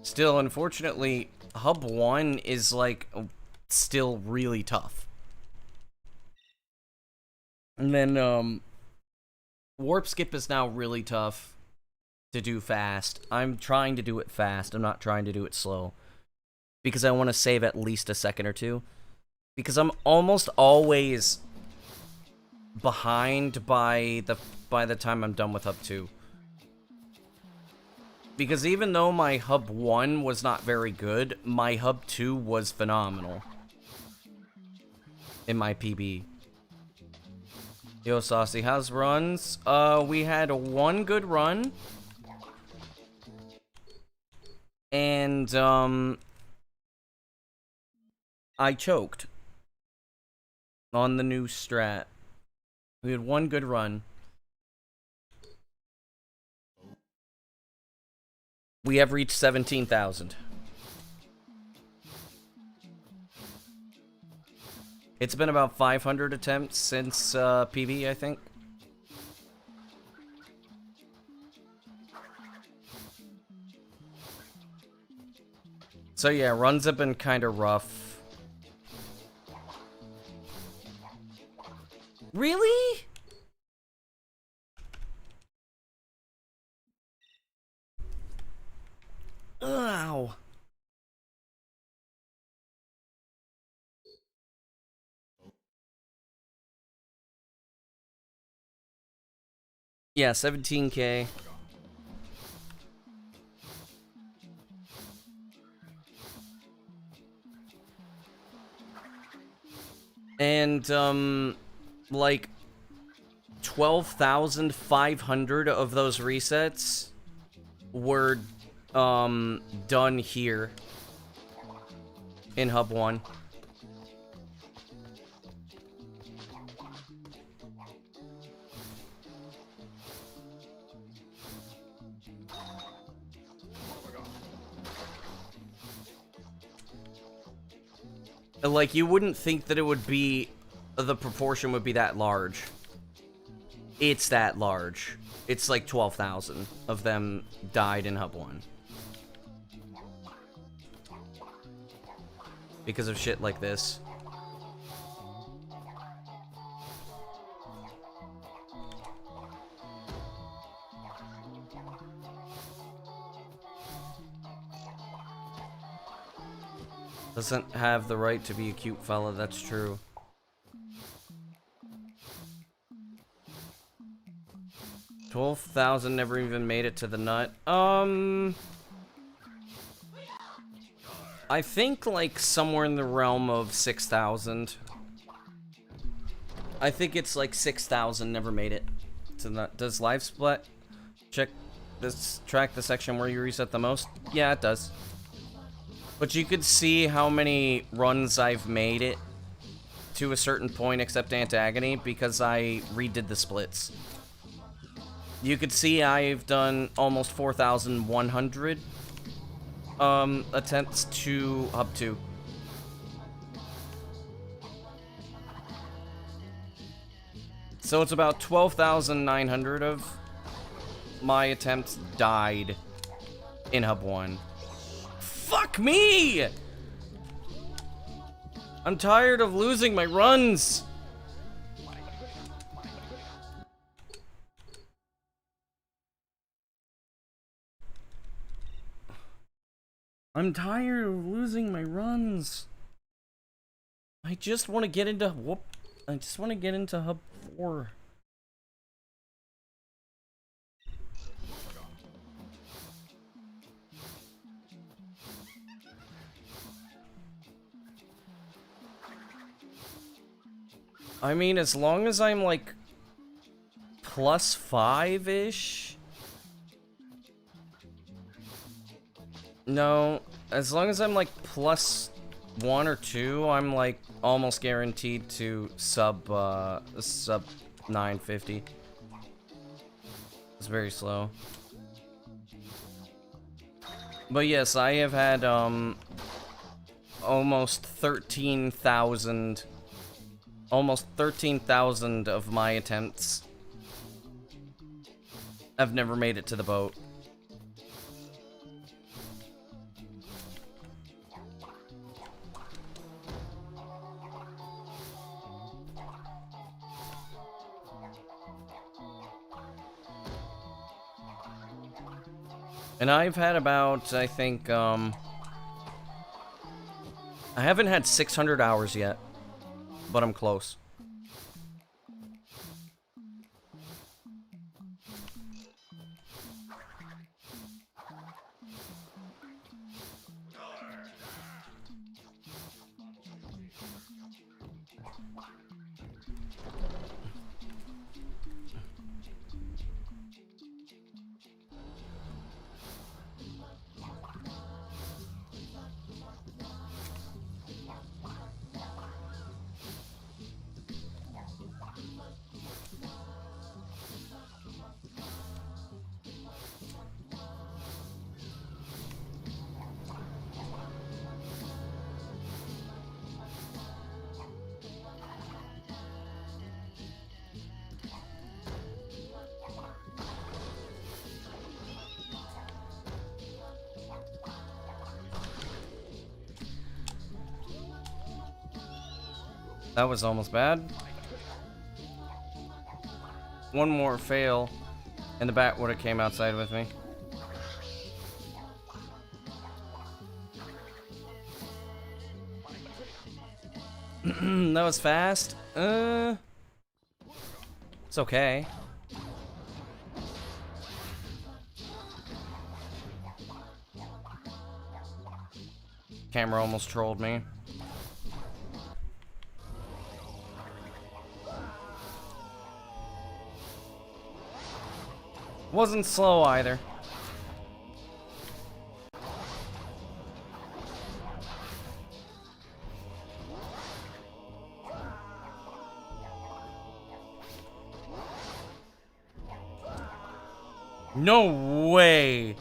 Still, unfortunately, Hub 1 is, like, still really tough. And then, Warp Skip is now really tough to do fast. I'm trying to do it fast. I'm not trying to do it slow. Because I want to save at least a second or two. Because I'm almost always behind by the time I'm done with Hub 2. Because even though my Hub 1 was not very good, my Hub 2 was phenomenal. In my PB. Yo, Saucy, how's runs? We had 1 good run. And, I choked on the new strat. We had 1 good run. We have reached 17,000. It's been about 500 attempts since, PB, I think. So yeah, runs have been kind of rough. Really? Ow. Yeah, 17K. And, like, 12,500 of those resets were, done here in Hub 1. Like, you wouldn't think that it would be, the proportion would be that large. It's that large. It's like 12,000 of them died in Hub 1. because of shit like this. Doesn't have the right to be a cute fella, that's true. $12,000 never even made it to the nut. I think like somewhere in the realm of 6,000. I think it's like 6,000 never made it to the nut. Does live split track the section where you reset the most? Yeah, it does. But you could see how many runs I've made it to a certain point except Antagon because I redid the splits. You could see I've done almost 4,100 attempts to Hub 2. So it's about 12,900 of my attempts died in Hub 1. Fuck me! I'm tired of losing my runs. I'm tired of losing my runs. I just want to get into Hub 4. I mean, as long as I'm like plus 5-ish. No, as long as I'm like plus 1 or 2, I'm like almost guaranteed to sub 950. It's very slow. But yes, I have had almost 13,000 of my attempts. I've never made it to the boat. And I've had about, I think, I haven't had 600 hours yet, but I'm close. That was almost bad. One more fail, and the bat would have came outside with me. That was fast. It's okay. Camera almost trolled me. Wasn't slow either. No way.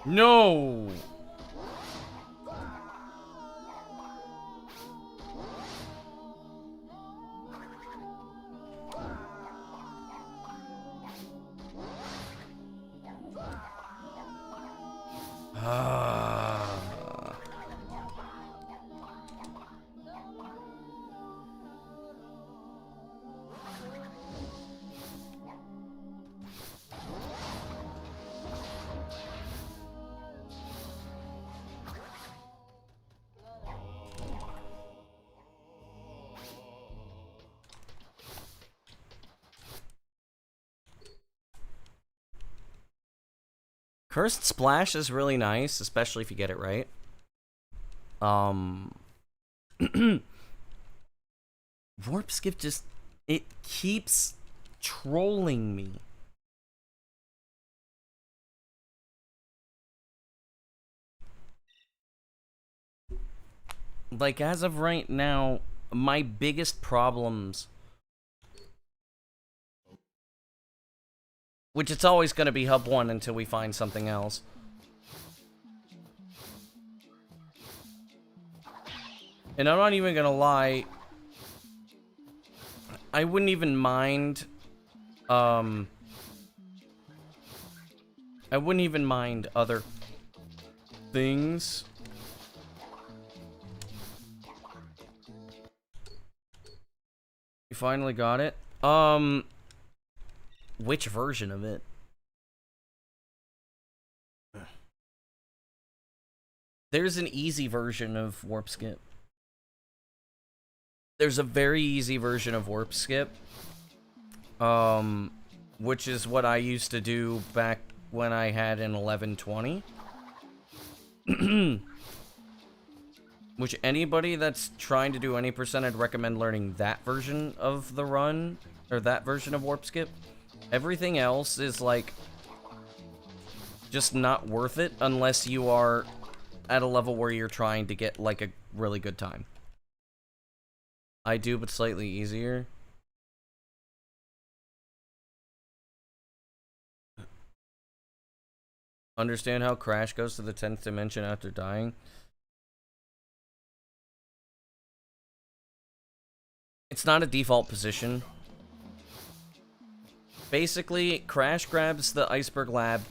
No. Cursed Splash is really nice, especially if you get it right. Warp Skip just... it keeps trolling me. Like, as of right now, my biggest problems... which it's always going to be Hub 1 until we find something else. And I'm not even going to lie... I wouldn't even mind... I wouldn't even mind other things. You finally got it? Which version of it? There's an easy version of Warp Skip. There's a very easy version of Warp Skip. Which is what I used to do back when I had an 1120. Which anybody that's trying to do any percent, I'd recommend learning that version of the run, or that version of Warp Skip. Everything else is, like, just not worth it unless you are at a level where you're trying to get, like, a really good time. I do, but slightly easier. Understand how Crash goes to the 10th dimension after dying? It's not a default position. Basically, Crash grabs the Iceberg Lab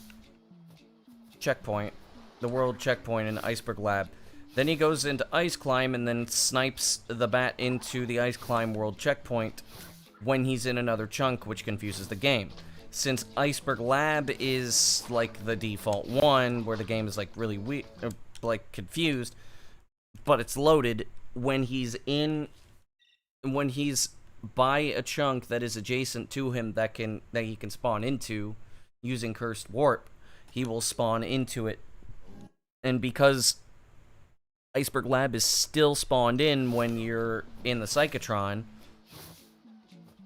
checkpoint, the world checkpoint in Iceberg Lab. Then he goes into Ice Climb and then snipes the bat into the Ice Climb world checkpoint when he's in another chunk, which confuses the game. Since Iceberg Lab is, like, the default one, where the game is, like, really weak, like, confused, but it's loaded, when he's by a chunk that is adjacent to him that he can spawn into using Cursed Warp, he will spawn into it. And because Iceberg Lab is still spawned in when you're in the Psychotron,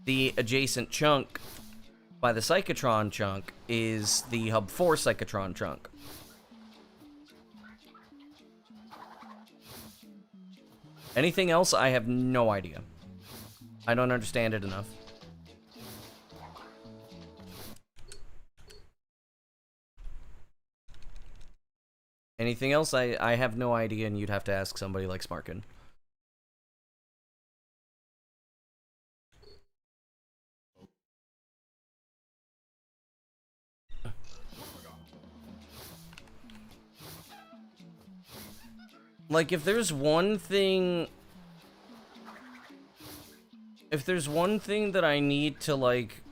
the adjacent chunk by the Psychotron chunk is the Hub 4 Psychotron chunk. Anything else, I have no idea. I don't understand it enough. Anything else, I have no idea, and you'd have to ask somebody like Smarkin. Like, if there's one thing that I need to, like,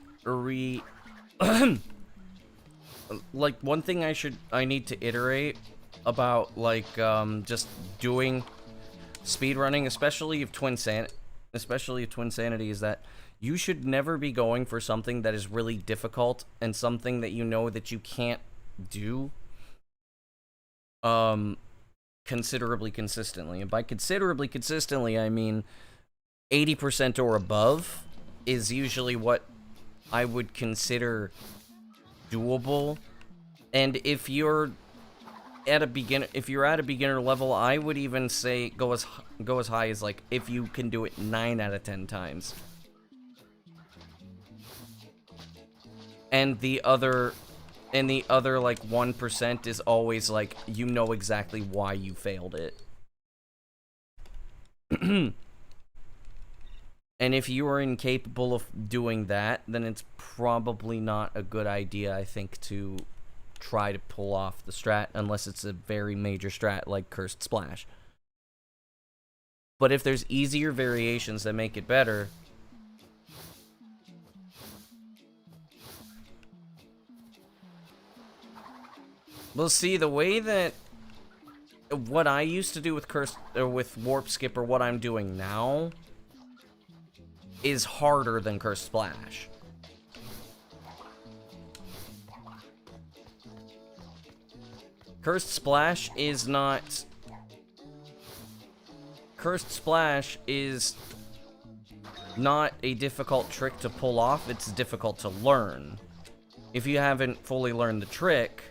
like, one thing I need to iterate about, like, just doing speedrunning, especially if Twinsanity, is that you should never be going for something that is really difficult and something that you know that you can't do, considerably consistently. And by considerably consistently, I mean 80% or above is usually what I would consider doable. And if you're at a beginner level, I would even say go as high as, like, if you can do it 9 out of 10 times. And the other like 1% is always like, you know exactly why you failed it. And if you are incapable of doing that, then it's probably not a good idea, I think, to try to pull off the strat, unless it's a very major strat like Cursed Splash. But if there's easier variations that make it better, well, see, the way that what I used to do with with Warp Skip, or what I'm doing now, is harder than Cursed Splash. Cursed Splash is not... Cursed Splash is not a difficult trick to pull off, it's difficult to learn. If you haven't fully learned the trick,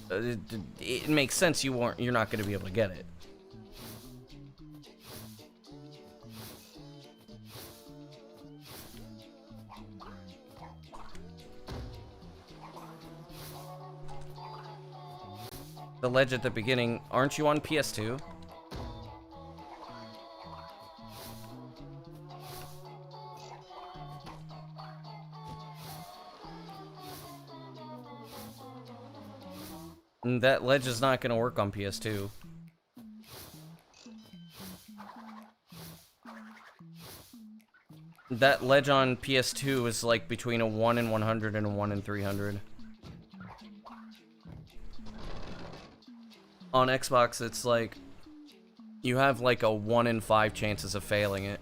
it makes sense you're not going to be able to get it. The ledge at the beginning, aren't you on PS2? That ledge is not going to work on PS2. That ledge on PS2 is like between a 1 in 100 and a 1 in 300. On Xbox, it's like you have like a 1 in 5 chances of failing it.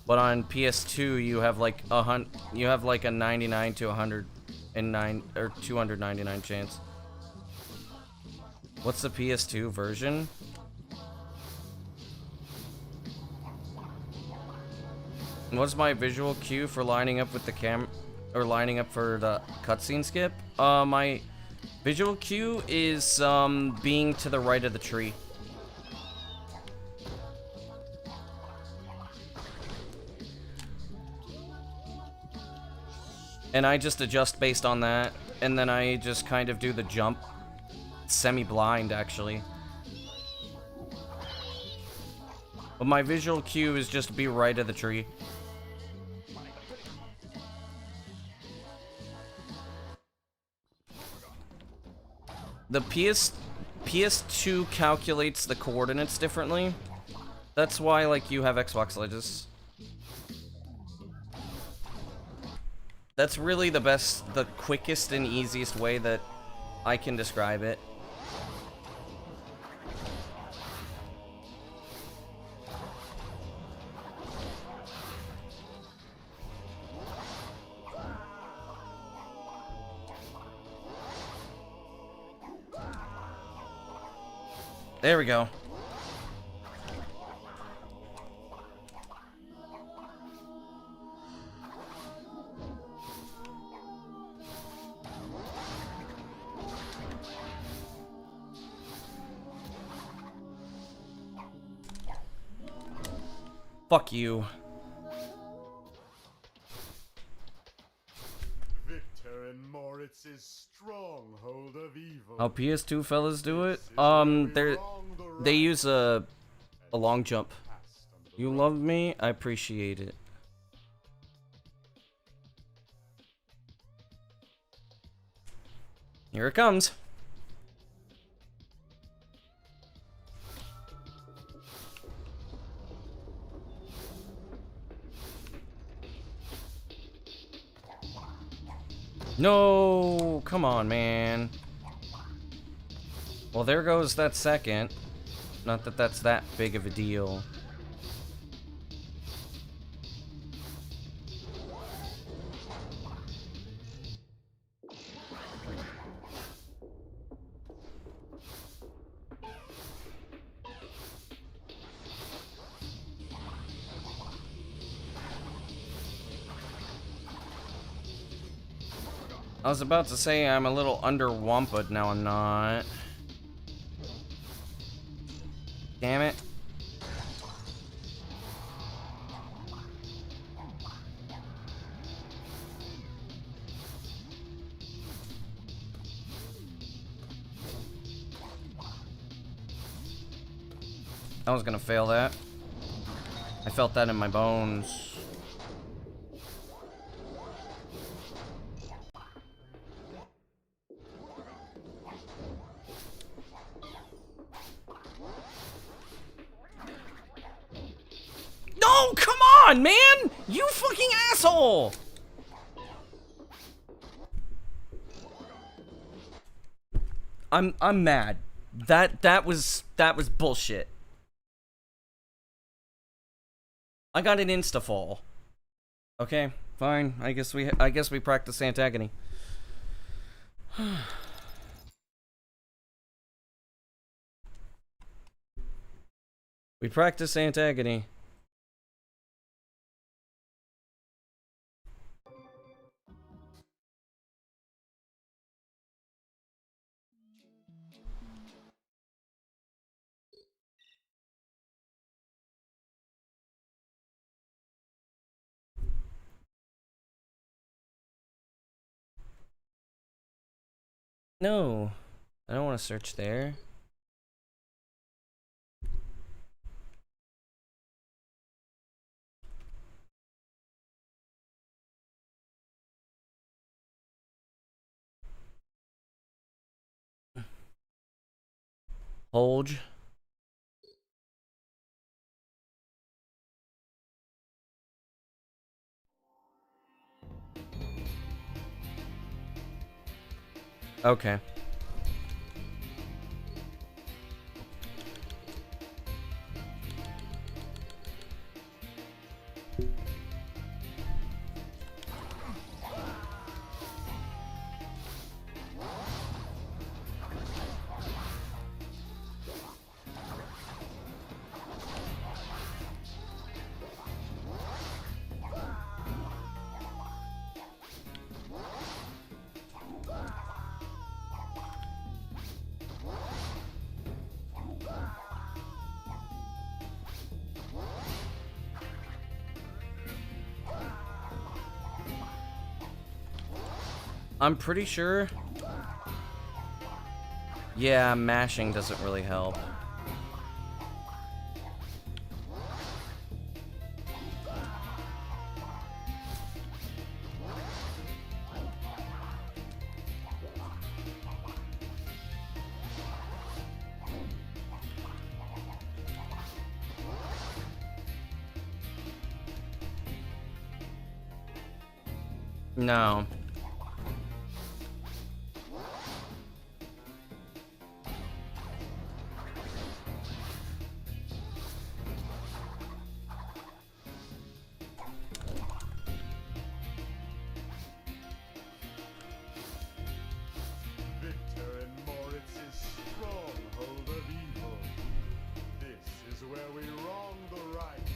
But on PS2, you have like a 99 to 109 or 299 chance. What's the PS2 version? What's my visual cue for lining up with the or lining up for the cutscene skip? My visual cue is being to the right of the tree. And I just adjust based on that, and then I just kind of do the jump semi-blind, actually. But my visual cue is just be right of the tree. The PS2 calculates the coordinates differently. That's why, like, you have Xbox ledges. That's really the quickest and easiest way that I can describe it. There we go. Fuck you. Victor and Moritz's stronghold of evil. How PS2 fellas do it? They use a long jump. You love me? I appreciate it. Here it comes. No, come on, man. Well, there goes that second. Not that that's that big of a deal. I was about to say I'm a little underwhelmed, but now I'm not. Damn it. I was gonna fail that. I felt that in my bones. No, come on, man! You fucking asshole! I'm mad. That was bullshit. I got an insta-fall. Okay, fine. I guess we practice Antagony. We practice Antagony. No, I don't want to search there. Hold. Okay. I'm pretty sure. Yeah, mashing doesn't really help. No. Victor and Moritz's stronghold of evil. This is where we wrong the rights.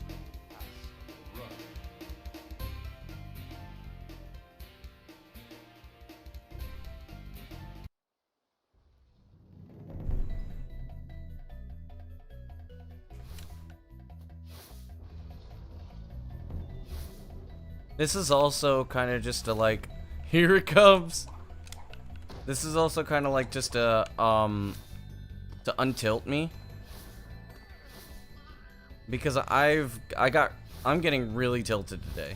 Sweep the past on the run. This is also kind of just a like, here it comes. This is also kind of like just a to untilt me, because I'm getting really tilted today.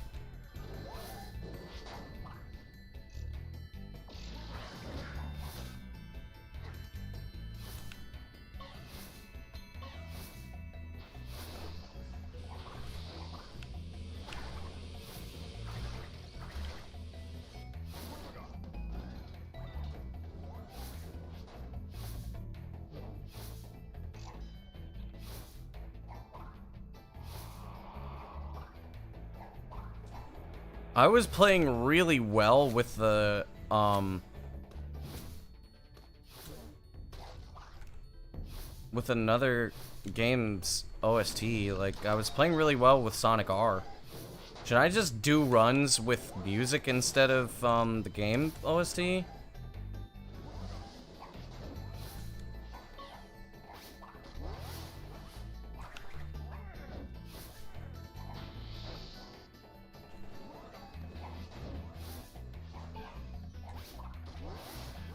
I was playing really well with the, with another game's OST. Like, I was playing really well with Sonic R. Should I just do runs with music instead of, the game OST?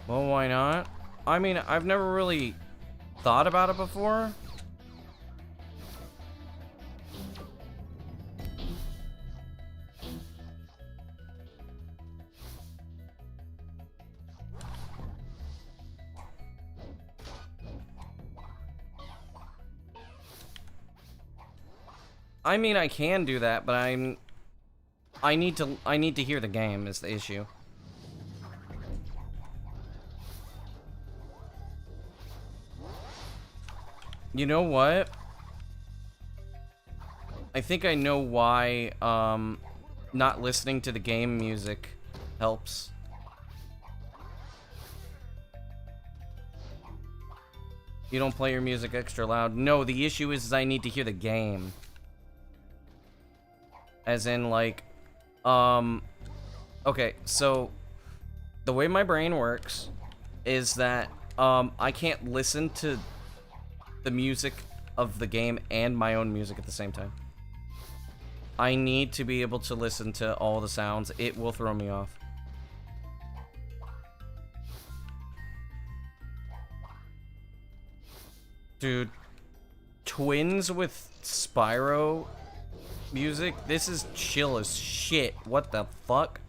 Well, why not? I mean, I've never really thought about it before. I mean, I can do that, but I need to hear the game is the issue. You know what? I think I know why not listening to the game music helps. You don't play your music extra loud. No, the issue is I need to hear the game. As in, like, okay, so the way my brain works is that, I can't listen to the music of the game and my own music at the same time. I need to be able to listen to all the sounds. It will throw me off. Dude, Twins with Spyro music? This is chill as shit. What the fuck?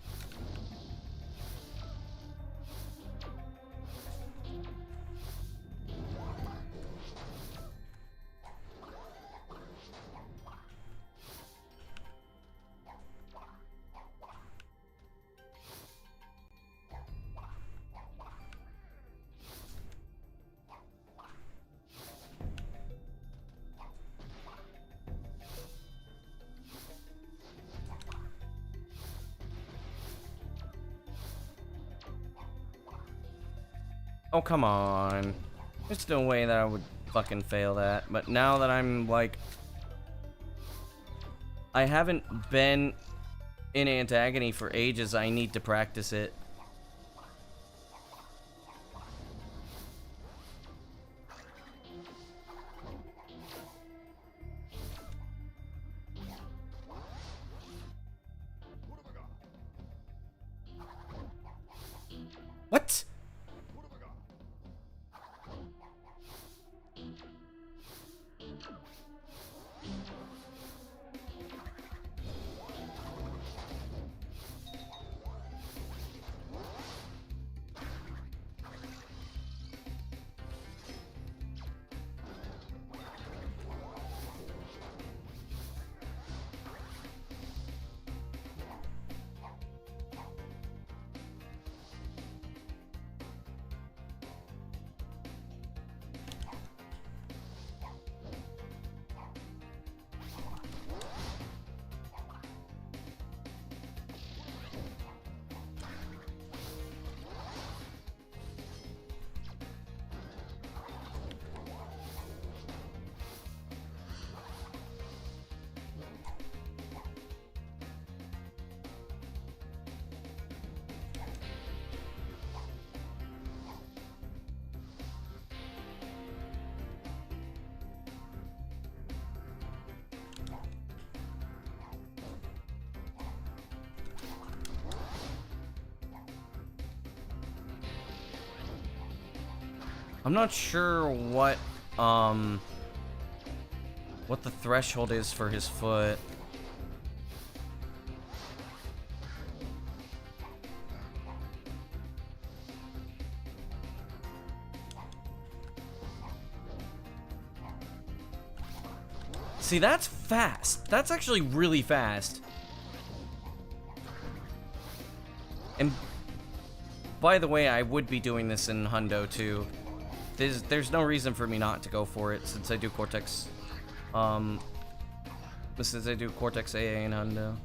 Oh, come on. There's no way that I would fucking fail that. But now that I'm, like... I haven't been in Antagon for ages, I need to practice it. What? I'm not sure what the threshold is for his foot. See, that's fast. That's actually really fast. And by the way, I would be doing this in Hundo too. There's no reason for me not to go for it since I do Cortex, since I do Cortex AA in Hundo.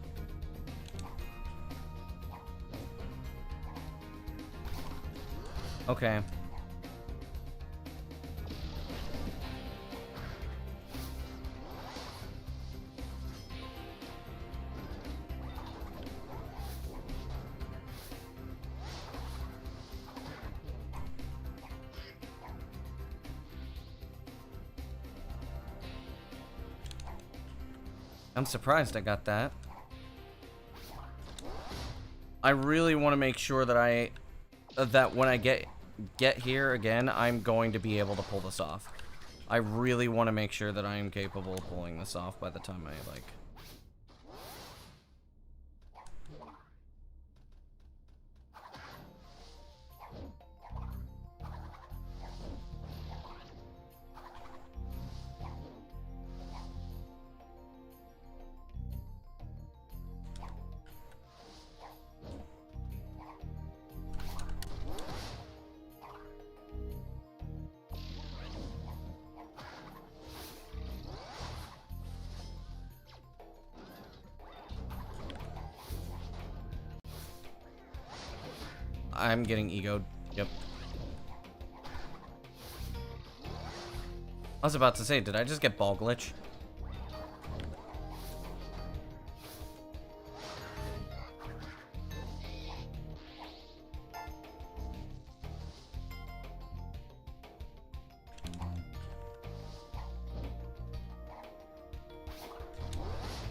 Okay. I'm surprised I got that. I really want to make sure that that when I get here again, I'm going to be able to pull this off. I really want to make sure that I am capable of pulling this off by the time I, like... I'm getting egoed. Yep. I was about to say, did I just get ball glitch?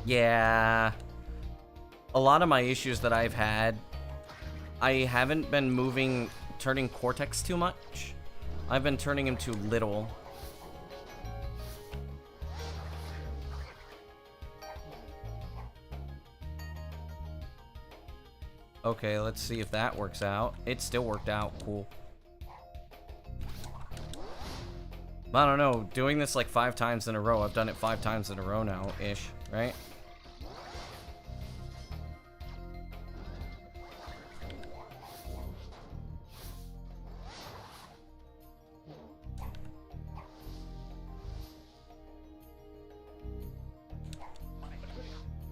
Yeah. A lot of my issues that I've had, I haven't been turning Cortex too much. I've been turning him too little. Okay, let's see if that works out. It still worked out. Cool. I don't know. Doing this like 5 times in a row. I've done it 5 times in a row now, ish, right?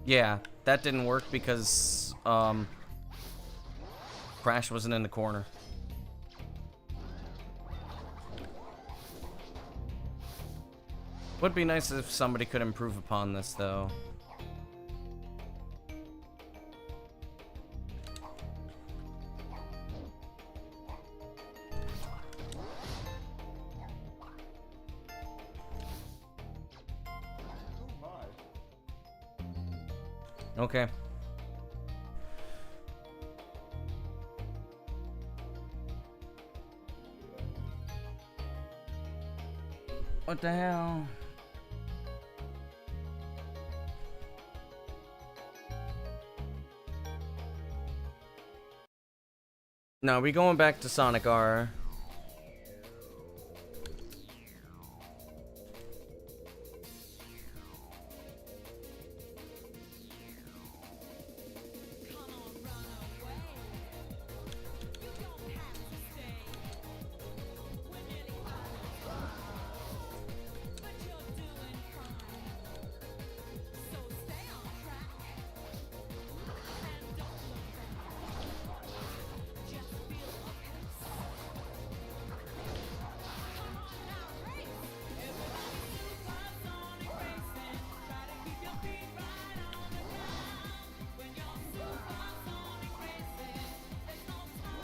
Yeah, that didn't work because Crash wasn't in the corner. Would be nice if somebody could improve upon this, though. Okay. What the hell? No, we going back to Sonic R.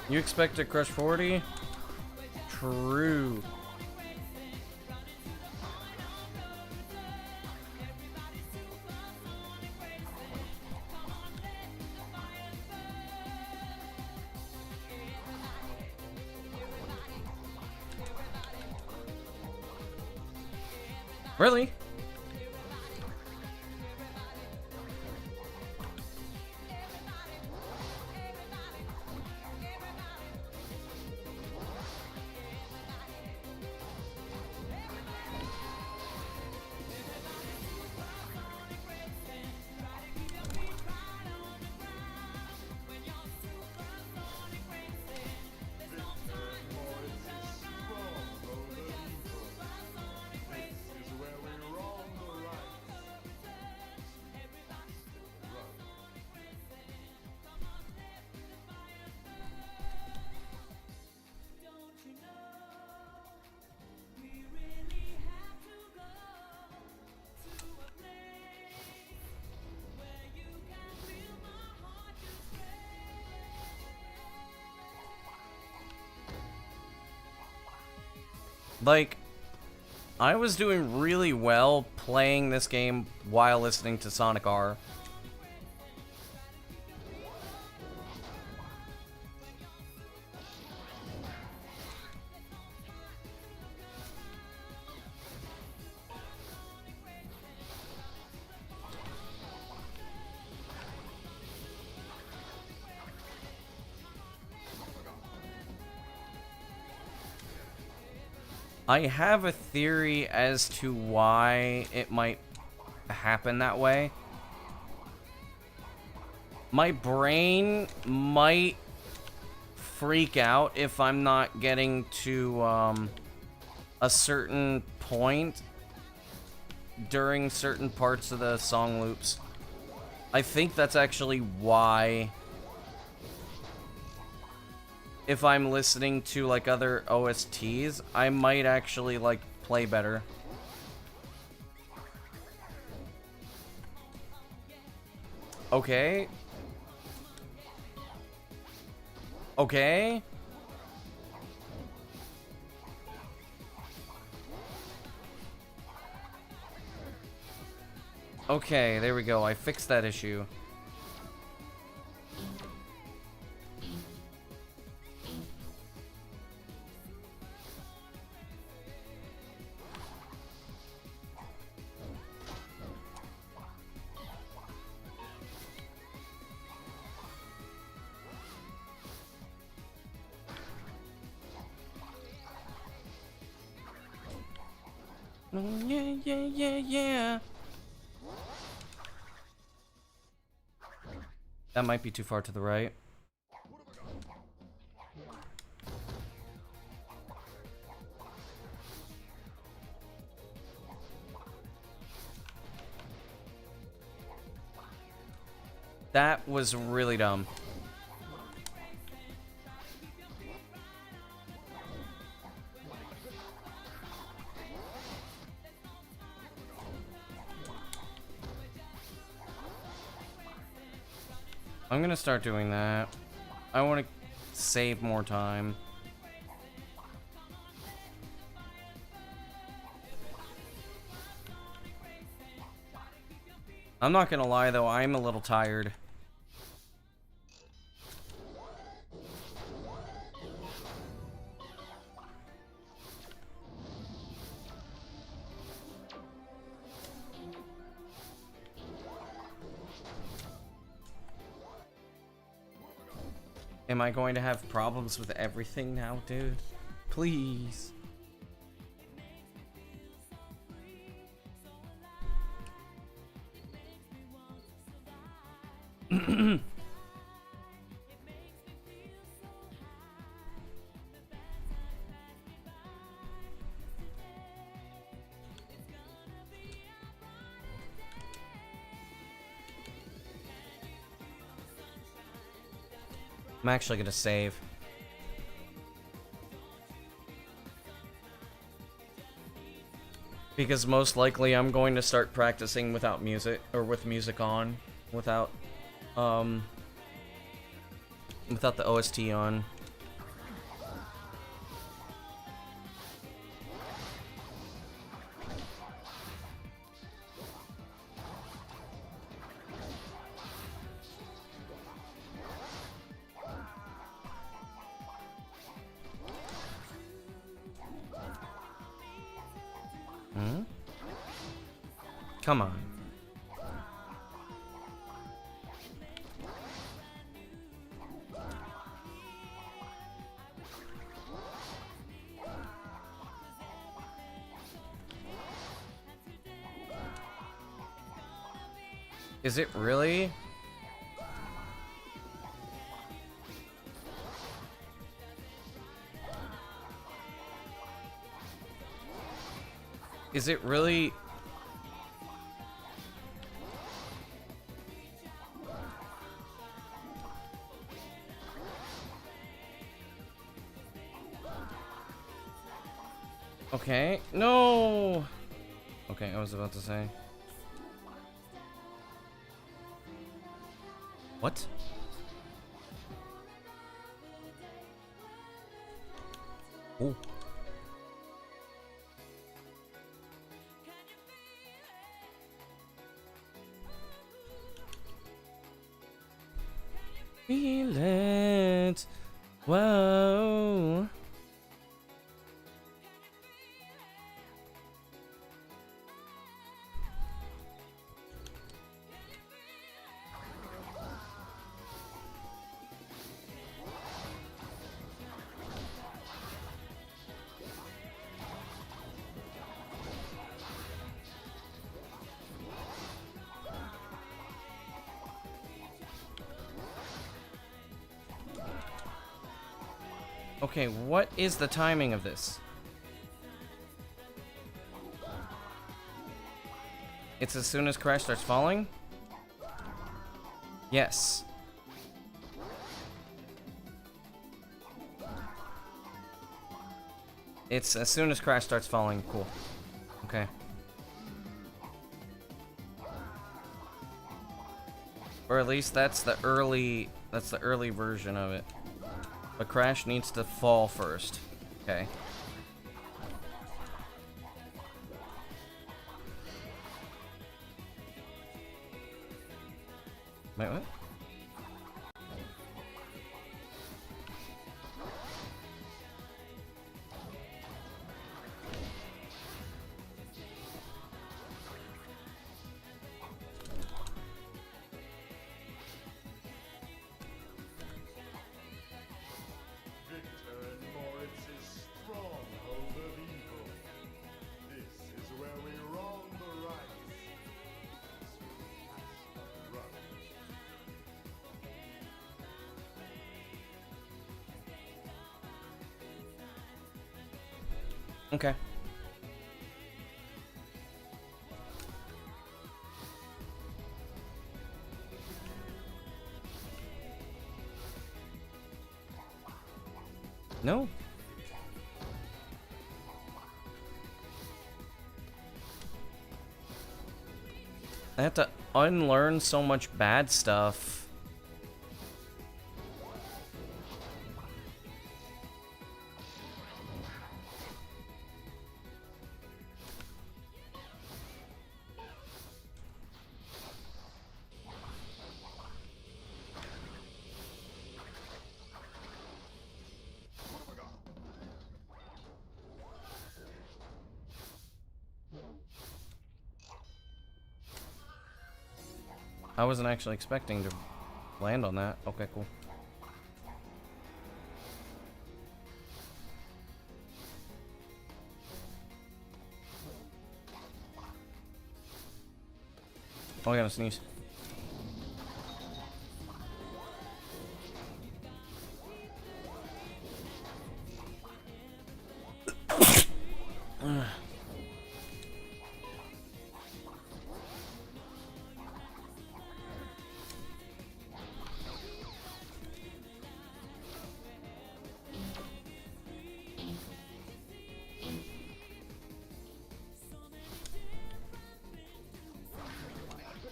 You expect to crush 40? True. Really? Like, I was doing really well playing this game while listening to Sonic R. I have a theory as to why it might happen that way. My brain might freak out if I'm not getting to a certain point during certain parts of the song loops. I think that's actually why, if I'm listening to like other OSTs, I might actually like play better. Okay. Okay. Okay, there we go. I fixed that issue. Yeah, yeah, yeah, yeah. That might be too far to the right. That was really dumb. I'm gonna start doing that. I want to save more time. I'm not gonna lie though, I'm a little tired. Am I going to have problems with everything now, dude? Please. I'm actually gonna save. Because most likely I'm going to start practicing without music, or with music on, without the OST on. Come on. Is it really? Is it really? Okay, no! Okay, I was about to say. What? Oh. Feel it. Whoa. Okay, what is the timing of this? It's as soon as Crash starts falling? Yes. It's as soon as Crash starts falling. Cool. Okay. Or at least that's the early version of it. But Crash needs to fall first. Okay. Wait, what? Victor and Moritz's stronghold of evil. This is where we wrong the rights. Run. Okay. No. I have to unlearn so much bad stuff. I wasn't actually expecting to land on that. Okay, cool. Oh, I gotta sneeze.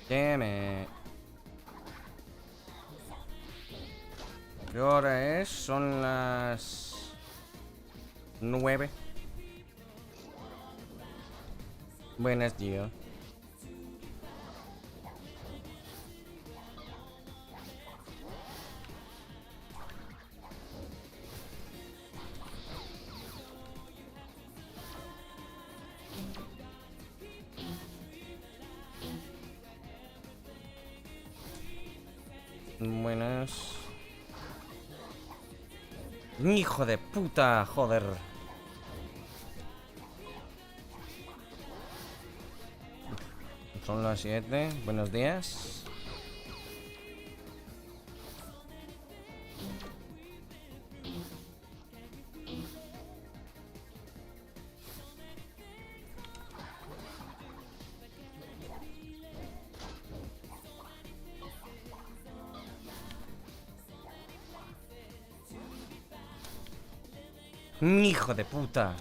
Damn it. ¿Qué hora es? Son las 9. Buenos días. Buenas. Hijo de puta, joder. Son las 7. Buenos días. Hijo de puta.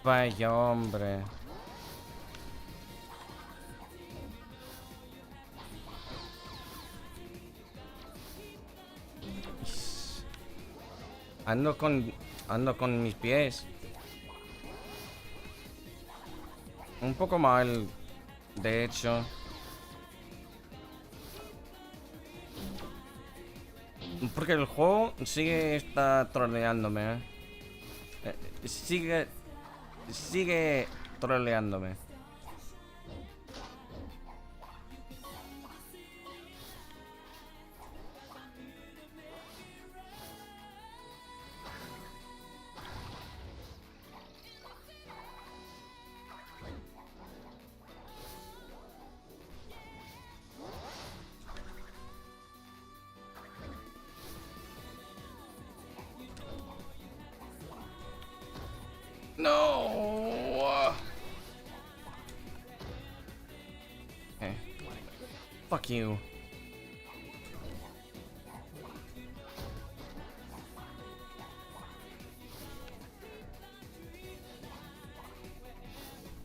Vaya hombre. Ando con mis pies un poco mal, de hecho. Porque el juego está troleándome, sigue troleándome. No. Okay. Fuck you.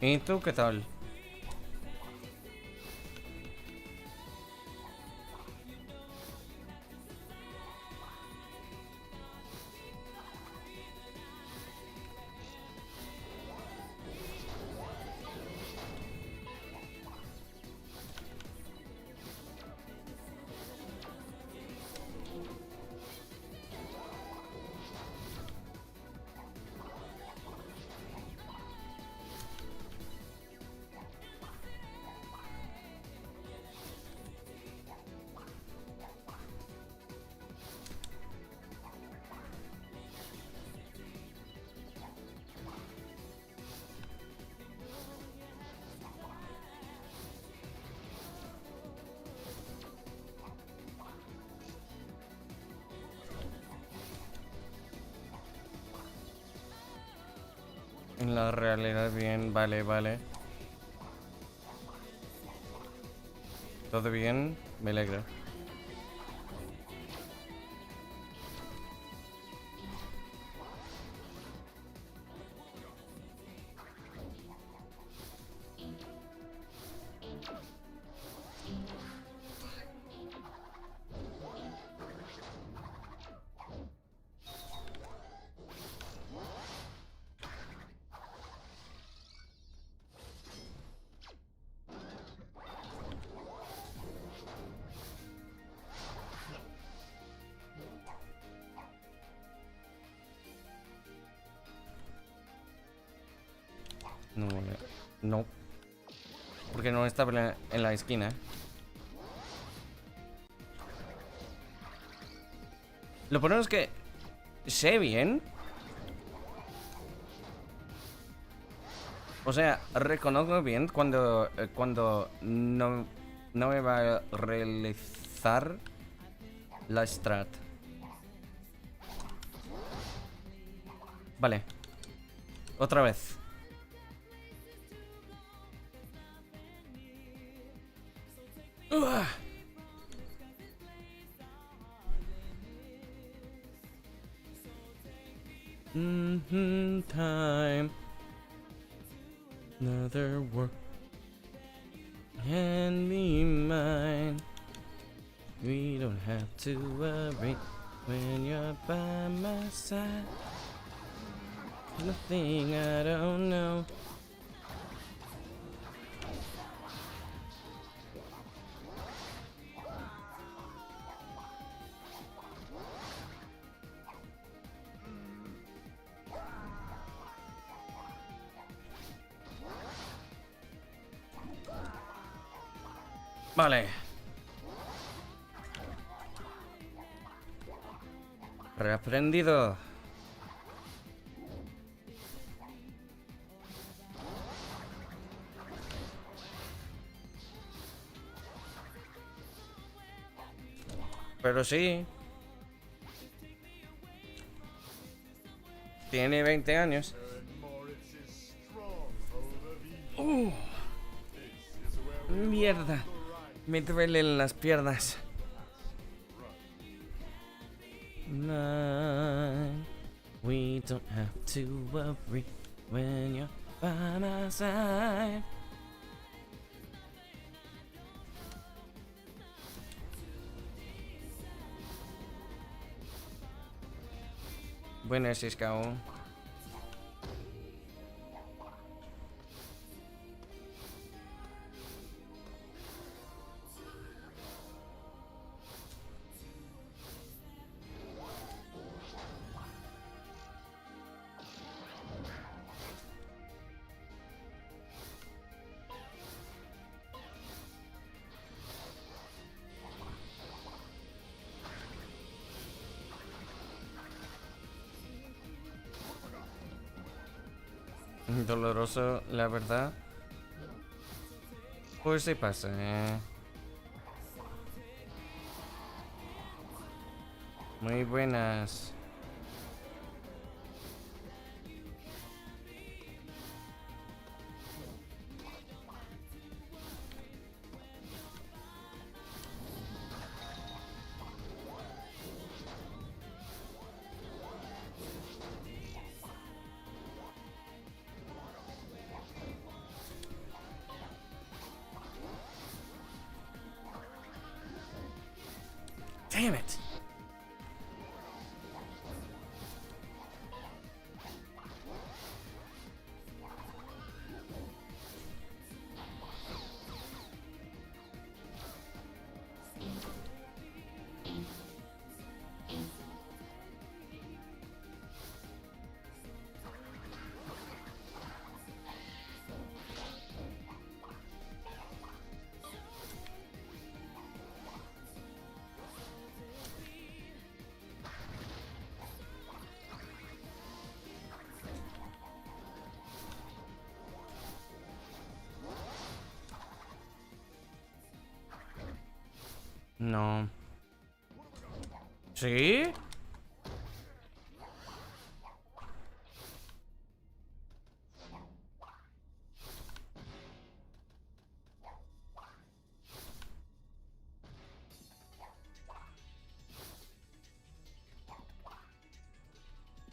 ¿Y tú qué tal? En la realidad bien, vale, vale. ¿Todo bien? Me alegra. No, vale. No. Porque no estaba en la esquina. Lo bueno es que sé bien. O sea, reconozco bien cuando no me va a realizar la strat. Vale. Otra vez. Time. Another work can be mine. We don't have to worry when you're by my side. Nothing I don't know. Vale. Reaprendido. Pero sí. Tiene 20 años. Mierda. Me duelen las piernas. Nine. We don't have to worry when you're by my side. Buenas, Scout. Doloroso, la verdad. Pues sí pasa, Muy buenas. Damn it. No. ¿Sí?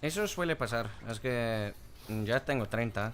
Eso suele pasar. Es que ya tengo 30.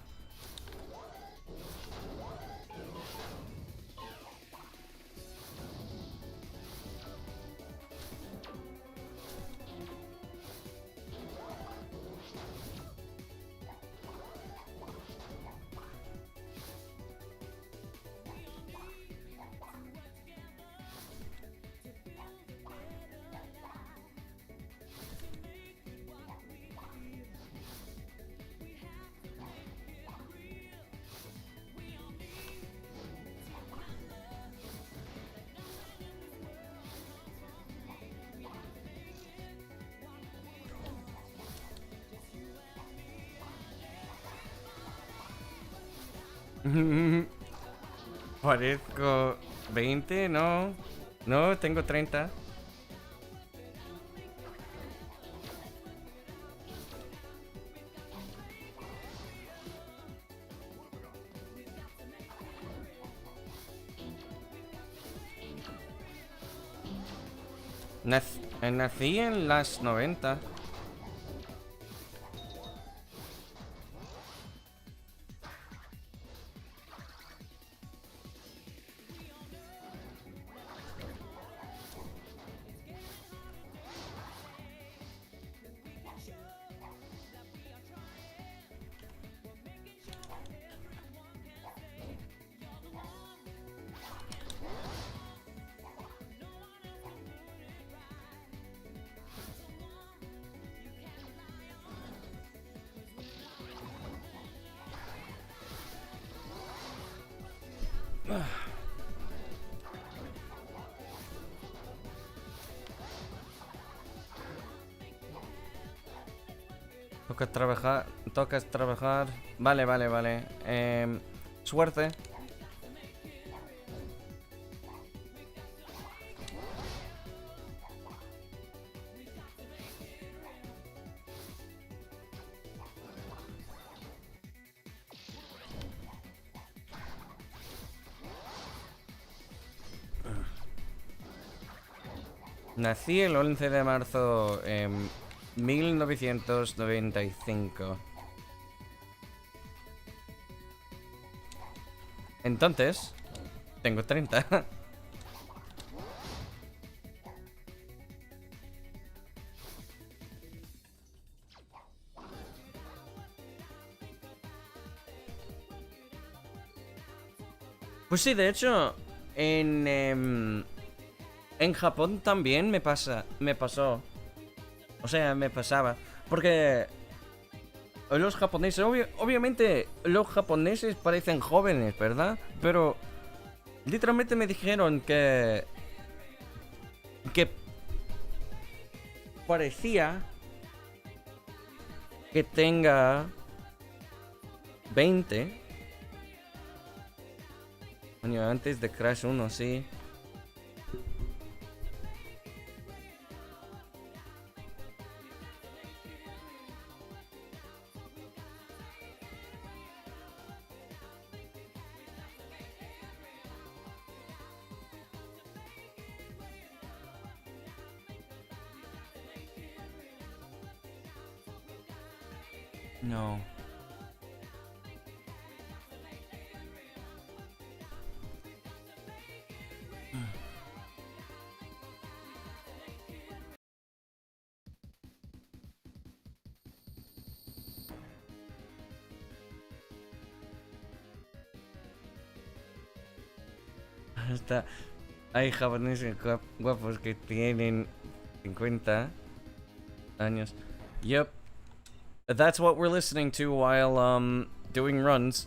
Parezco 20, no. No, tengo 30. Nací en las 90. Tocas trabajar. Vale, vale, vale. Suerte. Nací el 11 de marzo en 1995. Entonces, tengo 30. Pues sí, de hecho, en Japón también me pasó. O sea, me pasaba. Porque los japoneses, obviamente, los japoneses parecen jóvenes, ¿verdad? Pero literalmente me dijeron que parecía que tenga 20. Coño, antes de Crash 1, sí. No. Hasta hay japoneses guapos que tienen 50 años. Yep. That's what we're listening to while doing runs.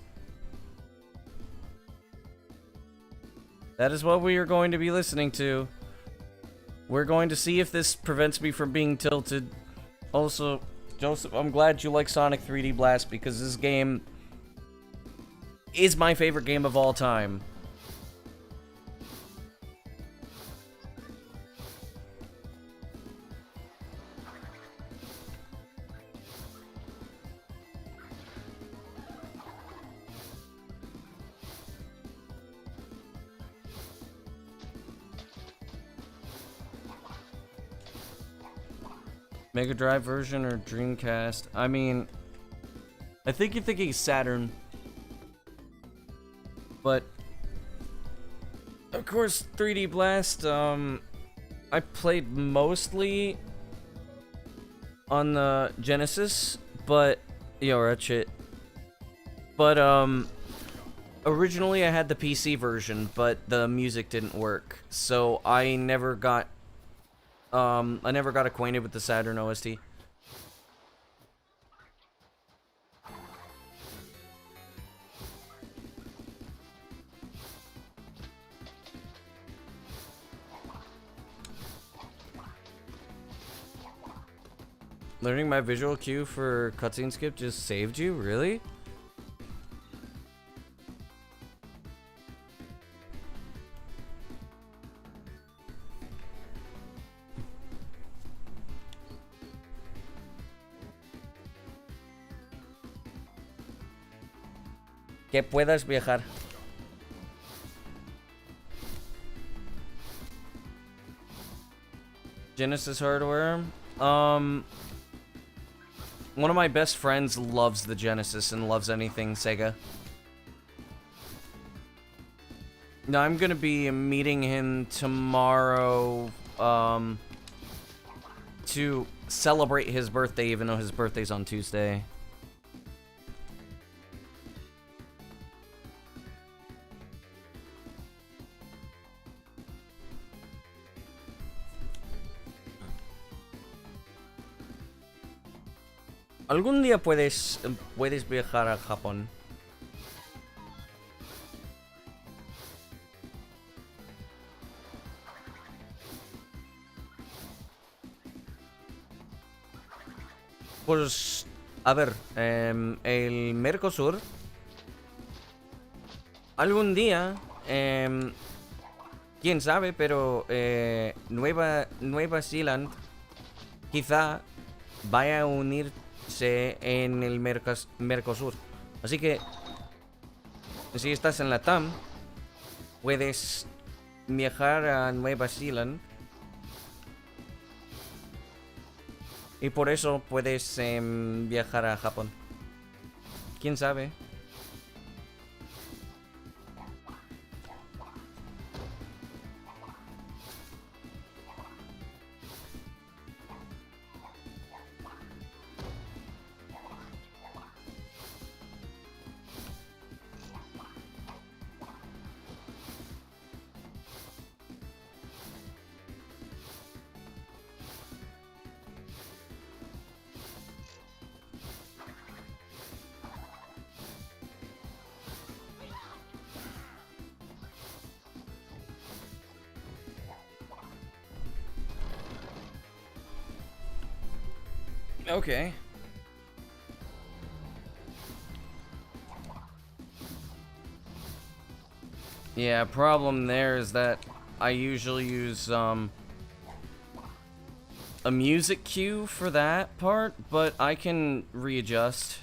That is what we are going to be listening to. We're going to see if this prevents me from being tilted. Also, Joseph, I'm glad you like Sonic 3D Blast because this game is my favorite game of all time. Mega Drive version or Dreamcast? I mean, I think you're thinking Saturn. But of course, 3D Blast, I played mostly on the Genesis, but yo, that shit. But originally I had the PC version, but the music didn't work, so I never got acquainted with the Saturn OST. Learning my visual cue for cutscene skip just saved you? Really? Que puedas viajar. Genesis hardware? One of my best friends loves the Genesis and loves anything Sega. Now I'm gonna be meeting him tomorrow, to celebrate his birthday, even though his birthday's on Tuesday. Algún día puedes viajar a Japón. Pues, a ver, el Mercosur, algún día, quién sabe, pero Nueva Zelanda quizá vaya a unirse en el Mercosur. Así que, si estás en la TAM, puedes viajar a Nueva Zelanda. Y por eso puedes viajar a Japón. ¿Quién sabe? Okay. Yeah, problem there is that I usually use a music cue for that part, but I can readjust.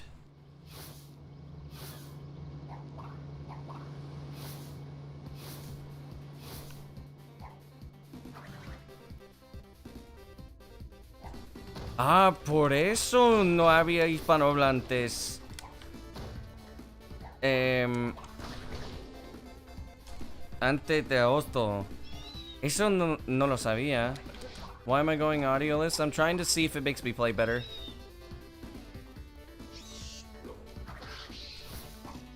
Ah, por eso no había hispanohablantes. Antes de agosto. Eso no lo sabía. Why am I going audioless? I'm trying to see if it makes me play better.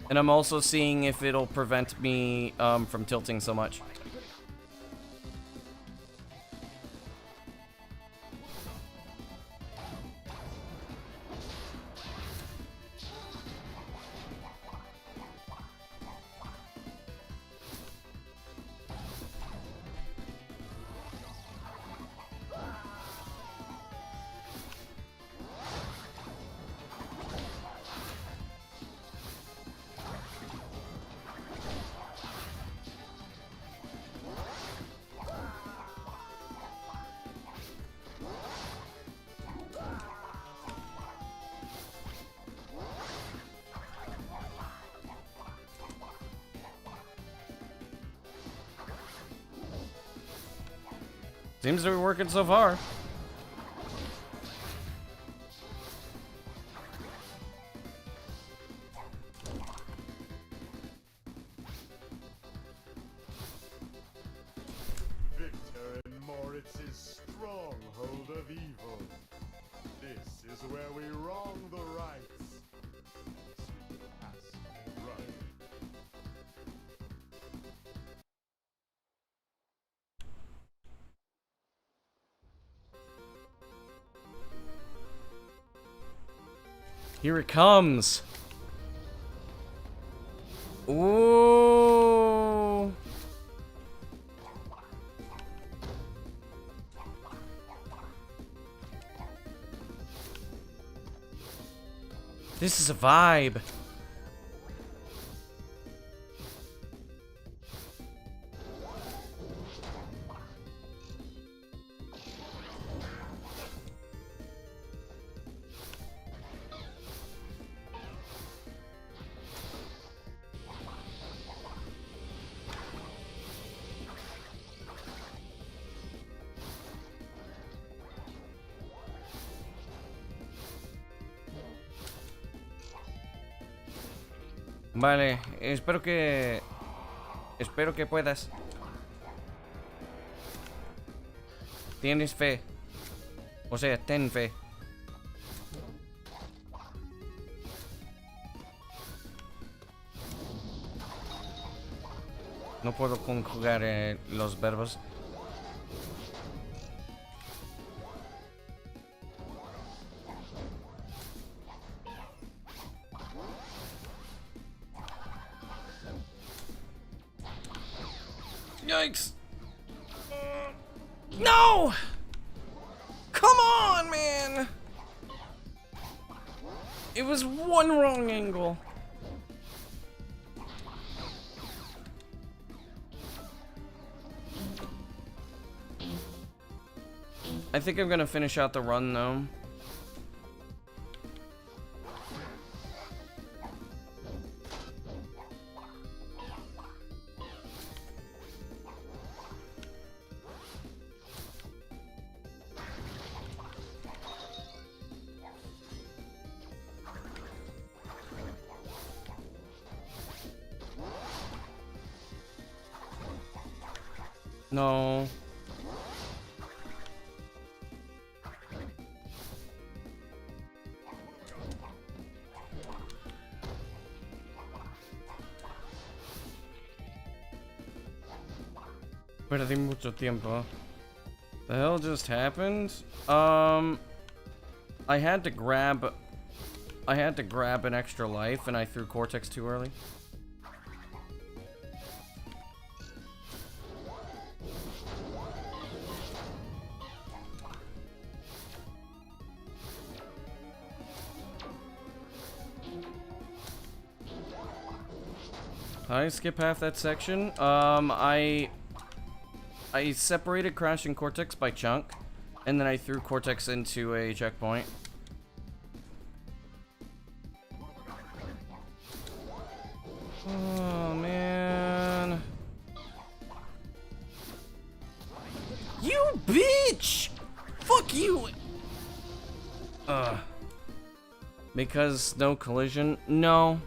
And I'm also seeing if it'll prevent me from tilting so much. Seems to be working so far. Blitz's stronghold of evil. This is where we wrong the rights. Sweep the past and run. Here it comes. Ooh. This is a vibe. Vale, espero que puedas. Tienes fe. O sea, ten fe. No puedo conjugar los verbos. Yikes! No! Come on, man! It was one wrong angle. I think I'm gonna finish out the run though. No. Perdí mucho tiempo. The hell just happened? I had to grab an extra life and I threw Cortex too early. I skip half that section. I separated Crash and Cortex by chunk, and then I threw Cortex into a checkpoint. Oh, man. You bitch! Fuck you! Because no collision? No.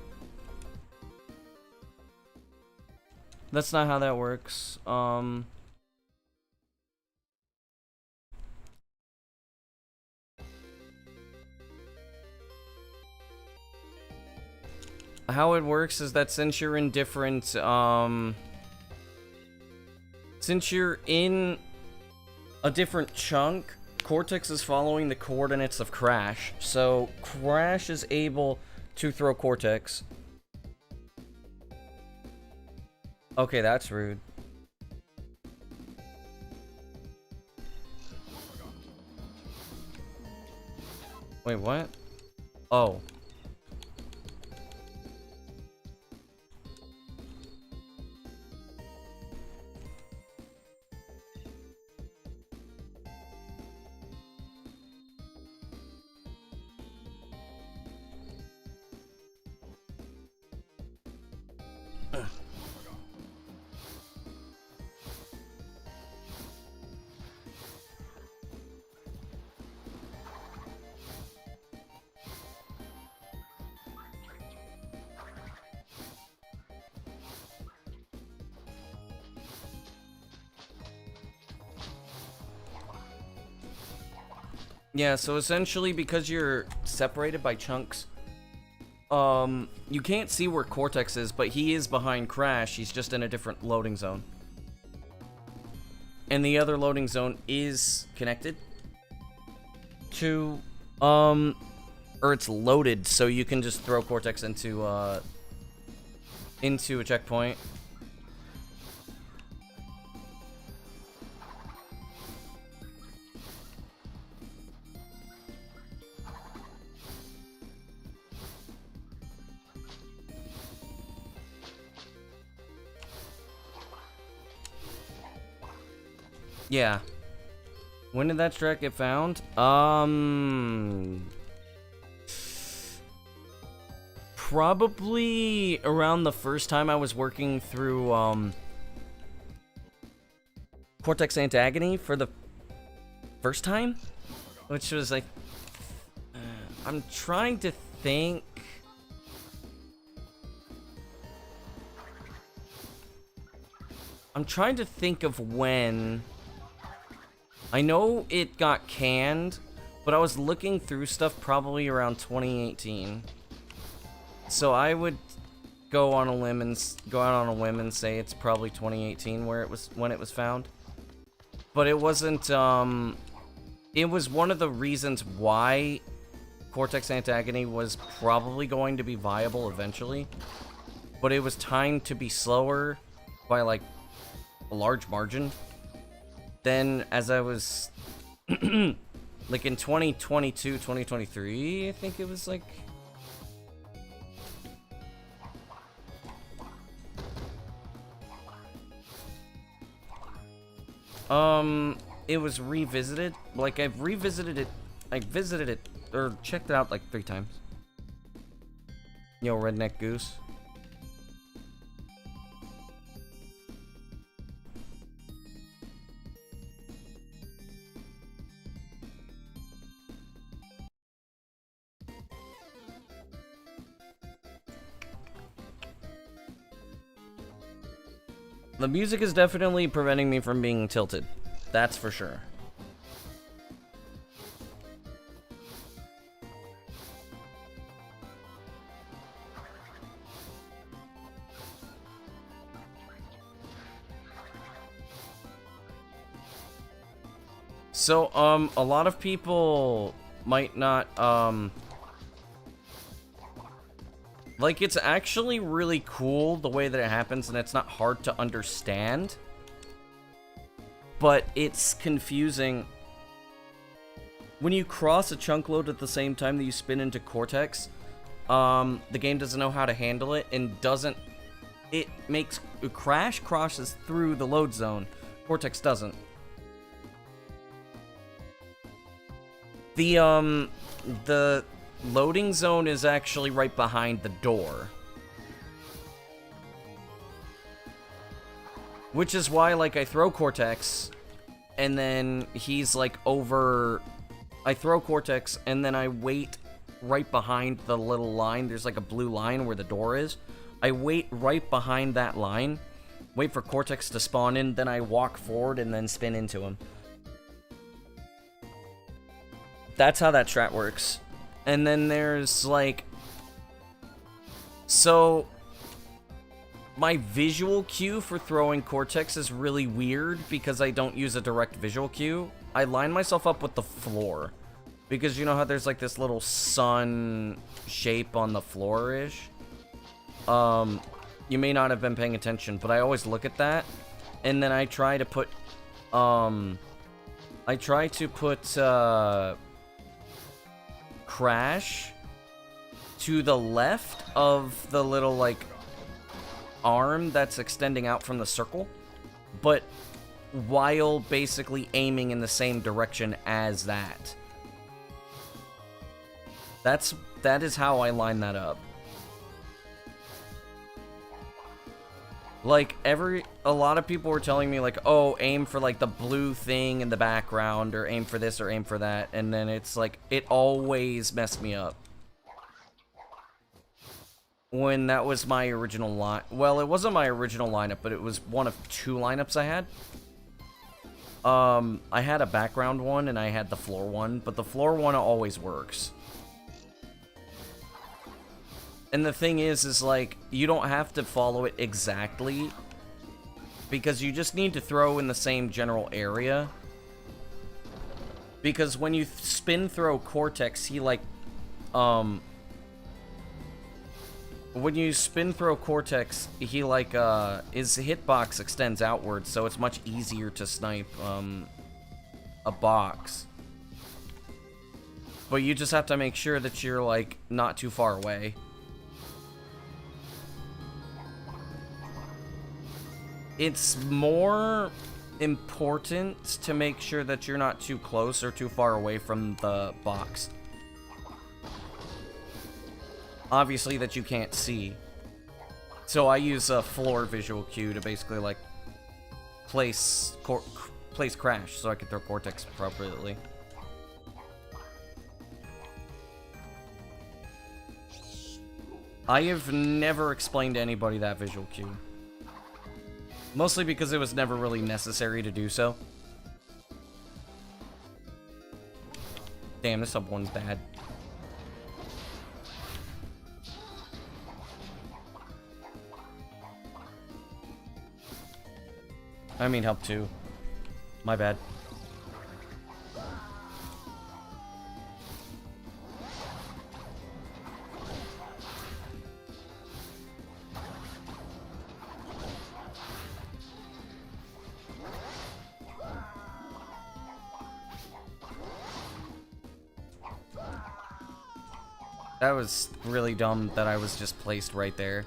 That's not how that works. How it works is that since you're in different, since you're in a different chunk, Cortex is following the coordinates of Crash. So Crash is able to throw Cortex. Okay, that's rude. Wait, what? Oh. Yeah, so essentially because you're separated by chunks, you can't see where Cortex is, but he is behind Crash. He's just in a different loading zone. And the other loading zone is connected to, or it's loaded, so you can just throw Cortex into a checkpoint. Yeah. When did that strat get found? Probably around the first time I was working through, Cortex Antagony for the first time? Which was like... I'm trying to think... I'm trying to think of when... I know it got canned, but I was looking through stuff probably around 2018. So I would go out on a limb and say it's probably 2018 when it was found. But it wasn't it was one of the reasons why Cortex Antagony was probably going to be viable eventually. But it was timed to be slower by like a large margin. Then, as I was, like in 2022, 2023, I think it was like... It was revisited. Like, I've revisited it, I visited it, or checked it out like 3 times. Yo, Redneck Goose. The music is definitely preventing me from being tilted. That's for sure. So, a lot of people might not, like, it's actually really cool the way that it happens, and it's not hard to understand. But it's confusing. When you cross a chunk load at the same time that you spin into Cortex, the game doesn't know how to handle it, and doesn't... It makes... Crash crosses through the load zone. Cortex doesn't. The loading zone is actually right behind the door. Which is why, like, I throw Cortex, and then he's, like, over... I throw Cortex, and then I wait right behind the little line. There's, like, a blue line where the door is. I wait right behind that line, wait for Cortex to spawn in, then I walk forward and then spin into him. That's how that strat works. And then there's, like... So... My visual cue for throwing Cortex is really weird because I don't use a direct visual cue. I line myself up with the floor. Because you know how there's, like, this little sun shape on the floor-ish? You may not have been paying attention, but I always look at that. And then I try to put... Crash to the left of the little, like, arm that's extending out from the circle, but while basically aiming in the same direction as that. That is how I line that up. Like, a lot of people were telling me, like, oh, aim for, like, the blue thing in the background, or aim for this, or aim for that, and then it's, like, it always messed me up. When that was my original line. Well, it wasn't my original lineup, but it was one of 2 lineups I had. I had a background one and I had the floor one, but the floor one always works. And the thing is like, you don't have to follow it exactly, because you just need to throw in the same general area. Because when you spin throw Cortex, he like, when you spin throw Cortex, he like, his hitbox extends outwards, so it's much easier to snipe, a box. But you just have to make sure that you're like, not too far away. It's more important to make sure that you're not too close or too far away from the box. Obviously that you can't see. So I use a floor visual cue to basically like place crash so I can throw Cortex appropriately. I have never explained to anybody that visual cue. Mostly because it was never really necessary to do so. Damn, this sub one's bad. I mean help too. My bad. That was really dumb that I was just placed right there.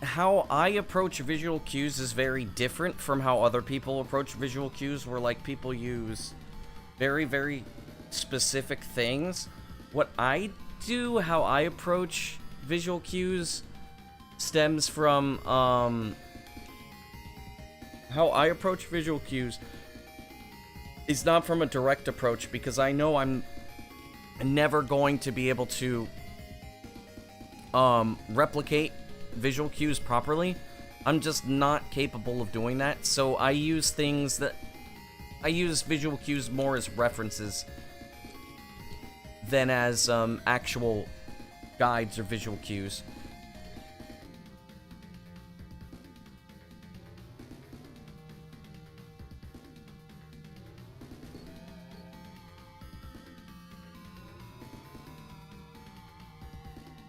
How I approach visual cues is very different from how other people approach visual cues, where like people use very, very specific things. What I do, how I approach visual cues, stems from how I approach visual cues is not from a direct approach, because I know I'm never going to be able to replicate visual cues properly. I'm just not capable of doing that, so I use visual cues more as references than as actual guides or visual cues.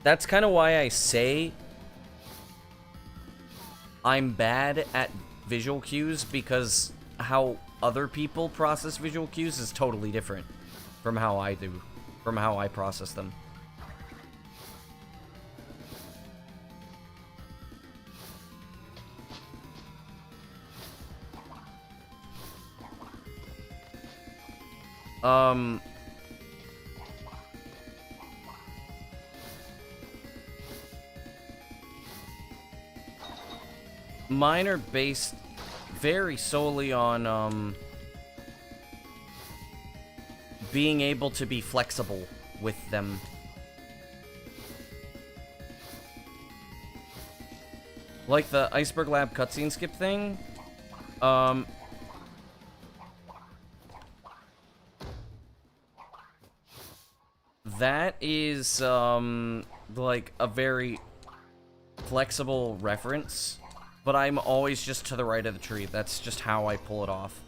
That's kind of why I say I'm bad at visual cues, because how other people process visual cues is totally different from how I process them. Mine are based very solely on, being able to be flexible with them. Like the Iceberg Lab cutscene skip thing, that is, like, a very flexible reference But I'm always just to the right of the tree. That's just how I pull it off.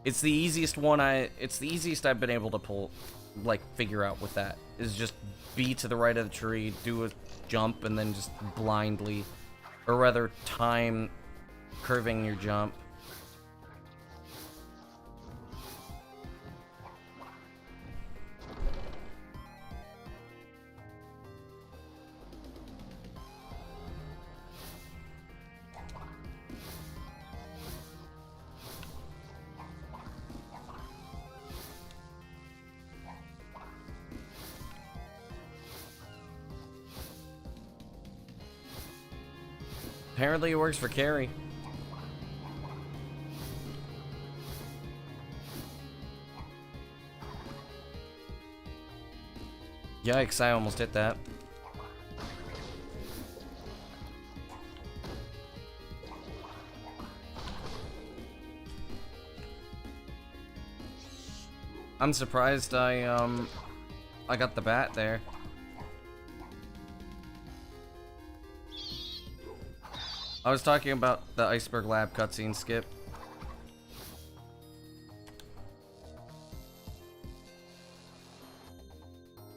It's the easiest one it's the easiest I've been able to pull, like, figure out with that. Is just be to the right of the tree, do a jump, and then just blindly, or rather time curving your jump. Apparently it works for carry. Yikes, I almost hit that. I'm surprised I got the bat there. I was talking about the Iceberg Lab cutscene skip.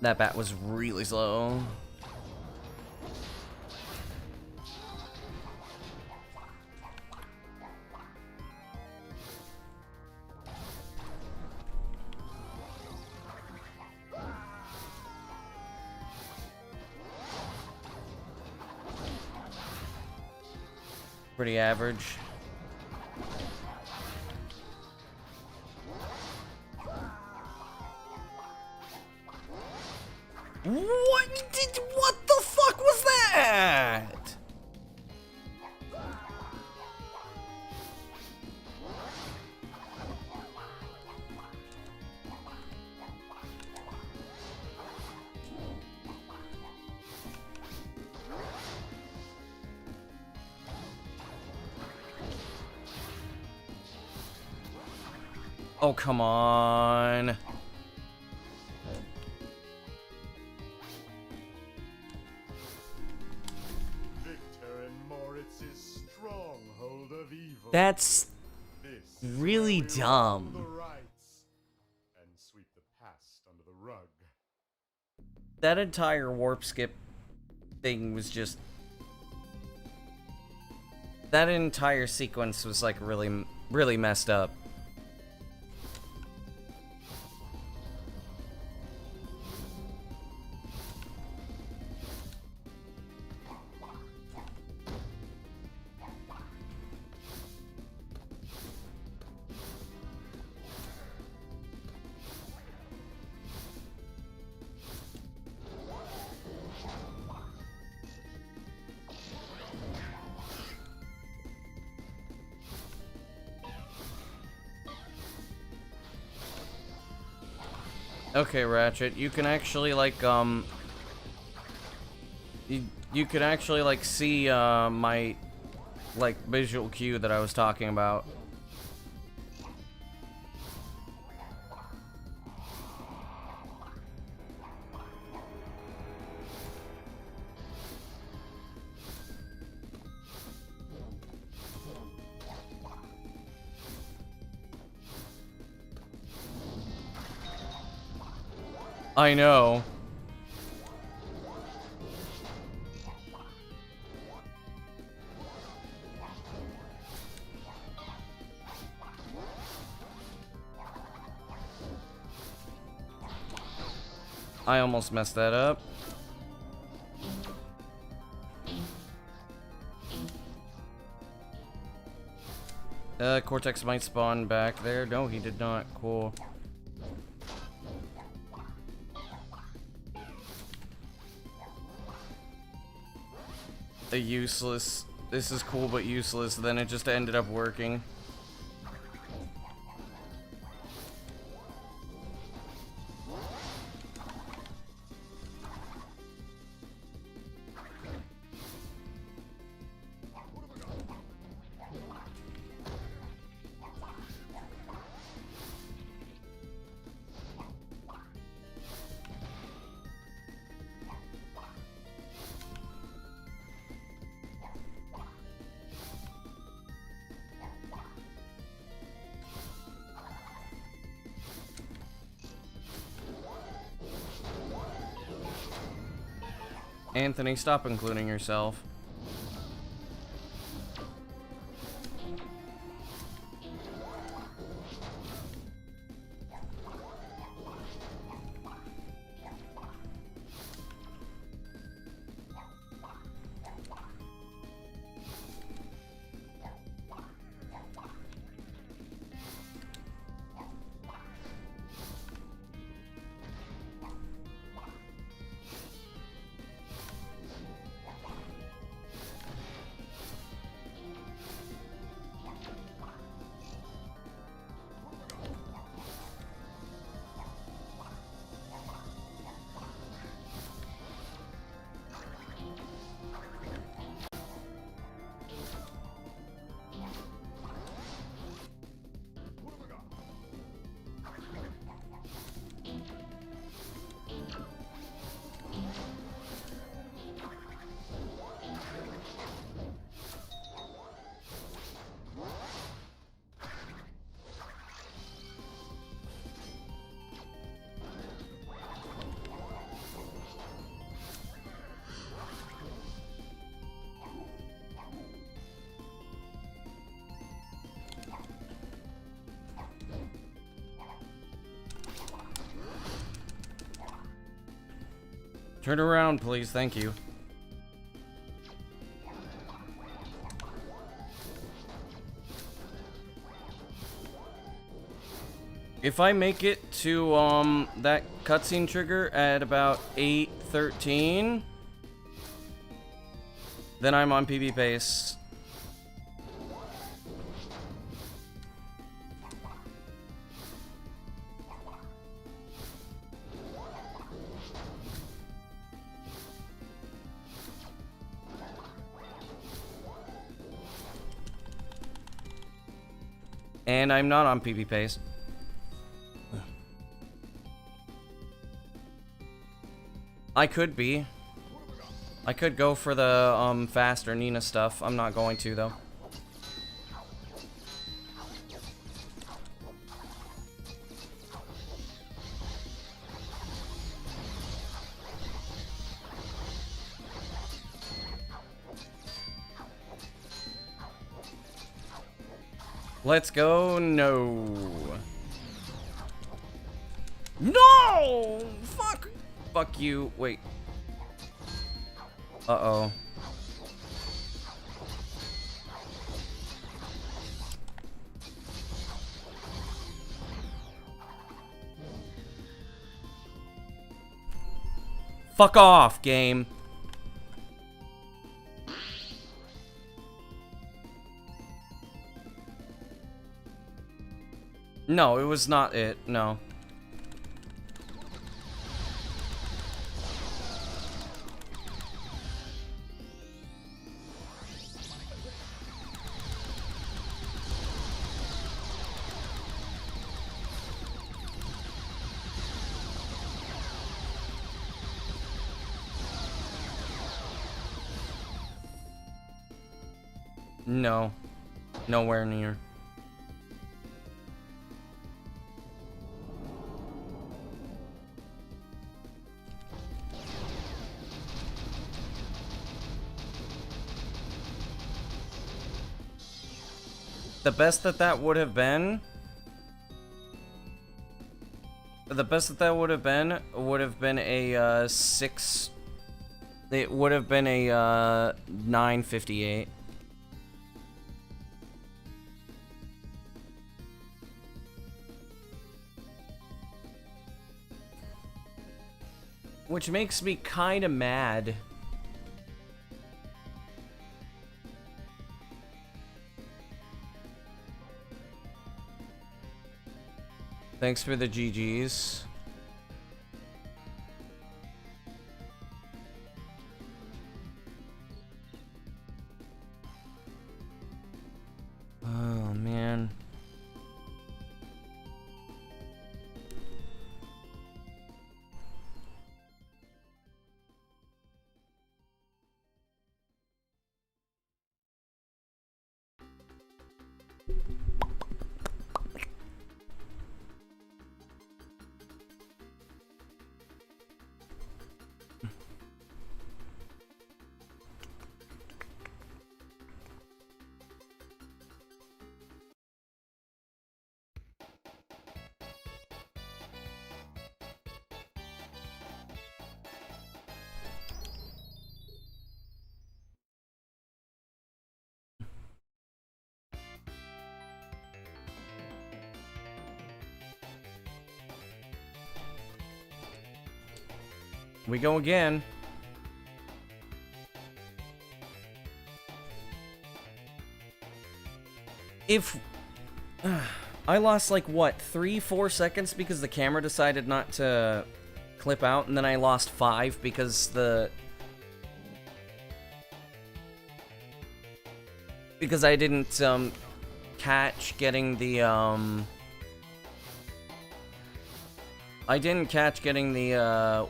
That bat was really slow. Pretty average. What the fuck was that? Oh, come on. Victor and Moritz's stronghold of evil. That's This is really where we wrong dumb. the rights and sweep the past under the rug. That entire warp skip thing was just... That entire sequence was like really messed up. Okay, Ratchet, you can actually, like, you can actually, like, see, my, like, visual cue that I was talking about. I know. I almost messed that up. Cortex might spawn back there. No, he did not. Cool. A useless. This is cool but useless. Then it just ended up working. Anthony, stop including yourself. Turn around, please. Thank you. If I make it to that cutscene trigger at about 8:13, then I'm on PB pace. And I'm not on PB pace. I could be. I could go for the faster Nina stuff. I'm not going to though. Let's go. No. No! Fuck. Fuck you. Wait. Uh-oh. Fuck off, game. No, it was not it. No. No. Nowhere near. The best that would have been... The best that would have been a 6... It would have been a 958. Which makes me kind of mad. Thanks for the GGs. Oh, man. We go again. If I lost like what, 3-4 seconds because the camera decided not to clip out, and then I lost 5 because I didn't catch getting the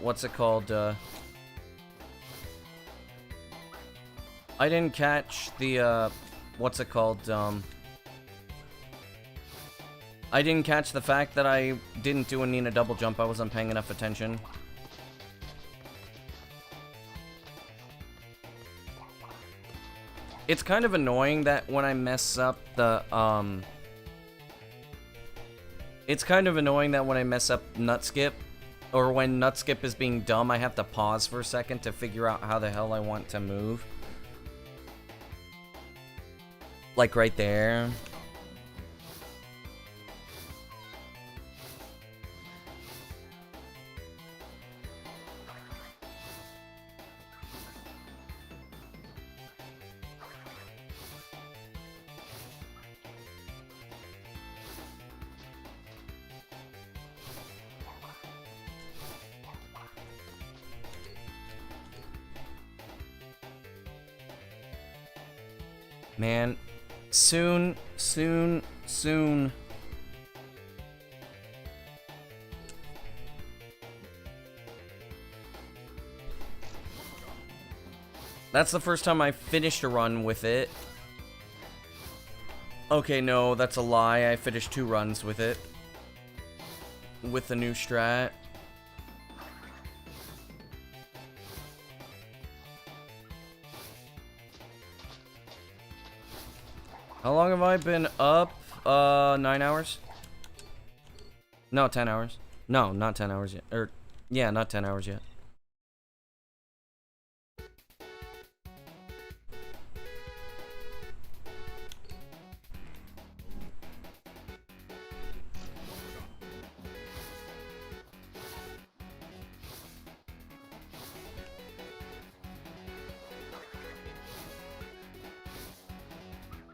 what's it called, I didn't catch the what's it called, I didn't catch the fact that I didn't do a Nina double jump. I wasn't paying enough attention. It's kind of annoying that when I mess up the, it's kind of annoying that when I mess up nut skip, or when nut skip is being dumb, I have to pause for a second to figure out how the hell I want to move. Like right there. Man, soon. That's the first time I finished a run with it. Okay, no, that's a lie. I finished 2 runs with it. With the new strat. How long have I been up? 9 hours? No, 10 hours. No, not 10 hours yet. Yeah, not 10 hours yet.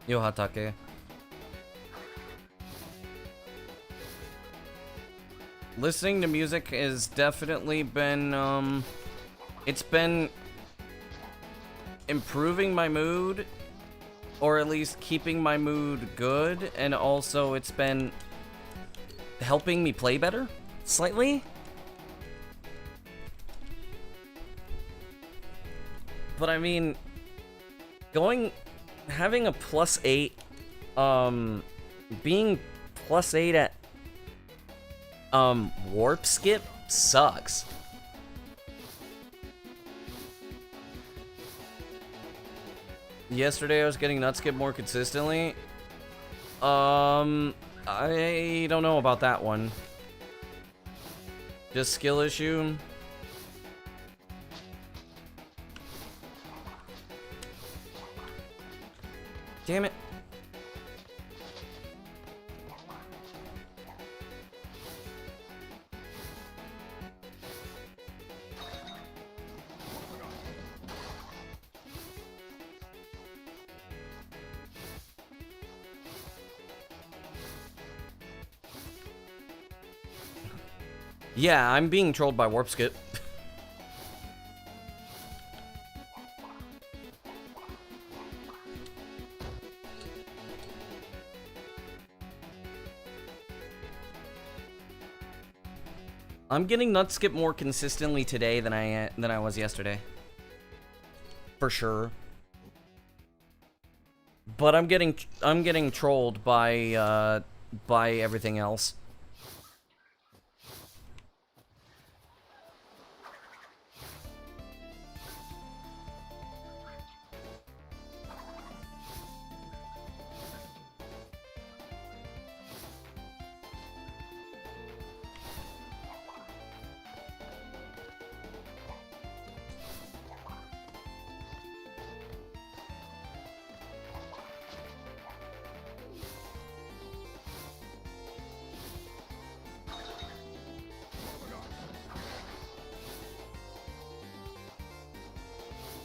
Yo, Hatake. Listening to music has definitely been, it's been improving my mood, or at least keeping my mood good, and also it's been helping me play better, slightly. But I mean, having a +8, being +8 at, warp skip sucks. Yesterday I was getting nut skip more consistently. I don't know about that one. Just skill issue. Damn it. Yeah, I'm being trolled by warp skip. I'm getting nut skip more consistently today than I was yesterday. For sure. But I'm getting trolled by everything else.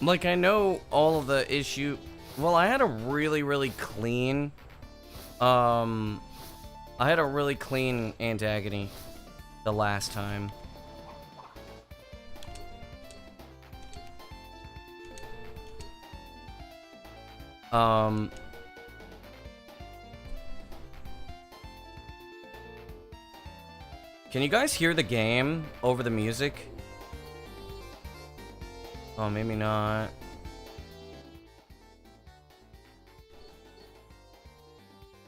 Like, I know all of the issue... Well, I had a really clean... I had a really clean Antagon the last time. Can you guys hear the game over the music? Oh, maybe not.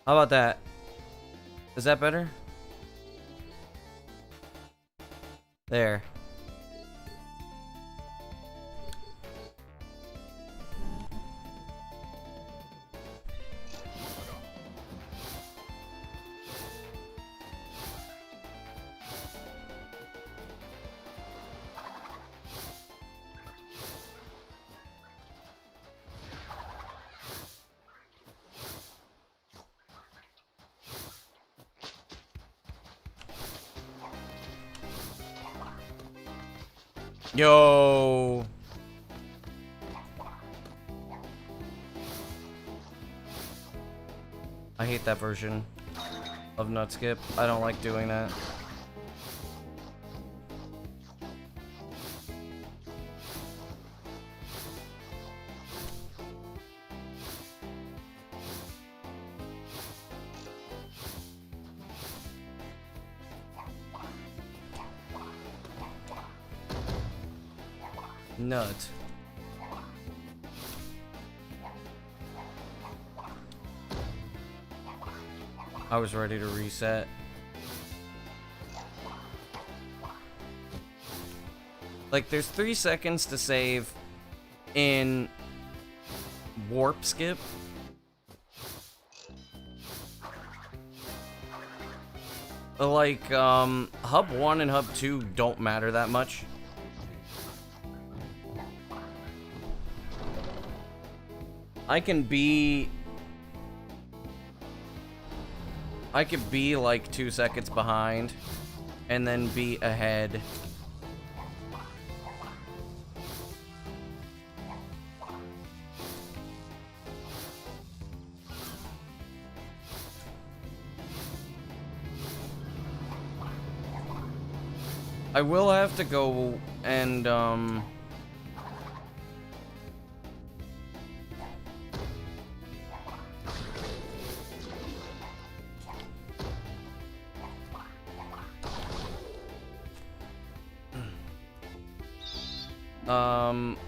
How about that? Is that better? There. Yo. I hate that version of nut skip. I don't like doing that. Nut. I was ready to reset. Like, there's 3 seconds to save in warp skip. Like, hub 1 and hub 2 don't matter that much. I could be like 2 seconds behind and then be ahead. I will have to go and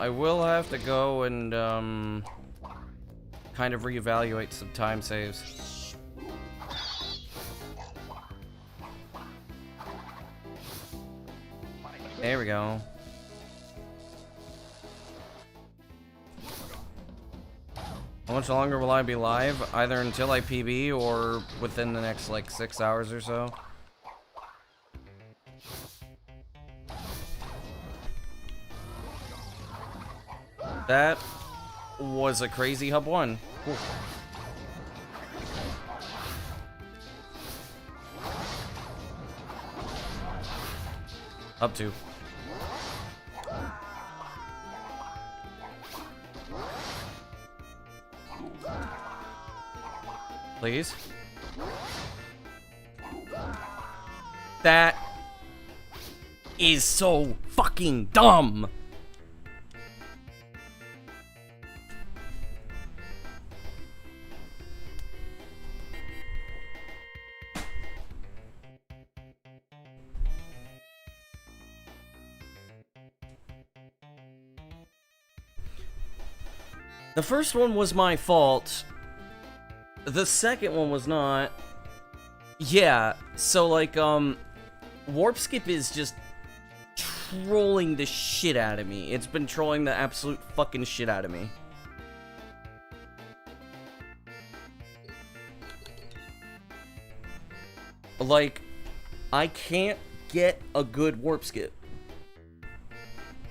I will have to go and, kind of reevaluate some time saves. There we go. How much longer will I be live? Either until I PB or within the next, like, 6 hours or so. That was a crazy hub 1. Cool. Hub 2. Please. That is so fucking dumb. The first one was my fault. The second one was not. Yeah, so like, warp skip is just trolling the shit out of me. It's been trolling the absolute fucking shit out of me. Like, I can't get a good warp skip.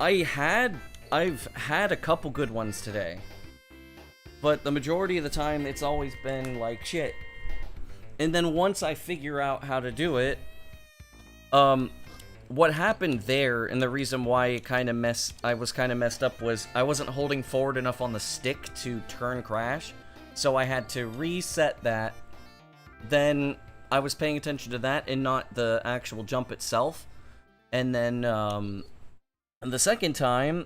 I've had a couple good ones today. But the majority of the time, it's always been like shit. And then once I figure out how to do it, what happened there, and the reason why I was kind of messed up, was I wasn't holding forward enough on the stick to turn crash, so I had to reset that. Then I was paying attention to that and not the actual jump itself. And then the second time,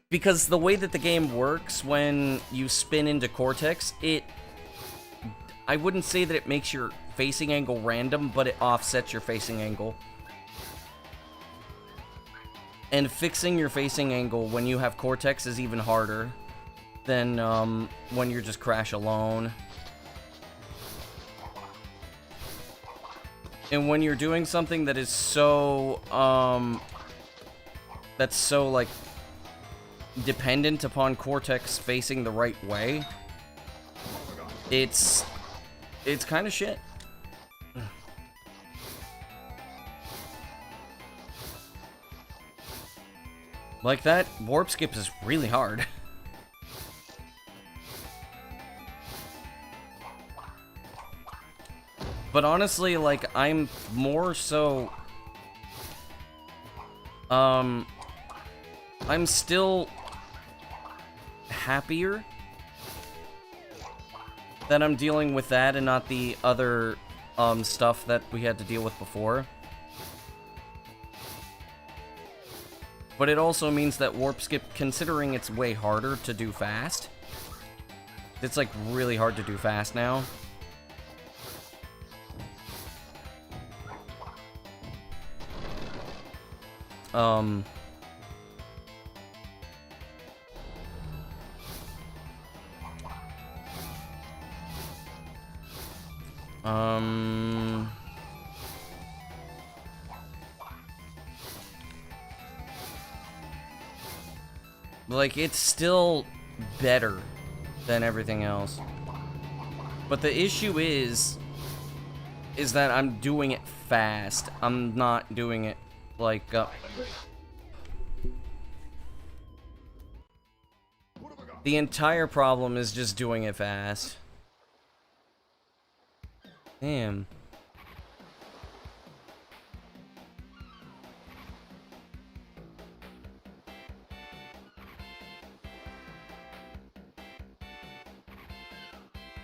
because the way that the game works when you spin into Cortex, I wouldn't say that it makes your facing angle random, but it offsets your facing angle. And fixing your facing angle when you have Cortex is even harder than when you're just crash alone. And when you're doing something that is so, that's so, like, dependent upon Cortex facing the right way, it's kind of shit. Like, that warp skip is really hard. But honestly, like, I'm more so... I'm still happier that I'm dealing with that and not the other stuff that we had to deal with before. But it also means that warp skip, considering it's way harder to do fast, it's like really hard to do fast now. Like, it's still better than everything else. But the issue is that I'm doing it fast. I'm not doing it, like, the entire problem is just doing it fast. Damn.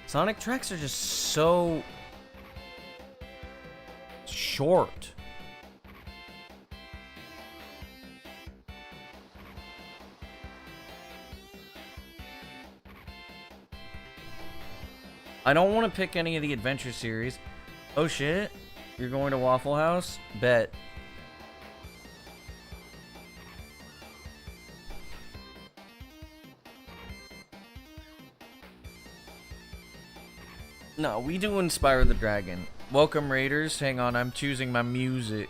Sonic tracks are just so short. I don't want to pick any of the adventure series. Oh shit, you're going to Waffle House? Bet. No, we do Inspire the Dragon. Welcome, Raiders. Hang on, I'm choosing my music.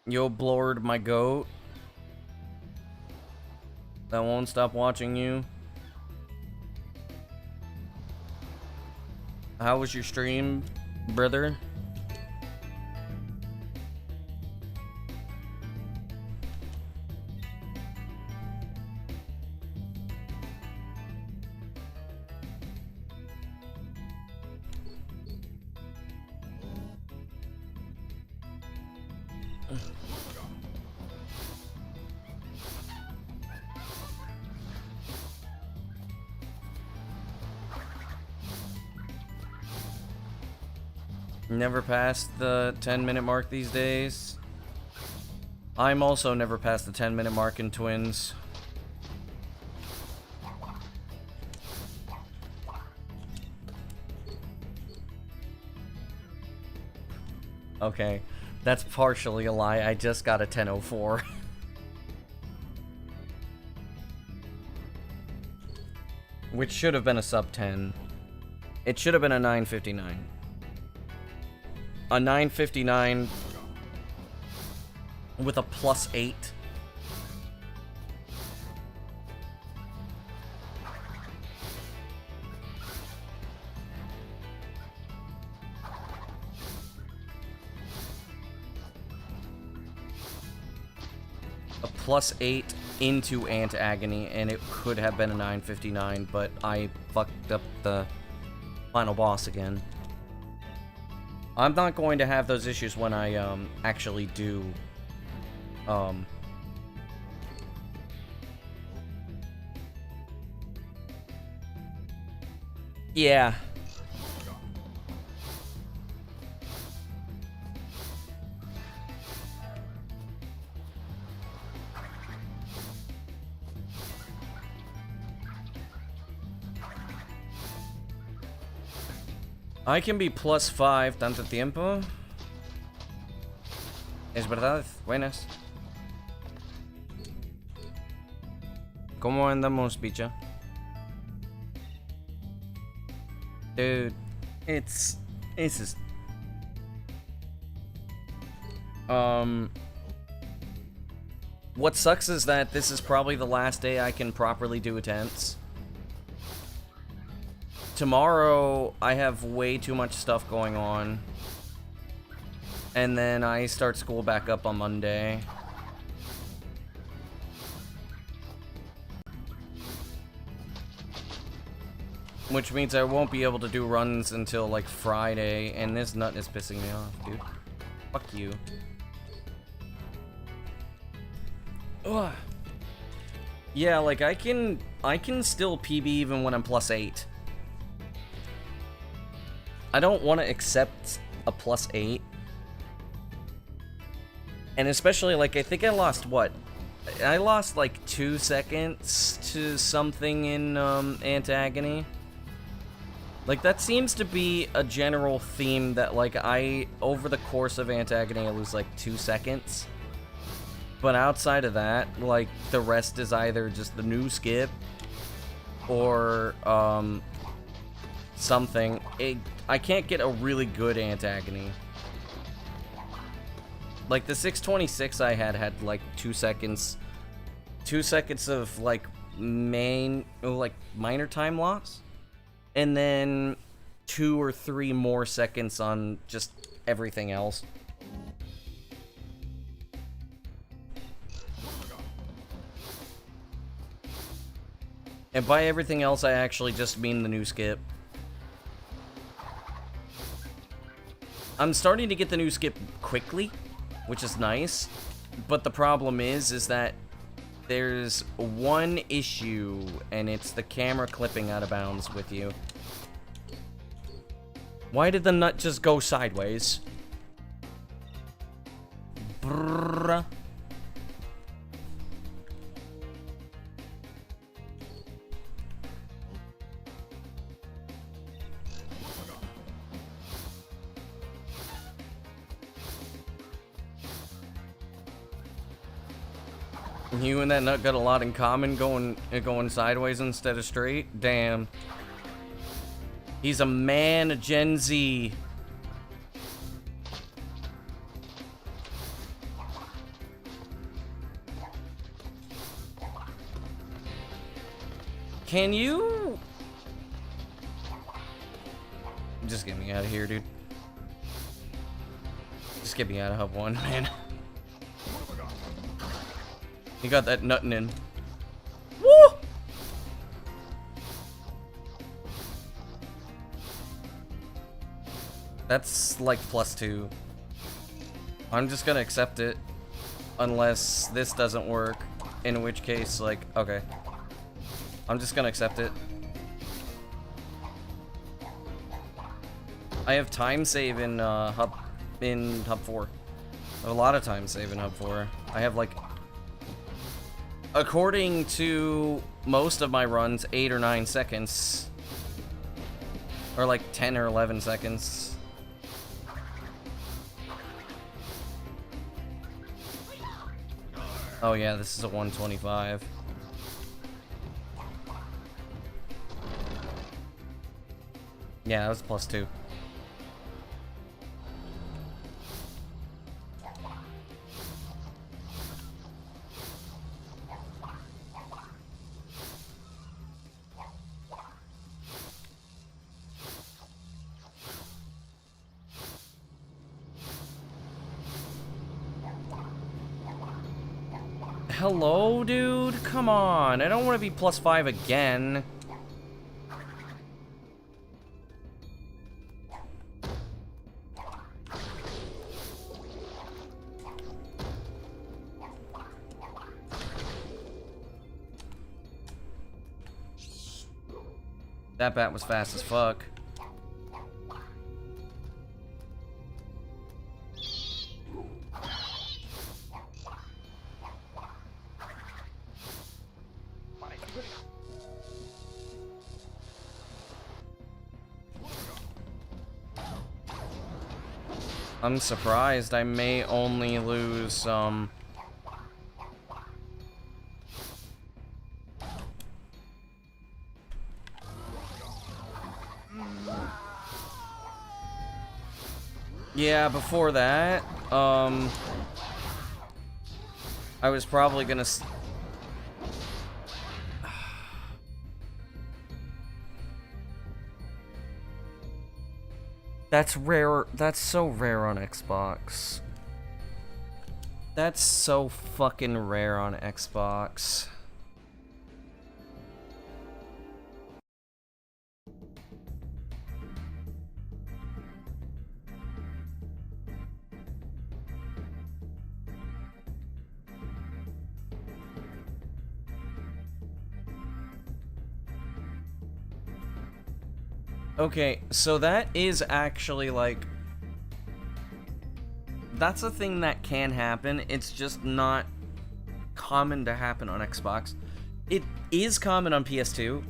Yo, Blord, my goat. That won't stop watching you. How was your stream, brother? Never past the 10-minute mark these days. I'm also never past the 10-minute mark in Twins. Okay, that's partially a lie. I just got a 10:04. Which should have been a sub 10. It should have been a 9:59. A 9:59 with a +8. +8 into Antagon, and it could have been a 959, but I fucked up the final boss again. I'm not going to have those issues when I actually do yeah. I can be +5 tanto tiempo. Es verdad, buenas. ¿Cómo andamos, bicha? Dude, it's just... What sucks is that this is probably the last day I can properly do attempts. Tomorrow, I have way too much stuff going on. And then I start school back up on Monday. Which means I won't be able to do runs until, like, Friday. And this nut is pissing me off, dude. Fuck you. Ugh. Yeah, like, I can still PB even when I'm +8. I don't want to accept a +8. And especially, like, I think I lost, what? I lost, like, 2 seconds to something in, Antagon. Like, that seems to be a general theme that, like, over the course of Antagon, I lose, like, 2 seconds. But outside of that, like, the rest is either just the new skip or, something. I can't get a really good Antagon. Like, the 626 I had, like, 2 seconds. 2 seconds of, like, minor time loss. And then 2 or 3 more seconds on just everything else. And by everything else, I actually just mean the new skip. I'm starting to get the new skip quickly, which is nice. But the problem is that there's one issue, and it's the camera clipping out of bounds with you. Why did the nut just go sideways? Brrrr. You and that nut got a lot in common, going sideways instead of straight. Damn. He's a man, a Gen Z. Can you... Just get me out of here, dude. Just get me out of Hub 1, man. You got that nuttin' in. Woo! That's like +2. I'm just gonna accept it. Unless this doesn't work. In which case, like, okay. I'm just gonna accept it. I have time save in Hub 4. I have a lot of time save in Hub 4. I have like, according to most of my runs, 8 or 9 seconds. Or like 10 or 11 seconds. Oh yeah, this is a 125. Yeah, that was +2. Hello, dude? Come on. I don't want to be +5 again. That bat was fast as fuck. I'm surprised. I may only lose, Yeah, before that, I was probably gonna That's rare. That's so rare on Xbox. That's so fucking rare on Xbox. Okay, so that is actually, like... That's a thing that can happen. It's just not common to happen on Xbox. It is common on PS2.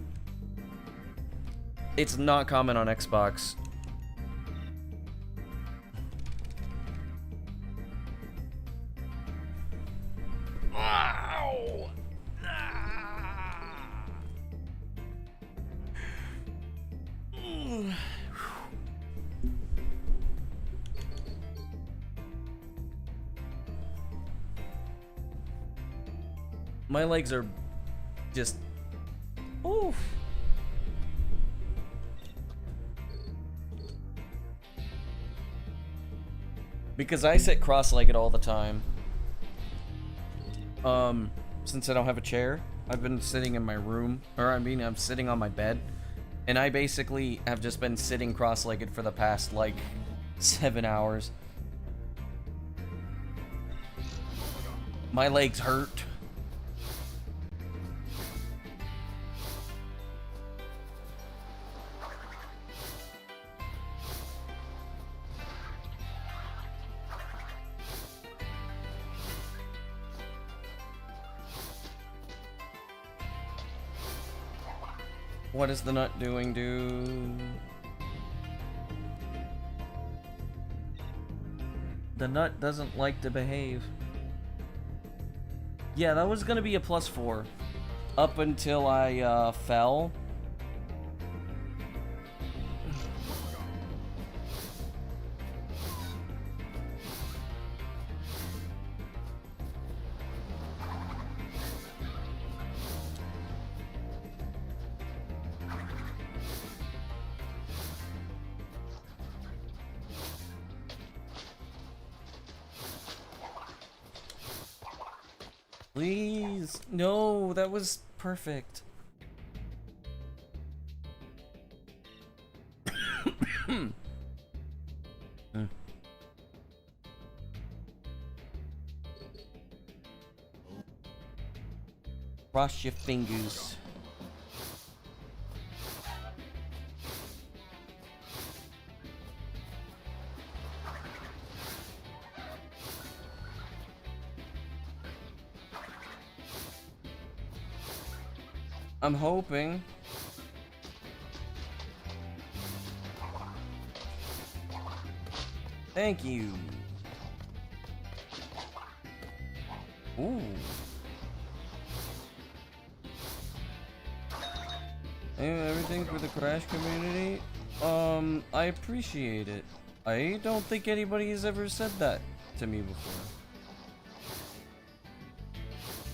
It's not common on Xbox. Wow! My legs are just... Oof. Because I sit cross-legged all the time. Since I don't have a chair, I've been sitting in my room, or I mean, I'm sitting on my bed, and I basically have just been sitting cross-legged for the past, like, 7 hours. My legs hurt. What is the nut doing, dude? The nut doesn't like to behave. Yeah, that was gonna be a +4. Up until I, fell. Please. No, that was perfect. Cross your fingers. I'm hoping. Thank you. Ooh. Everything for the Crash community. I appreciate it. I don't think anybody has ever said that to me before.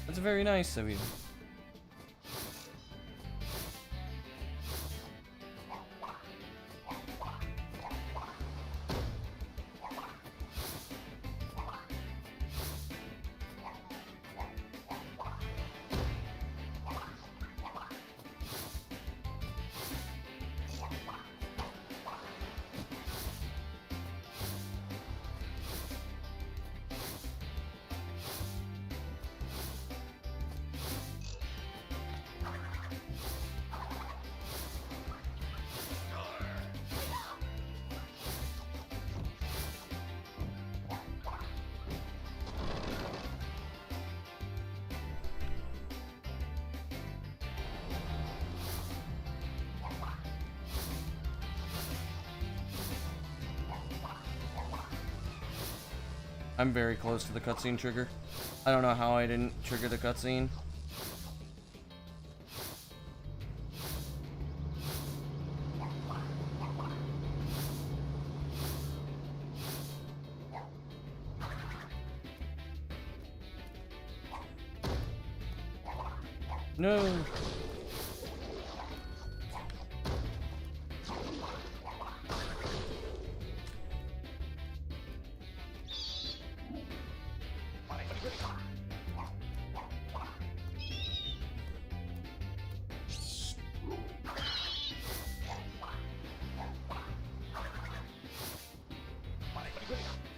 That's very nice of you. I'm very close to the cutscene trigger. I don't know how I didn't trigger the cutscene. No.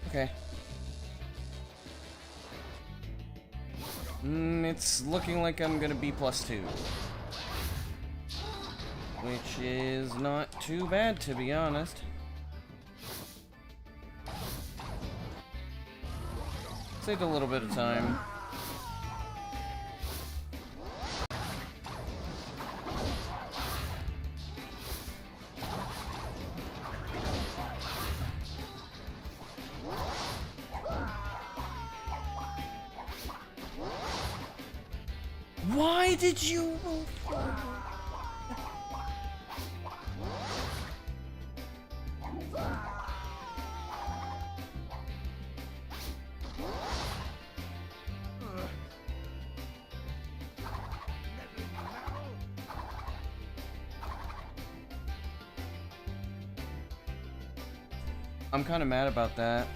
Okay. It's looking like I'm gonna be +2. Which is not too bad, to be honest. Saved a little bit of time. Why did you move forward? I'm kind of mad about that.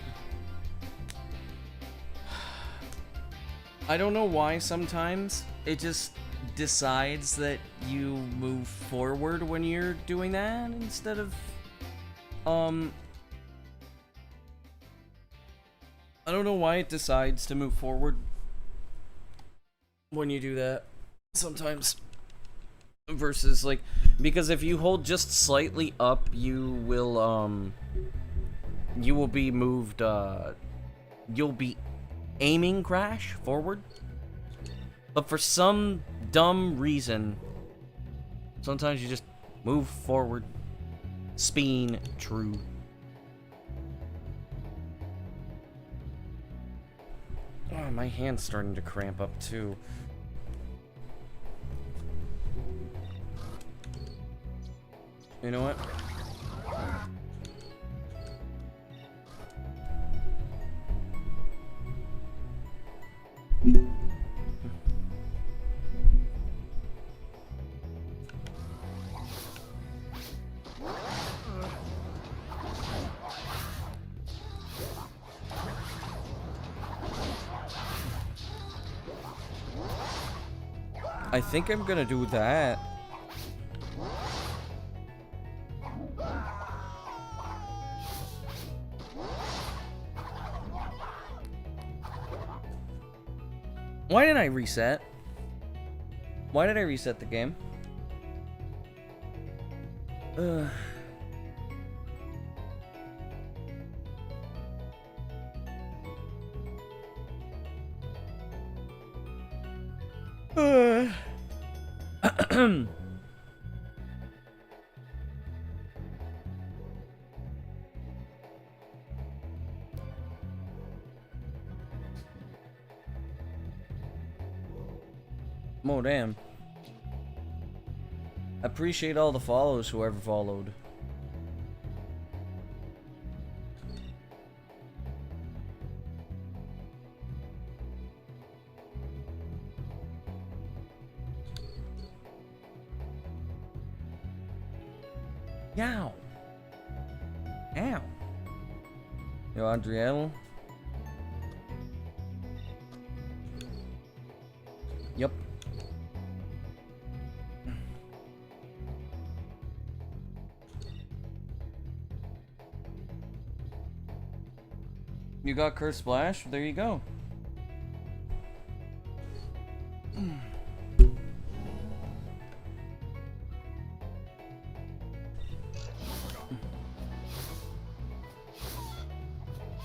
I don't know why sometimes it just decides that you move forward when you're doing that instead of I don't know why it decides to move forward when you do that sometimes versus like, because if you hold just slightly up, you will be moved, you'll be aiming crash forward. But for some dumb reason, sometimes you just move forward. Speen true. Oh, my hand's starting to cramp up too. You know what? I think I'm gonna do that. Why did I reset? Why did I reset the game? Oh, damn. Appreciate all the follows, whoever followed. Yow. Ow. Yo, Adriel. Yep. You got Curse Splash? There you go.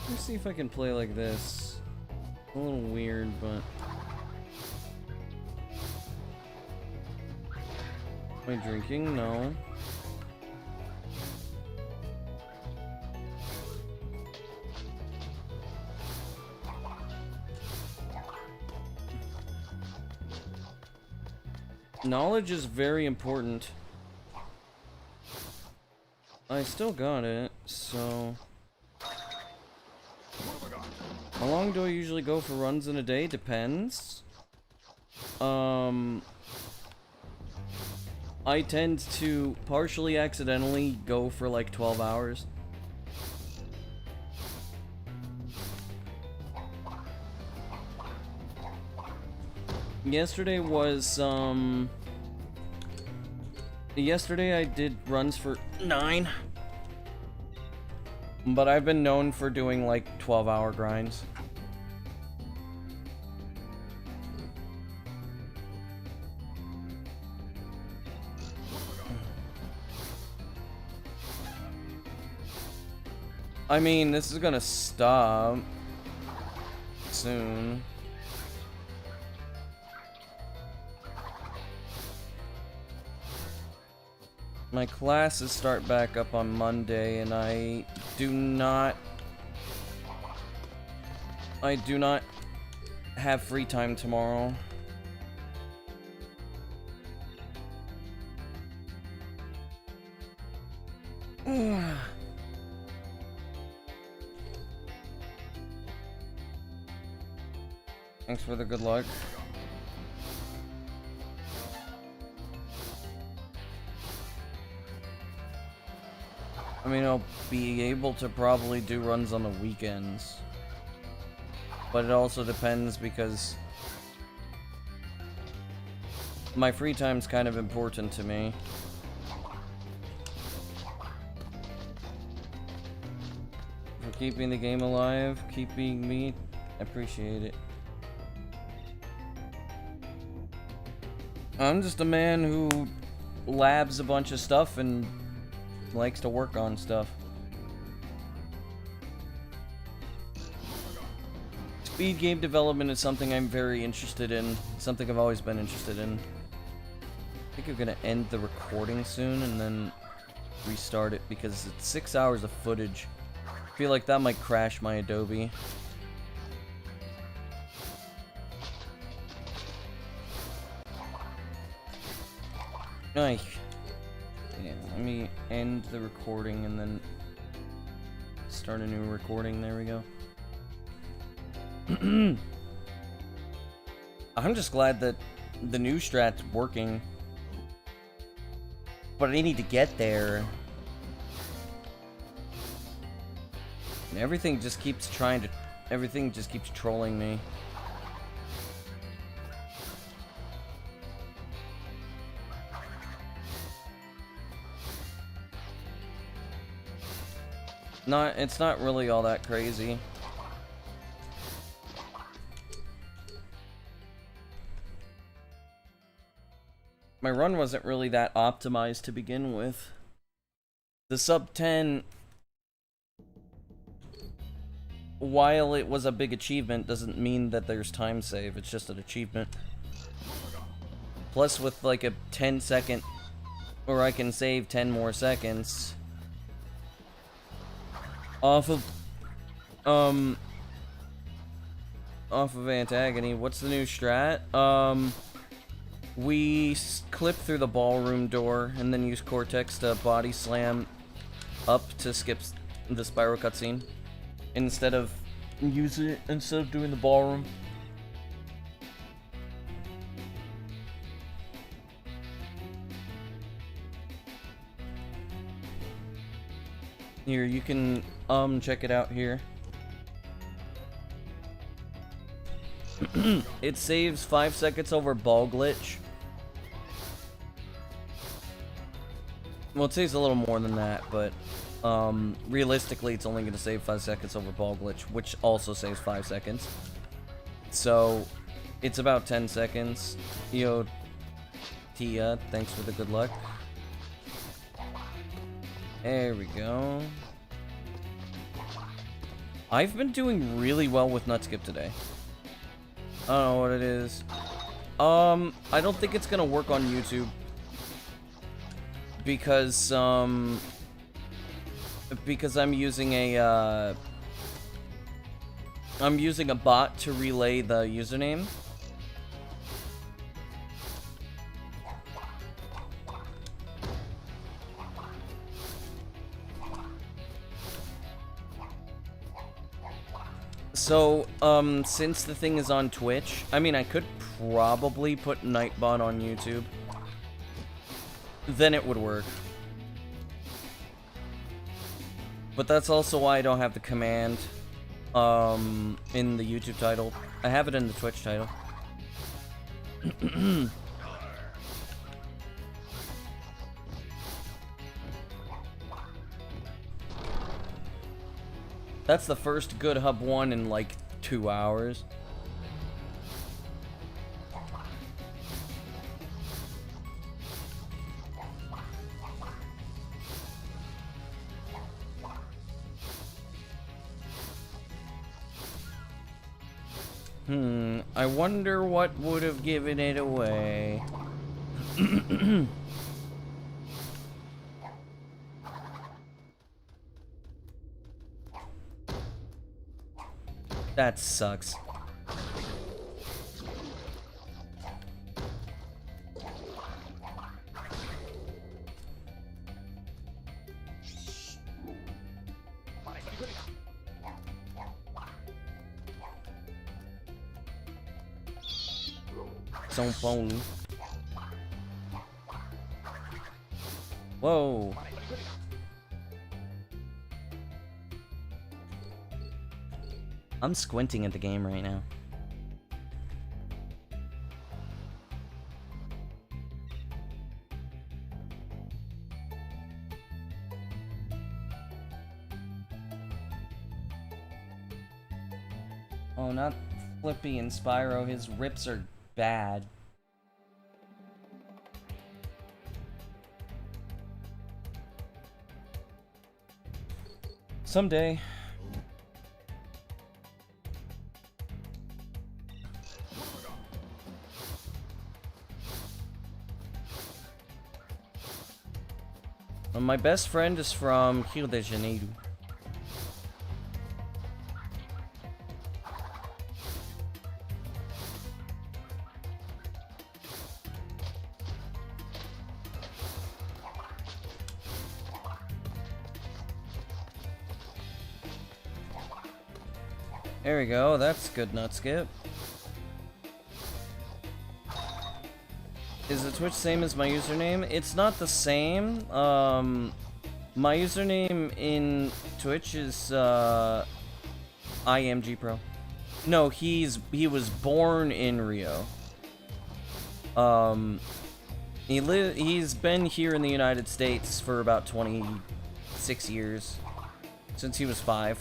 Let's see if I can play like this. A little weird, but... Am I drinking? No. Knowledge is very important. I still got it, so... How long do I usually go for runs in a day? Depends. I tend to partially accidentally go for like 12 hours. Yesterday was, yesterday I did runs for 9. But I've been known for doing like 12-hour grinds. I mean, this is gonna stop soon. My classes start back up on Monday, and I do not have free time tomorrow. Thanks for the good luck. I mean, I'll be able to probably do runs on the weekends. But it also depends because my free time's kind of important to me. For keeping the game alive, keeping me, I appreciate it. I'm just a man who labs a bunch of stuff and likes to work on stuff. Speed game development is something I'm very interested in. Something I've always been interested in. I think I'm gonna end the recording soon and then restart it because it's 6 hours of footage. I feel like that might crash my Adobe. Nice. Yeah, let me end the recording and then start a new recording. There we go. I'm just glad that the new strat's working. But I need to get there. And everything just keeps trolling me. It's not really all that crazy. My run wasn't really that optimized to begin with. The sub 10, while it was a big achievement, doesn't mean that there's time save. It's just an achievement. Plus with like a 10-second, or I can save 10 more seconds off of Antagon. What's the new strat? We clip through the ballroom door and then use Cortex to body slam up to skip the spiral cutscene instead of doing the ballroom. Here, you can check it out here. It saves 5 seconds over ball glitch. Well, it saves a little more than that, but realistically it's only going to save 5 seconds over ball glitch, which also saves 5 seconds. So it's about 10 seconds. Yo, Tia, thanks for the good luck. There we go. I've been doing really well with Nutskip today. I don't know what it is. I don't think it's gonna work on YouTube because I'm using a bot to relay the username. So, since the thing is on Twitch, I mean, I could probably put Nightbot on YouTube. Then it would work. But that's also why I don't have the command, in the YouTube title. I have it in the Twitch title. That's the first good hub 1 in like 2 hours. I wonder what would have given it away. That sucks. São Paulo. Whoa. I'm squinting at the game right now. Oh, not Flippy and Spyro. His rips are bad. Someday. My best friend is from Rio de Janeiro. There we go, that's good nut skip. Is the Twitch same as my username? It's not the same. My username in Twitch is IMG Pro. No, he was born in Rio. He's been here in the United States for about 26 years, since he was 5.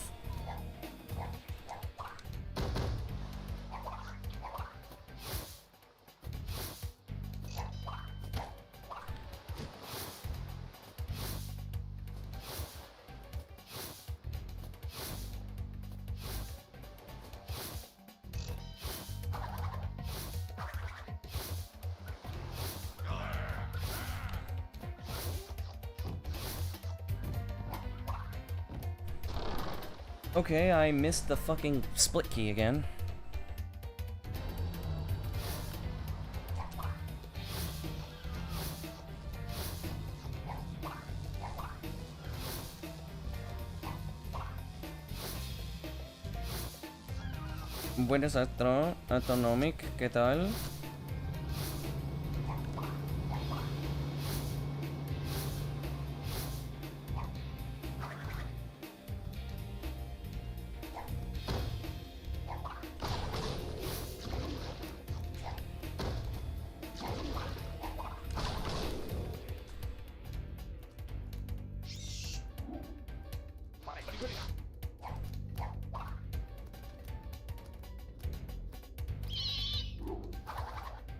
Okay, I missed the fucking split key again. Buenas Atonomic, ¿qué tal?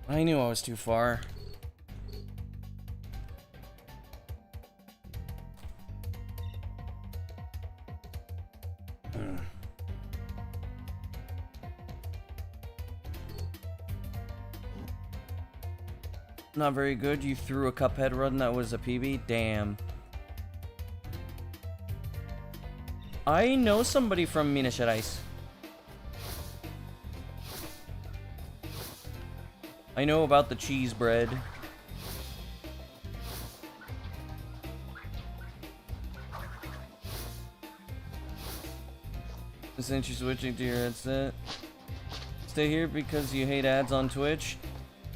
I knew I was too far. Not very good. You threw a Cuphead run that was a PB? Damn. I know somebody from Minas Gerais. I know about the cheese bread. Since you're switching to your headset, stay here because you hate ads on Twitch.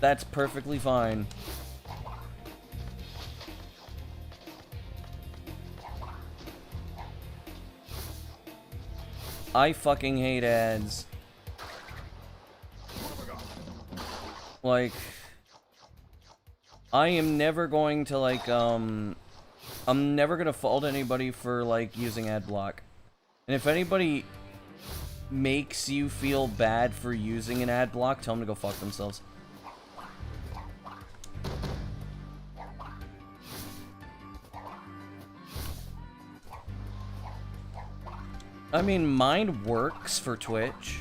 That's perfectly fine. I fucking hate ads. Like, I am never going to, like, I'm never gonna fault anybody for, like, using ad block. And if anybody makes you feel bad for using an ad block, tell them to go fuck themselves. I mean, mine works for Twitch.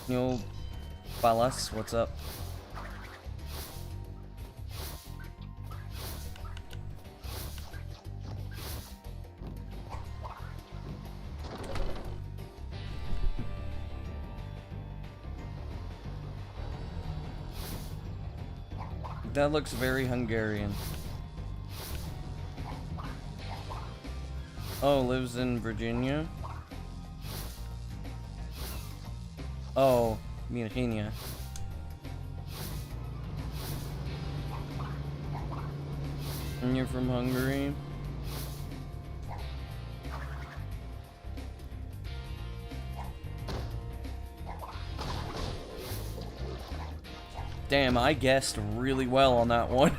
Yo, Balas, what's up? That looks very Hungarian. Oh, lives in Virginia? Oh, Virginia. And you're from Hungary? Damn, I guessed really well on that one.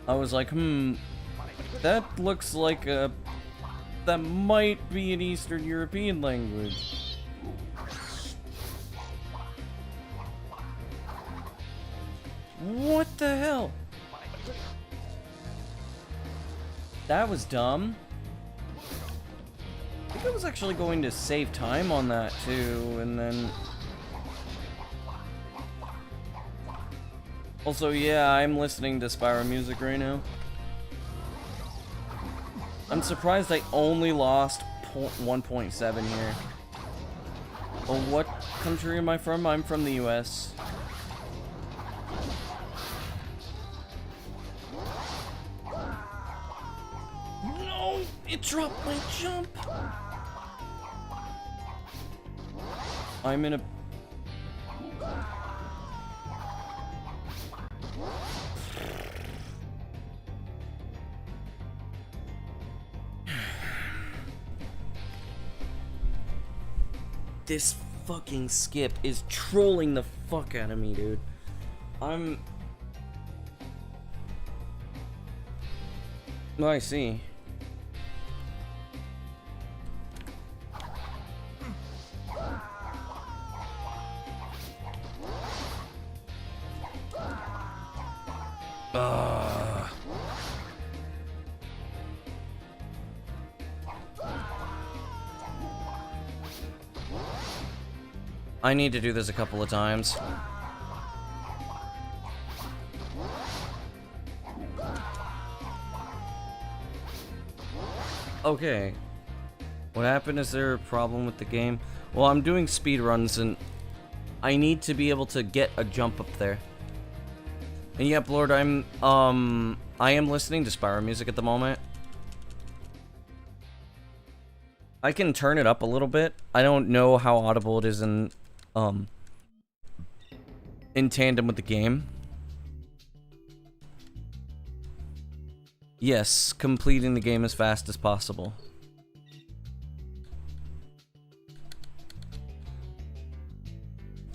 I was like, that looks like a... That might be an Eastern European language. What the hell? That was dumb. I think I was actually going to save time on that too, and then... Also, yeah, I'm listening to Spyro music right now. I'm surprised I only lost 1.7 here. Well, what country am I from? I'm from the US. No! It dropped my jump! I'm in a... This fucking skip is trolling the fuck out of me, dude. Oh, I see. I need to do this a couple of times. Okay. What happened? Is there a problem with the game? Well, I'm doing speedruns and I need to be able to get a jump up there. And yep, Lord, I am listening to Spyro music at the moment. I can turn it up a little bit. I don't know how audible it is in tandem with the game. Yes, completing the game as fast as possible.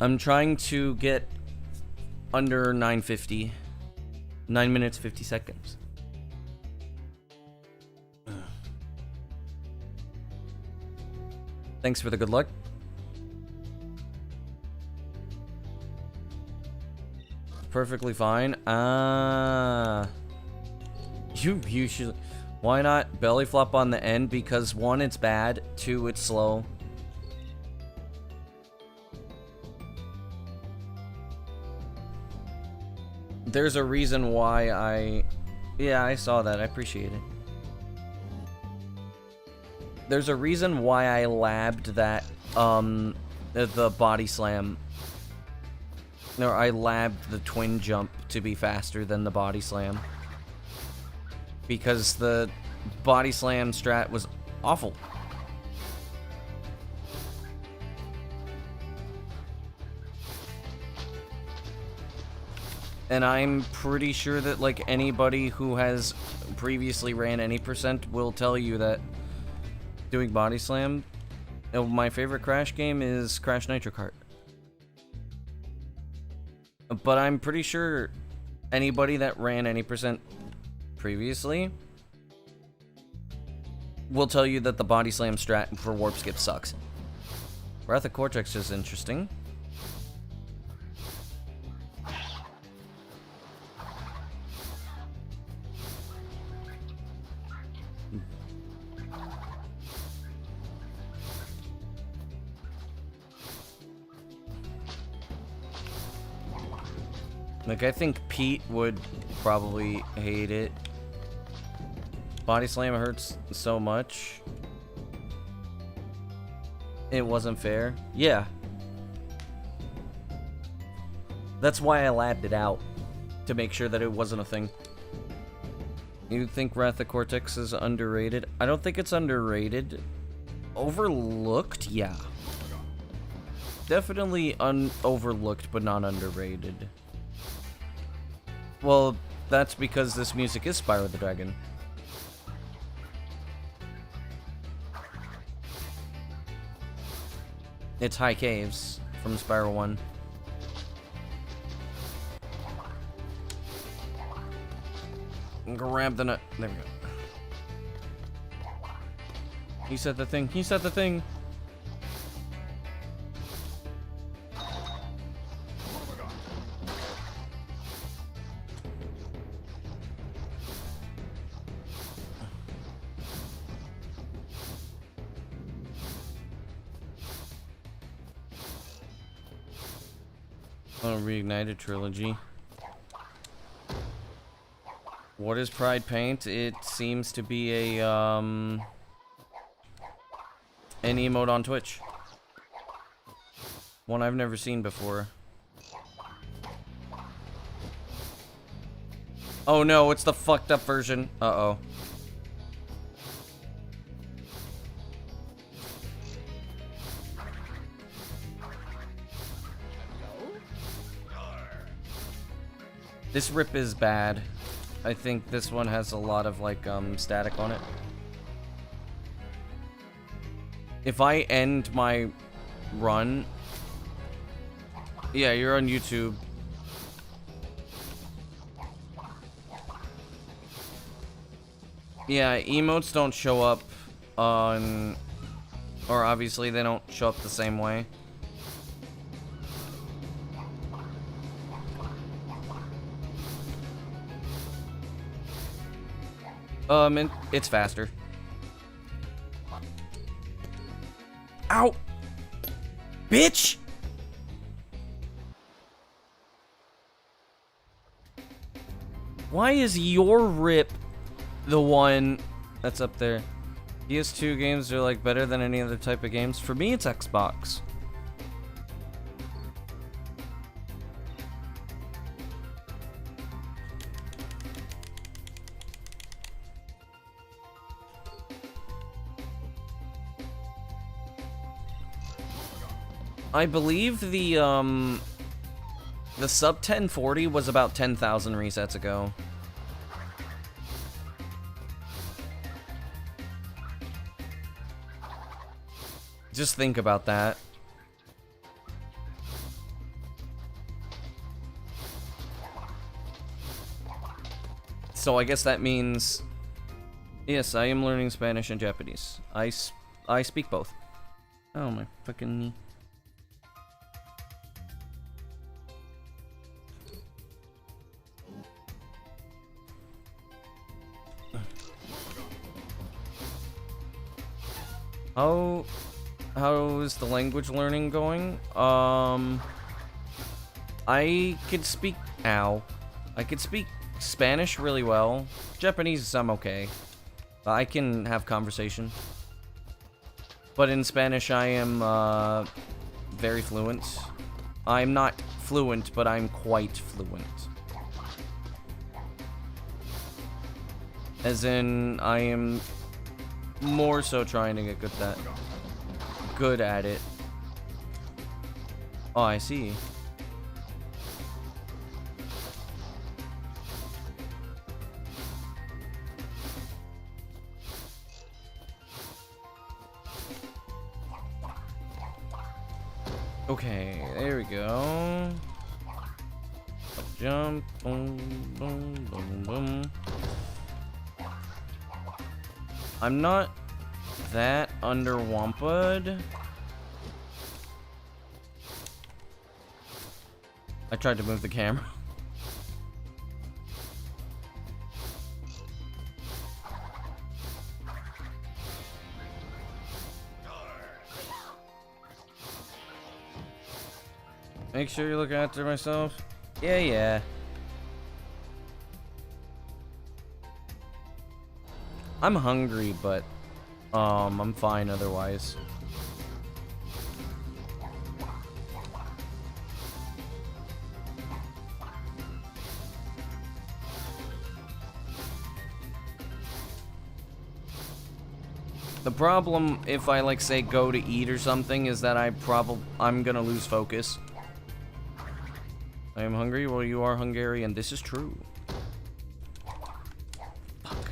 I'm trying to get under 9:50. 9 minutes 50 seconds. Thanks for the good luck. Perfectly fine. You usually... Why not belly flop on the end? Because 1, it's bad. 2, it's slow. There's a reason why I... Yeah, I saw that. I appreciate it. there's a reason why I labbed that, the body slam. No, I labbed the twin jump to be faster than the body slam. Because the body slam strat was awful. And I'm pretty sure that, like, anybody who has previously ran any percent will tell you that doing body slam, my favorite Crash game is Crash Nitro Kart. But I'm pretty sure anybody that ran any percent previously will tell you that the body slam strat for warp skip sucks. Wrath of Cortex is interesting. Like, I think Pete would probably hate it. Body slam hurts so much. It wasn't fair. Yeah. That's why I labbed it out. To make sure that it wasn't a thing. You think Wrath of Cortex is underrated? I don't think it's underrated. Overlooked? Yeah. Definitely overlooked, but not underrated. Well, that's because this music is Spyro the Dragon. It's High Caves from Spyro 1. Grab the nut. There we go. He said the thing. He said the thing. Oh, Reignited Trilogy. What is Pride Paint? It seems to be a, an emote on Twitch. One I've never seen before. Oh no, it's the fucked up version. Uh-oh. This rip is bad. I think this one has a lot of, like, static on it. If I end my run... Yeah, you're on YouTube. Yeah, emotes don't show up on... Or obviously they don't show up the same way. It's faster. Ow! Bitch! Why is your rip the one that's up there? PS2 games are, like, better than any other type of games. For me, it's Xbox. I believe the sub 1040 was about 10,000 resets ago. Just think about that. So I guess that means... Yes, I am learning Spanish and Japanese. I speak both. Oh, my fucking knee. How is the language learning going? I could speak... Ow. I could speak Spanish really well. Japanese, I'm okay. I can have conversation. But in Spanish, I am very fluent. I'm not fluent, but I'm quite fluent. As in, I am more so trying to get good at it. Oh, I see. Okay, there we go. Jump, boom, boom, boom, boom. I'm not that underwamped. I tried to move the camera. Make sure you look after myself. Yeah, yeah. I'm hungry, but I'm fine otherwise. The problem if I like say go to eat or something is that I'm gonna lose focus. I am hungry. Well, you are Hungarian. This is true. Fuck.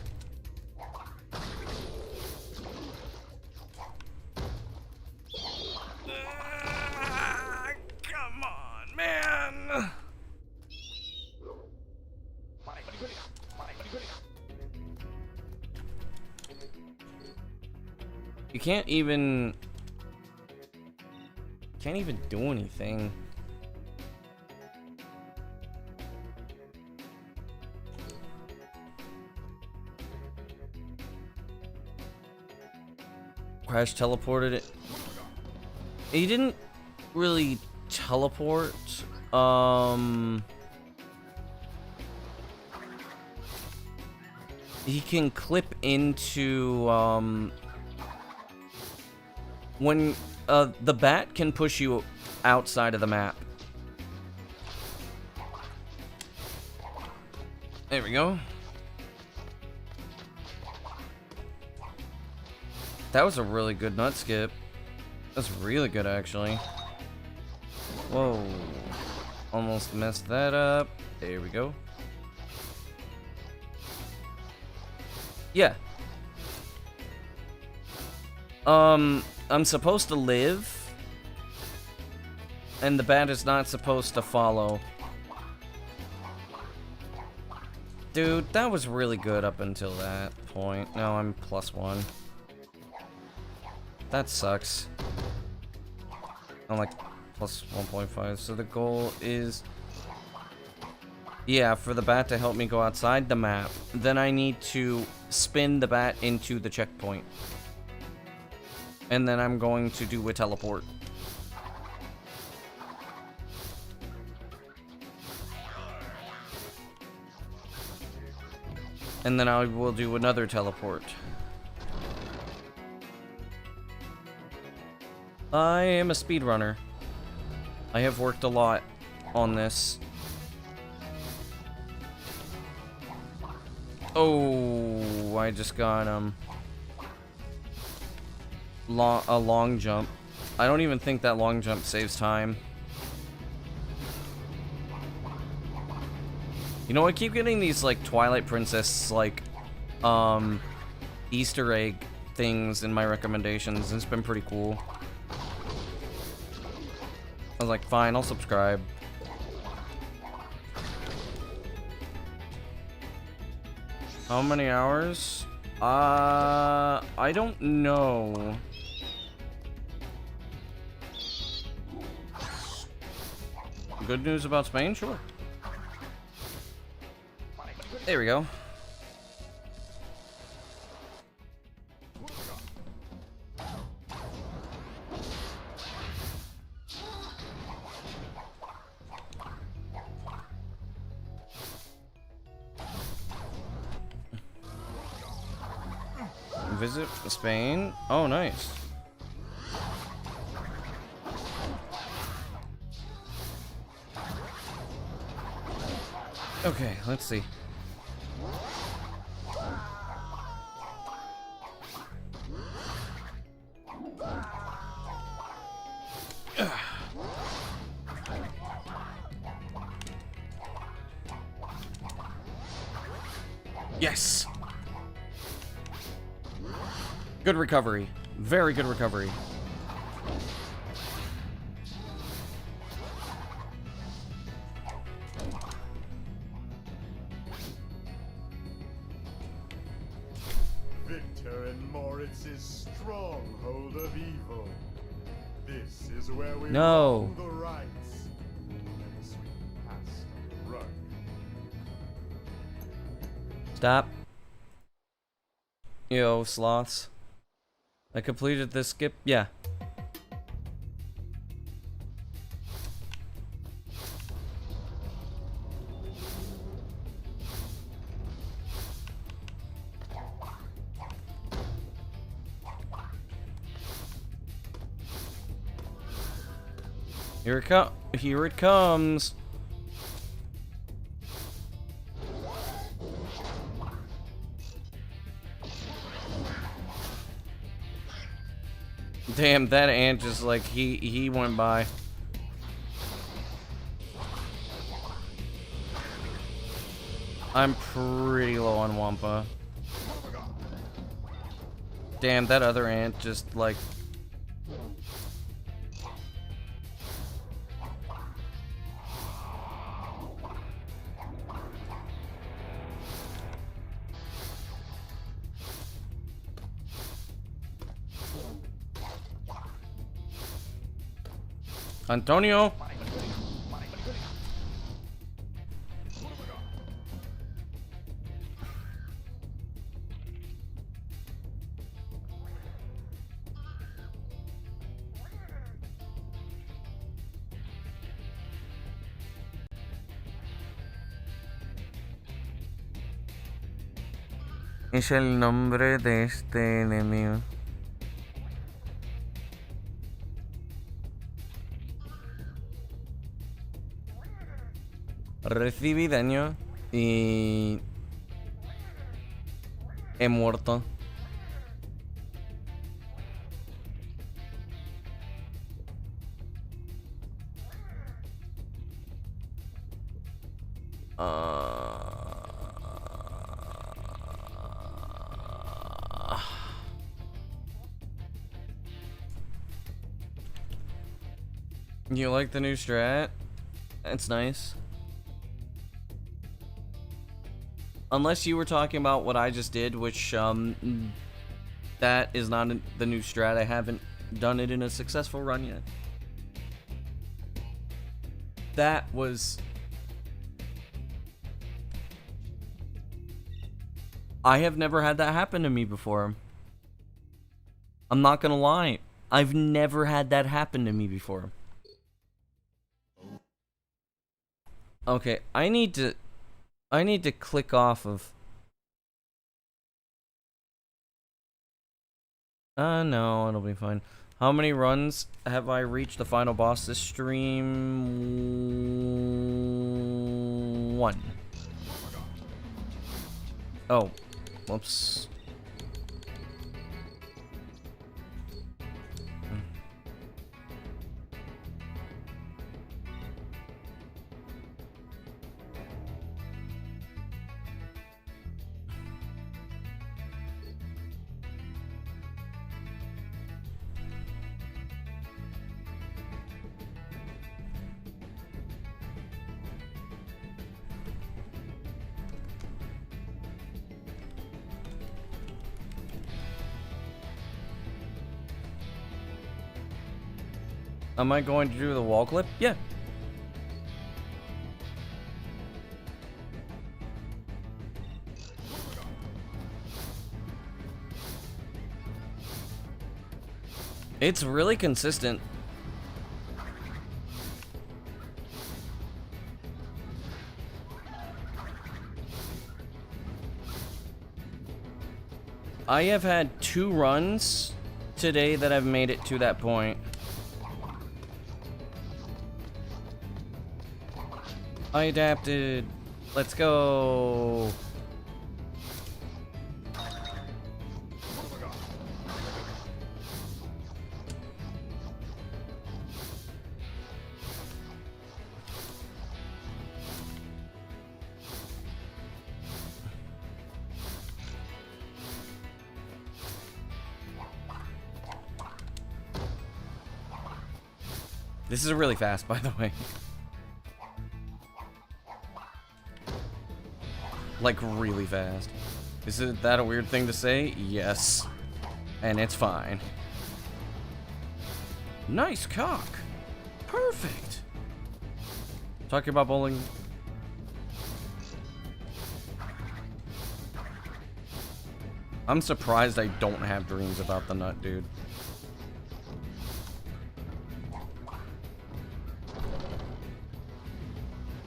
Come on, man. You can't even do anything. Crash teleported it. He didn't really teleport. He can clip into when the bat can push you outside of the map. There we go. That was a really good nut skip. That's really good, actually. Whoa. Almost messed that up. There we go. Yeah. I'm supposed to live. And the bat is not supposed to follow. Dude, that was really good up until that point. Now I'm +1. That sucks. I'm like +1.5. So the goal is, yeah, for the bat to help me go outside the map. Then I need to spin the bat into the checkpoint. And then I'm going to do a teleport. And then I will do another teleport. I am a speedrunner. I have worked a lot on this. Oh, I just got a long jump. I don't even think that long jump saves time. You know, I keep getting these like Twilight Princess like Easter egg things in my recommendations. It's been pretty cool. I was like, fine, I'll subscribe. How many hours? I don't know. Good news about Spain? Sure. There we go. Visit Spain. Oh, nice. Okay, let's see. Yes! Good recovery. Very good recovery. Victor and Moritz's stronghold of evil. This is where we No. wrong the rights and sweep the past under the rug. Stop. Yo, sloths. I completed this skip. Yeah. Here it comes. Damn, that ant just like he went by. I'm pretty low on Wampa. Damn, that other ant just like Antonio. Es el nombre de este enemigo. Recibí daño y he muerto. You like the new strat? It's nice. Unless you were talking about what I just did, which, that is not the new strat. I haven't done it in a successful run yet. That was... I have never had that happen to me before. I'm not gonna lie. I've never had that happen to me before. Okay, I need to click off of... no, it'll be fine. How many runs have I reached the final boss this stream? 1. Oh, whoops. Am I going to do the wall clip? Yeah. It's really consistent. I have had 2 runs today that have made it to that point. I adapted Let's go. This is really fast, by the way. Like, really fast. Isn't that a weird thing to say? Yes. And it's fine. Nice cock. Perfect. Talking about bowling. I'm surprised I don't have dreams about the nut, dude.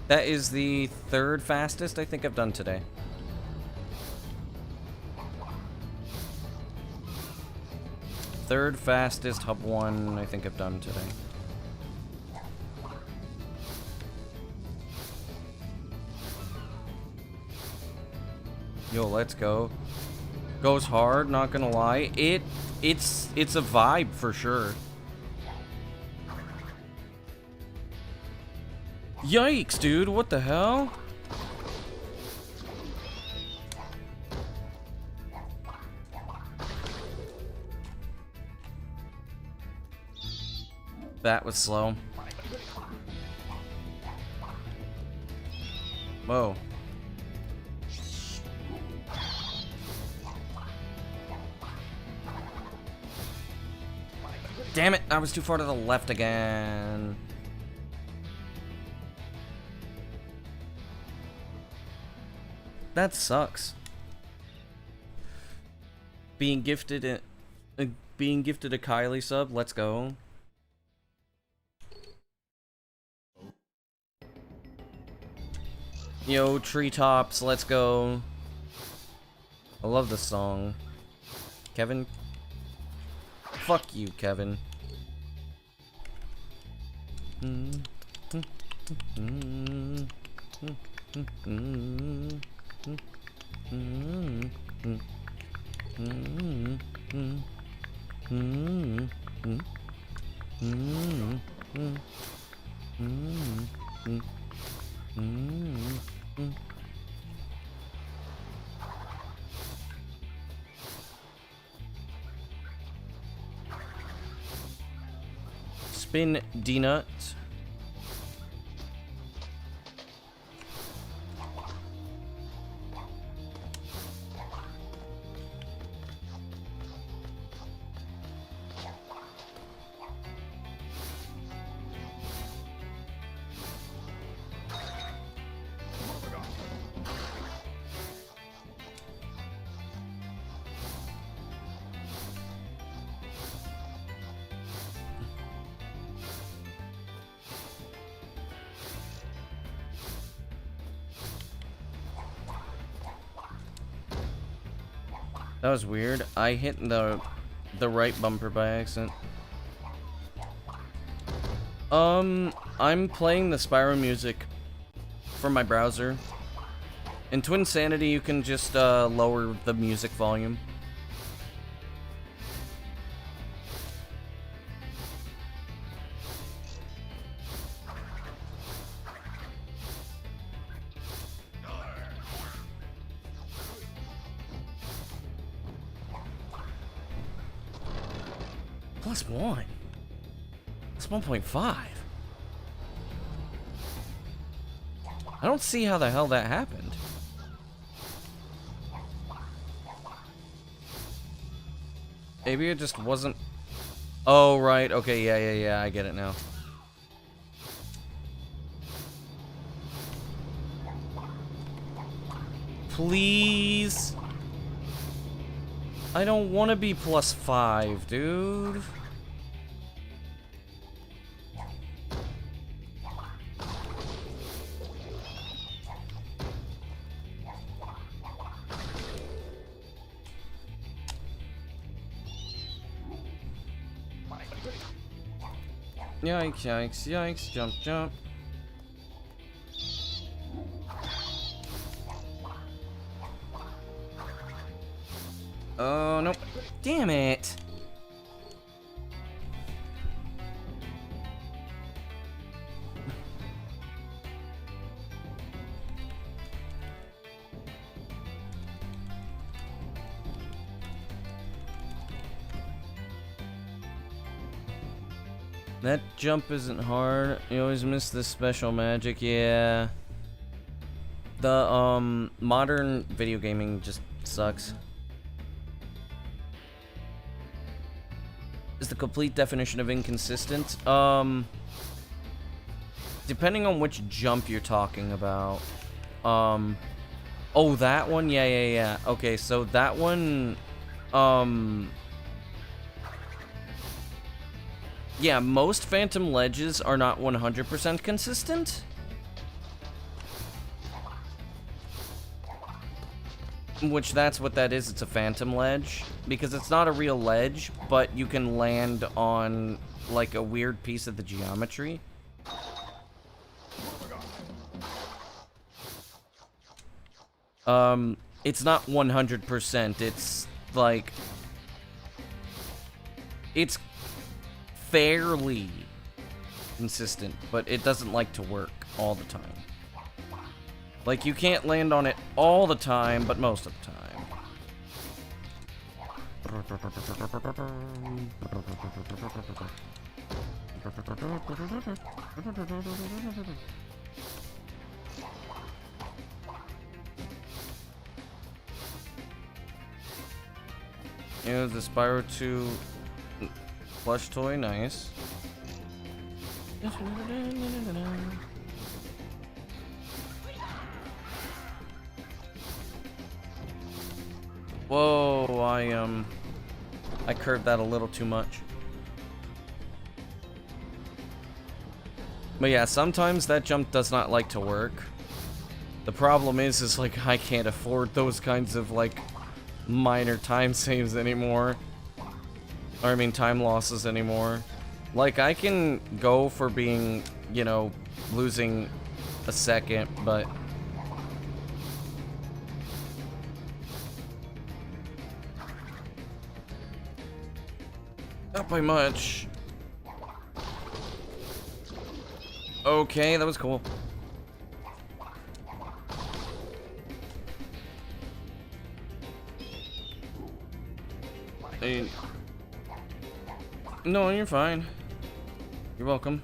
That is the third fastest I think I've done today. Third fastest hub one I think I've done today. Yo, let's go. Goes hard, not gonna lie. It's a vibe for sure. Yikes, dude, what the hell? That was slow. Whoa. Damn it, I was too far to the left again. That sucks. Being gifted a Kylie sub, let's go. Yo, treetops, let's go. I love this song. Kevin? Fuck you, Kevin. Spin D-nut. That was weird. I hit the right bumper by accident. I'm playing the Spyro music from my browser. In Twinsanity, you can just lower the music volume. +1. It's 1.5. I don't see how the hell that happened. Maybe it just wasn't... Oh, right. Okay, yeah, I get it now. Please. I don't want to be +5, dude. Yikes, yikes, yikes, jump, jump. Oh, nope. Damn it. That jump isn't hard. You always miss the special magic. Yeah. The, modern video gaming just sucks. Is the complete definition of inconsistent? Depending on which jump you're talking about. Oh, that one? Yeah. Okay, so that one, yeah, most phantom ledges are not 100% consistent. Which, that's what that is, it's a phantom ledge. Because it's not a real ledge, but you can land on, like, a weird piece of the geometry. It's not 100%, it's, like... It's fairly consistent, but it doesn't like to work all the time. Like, you can't land on it all the time, but most of the time. Yeah, the Spyro 2 plush toy, nice. Whoa, I curved that a little too much. But yeah, sometimes that jump does not like to work. The problem is like, I can't afford those kinds of, like, minor time saves anymore. Or, I mean, time losses anymore. Like, I can go for being, you know, losing a second, but... not by much. Okay, that was cool. Hey. No, you're fine. You're welcome.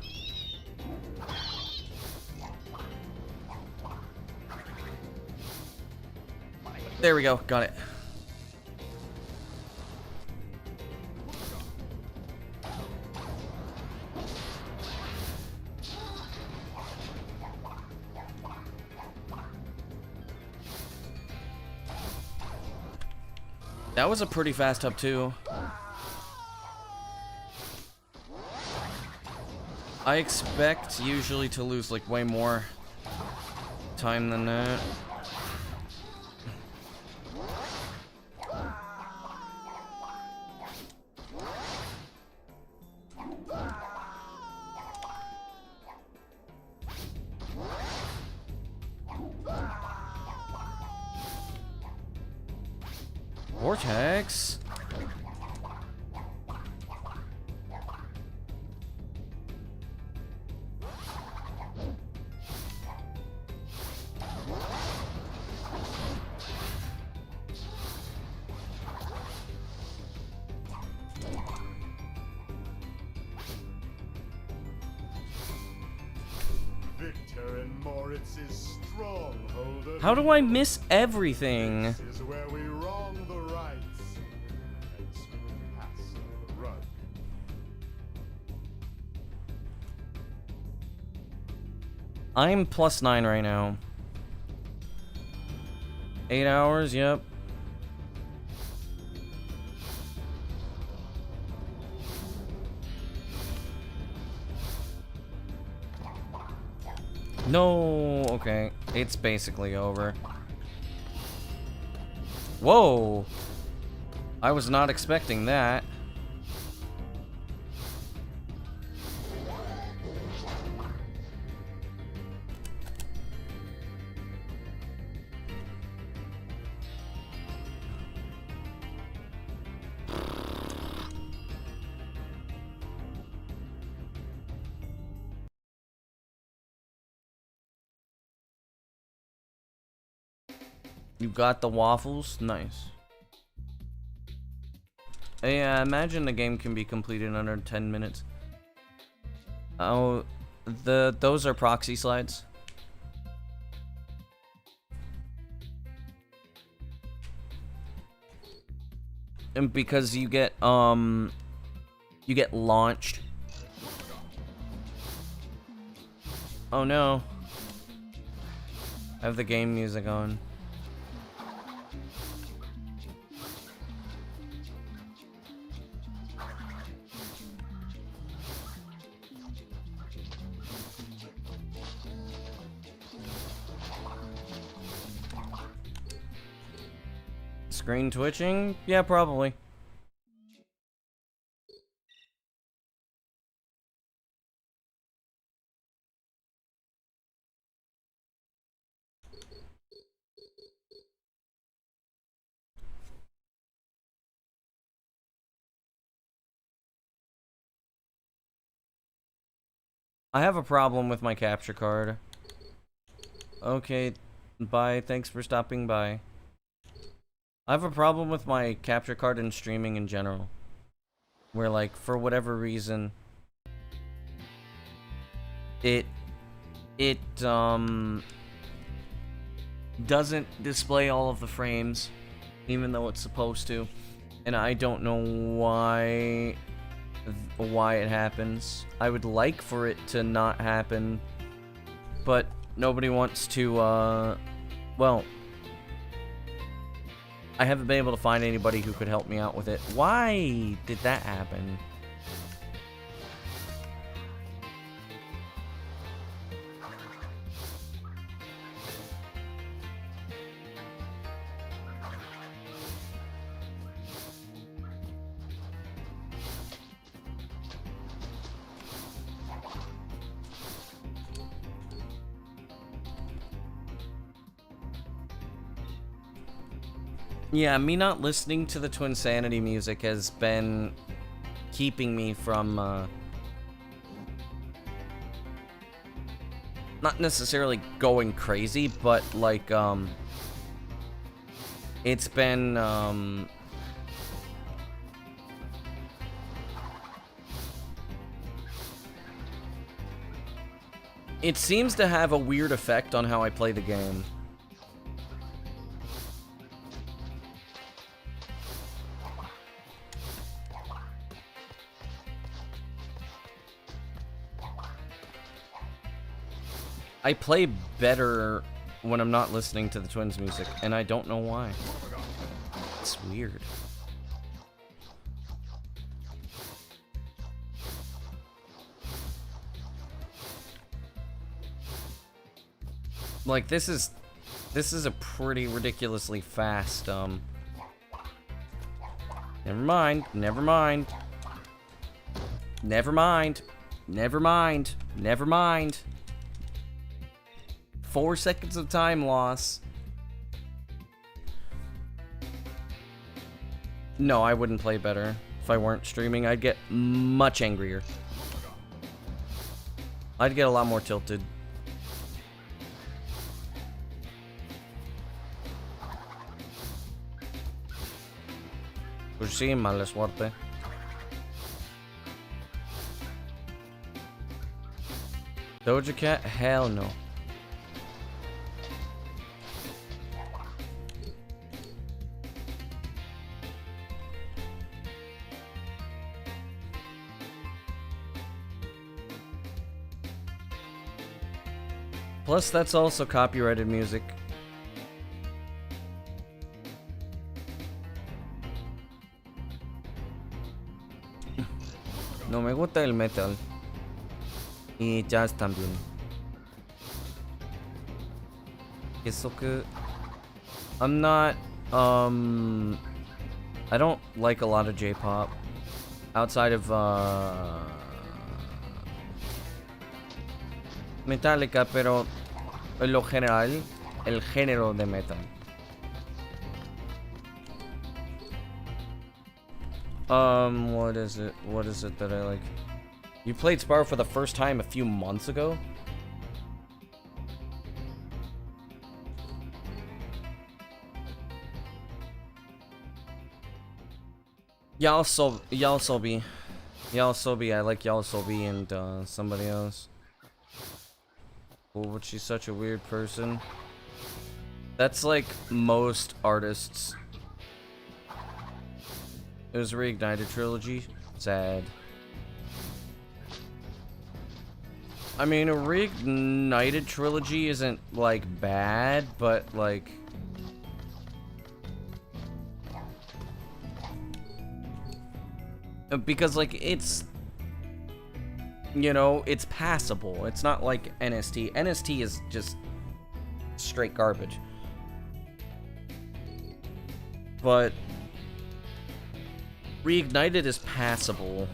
There we go, got it. That was a pretty fast up too. I expect usually to lose like way more time than that. Vortex. Victor and Moritz's stronghold of How do I miss everything? This is where we wrong the rights and sweep the past under the rug. I'm +9 right now. 8 hours, yep. No, okay. It's basically over. Whoa! I was not expecting that. You got the waffles? Nice. Yeah, imagine the game can be completed in under 10 minutes. Oh, those are proxy slides. And because you get launched. Oh no. I have the game music on. Screen twitching? Yeah, probably. I have a problem with my capture card. Okay, bye. Thanks for stopping by. I have a problem with my capture card and streaming in general. Where, like, for whatever reason, it doesn't display all of the frames, even though it's supposed to. And I don't know why it happens. I would like for it to not happen, but nobody wants to, well, I haven't been able to find anybody who could help me out with it. Why did that happen? Yeah, me not listening to the Twinsanity music has been keeping me from, not necessarily going crazy, but, like, it's been, it seems to have a weird effect on how I play the game. I play better when I'm not listening to the Twins music, and I don't know why. It's weird. Like, this is a pretty ridiculously fast, never mind, never mind. Never mind. Never mind. Never mind. 4 seconds of time loss. No, I wouldn't play better. If I weren't streaming, I'd get much angrier. I'd get a lot more tilted. Pues sí, mala suerte. Doja Cat? Hell no. Plus, that's also copyrighted music. No me gusta el metal. Y jazz también. Eso que... I'm not, I don't like a lot of J-pop. Outside of, Metallica, pero en lo general, el género de metal. What is it? What is it that I like? You played Spyro for the first time a few months ago? Yalsobi. I like Yalsobi and somebody else. Oh, but she's such a weird person. That's like most artists. It was a Reignited trilogy. Sad. I mean, a Reignited trilogy isn't like bad, but like because like it's, you know, it's passable. It's not like NST. NST is just straight garbage. But Reignited is passable.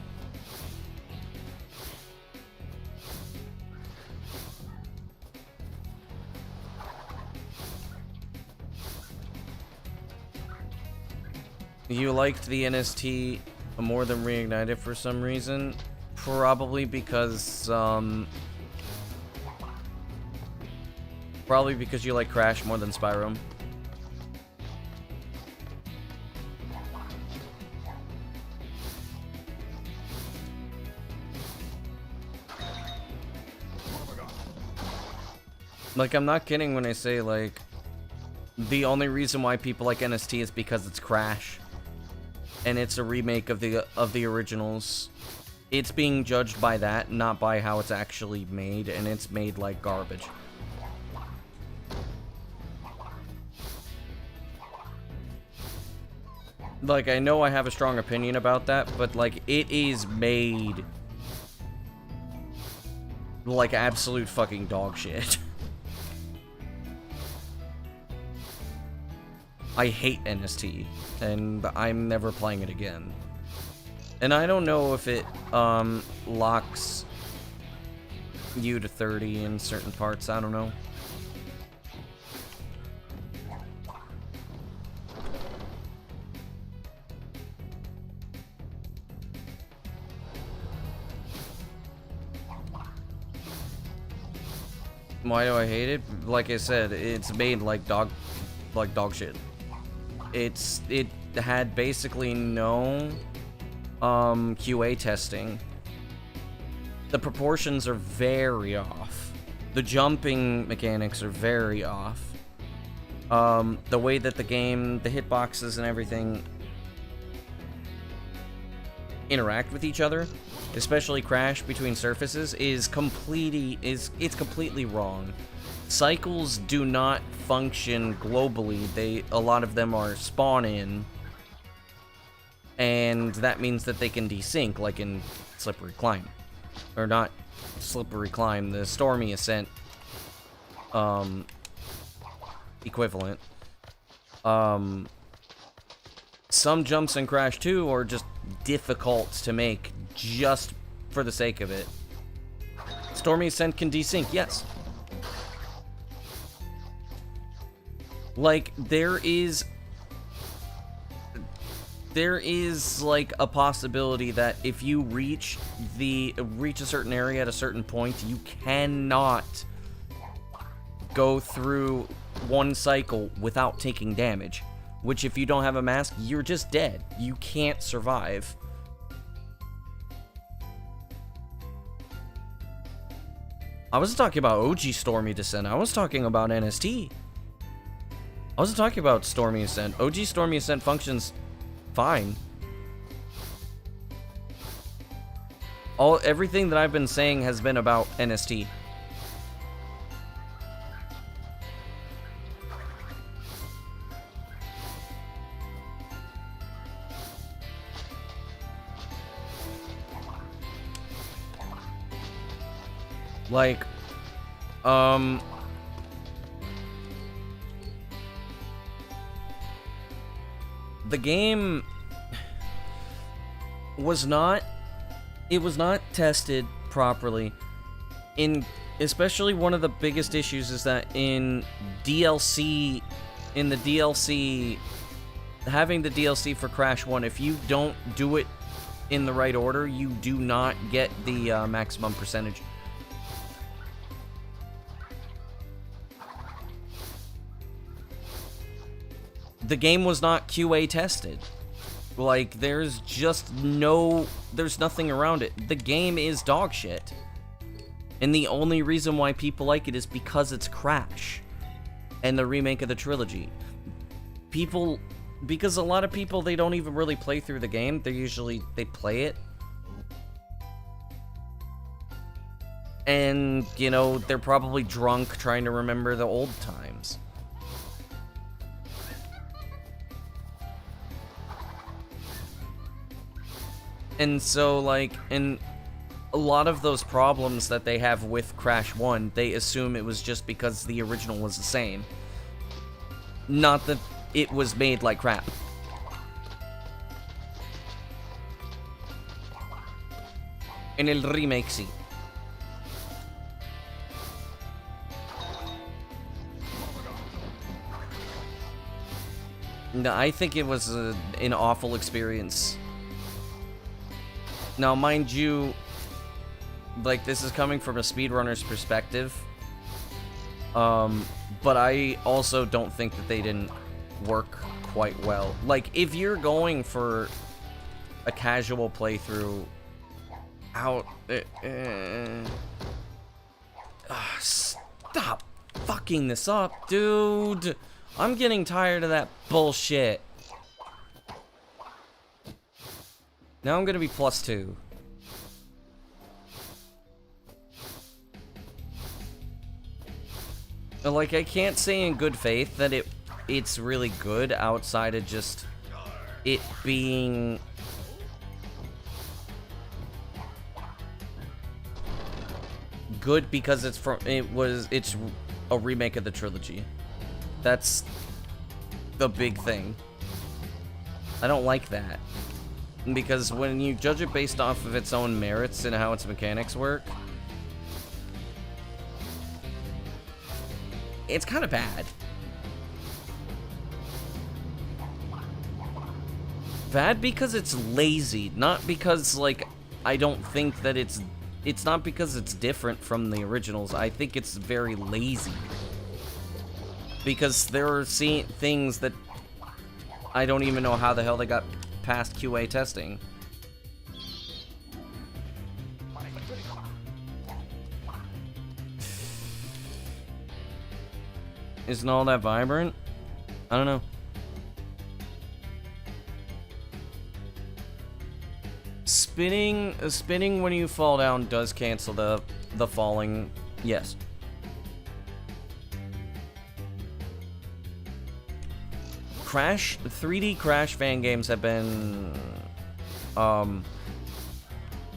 You liked the NST more than Reignited for some reason? Probably because, probably because you like Crash more than Spyro. Like, I'm not kidding when I say, like, the only reason why people like NST is because it's Crash. And it's a remake of the originals. It's being judged by that, not by how it's actually made, and it's made like garbage. Like, I know I have a strong opinion about that, but like, it is made like absolute fucking dog shit. I hate NST, and I'm never playing it again. And I don't know if it locks you to 30 in certain parts. I don't know. Why do I hate it? Like I said, it's made like dog shit. It had basically no QA testing. The proportions are very off. The jumping mechanics are very off. The way that the game, the hitboxes and everything interact with each other, especially crash between surfaces, it's completely wrong. Cycles do not function globally. A lot of them are spawn in, and that means that they can desync, like in Slippery Climb. Or not Slippery Climb, the Stormy Ascent equivalent. Some jumps in Crash 2 are just difficult to make just for the sake of it. Stormy Ascent can desync, yes. Like, there is like a possibility that if you reach a certain area at a certain point, you cannot go through one cycle without taking damage. Which, if you don't have a mask, you're just dead. You can't survive. I wasn't talking about OG Stormy Descent. I was talking about NST. I wasn't talking about Stormy Ascent. OG Stormy Ascent functions fine. Everything that I've been saying has been about NST. Like, the game was not tested properly. Especially one of the biggest issues is that in the DLC, having the DLC for Crash 1, if you don't do it in the right order, you do not get the maximum percentage. The game was not QA tested. Like, there's nothing around it. The game is dog shit. And the only reason why people like it is because it's Crash and the remake of the trilogy. Because a lot of people, they don't even really play through the game. They play it. And, you know, they're probably drunk trying to remember the old times. And so, like, in a lot of those problems that they have with Crash 1, they assume it was just because the original was the same. Not that it was made like crap. En el remake, sí. No, I think it was an awful experience. Now, mind you, like, this is coming from a speedrunner's perspective. But I also don't think that they didn't work quite well. Like, if you're going for a casual playthrough out... stop fucking this up, dude! I'm getting tired of that bullshit. Now I'm gonna be +2. Like, I can't say in good faith that it's really good outside of just it being... good because it's a remake of the trilogy. That's the big thing. I don't like that. Because when you judge it based off of its own merits and how its mechanics work, it's kind of bad. Bad because it's lazy, not because, like, I don't think that it's not because it's different from the originals. I think it's very lazy. Because there are things that I don't even know how the hell they got past QA testing. Isn't all that vibrant? I don't know. Spinning when you fall down does cancel the falling. Yes. Crash 3D Crash fan games have been a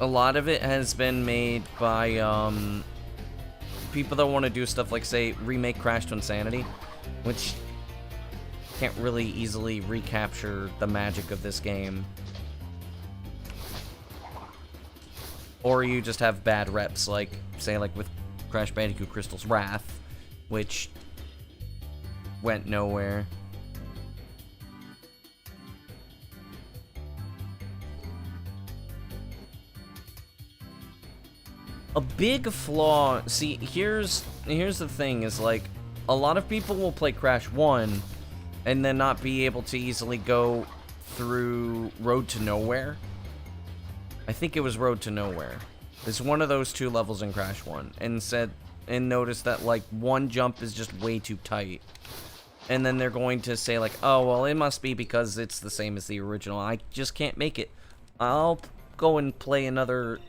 lot of it has been made by people that want to do stuff like, say, remake Crash Twinsanity, which can't really easily recapture the magic of this game. Or you just have bad reps, like, say, like with Crash Bandicoot Crystal's Wrath, which went nowhere. A big flaw, see, here's the thing, is like, a lot of people will play Crash 1 and then not be able to easily go through Road to Nowhere. I think it was Road to Nowhere. It's one of those two levels in Crash 1, and noticed that, like, one jump is just way too tight. And then they're going to say, like, oh, well, it must be because it's the same as the original. I just can't make it. I'll go and play another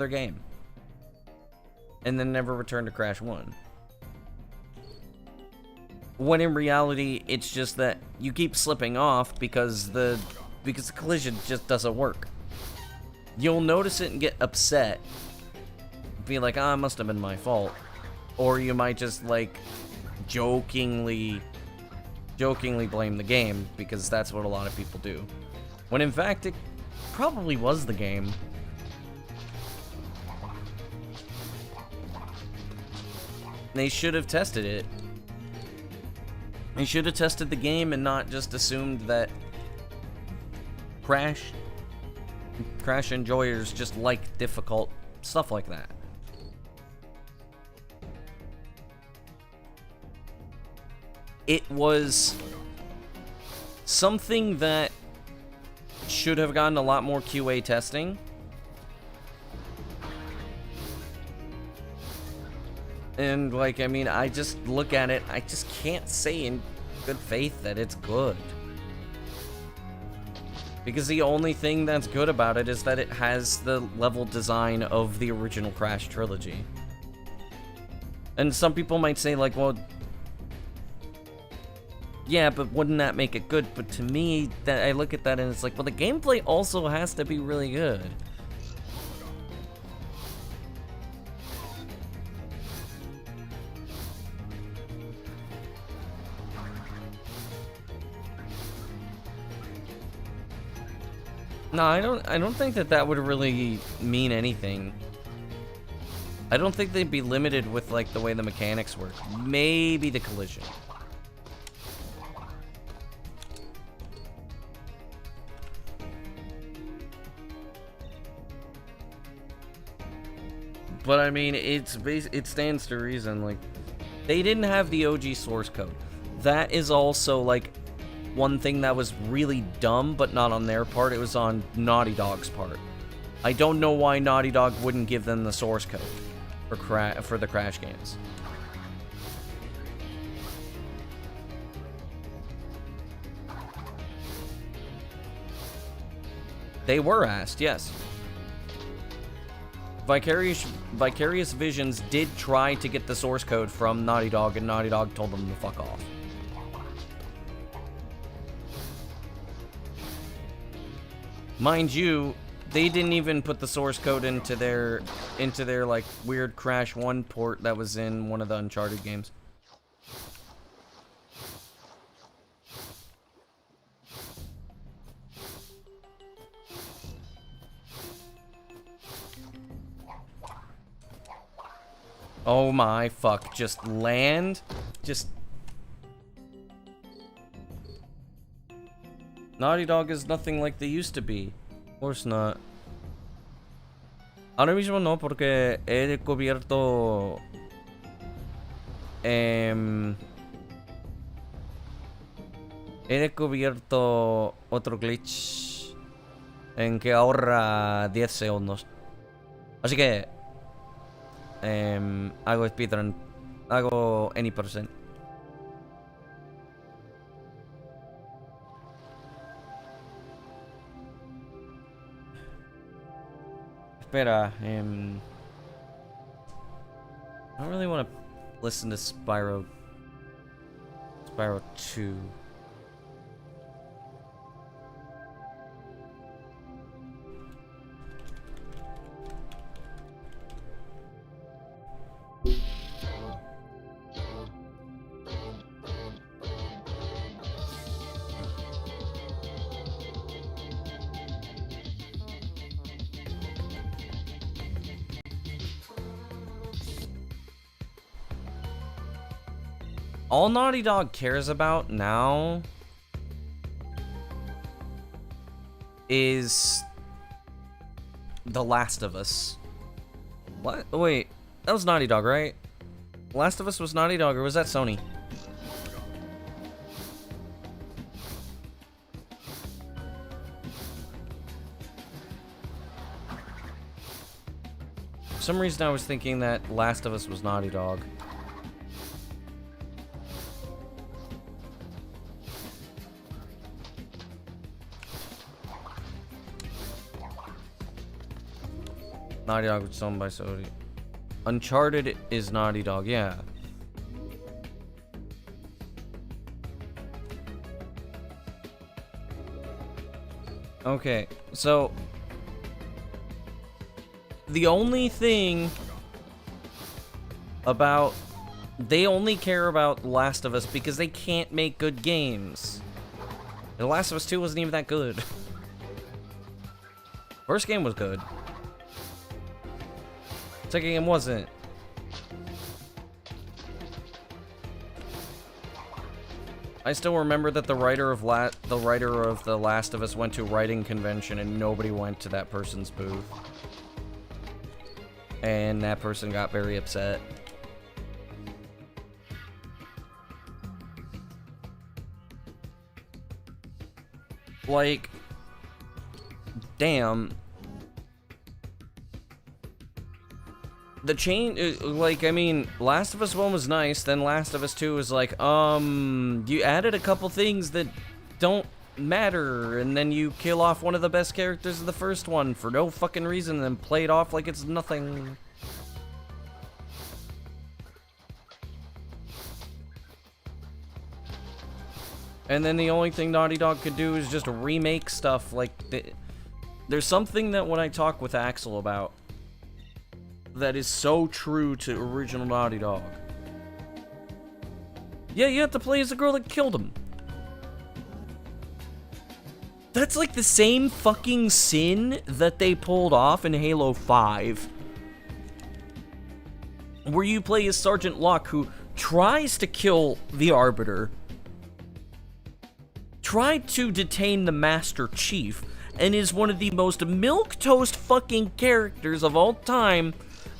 game. And then never return to Crash 1. When in reality, it's just that you keep slipping off because the collision just doesn't work. You'll notice it and get upset. Be like, it must have been my fault. Or you might just, like, jokingly blame the game, because that's what a lot of people do. When in fact, it probably was the game. They should have tested it. They should have tested the game and not just assumed that Crash enjoyers just like difficult stuff like that. It was something that should have gotten a lot more QA testing. And, like, I mean, I just look at it, I just can't say in good faith that it's good. Because the only thing that's good about it is that it has the level design of the original Crash trilogy. And some people might say, like, well, yeah, but wouldn't that make it good? But to me, that I look at that and it's like, well, the gameplay also has to be really good. No, I don't think that would really mean anything. I don't think they'd be limited with, like, the way the mechanics work. Maybe the collision. But I mean, it stands to reason. Like, they didn't have the OG source code. That is also, like, one thing that was really dumb, but not on their part. It was on Naughty Dog's part. I don't know why Naughty Dog wouldn't give them the source code for the Crash games. They were asked, yes. Vicarious Visions did try to get the source code from Naughty Dog, and Naughty Dog told them to fuck off. Mind you, they didn't even put the source code into their like weird Crash 1 port that was in one of the Uncharted games. Oh my fuck, just land? Just... Naughty Dog is nothing like they used to be. Of course not. Ahora mismo no, porque he descubierto... he descubierto otro glitch en que ahorra 10 segundos. Así que... hago speedrun. Hago any percent. Espera, I don't really want to listen to Spyro 2. All Naughty Dog cares about now is The Last of Us. What? Oh, wait, that was Naughty Dog, right? Last of Us was Naughty Dog, or was that Sony? For some reason I was thinking that Last of Us was Naughty Dog. Naughty Dog was owned by Sony. Uncharted is Naughty Dog, yeah. Okay, so the only thing about... They only care about Last of Us because they can't make good games. The Last of Us 2 wasn't even that good. First game was good. Second game wasn't. I still remember that the writer of The Last of Us went to a writing convention and nobody went to that person's booth. And that person got very upset. Like, damn. The change, like, I mean, Last of Us 1 was nice, then Last of Us 2 was like, you added a couple things that don't matter, and then you kill off one of the best characters of the first one for no fucking reason, and then play it off like it's nothing. And then the only thing Naughty Dog could do is just remake stuff, like, there's something that when I talk with Axel about, that is so true to original Naughty Dog. Yeah, you have to play as the girl that killed him. That's like the same fucking sin that they pulled off in Halo 5. Where you play as Sergeant Locke, who tries to kill the Arbiter, tried to detain the Master Chief, and is one of the most milquetoast fucking characters of all time,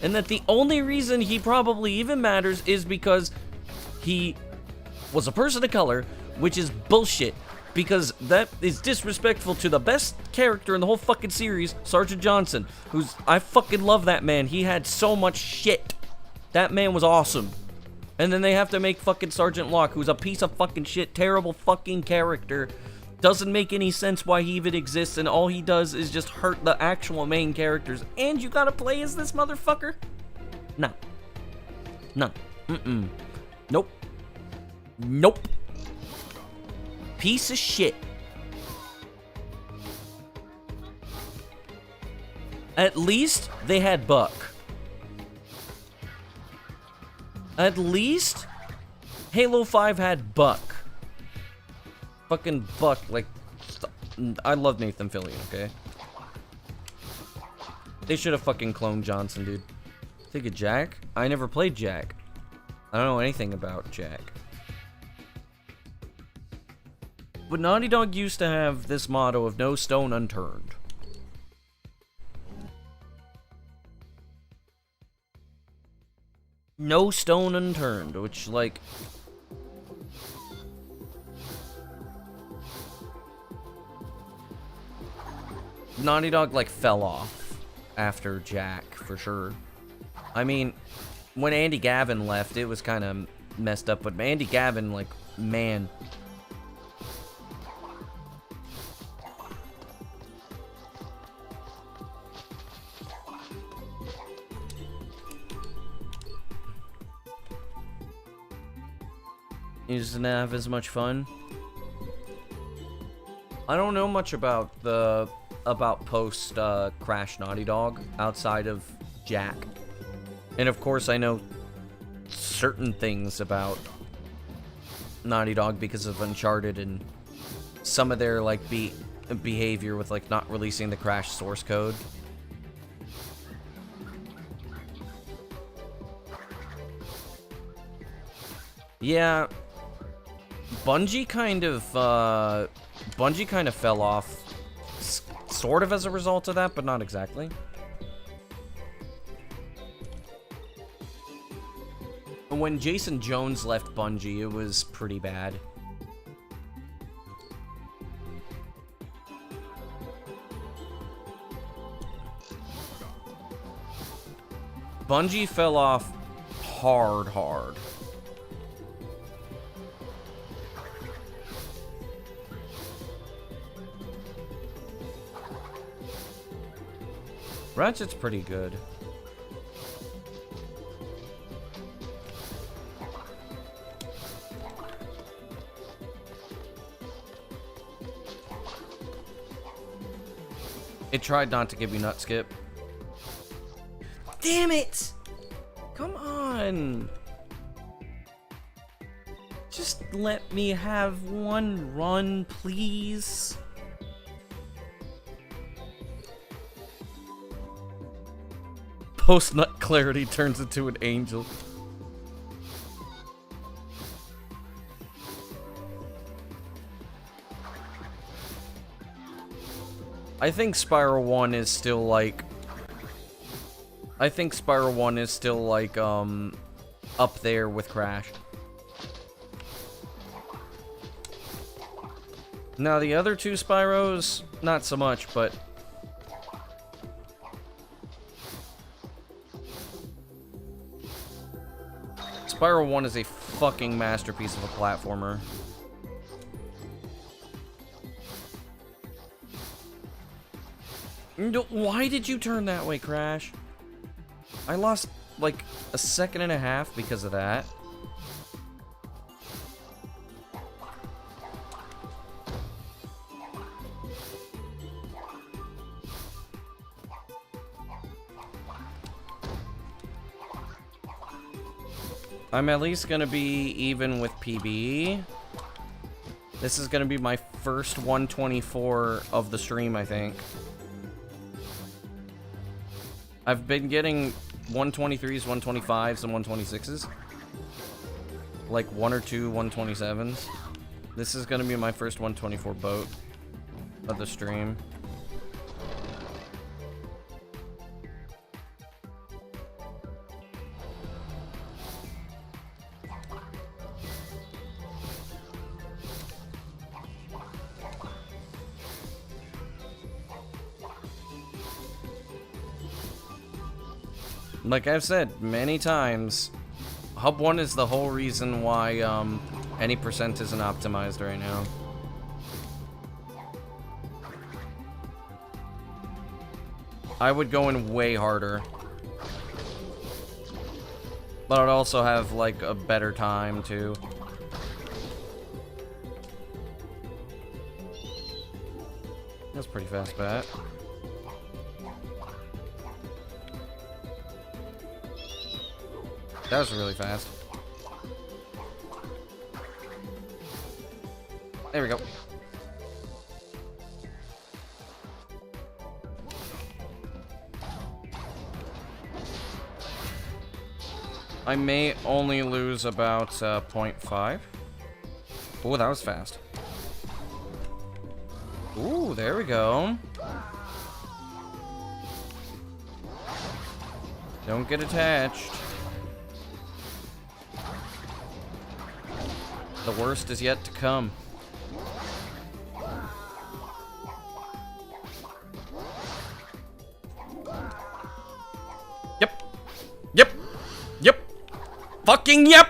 and that the only reason he probably even matters is because he was a person of color, which is bullshit, because that is disrespectful to the best character in the whole fucking series, Sergeant Johnson, who's, I fucking love that man. He had so much shit. That man was awesome. And then they have to make fucking Sergeant Locke, who's a piece of fucking shit, terrible fucking character. Doesn't make any sense why he even exists, and all he does is just hurt the actual main characters. And you gotta play as this motherfucker? No. No. Mm-mm. Nope. Nope. Piece of shit. At least they had Buck. At least Halo 5 had Buck. Fucking Buck, like, I love Nathan Fillion, okay? They should have fucking cloned Johnson, dude. Think of Jack? I never played Jack. I don't know anything about Jack. But Naughty Dog used to have this motto of no stone unturned. No stone unturned, which, like... Naughty Dog, like, fell off after Jack, for sure. I mean, when Andy Gavin left, it was kind of messed up, but Andy Gavin, like, man... He just didn't have as much fun. I don't know much about the post Crash Naughty Dog outside of Jack, and of course I know certain things about Naughty Dog because of Uncharted and some of their like behavior with like not releasing the Crash source code. Yeah. Bungie kind of fell off, sort of as a result of that, but not exactly. When Jason Jones left Bungie, it was pretty bad. Bungie fell off hard. Ratchet's pretty good. It tried not to give you nut skip. Damn it! Come on! Just let me have one run, please. Post-nut clarity turns into an angel. I think Spiral 1 is still like... up there with Crash. Now, the other two Spyros, not so much, but... Spyro 1 is a fucking masterpiece of a platformer. No, why did you turn that way, Crash? I lost, like, a second and a half because of that. I'm at least gonna be even with PB. This is gonna be my first 124 of the stream, I think. I've been getting 123s, 125s, and 126s. Like 1 or 2 127s. This is gonna be my first 124 boat of the stream. Like I've said many times, Hub 1 is the whole reason why any percent isn't optimized right now. I would go in way harder. But I'd also have like a better time too. That's pretty fast bat. That was really fast. There we go. I may only lose about 0.5. Oh, that was fast. Ooh, there we go. Don't get attached. The worst is yet to come. Yep. Yep. Yep. Fucking yep.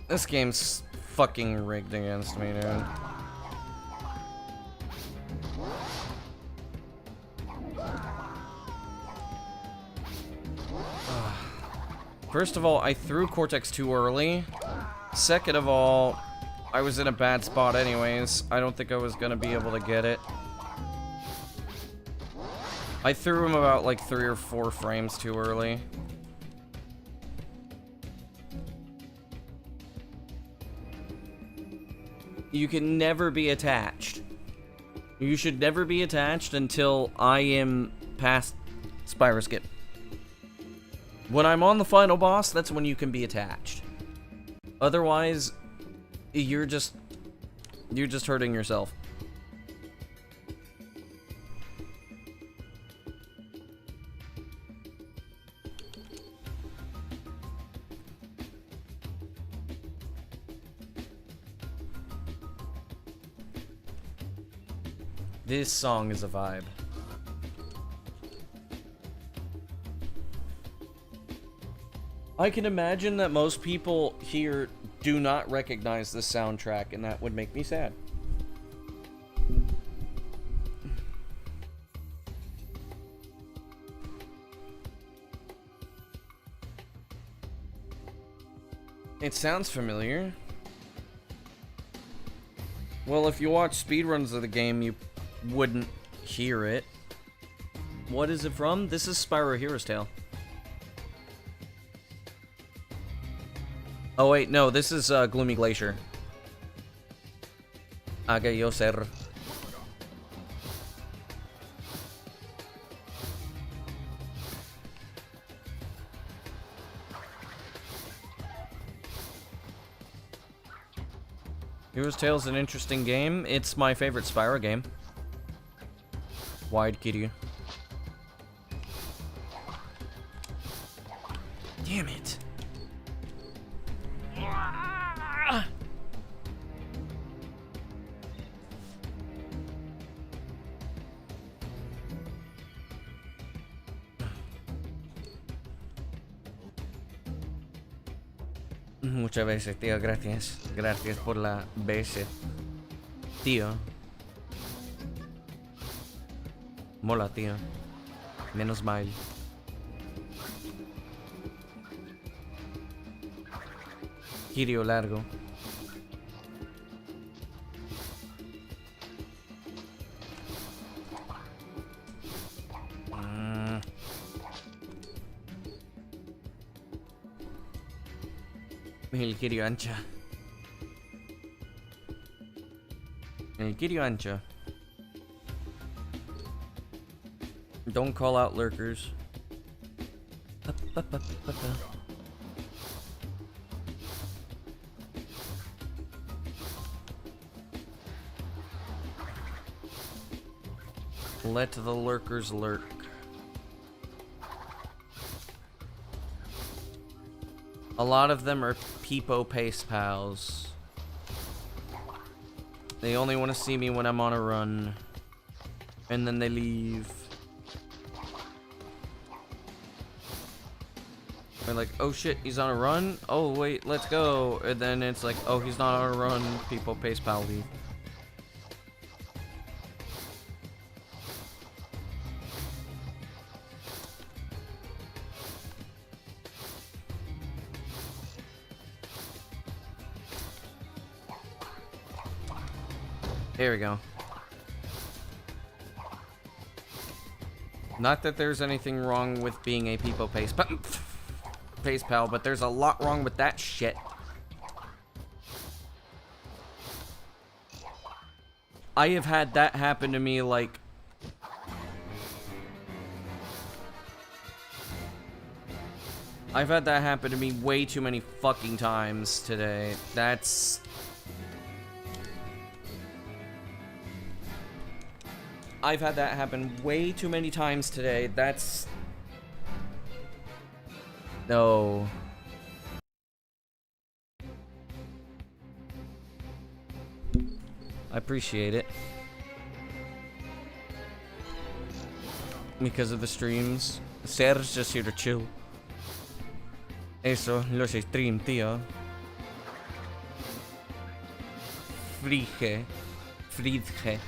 This game's fucking rigged against me, dude. First of all, I threw Cortex too early. Second of all, I was in a bad spot anyways. I don't think I was gonna be able to get it. I threw him about like 3 or 4 frames too early. You can never be attached. You should never be attached until I am past Spyro Skip. When I'm on the final boss, that's when you can be attached. Otherwise, you're just hurting yourself. This song is a vibe. I can imagine that most people here do not recognize this soundtrack, and that would make me sad. It sounds familiar. Well, if you watch speedruns of the game, you wouldn't hear it. What is it from? This is Spyro Hero's Tale. Oh wait, no, this is Gloomy Glacier. Haga yo ser. Heroes Tale is an interesting game. It's my favorite Spyro game. Wide Kiryu. Damn it. Muchas veces, tío, gracias. Gracias por la veces. Tío. Mola, tío. Menos mal. Kiryu largo. El Kiryu ancha. El Kiryu ancha. Don't call out lurkers. Let the lurkers lurk. A lot of them are peepo pace pals. They only want to see me when I'm on a run. And then they leave. They're like, oh shit, he's on a run? Oh wait, let's go. And then it's like, oh, he's not on a run. Peepo pace pal leave. There we go. Not that there's anything wrong with being a peepo pace pal, but there's a lot wrong with that shit. I have had that happen to me like I've had that happen to me way too many fucking times today. I've had that happen way too many times today. No. I appreciate it. Because of the streams. Ser's just here to chill. Eso, los stream, tío. Frige. Fridge.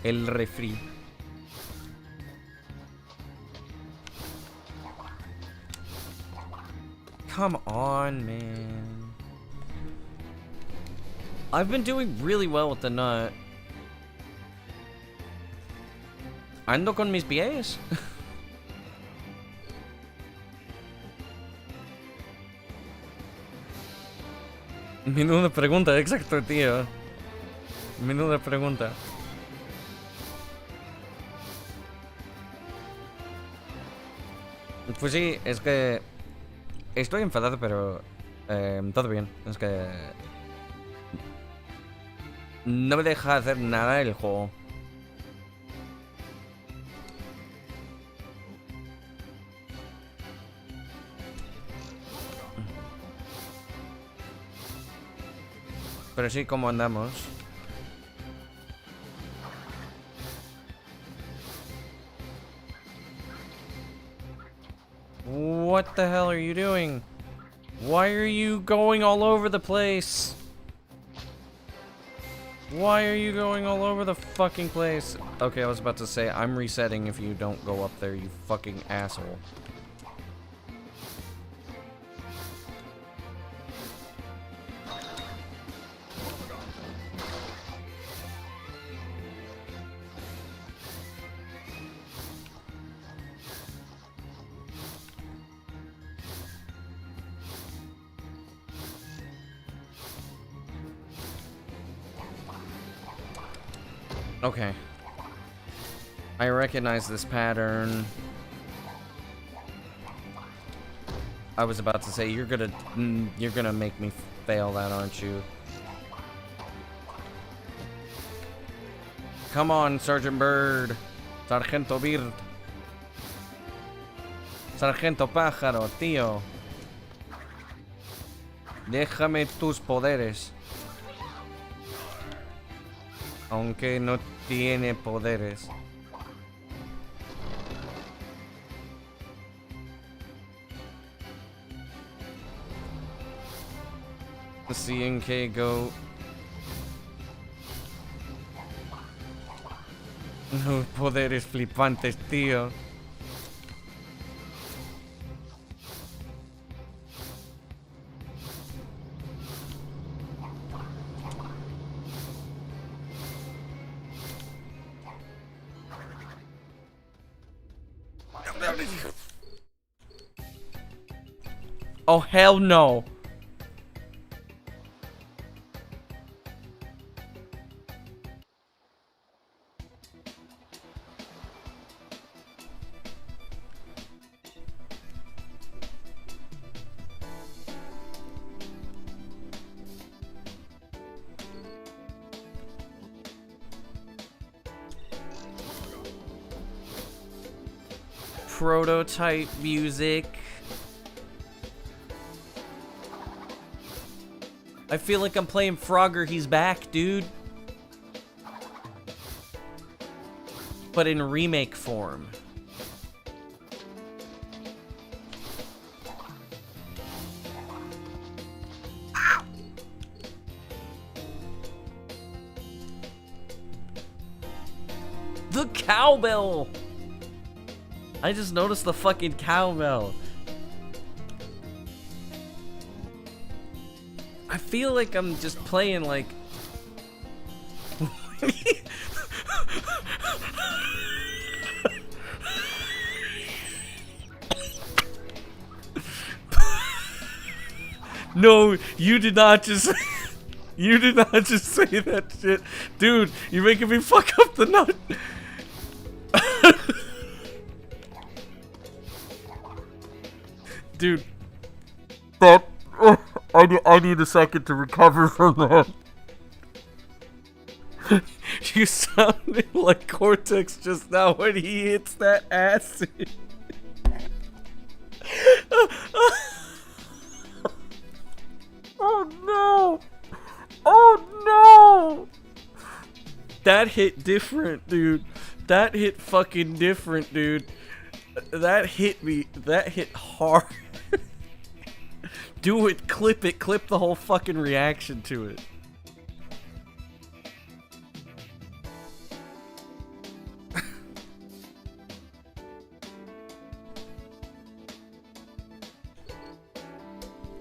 El refri. Come on, man. I've been doing really well with the nut. Ando con mis pies. Menuda pregunta, exacto, tío. Menuda pregunta. Pues sí, es que estoy enfadado, pero todo bien. Es que no me deja hacer nada el juego. Pero sí, ¿cómo andamos? What the hell are you doing? Why are you going all over the place? Why are you going all over the fucking place? Okay, I was about to say, I'm resetting if you don't go up there, you fucking asshole. Okay. I recognize this pattern. I was about to say, you're gonna make me fail that, aren't you? Come on, Sergeant Bird. Sargento Bird. Sargento Pájaro, tío. Déjame tus poderes. Aunque no tiene poderes. The ENG go. Los poderes flipantes, tío. Oh, hell no. Prototype music. I feel like I'm playing Frogger, he's back, dude. But in remake form. The cowbell! I just noticed the fucking cowbell. I feel like I'm just playing like... No, you did not just... You did not just say that shit. Dude, you're making me fuck up the nut. Dude, that I need a second to recover from that. You sounded like Cortex just now when he hits that acid. Oh no! Oh no! That hit different, dude. That hit fucking different, dude. That hit me. That hit hard. Do it, clip the whole fucking reaction to it.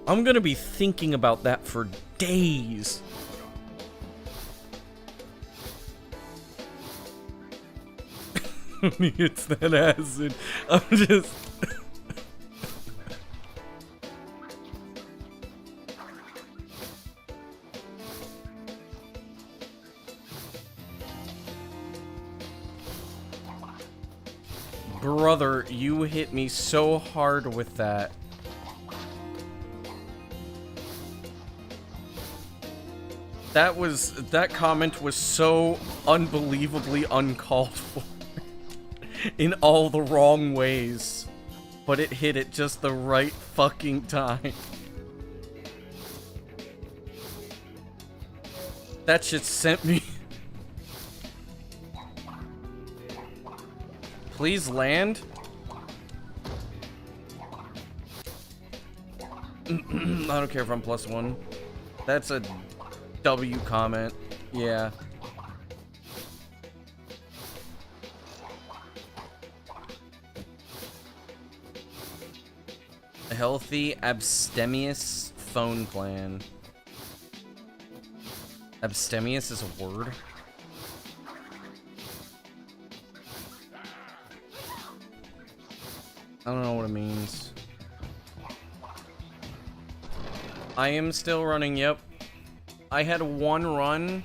I'm gonna be thinking about that for days. It's that acid. I'm just... Brother, you hit me so hard with that. That comment was so unbelievably uncalled for. In all the wrong ways. But it hit at just the right fucking time. That shit sent me. Please land. I don't care if I'm +1. That's a W comment. Yeah. A healthy, abstemious phone plan. Abstemious is a word? I don't know what it means. I am still running, yep. I had one run.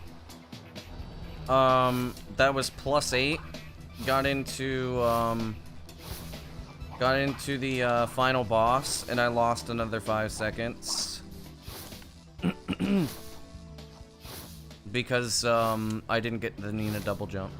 That was +8. Got into, Got into the final boss, and I lost another 5 seconds. Because I didn't get the Nina double jump.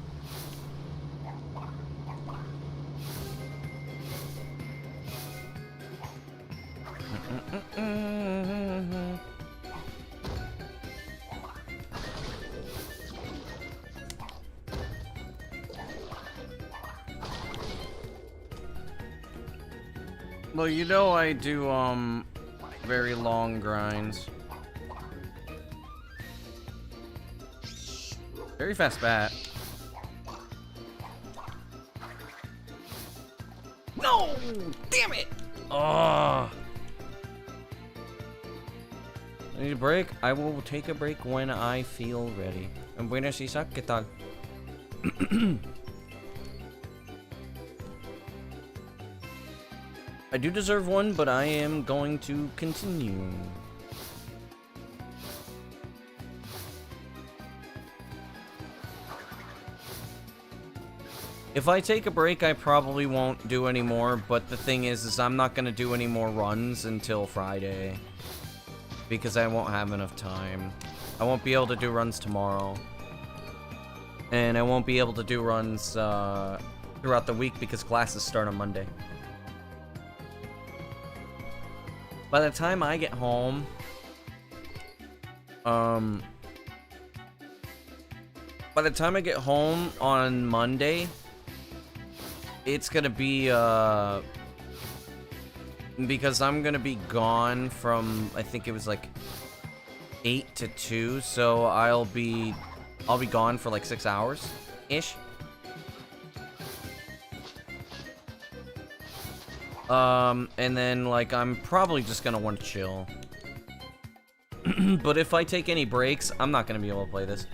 Well, you know I do very long grinds. Very fast bat. No! Damn it! Oh. I need a break. I will take a break when I feel ready. And buenas, Isaac, ¿qué tal? I do deserve one, but I am going to continue. If I take a break, I probably won't do any more, but the thing is I'm not going to do any more runs until Friday. Because I won't have enough time. I won't be able to do runs tomorrow. And I won't be able to do runs throughout the week because classes start on Monday. By the time I get home, by the time I get home on Monday, it's gonna be, because I'm gonna be gone from, I think it was like 8 to 2, so I'll be gone for like 6 hours-ish. And then, like, I'm probably just gonna want to chill. But if I take any breaks, I'm not gonna be able to play this.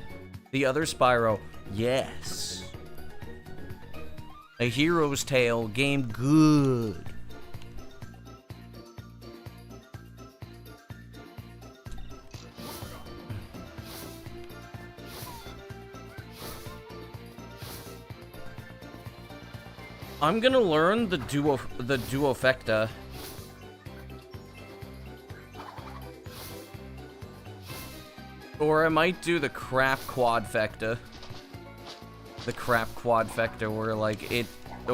The other Spyro, yes. A Hero's Tale, game good. I'm gonna learn the duofecta. Or I might do the crap quadfecta. The crap quadfecta where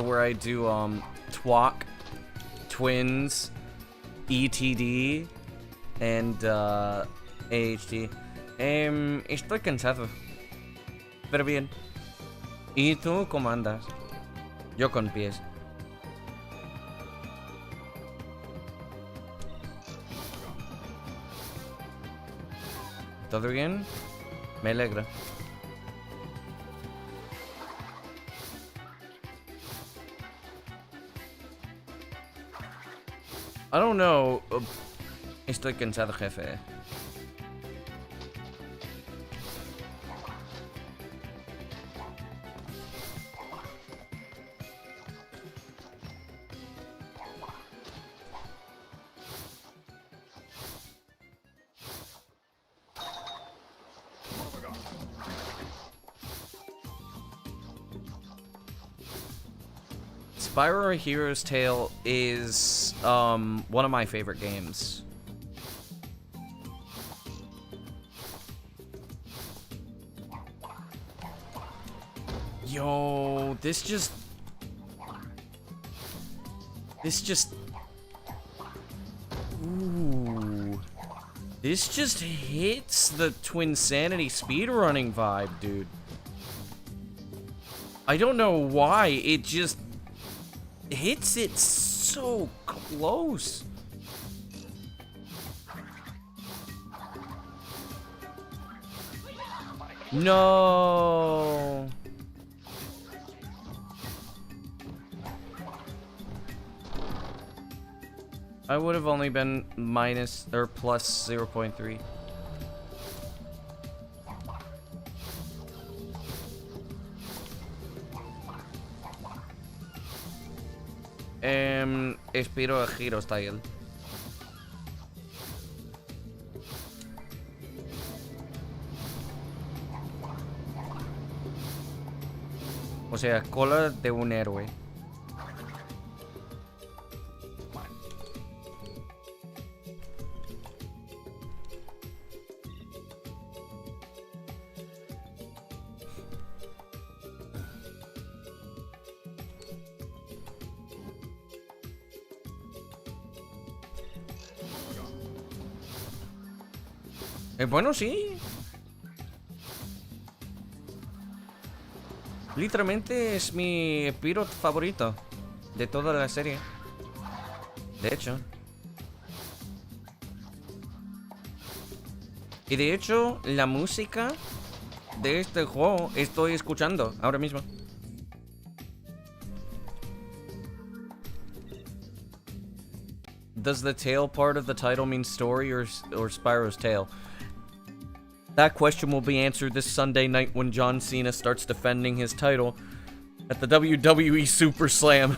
where I do TWAC, Twins, ETD, and AHT. Estoy cansado. Pero bien. ¿Y tú cómo andas? Yo con pies. ¿Todo bien? Me alegra. I don't know. Estoy cansado, jefe. Spyro A Hero's Tale is one of my favorite games. Yo, this just ooh. This just hits the Twinsanity speedrunning vibe, dude. I don't know why, it just hits it so close. No. I would have only been minus or plus 0.3. Espero a Hero Style. O sea, cola de un héroe. Bueno, sí. Literalmente es mi pirot favorito de toda la serie. De hecho. Y de hecho, la música de este juego estoy escuchando ahora mismo. Does the tail part of the title mean story or Spyro's tail? That question will be answered this Sunday night when John Cena starts defending his title at the WWE Super Slam.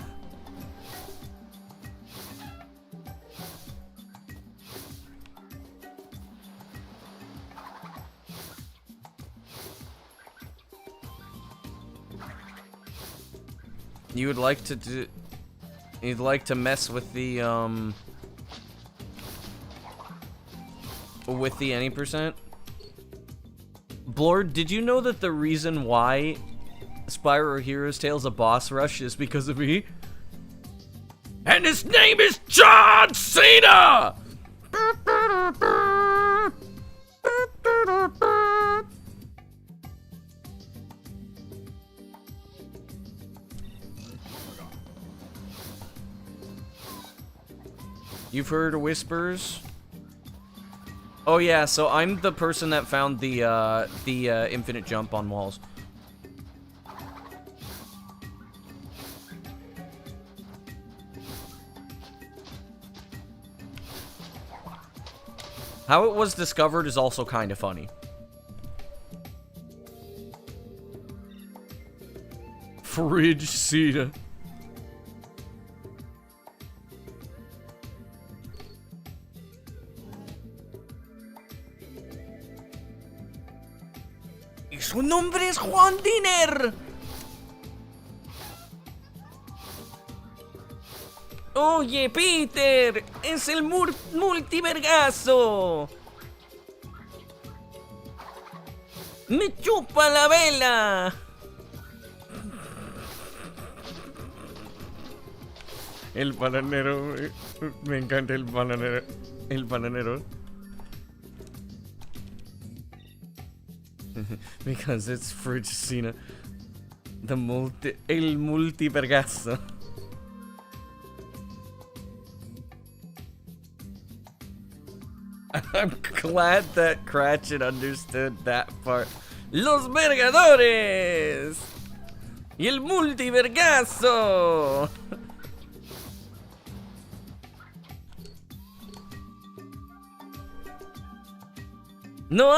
You would like to do... You'd like to mess with the any percent? Blord, did you know that the reason why Spyro Hero's Tail's a boss rush is because of me? And his name is John Cena! You've heard whispers? Oh yeah, so I'm the person that found the infinite jump on walls. How it was discovered is also kind of funny. Fridge Cena. Y su nombre es Juan Diner. Oye, Peter, es el multivergazo. Me chupa la vela. El bananero, me encanta el bananero. El bananero. Because it's Fridge Cena. El multivergazo. I'm glad that Cratchit understood that part. Los Vergadores. Y el multivergazo. No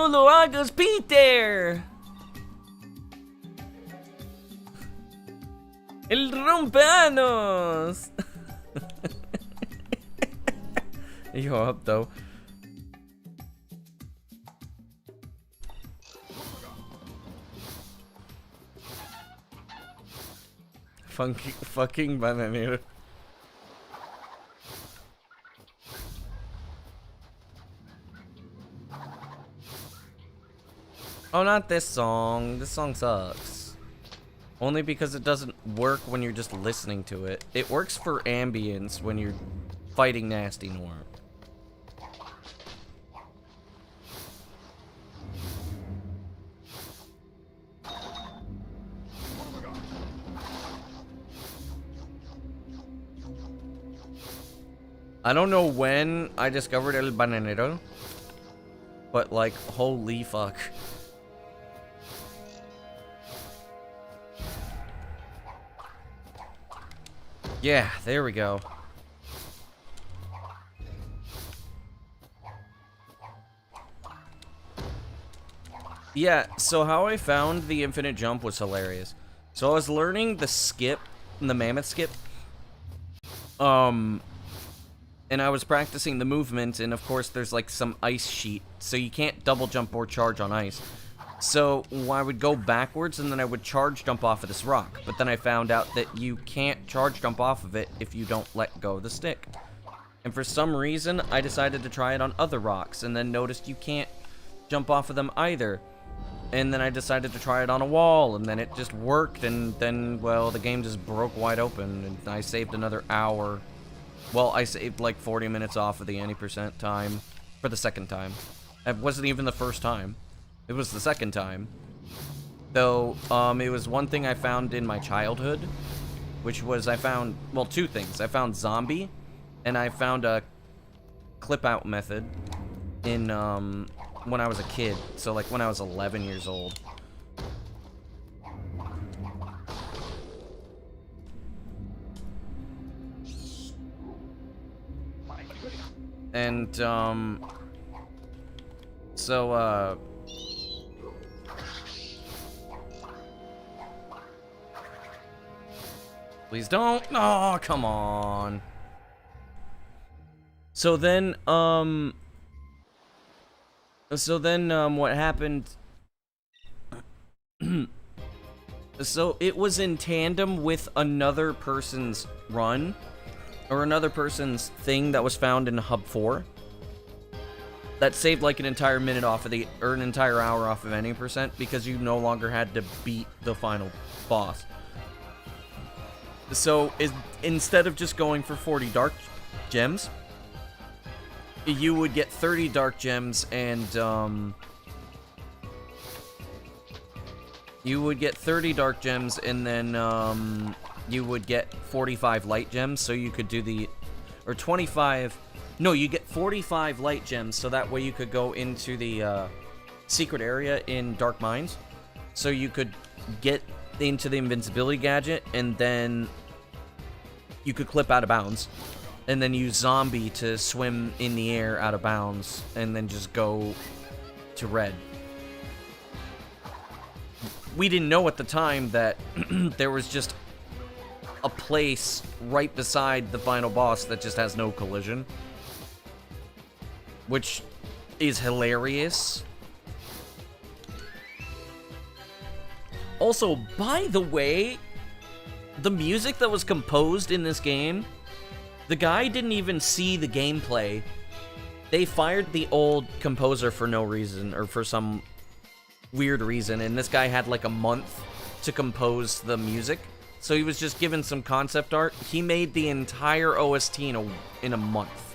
lo hagas, Peter. El rompeanos. You up though. Fucking bananero. Oh, not this song. This song sucks. Only because it doesn't work when you're just listening to it. It works for ambience when you're fighting Nasty Norm. I don't know when I discovered El Bananero, but like, holy fuck. Yeah, there we go. Yeah, so how I found the infinite jump was hilarious. So I was learning the skip, the mammoth skip. And I was practicing the movement, and of course there's like some ice sheet, so you can't double jump or charge on ice. So I would go backwards, and then I would charge jump off of this rock. But then I found out that you can't charge jump off of it if you don't let go of the stick. And for some reason, I decided to try it on other rocks, and then noticed you can't jump off of them either. And then I decided to try it on a wall, and then it just worked, and then, well, the game just broke wide open, and I saved another hour. Well, I saved like 40 minutes off of the any percent time For the second time. It wasn't even the first time. It was the second time. Though, it was one thing I found in my childhood, which was I found, well, two things. I found zombie, and I found a clip-out method in, when I was a kid. So, like, when I was 11 years old. And, so, please don't. Oh, come on. So then, what happened? So it was in tandem with another person's run, or another person's thing that was found in Hub 4. That saved like an entire minute off of the, or an entire hour off of any percent, because you no longer had to beat the final boss. So, instead of just going for 40 dark gems, you would get 30 dark gems and, you would get 30 dark gems and then, you would get 45 light gems, so you could do the, or 25, no, you get 45 light gems, so that way you could go into the, secret area in Dark Mines, so you could get into the invincibility gadget, and then you could clip out of bounds, and then use zombie to swim in the air out of bounds, and then just go to red. We didn't know at the time that there was just a place right beside the final boss that just has no collision, which is hilarious. Also, by the way, the music that was composed in this game, the guy didn't even see the gameplay. They fired the old composer for no reason, or for some weird reason, and this guy had like a month to compose the music. So he was just given some concept art. He made the entire OST in a month.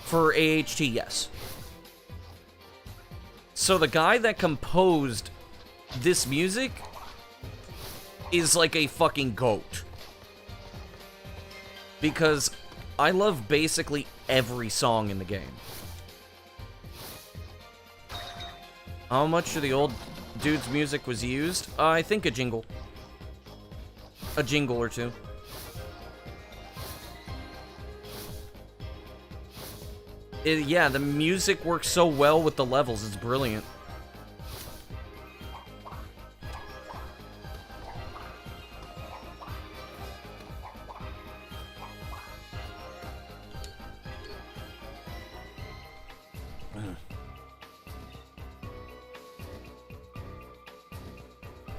For AHT, yes. So the guy that composed this music is like a fucking goat. Because I love basically every song in the game. How much of the old dude's music was used? I think a jingle. A jingle or two. Yeah, the music works so well with the levels, it's brilliant.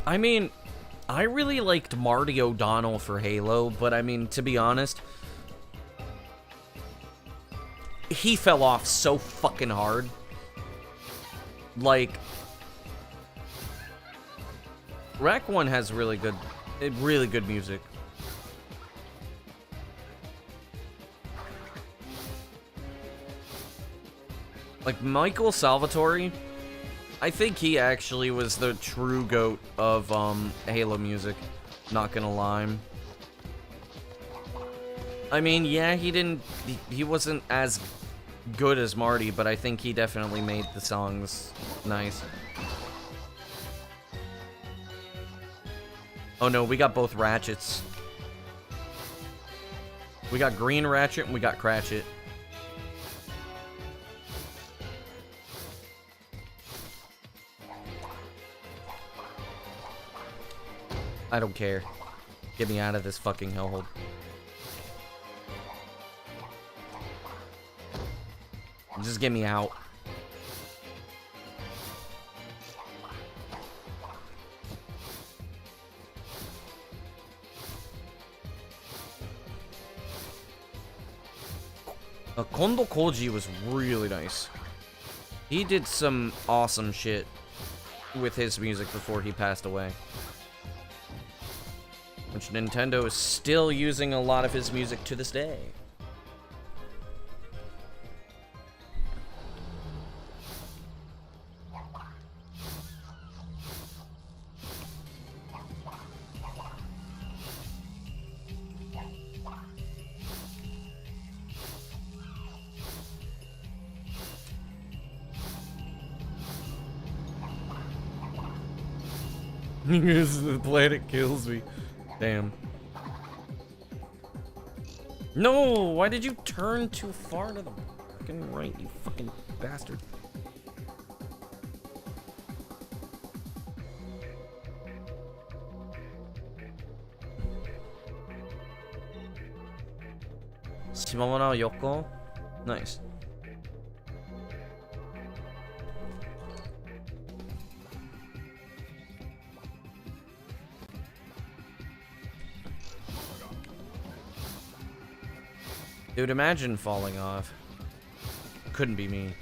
I mean, I really liked Marty O'Donnell for Halo, but I mean, to be honest, he fell off so fucking hard. Like, Rack 1 has really good music. Like, Michael Salvatore, I think he actually was the true GOAT of, Halo music. Not gonna lie. I mean, yeah, he wasn't as good as Marty, but I think he definitely made the songs nice. Oh no, we got both Ratchets. We got Green Ratchet and we got Cratchit. I don't care. Get me out of this fucking hellhole. Just get me out. Kondo Koji was really nice. He did some awesome shit with his music before he passed away. which Nintendo is still using a lot of his music to this day. This is the planet kills me. Damn. No! Why did you turn too far to the fucking right, you fucking bastard? Shimamura Yoko? Nice. Dude, imagine falling off. Couldn't be me.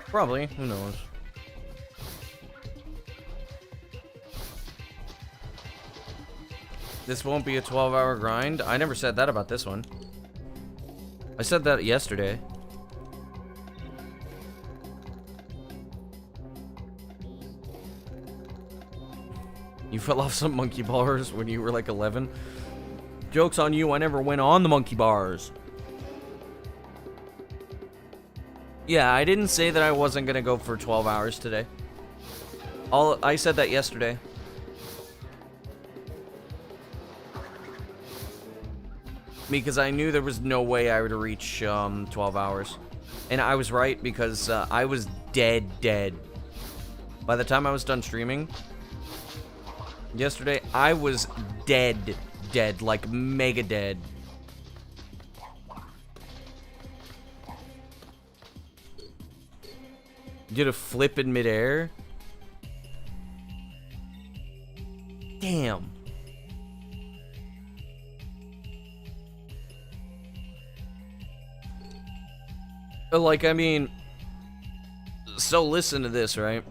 Probably, who knows? This won't be a 12-hour grind? I never said that about this one. I said that yesterday. You fell off some monkey bars when you were like 11? Joke's on you, I never went on the monkey bars. Yeah, I didn't say that I wasn't gonna go for 12 hours today. I said that yesterday. Because I knew there was no way I would reach 12 hours. And I was right because I was dead. By the time I was done streaming yesterday, I was dead, like mega dead. Did a flip in midair? Damn. Like, I mean, so listen to this, right?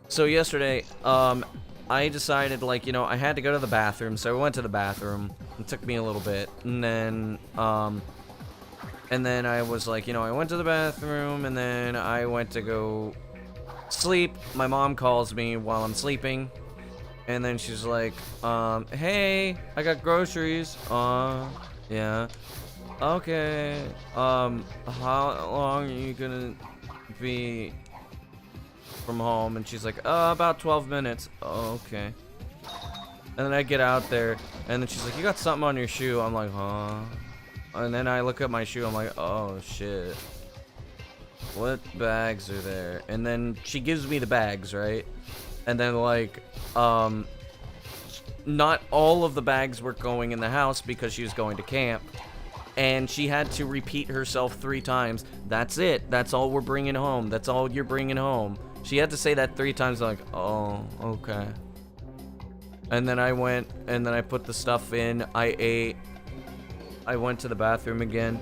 So yesterday, I decided, like, you know, I had to go to the bathroom, so I went to the bathroom. It took me a little bit, and then I was like, you know, I went to the bathroom, and then I went to go sleep. My mom calls me while I'm sleeping, and then she's like, hey, I got groceries. Yeah. Okay, how long are you gonna be from home? And she's like, about 12 minutes. Okay. And then I get out there, and then she's like, you got something on your shoe. I'm like, huh? And then I look at my shoe, I'm like, oh shit. What bags are there? And then she gives me the bags, right? And then, like, not all of the bags were going in the house because she was going to camp. And she had to repeat herself 3 times. That's it. That's all we're bringing home. That's all you're bringing home. She had to say that 3 times. Like, oh, okay. And then I went, and then I put the stuff in. I ate. I went to the bathroom again.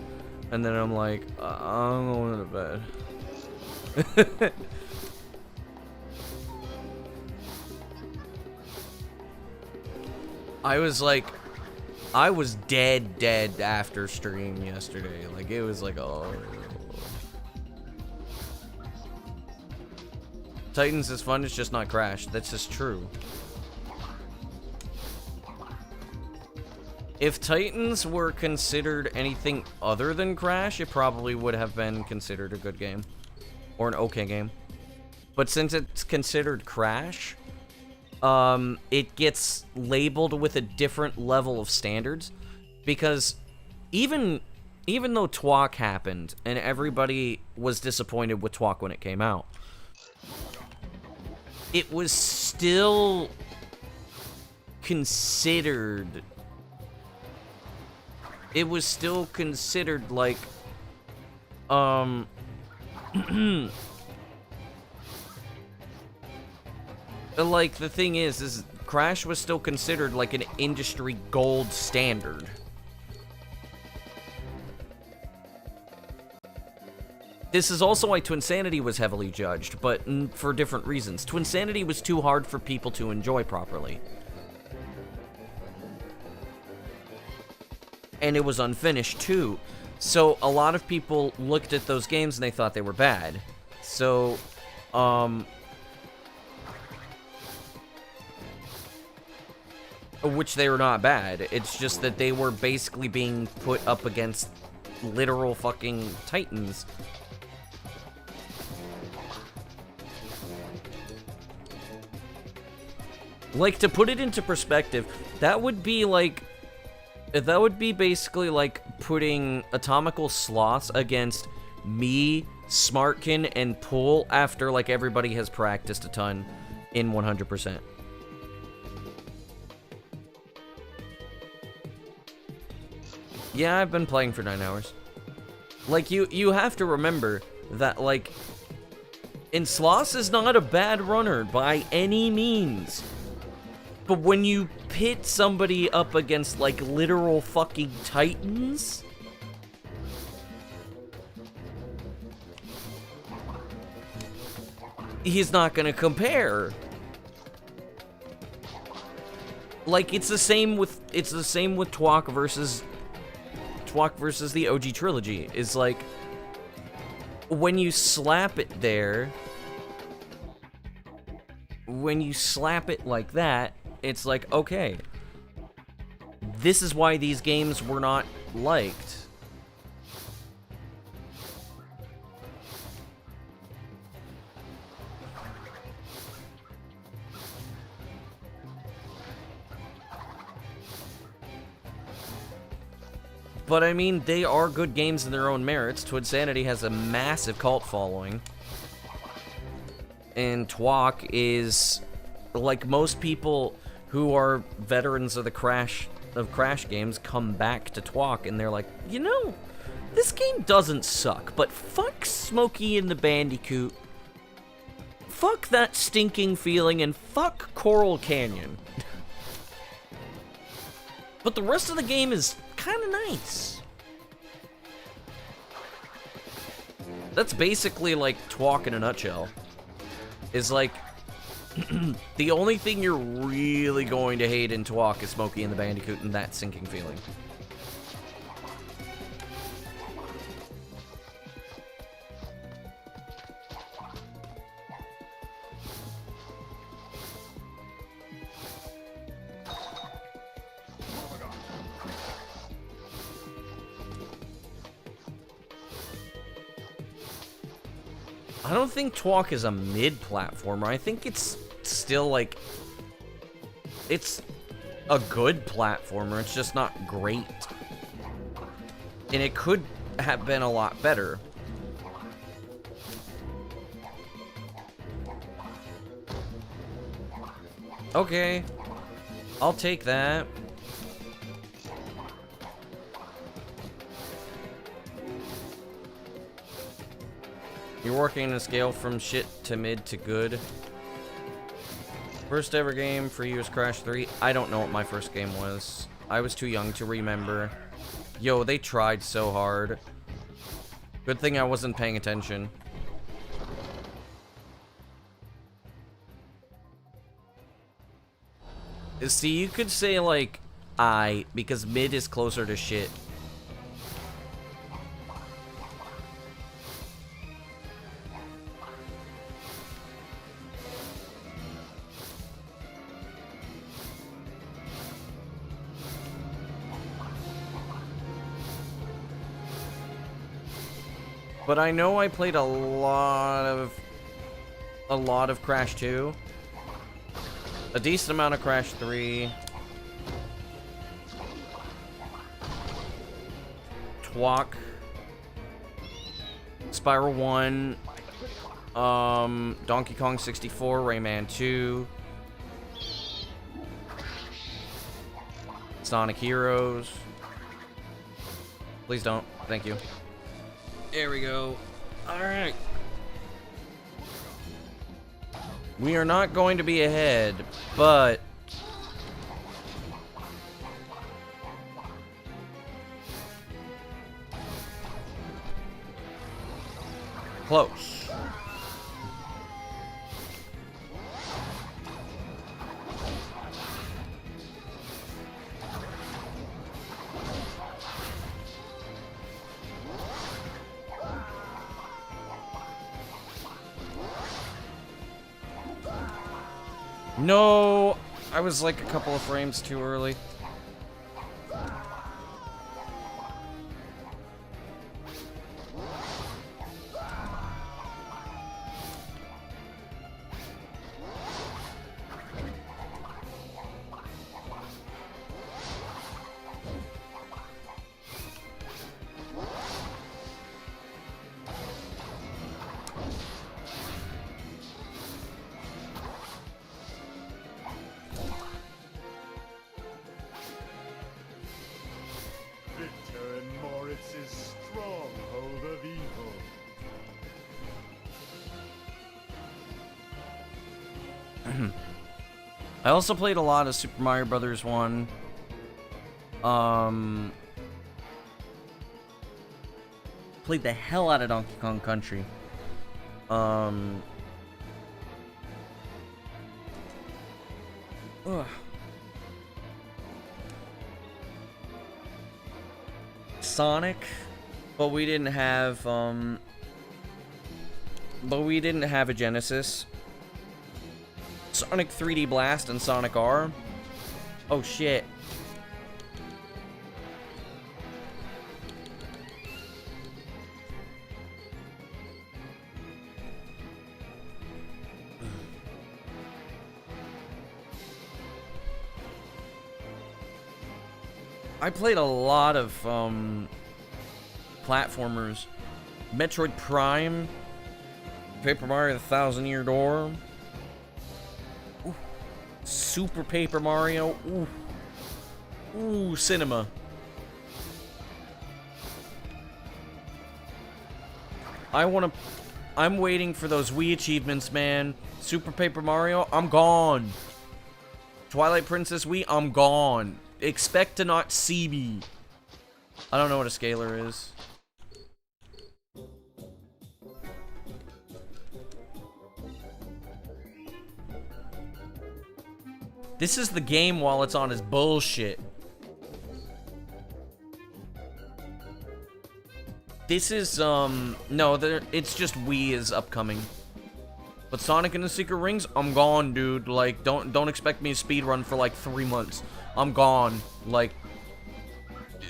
And then I'm like, I'm going to bed. I was dead after stream yesterday. Like, it was like, oh. Titans is fun, it's just not Crash. That's just true. If Titans were considered anything other than Crash, it probably would have been considered a good game. Or an okay game. But since it's considered Crash, it gets labeled with a different level of standards, because even though TWAC happened and everybody was disappointed with TWAC when it came out, it was still considered like like, the thing is Crash was still considered like an industry gold standard. This is also why Twinsanity was heavily judged, but for different reasons. Twinsanity was too hard for people to enjoy properly. And it was unfinished, too. So, a lot of people looked at those games and they thought they were bad. So, which they were not bad. It's just that they were basically being put up against literal fucking titans. Like, to put it into perspective, that would be like... That would be basically like putting Atomical Sloths against me, Smartkin, and Pool after, like, everybody has practiced a ton in 100%. Yeah, I've been playing for 9 hours. Like, you have to remember that, like, Sloths is not a bad runner by any means. But when you pit somebody up against, like, literal fucking titans... he's not gonna compare. Like, it's the same with Twok versus the OG trilogy. Is like, when you slap it there, when you slap it like that, it's like, okay, this is why these games were not liked. But I mean, they are good games in their own merits. Twinsanity has a massive cult following. And Twok is, like, most people who are veterans of the Crash games come back to Twok and they're like, you know, this game doesn't suck, but fuck Smokey and the Bandicoot. Fuck that stinking feeling and fuck Coral Canyon. But the rest of the game is kind of nice. That's basically like Twok in a nutshell. Is like, the only thing you're really going to hate in Twok is Smokey and the Bandicoot and that sinking feeling. I don't think Twok is a mid-platformer. I think it's still, like... it's a good platformer. It's just not great. And it could have been a lot better. Okay. I'll take that. You're working in a scale from shit to mid to good. First ever game for you is Crash 3. I don't know what my first game was. I was too young to remember. Yo, they tried so hard. Good thing I wasn't paying attention. See, you could say, like, because mid is closer to shit. But I know I played a lot of Crash 2. A decent amount of Crash 3. Twok. Spiral 1. Donkey Kong 64, Rayman 2. Sonic Heroes. Please don't. Thank you. There we go. Alright. We are not going to be ahead, but... Close. No, I was like a couple of frames too early. Victor in Moritz's stronghold of evil. I also played a lot of Super Mario Brothers 1. Played the hell out of Donkey Kong Country. Ugh. Sonic, but we didn't have a Genesis. Sonic 3D Blast and Sonic R. Oh shit. I played a lot of platformers. Metroid Prime, Paper Mario the Thousand Year Door, ooh. Super Paper Mario, ooh. Ooh, cinema. I'm waiting for those Wii achievements, man. Super Paper Mario, I'm gone. Twilight Princess Wii, I'm gone. Expect to not see me. I don't know what a scalar is. This is the game while it's on is bullshit. This is, no, it's just Wii is upcoming. But Sonic and the Secret Rings, I'm gone, dude. Like, don't expect me to speedrun for like 3 months. I'm gone. Like,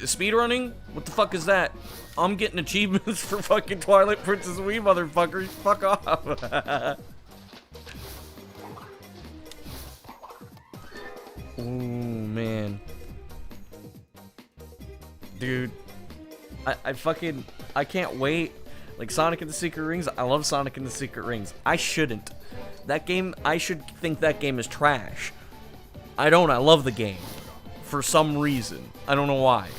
speedrunning? What the fuck is that? I'm getting achievements for fucking Twilight Princess Wii, motherfuckers. Fuck off. Ooh, man. Dude. I can't wait. Like, Sonic and the Secret Rings, I love Sonic and the Secret Rings. I shouldn't. That game, I should think that game is trash. I don't, I love the game. For some reason. I don't know why.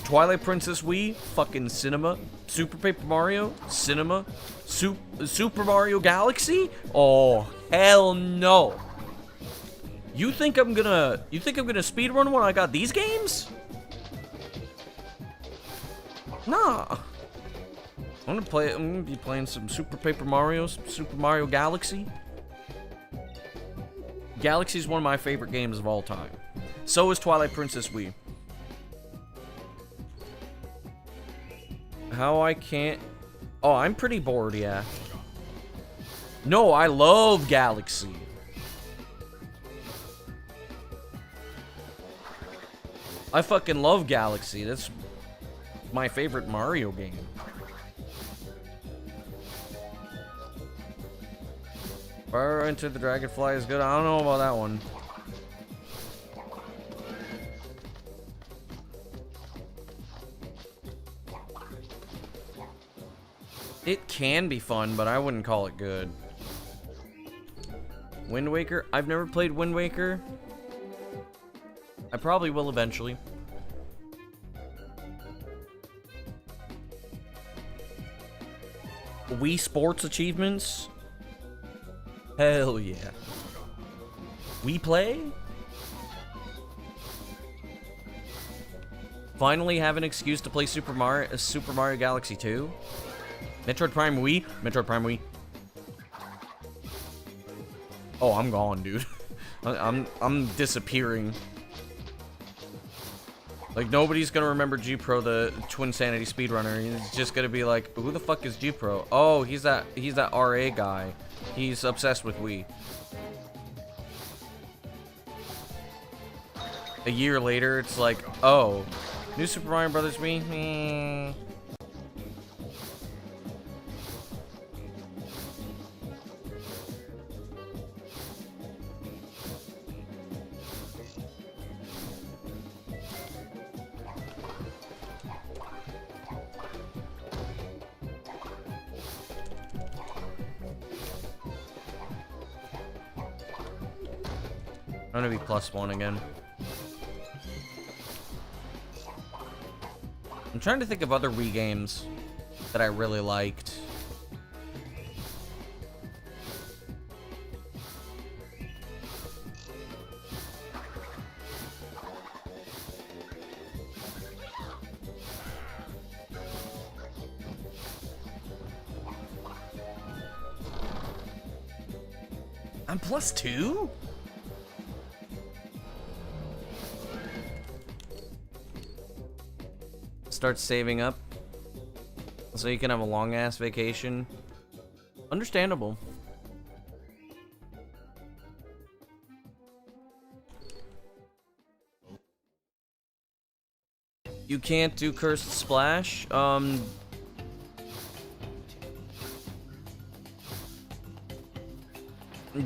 Twilight Princess Wii, fucking cinema. Super Paper Mario, cinema. Super Mario Galaxy? Oh, hell no. You think I'm gonna speedrun when I got these games? Nah. I'm gonna be playing some Super Paper Mario, Super Mario Galaxy. Galaxy is one of my favorite games of all time. So is Twilight Princess Wii. How I can't... Oh, I'm pretty bored, yeah. No, I love Galaxy. I fucking love Galaxy. That's my favorite Mario game. Fire Into the Dragonfly is good. I don't know about that one. It can be fun, but I wouldn't call it good. Wind Waker? I've never played Wind Waker. I probably will eventually. Wii Sports achievements? Hell yeah. We play? Finally have an excuse to play Super Mario Galaxy 2. Metroid Prime Wii? Metroid Prime Wii. Oh, I'm gone, dude. I'm disappearing. Like, nobody's gonna remember G-Pro, the Twinsanity speedrunner. He's just gonna be like, who the fuck is G-Pro? Oh, he's that RA guy. He's obsessed with Wii. A year later, it's like, oh, new Super Mario Brothers Wii? Hmm. I'm gonna be +1 again. I'm trying to think of other Wii games that I really liked. I'm +2? Start saving up so you can have a long ass vacation. Understandable. You can't do Cursed Splash.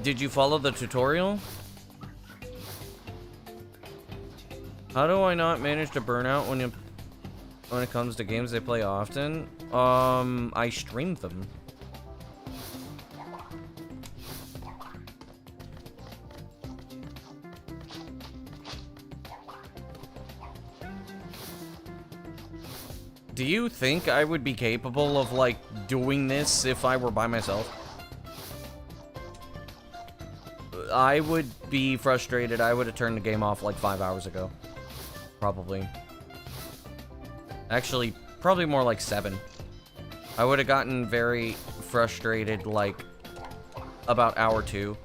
Did you follow the tutorial? How do I not manage to burn out when it comes to games they play often? I stream them. Do you think I would be capable of, like, doing this if I were by myself? I would be frustrated. I would have turned the game off like 5 hours ago. Probably. Actually, probably more like 7. I would have gotten very frustrated, like, about hour 2.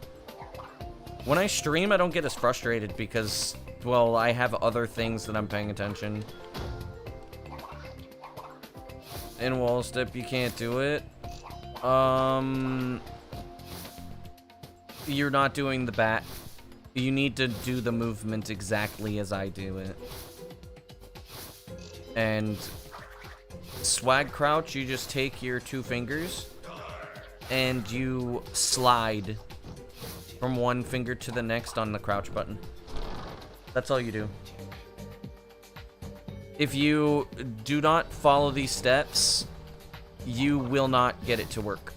When I stream, I don't get as frustrated because, well, I have other things that I'm paying attention. In wall step, you can't do it. You're not doing the bat. You need to do the movement exactly as I do it. And swag crouch, you just take your 2 fingers and you slide from one finger to the next on the crouch button. That's all you do. If you do not follow these steps, you will not get it to work.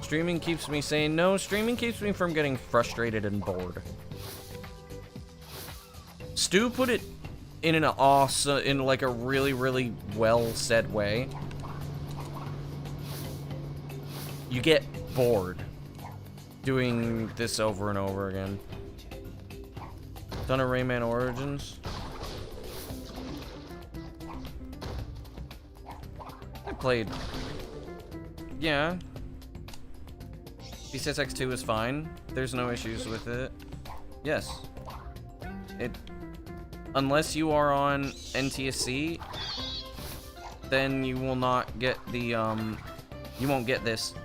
Streaming keeps me sane. No, streaming keeps me from getting frustrated and bored. Stu put it in an awesome, in like a really, really well said way. You get bored doing this over and over again. Done a Rayman Origins. I played. Yeah. BCSX2 is fine. There's no issues with it. Yes. Unless you are on NTSC, then you will not get the, you won't get this.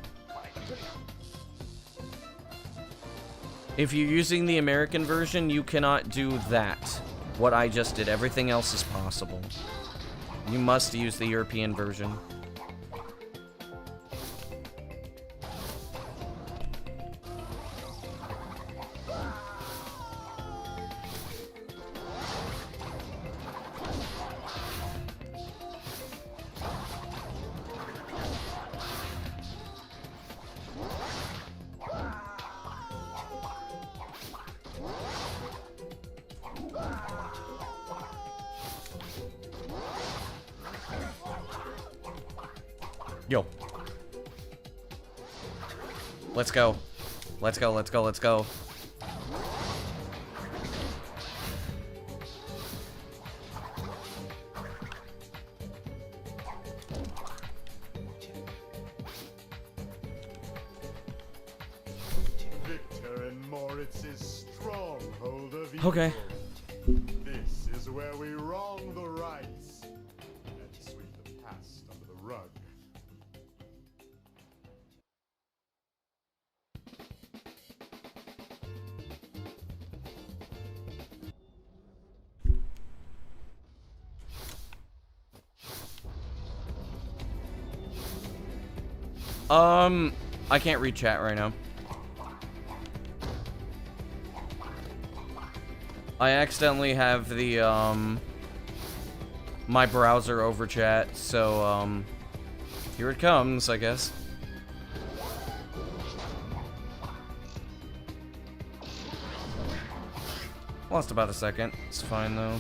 If you're using the American version, you cannot do that. What I just did. Everything else is possible. You must use the European version. Yo. Let's go. Let's go, let's go, let's go. Okay. This is where we wrong the rights and sweep the past under the rug. I can't read chat right now. I accidentally have the, my browser over chat, so, here it comes, I guess. Lost about a second. It's fine, though.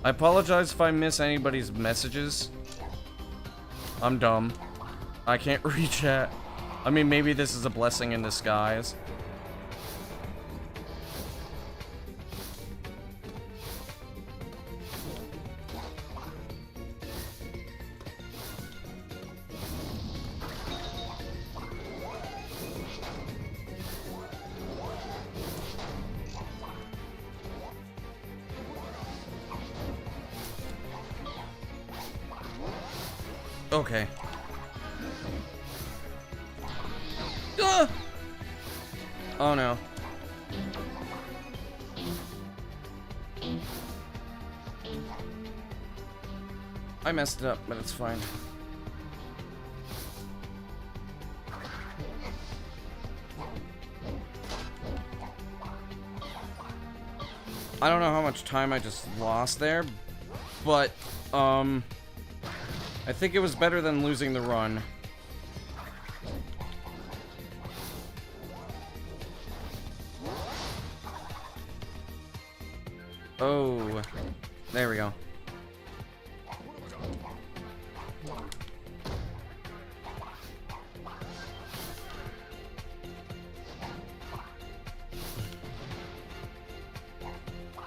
I apologize if I miss anybody's messages. I'm dumb. I can't read chat. I mean, maybe this is a blessing in disguise. Okay. Ah! Oh no. I messed it up, but it's fine. I don't know how much time I just lost there, but, I think it was better than losing the run. Oh, there we go.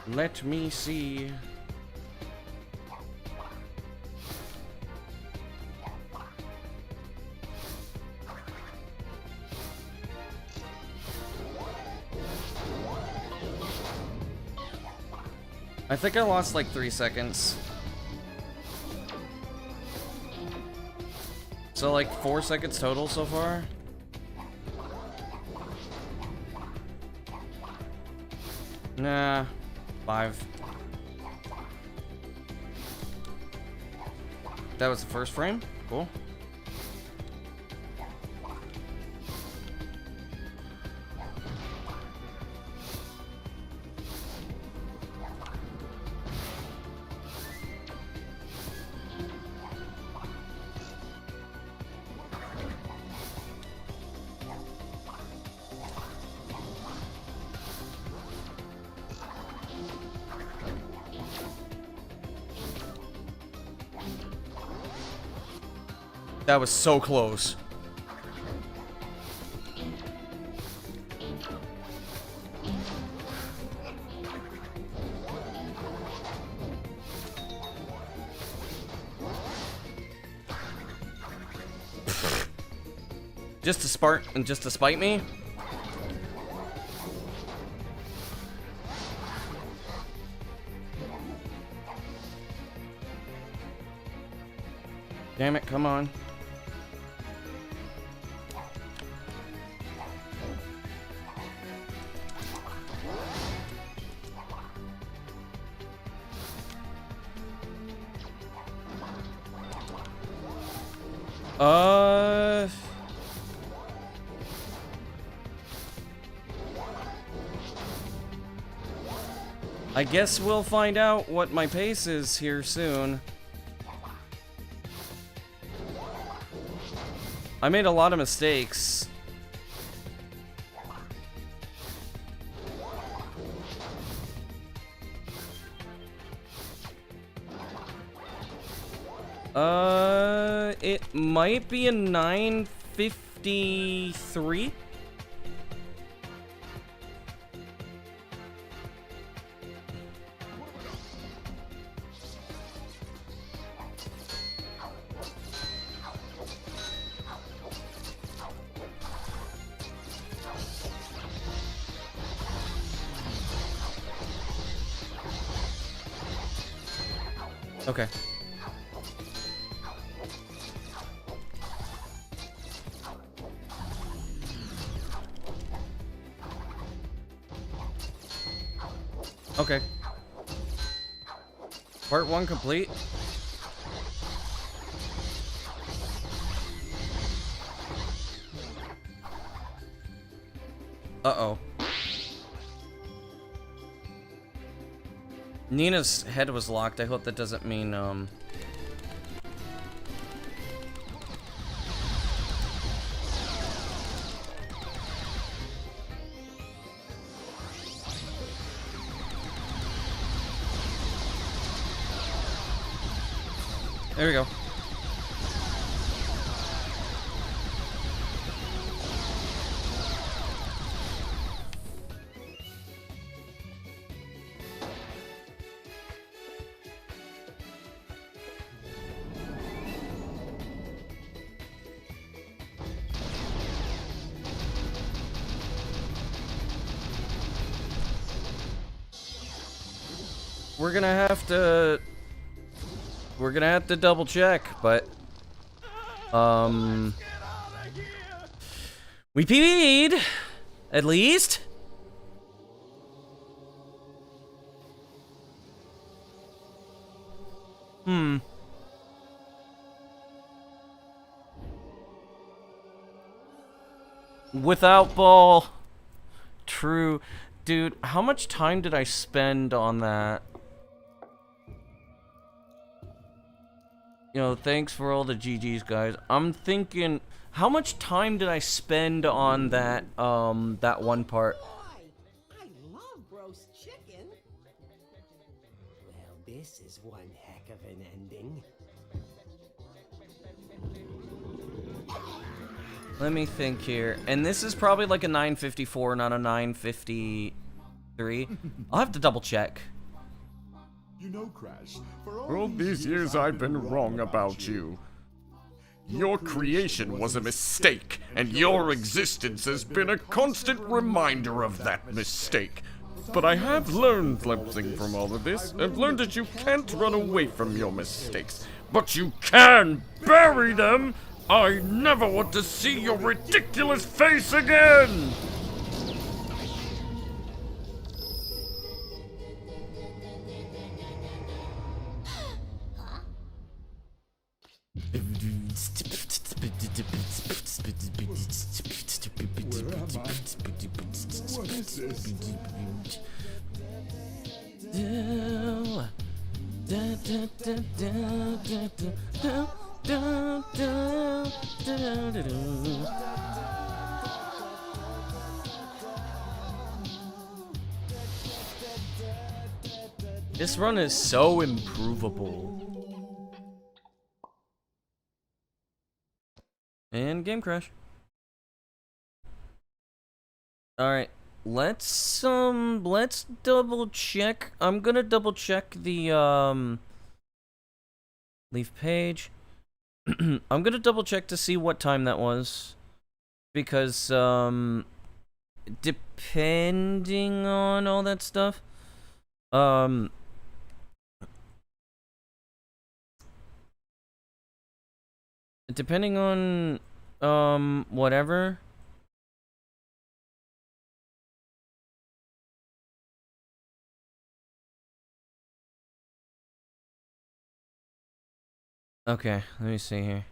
Let me see. I think I lost like 3 seconds. So like 4 seconds total so far. Nah, 5. That was the first frame? Cool. That was so close. Just to spite me? Damn it, come on. I guess we'll find out what my pace is here soon. I made a lot of mistakes. It might be a 9:53. Okay. Okay. Part 1 complete. Uh-oh. Nina's head was locked. I hope that doesn't mean, There we go. We're gonna have to double check, but we PB'd at least. Without ball. True. Dude, how much time did I spend on that? You know, thanks for all the GGs, guys. I'm thinking, how much time did I spend on that, that one part? Boy, I love roast chicken. Well, this is one heck of an ending. Let me think here. And this is probably like a 954, not a 953. I'll have to double check. You know, Crash, For all these years I've been wrong about you. Your creation was a mistake, and your existence has been a constant reminder of that mistake. But I have learned something from all of this. I've learned that you can't run away from your mistakes, but you can bury them! I never want to see your ridiculous face again! what is this? This run is so improvable. And game crash. Alright, let's double check. I'm gonna double check the, leave page. I'm gonna double check to see what time that was. Because, depending on all that stuff, depending on, whatever. Okay, let me see here.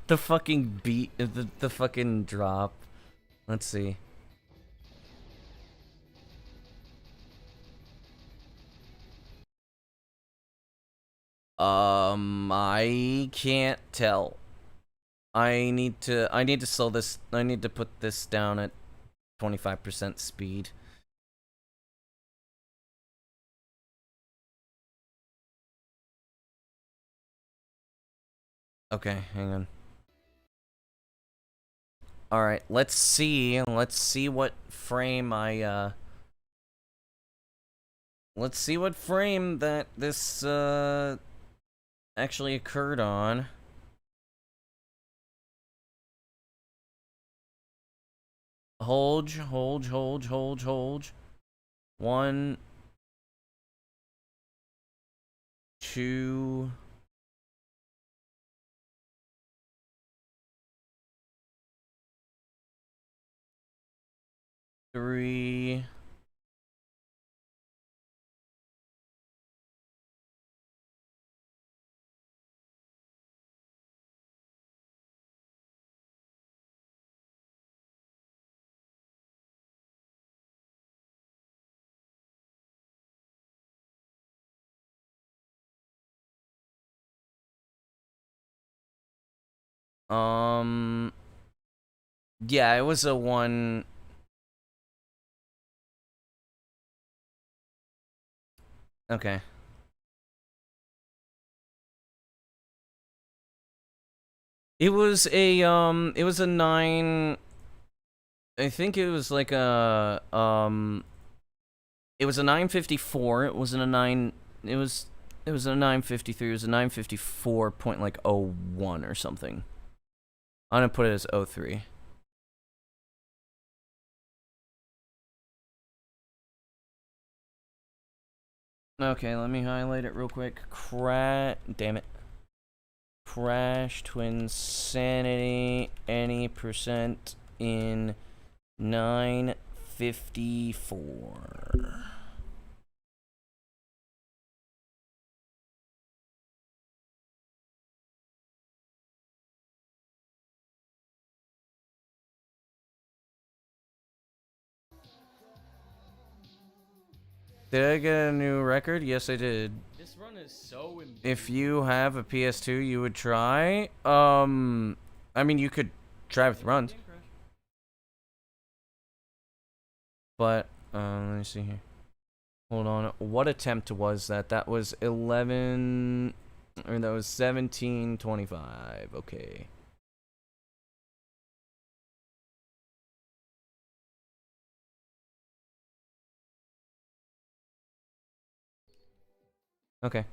The fucking beat, the fucking drop. Let's see. I can't tell. I need to slow this. I need to put this down at 25% speed. Okay, hang on. Alright, let's see what frame let's see what frame that this, actually occurred on. Hold. 1, 2, 3. Yeah, it was a 1. Okay. It was a 9. I think it was like it was a 954. It wasn't a 9. It was a 953. It was a 954 point like 01 or something. I'm gonna put it as 03. Okay, let me highlight it real quick. Damn it. Crash Twinsanity any percent in 954. Did I get a new record? Yes, I did. This run is so If you have a PS2, you would try. I mean, you could try with runs. But, let me see here. Hold on. What attempt was that? That was 11, or that was 1725. Okay. Okay.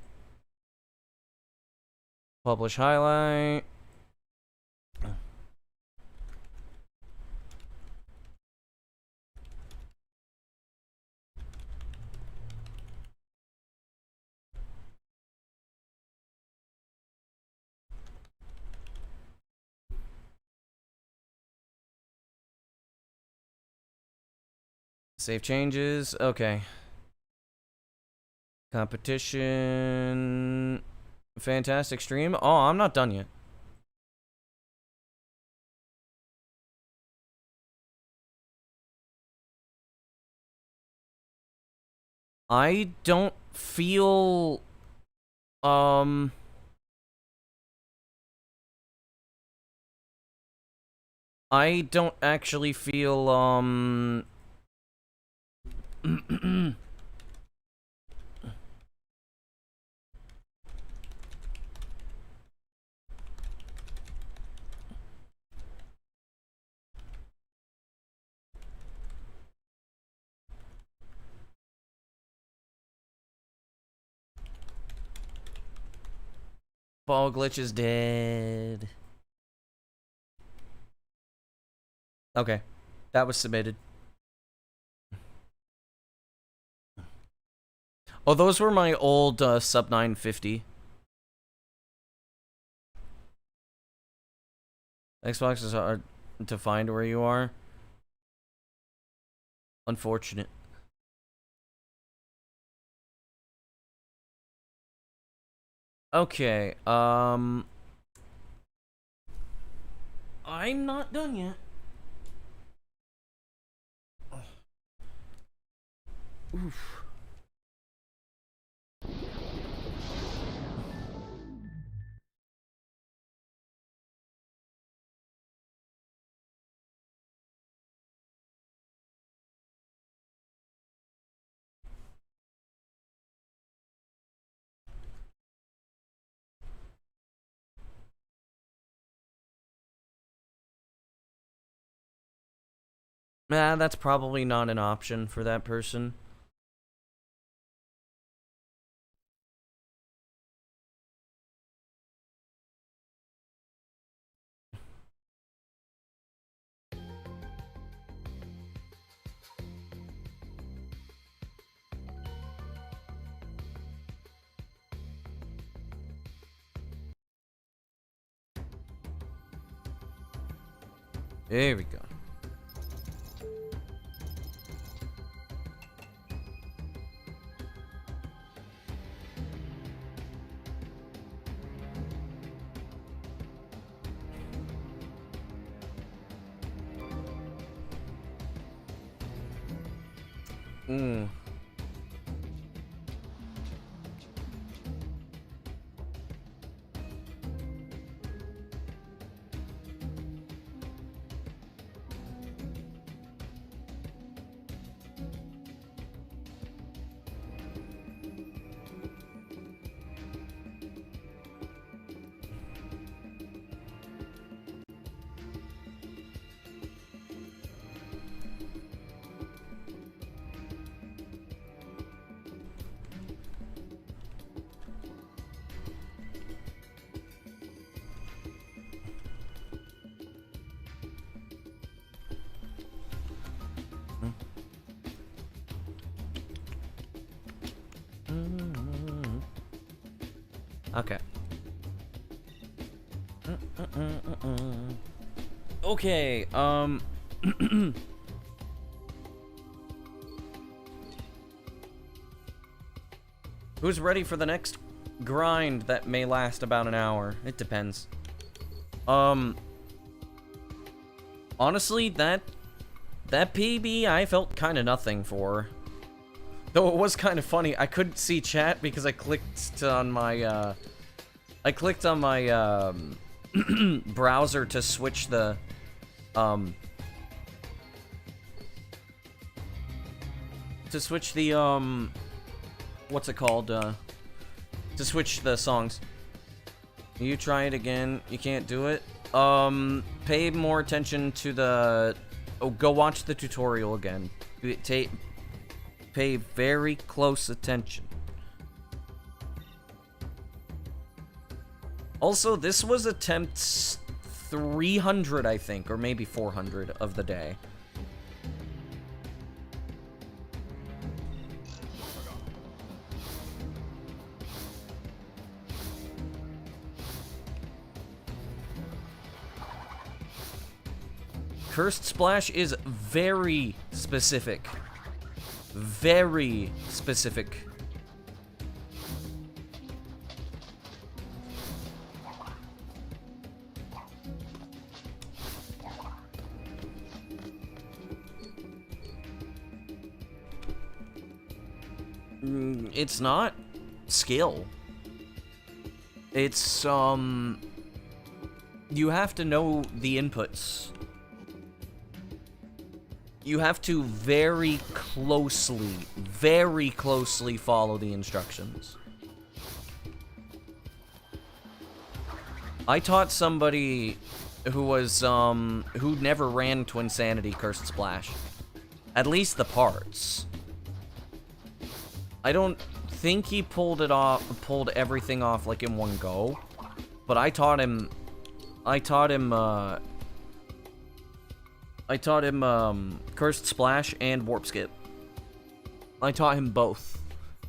Publish highlight. Save changes. Okay. Competition. Fantastic stream. Oh, I'm not done yet. I don't feel I don't actually feel ball glitch is dead. Okay. That was submitted. Oh, those were my old sub 950. Xbox is hard to find where you are. Unfortunate. Okay, I'm not done yet. Oof. Nah, that's probably not an option for that person. There we go. Mm. Okay. Okay, who's ready for the next grind that may last about an hour? It depends. Honestly, that PB I felt kind of nothing for. Though it was kind of funny, I couldn't see chat because I clicked on my, browser to switch the, what's it called, to switch the songs. You try it again, you can't do it. Pay more attention to the, go watch the tutorial again. Pay very close attention. Also, this was attempt 300, I think, or maybe 400 of the day. Cursed Splash is very specific. Very specific. It's not skill. It's, you have to know the inputs. You have to very closely follow the instructions. I taught somebody who was, who never ran Twinsanity Cursed Splash. At least the parts. I don't think he pulled everything off, like, in one go. But I taught him, Cursed Splash and Warp Skip. I taught him both,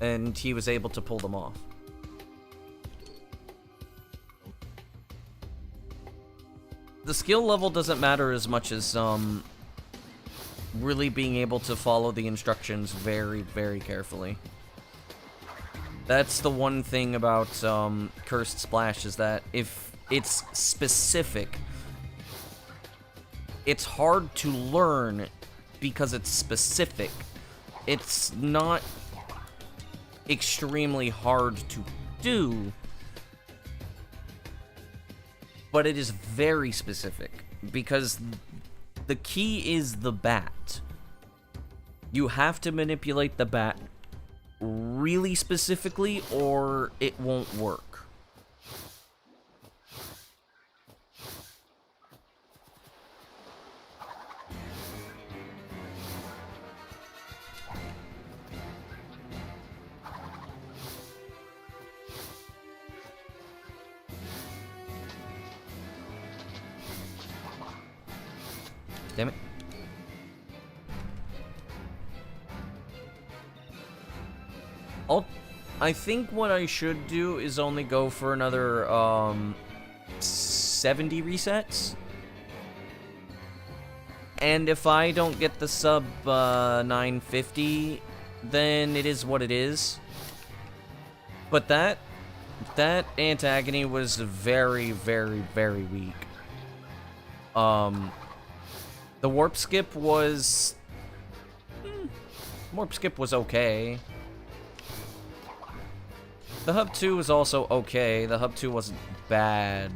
and he was able to pull them off. The skill level doesn't matter as much as, really being able to follow the instructions very, very carefully. That's the one thing about, Cursed Splash, is that if it's specific, it's hard to learn because it's specific. It's not extremely hard to do, but it is very specific because the key is the bat. You have to manipulate the bat really specifically or it won't work. Damn it. I think what I should do is only go for another, 70 resets. And if I don't get the sub 950, then it is what it is. But that Antagony was very, very, very weak. The warp skip was okay. The hub 2 was also okay. The hub 2 wasn't bad.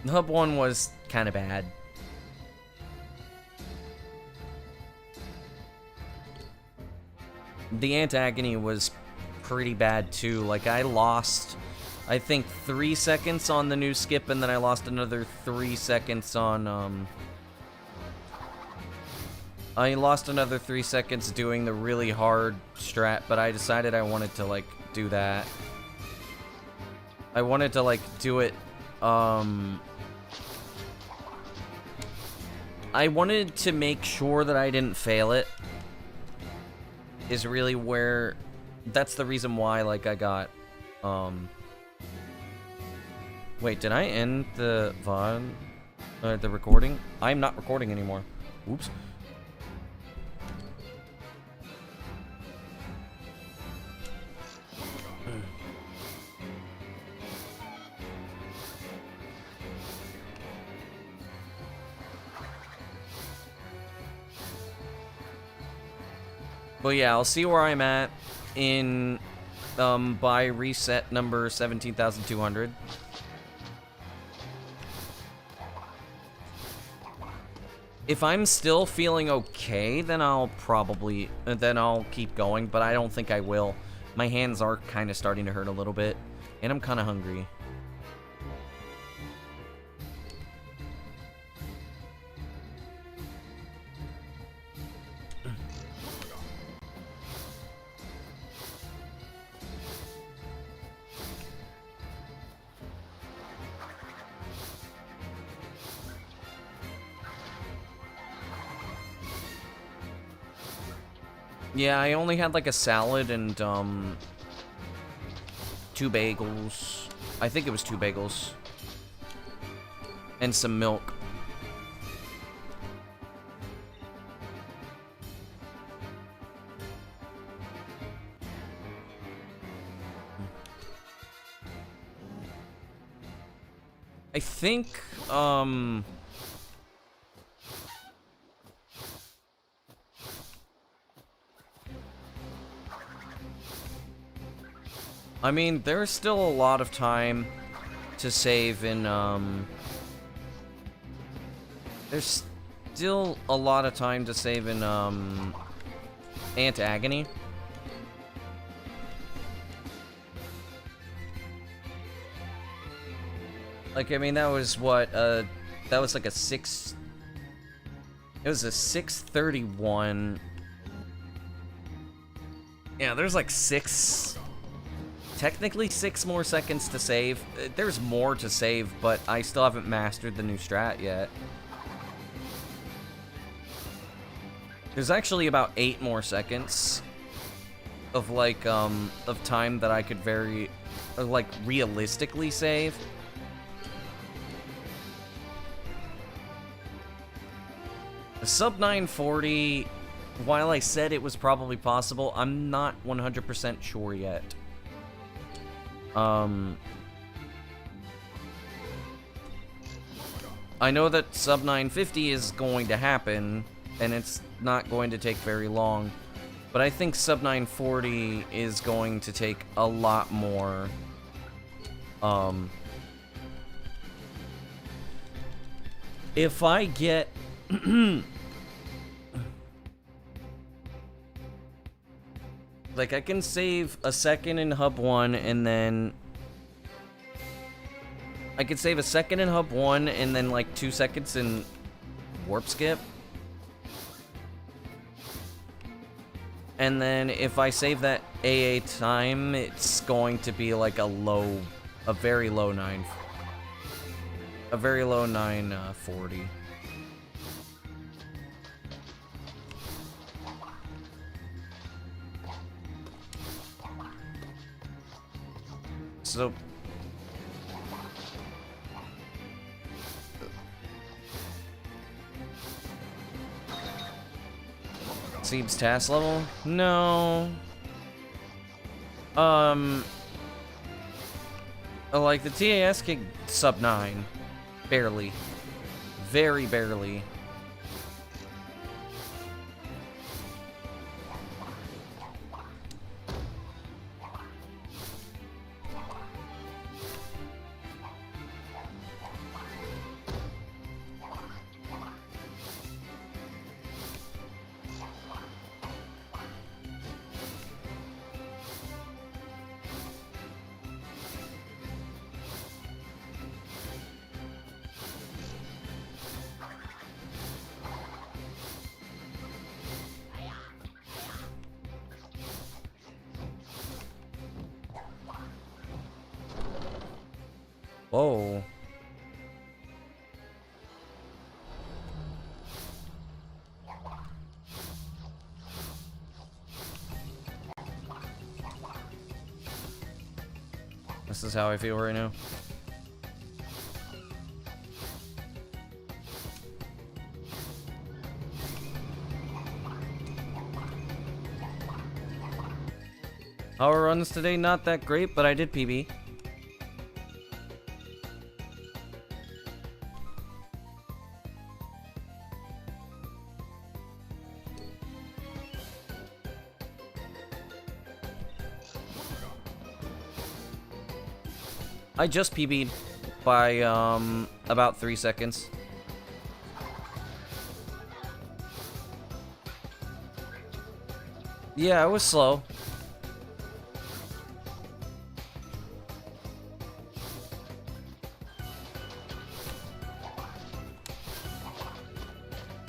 The hub 1 was kind of bad. The Antagony was pretty bad too. Like, I lost, I think, 3 seconds on the new skip, and then I lost another 3 seconds on, I lost another 3 seconds doing the really hard strat, but I decided I wanted to, like, do that. I wanted to, like, do it, I wanted to make sure that I didn't fail it. Is really where... That's the reason why, like, I got, Wait, did I end the VOD? The recording? I'm not recording anymore. Oops. But yeah, I'll see where I'm at in, by reset number 17,200. If I'm still feeling okay, then I'll probably, then I'll keep going, but I don't think I will. My hands are kind of starting to hurt a little bit, and I'm kind of hungry. Yeah, I only had like a salad and 2 bagels. I think it was 2 bagels. And some milk. I think, I mean, there's still a lot of time to save in, there's still a lot of time to save in, Antagony. Like, I mean, that was what, that was like a 6... It was a 6:31. Yeah, there's like 6... Technically 6 more seconds to save. There's more to save, but I still haven't mastered the new strat yet. There's actually about 8 more seconds of like, of time that I could like, realistically save. The sub 940, while I said it was probably possible, I'm not 100% sure yet. I know that sub 950 is going to happen, and it's not going to take very long, but I think sub 940 is going to take a lot more. If I get... Like, I can save a second in hub 1, and then... I could save a second in hub 1, and then, like, 2 seconds in warp skip. And then, if I save that AA time, it's going to be, like, a very low 9... A very low 940. so... Seems task level? No. Like, the TAS can sub 9. Barely. Very barely. Whoa. This is how I feel right now. Our runs today, not that great, but I did PB. I just PB'd by, about 3 seconds. Yeah, it was slow.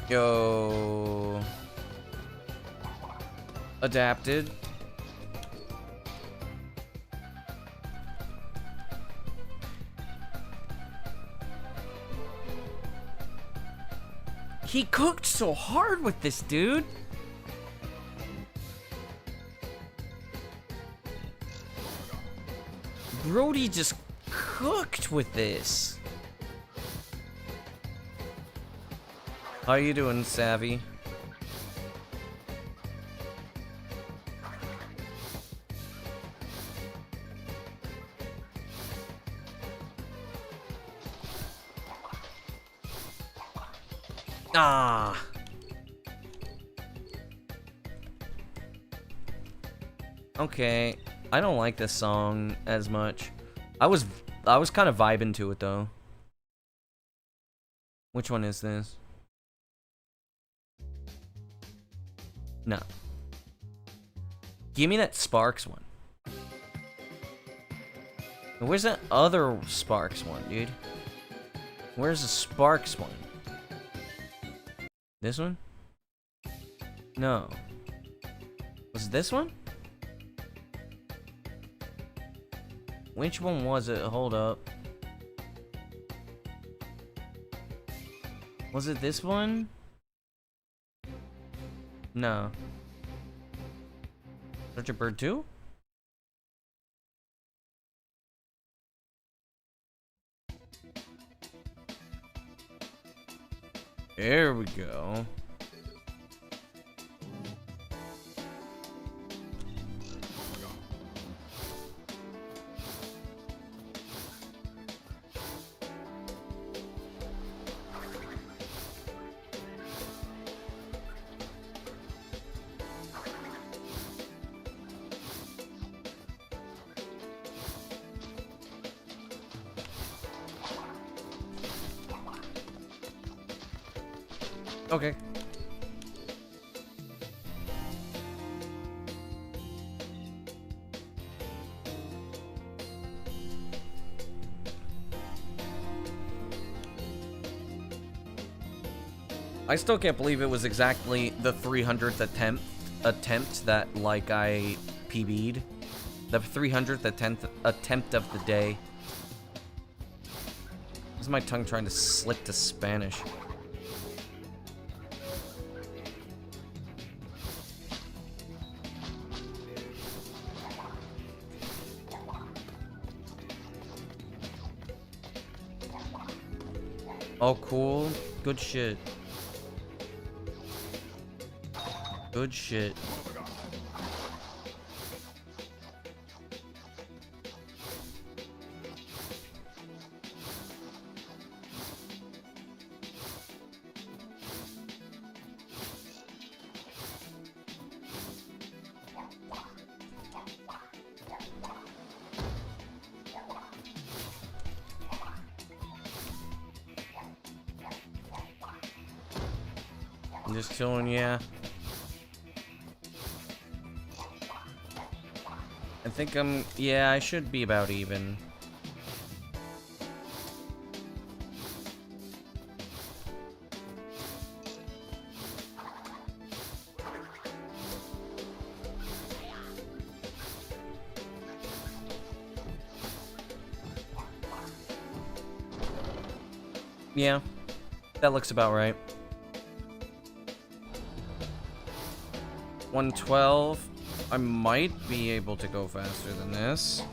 Yo. Adapted. He cooked so hard with this, dude. Brody just cooked with this. How you doing, Savvy? Ah. Okay. I don't like this song as much. I was kind of vibing to it though. Which one is this? No. Give me that Sparks one. Where's that other Sparks one, dude? Where's the Sparks one? This one? No. Was it this one? Which one was it? Hold up. Was it this one? No. Search a Bird 2? There we go. Okay. I still can't believe it was exactly the 300th attempt that, like, I PB'd. The 300th attempt of the day. This is my tongue trying to slip to Spanish. Oh, cool. Good shit. Good shit. I'm just chilling, yeah. I think yeah, I should be about even. Yeah, that looks about right. 112. I might be able to go faster than this.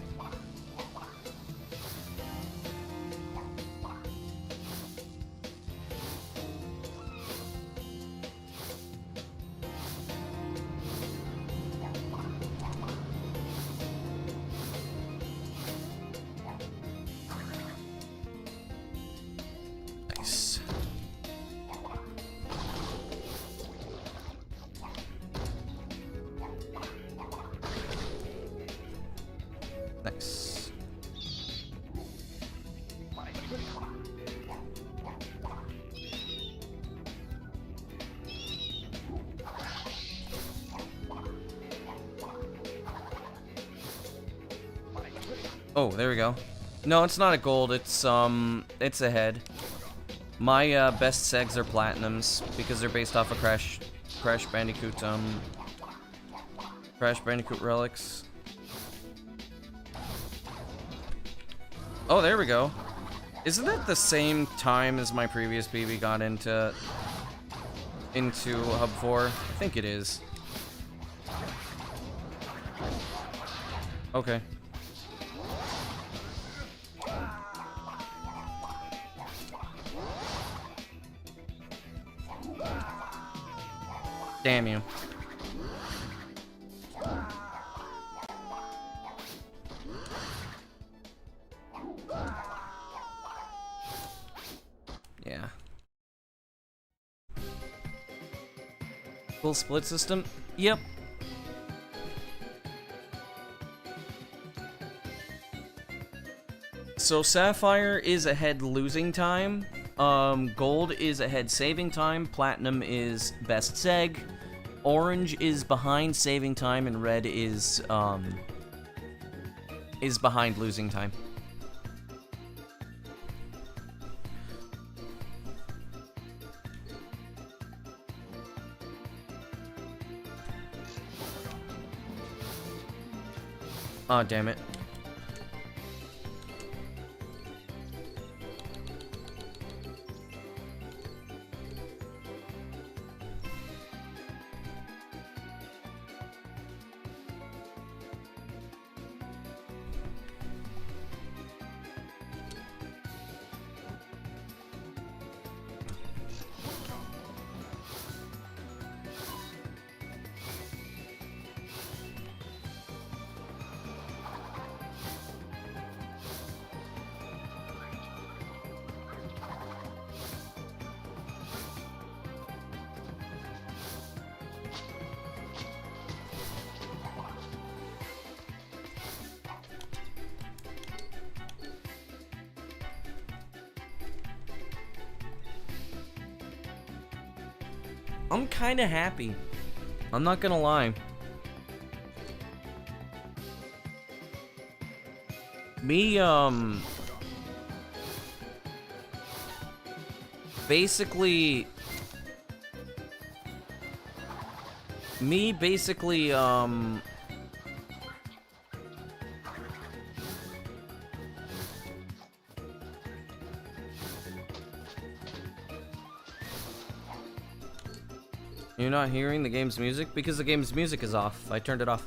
Nice. Nice. Oh, there we go. No, it's not a gold. It's a head. My best segs are platinums because they're based off of Crash Bandicoot relics. Oh, there we go. Isn't that the same time as my previous PB got into Hub 4? I think it is. Okay. Damn you. Yeah. Full split system? Yep. So Sapphire is ahead losing time. Gold is ahead saving time. Platinum is best seg. Orange is behind saving time, and red is behind losing time. Aw, damn it. I'm kinda happy. I'm not gonna lie. Me, basically, you're not hearing the game's music? Because the game's music is off. I turned it off.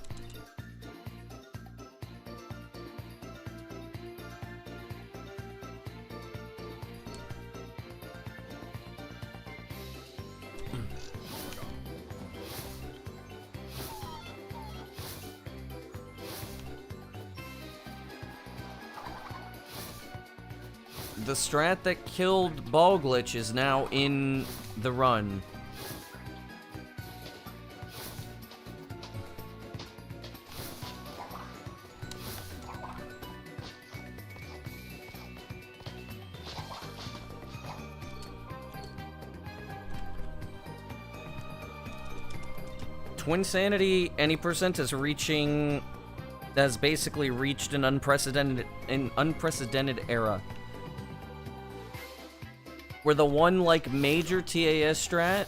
the strat that killed Ball Glitch is now in the run. Twinsanity, any percent is reaching, has basically reached an unprecedented era. Where the one, like, major TAS strat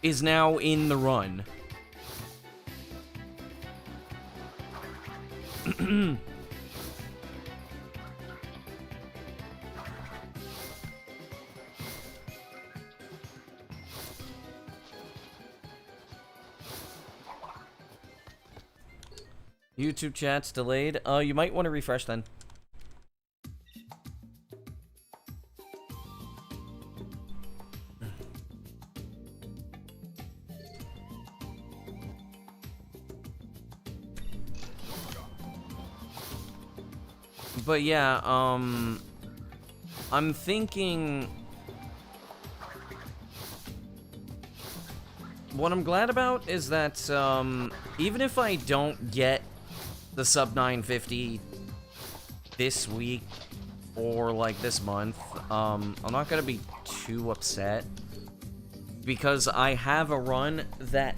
is now in the run. YouTube chat's delayed. You might want to refresh then. But yeah, I'm thinking what I'm glad about is that even if I don't get the sub 950 this week or like this month, I'm not gonna be too upset because I have a run that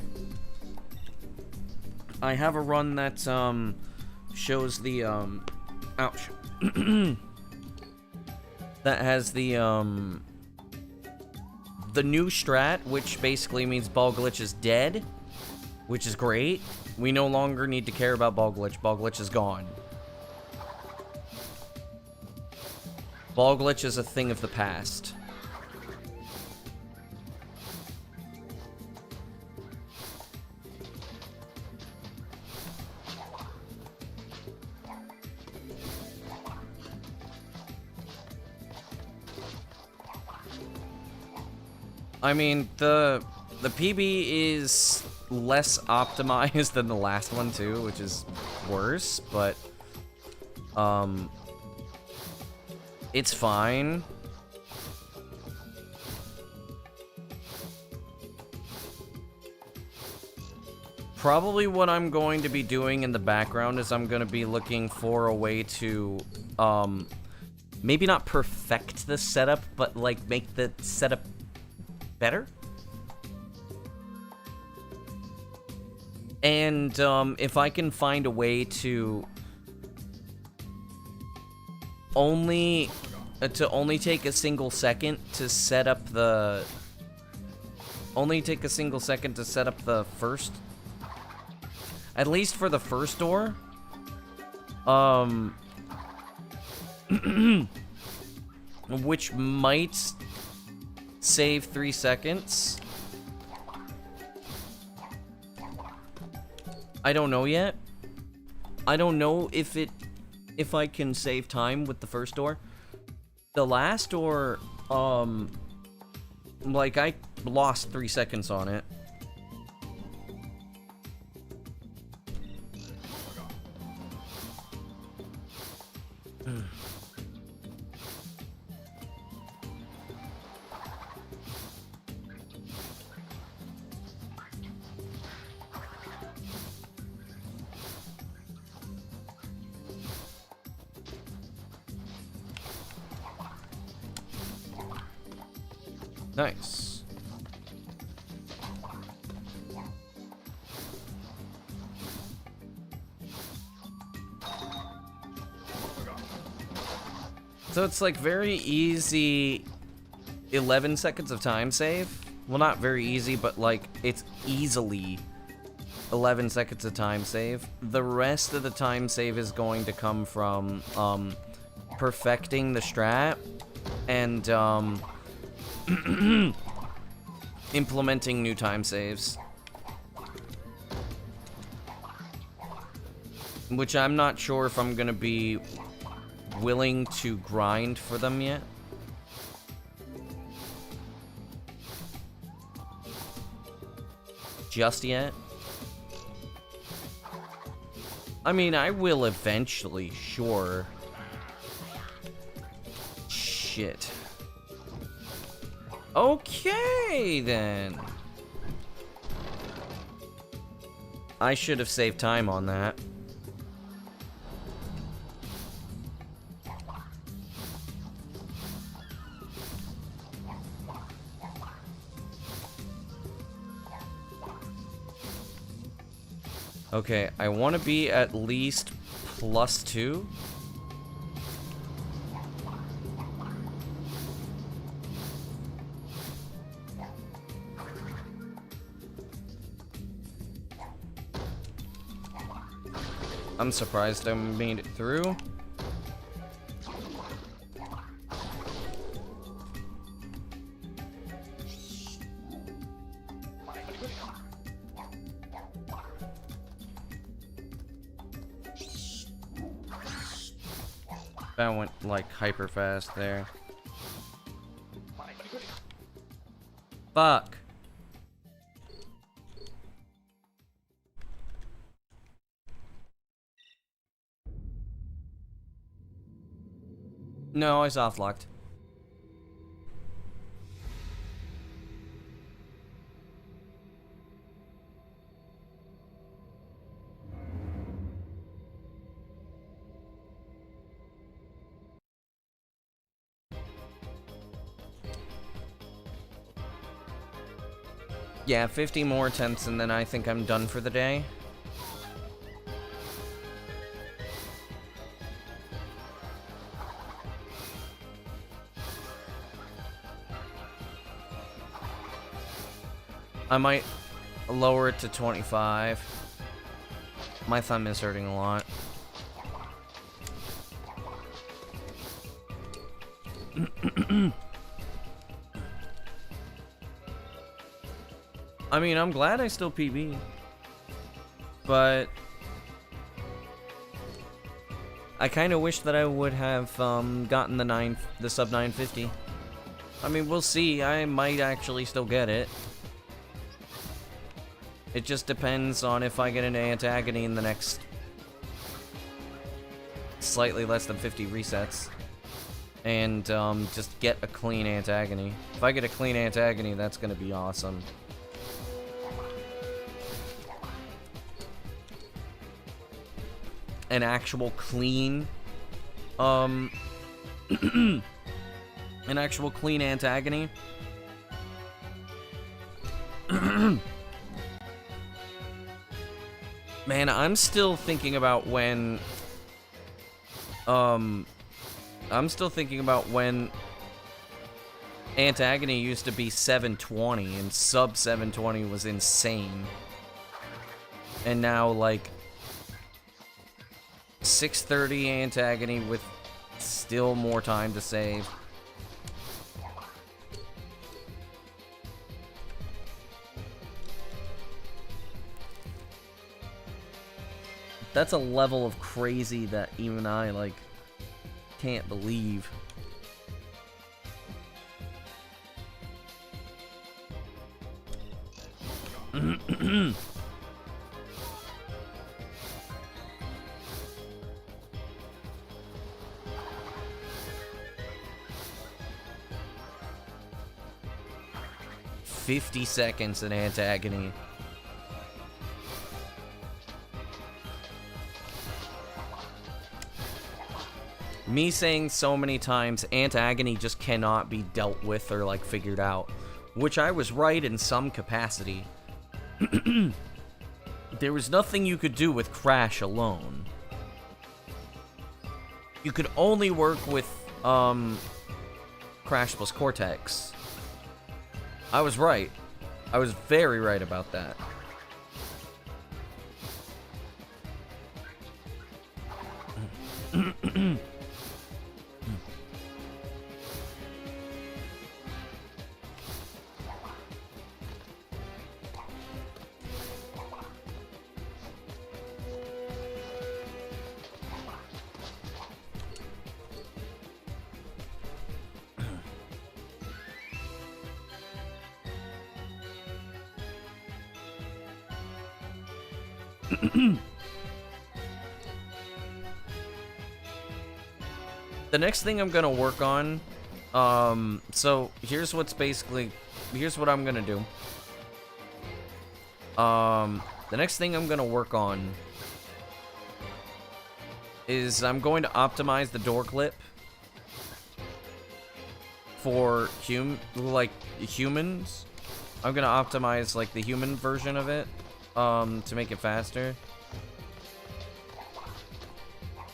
shows the ouch that has the new strat, which basically means Ball Glitch is dead, which is great. We no longer need to care about Ball Glitch. Ball Glitch is gone. Ball Glitch is a thing of the past. I mean, the PB is less optimized than the last one too, which is worse, but it's fine. Probably what I'm going to be doing in the background is I'm going to be looking for a way to maybe not perfect the setup, but like make the setup better. And if I can find a way to only take a single second to set up the first, at least for the first door, which might save 3 seconds. I don't know yet. I don't know if I can save time with the first door. The last door, like I lost 3 seconds on it. Nice. So it's like very easy 11 seconds of time save. Well, not very easy, but like it's easily 11 seconds of time save. The rest of the time save is going to come from perfecting the strat and implementing new time saves, which I'm not sure if I'm gonna be willing to grind for them yet. Just yet. I mean, I will eventually, sure. shit. Okay, then. I should have saved time on that. Okay, I want to be at least +2. I'm surprised I made it through. That went like hyper fast there. Fuck. No, I soft locked. Yeah, 50 more attempts and then I think I'm done for the day. I might lower it to 25. My thumb is hurting a lot. I mean, I'm glad I still PB. But I kind of wish that I would have gotten the sub 950. I mean, we'll see. I might actually still get it. It just depends on if I get an Antagony in the next slightly less than 50 resets. And just get a clean Antagony. If I get a clean Antagony, that's going to be awesome. An actual clean, an actual clean Antagony. Man, I'm still thinking about when, Antagony used to be 720 and sub 720 was insane. And now, like, 630 Antagony with still more time to save. That's a level of crazy that even I, like, can't believe. $50 seconds in Antagony. Me saying so many times, Antagony just cannot be dealt with or, like, figured out. Which I was right in some capacity. There was nothing you could do with Crash alone. You could only work with, Crash plus Cortex. I was right. I was very right about that. The next thing I'm gonna work on So here's what I'm gonna do. The next thing I'm gonna work on is I'm going to optimize the door clip for humans. I'm gonna optimize like the human version of it, to make it faster.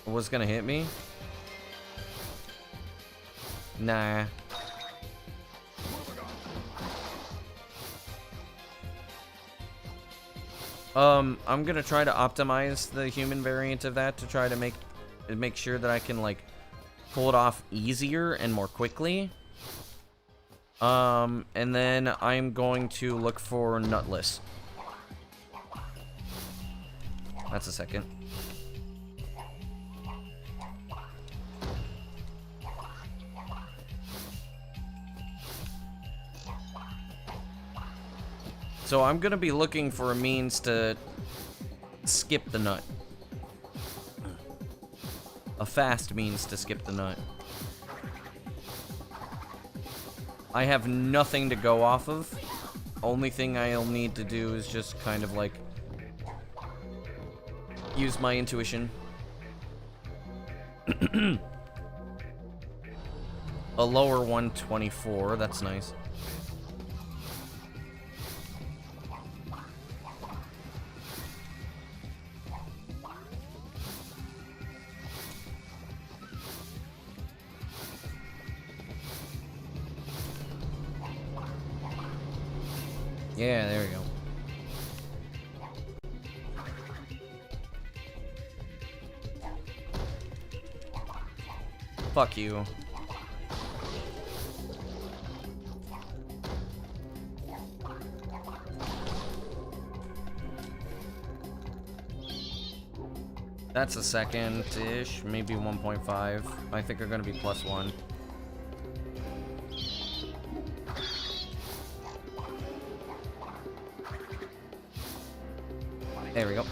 What's gonna hit me? Nah. I'm gonna try to optimize the human variant of that to try to make sure that I can like pull it off easier and more quickly. And then I'm going to look for nutless. That's a second. So I'm gonna be looking for a means to skip the nut. A fast means to skip the nut. I have nothing to go off of. Only thing I'll need to do is just kind of like use my intuition. A lower 124, that's nice. Yeah, there we go. Fuck you. That's a second-ish, maybe 1.5. I think are gonna be +1. There we go.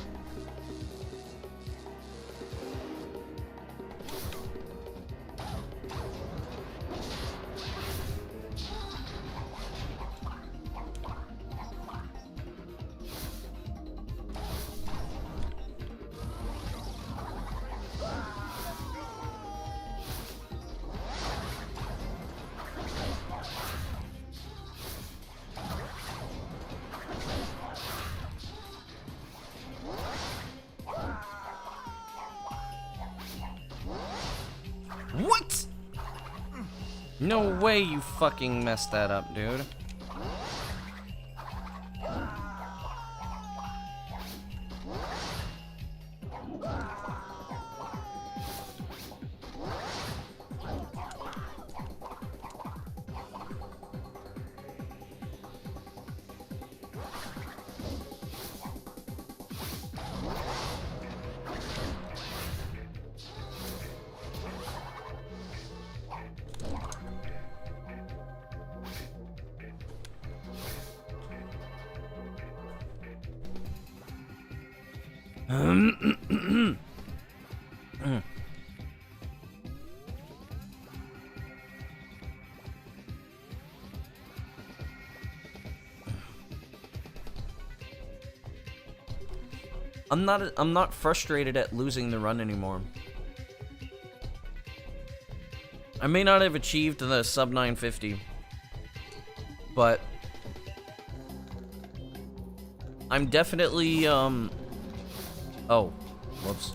What? No way you fucking messed that up, dude. I'm not frustrated at losing the run anymore. I may not have achieved the sub 950, but I'm definitely oh, whoops.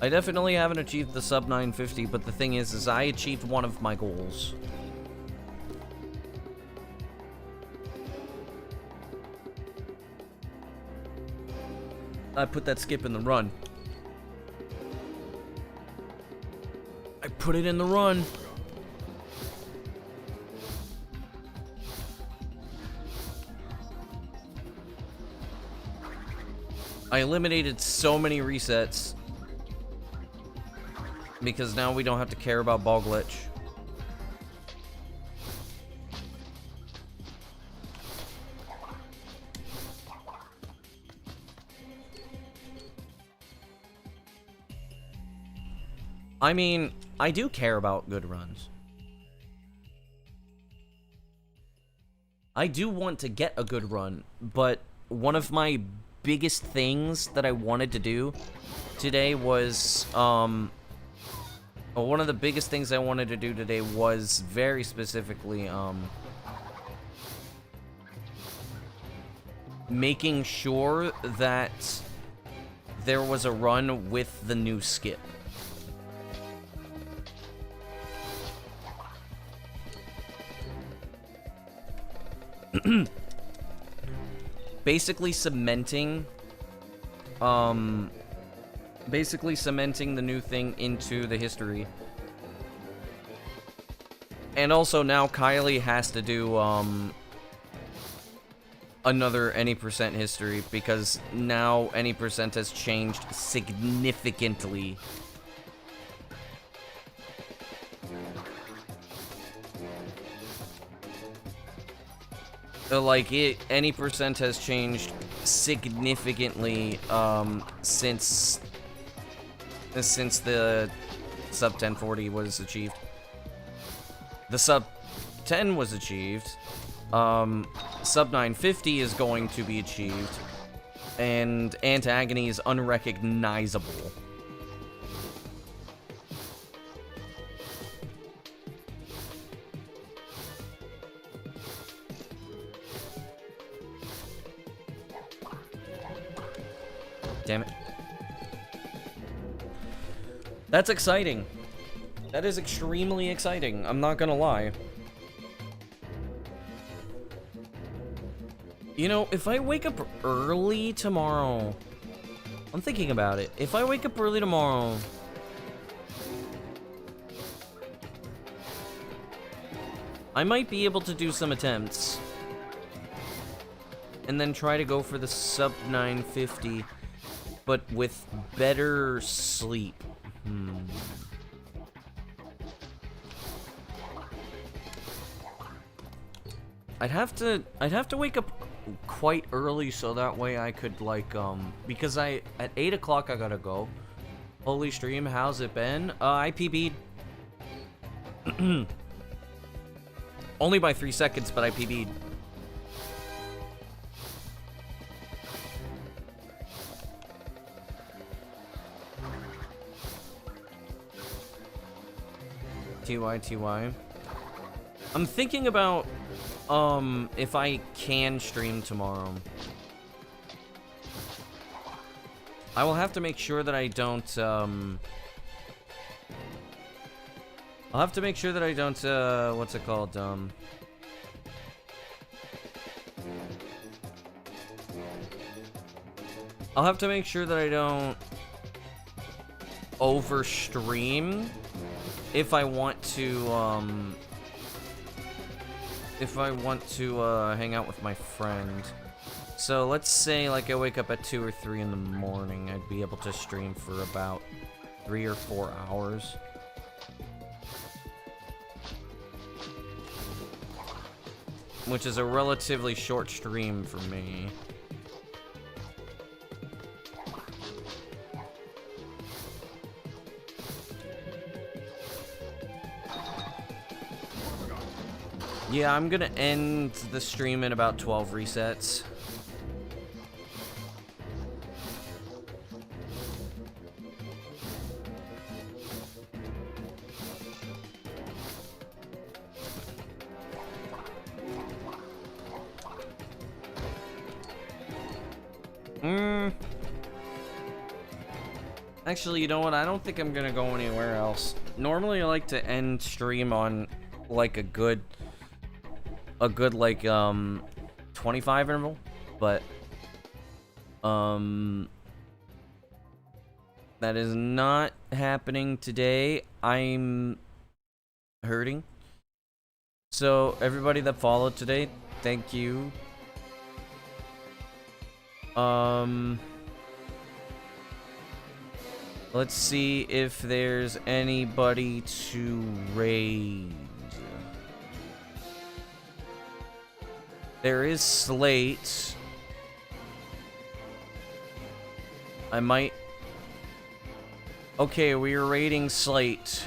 I definitely haven't achieved the sub 950, but the thing is I achieved one of my goals. I put that skip in the run. I put it in the run. I eliminated so many resets because now we don't have to care about ball glitch. I mean, I do care about good runs. I do want to get a good run, but one of my biggest things that I wanted to do today was, one of the biggest things I wanted to do today was very specifically, making sure that there was a run with the new skip. Basically cementing the new thing into the history. And also now Kylie has to do another any percent history, because now any percent has changed significantly. Like, any percent has changed significantly, since the sub 1040 was achieved. The sub 10 was achieved, sub 950 is going to be achieved, and Antagon is unrecognizable. Damn it. That's exciting. That is extremely exciting. I'm not gonna lie. You know, if I wake up early tomorrow... I'm thinking about it. If I wake up early tomorrow... I might be able to do some attempts. And then try to go for the sub 950... but with better sleep. I'd have to wake up quite early so that way I could, like, because at 8 o'clock I gotta go. Holy stream, how's it been? I PB'd. Only by 3 seconds, but I PB'd. TY. I'm thinking about, if I can stream tomorrow. I will have to make sure that I don't, I'll have to make sure that I don't, what's it called, I'll have to make sure that I don't overstream if I want to hang out with my friend. So let's say, like, I wake up at 2 or 3 in the morning, I'd be able to stream for about 3 or 4 hours. Which is a relatively short stream for me. Yeah, I'm gonna end the stream in about 12 resets. Actually, you know what? I don't think I'm gonna go anywhere else. Normally, I like to end stream on, like, a good, like, 25 interval, but, that is not happening today. I'm hurting. So, everybody that followed today, thank you. Let's see if there's anybody to raise. There is Slate. Okay, we are rating Slate.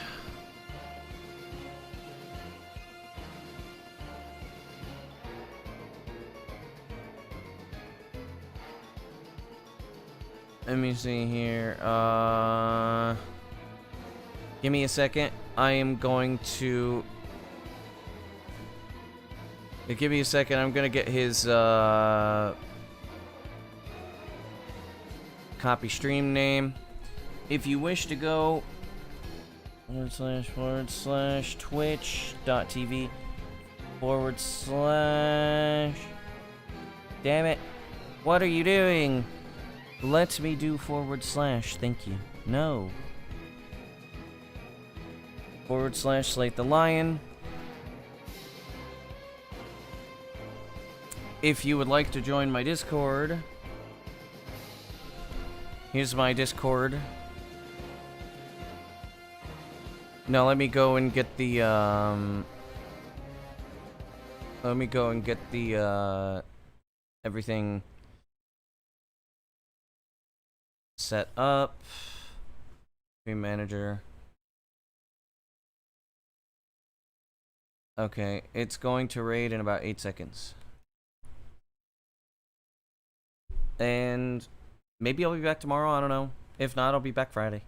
Let me see here. Give me a second. I am going to... Give me a second. I'm gonna get his, copy stream name. If you wish to go... // twitch.tv / Damn it. What are you doing? Let me do /. Thank you. No. / Slate the Lion. If you would like to join my Discord, here's my Discord. Now let me go and get the, everything set up. Stream manager. Okay, it's going to raid in about 8 seconds. And maybe I'll be back tomorrow, I don't know. If not, I'll be back Friday.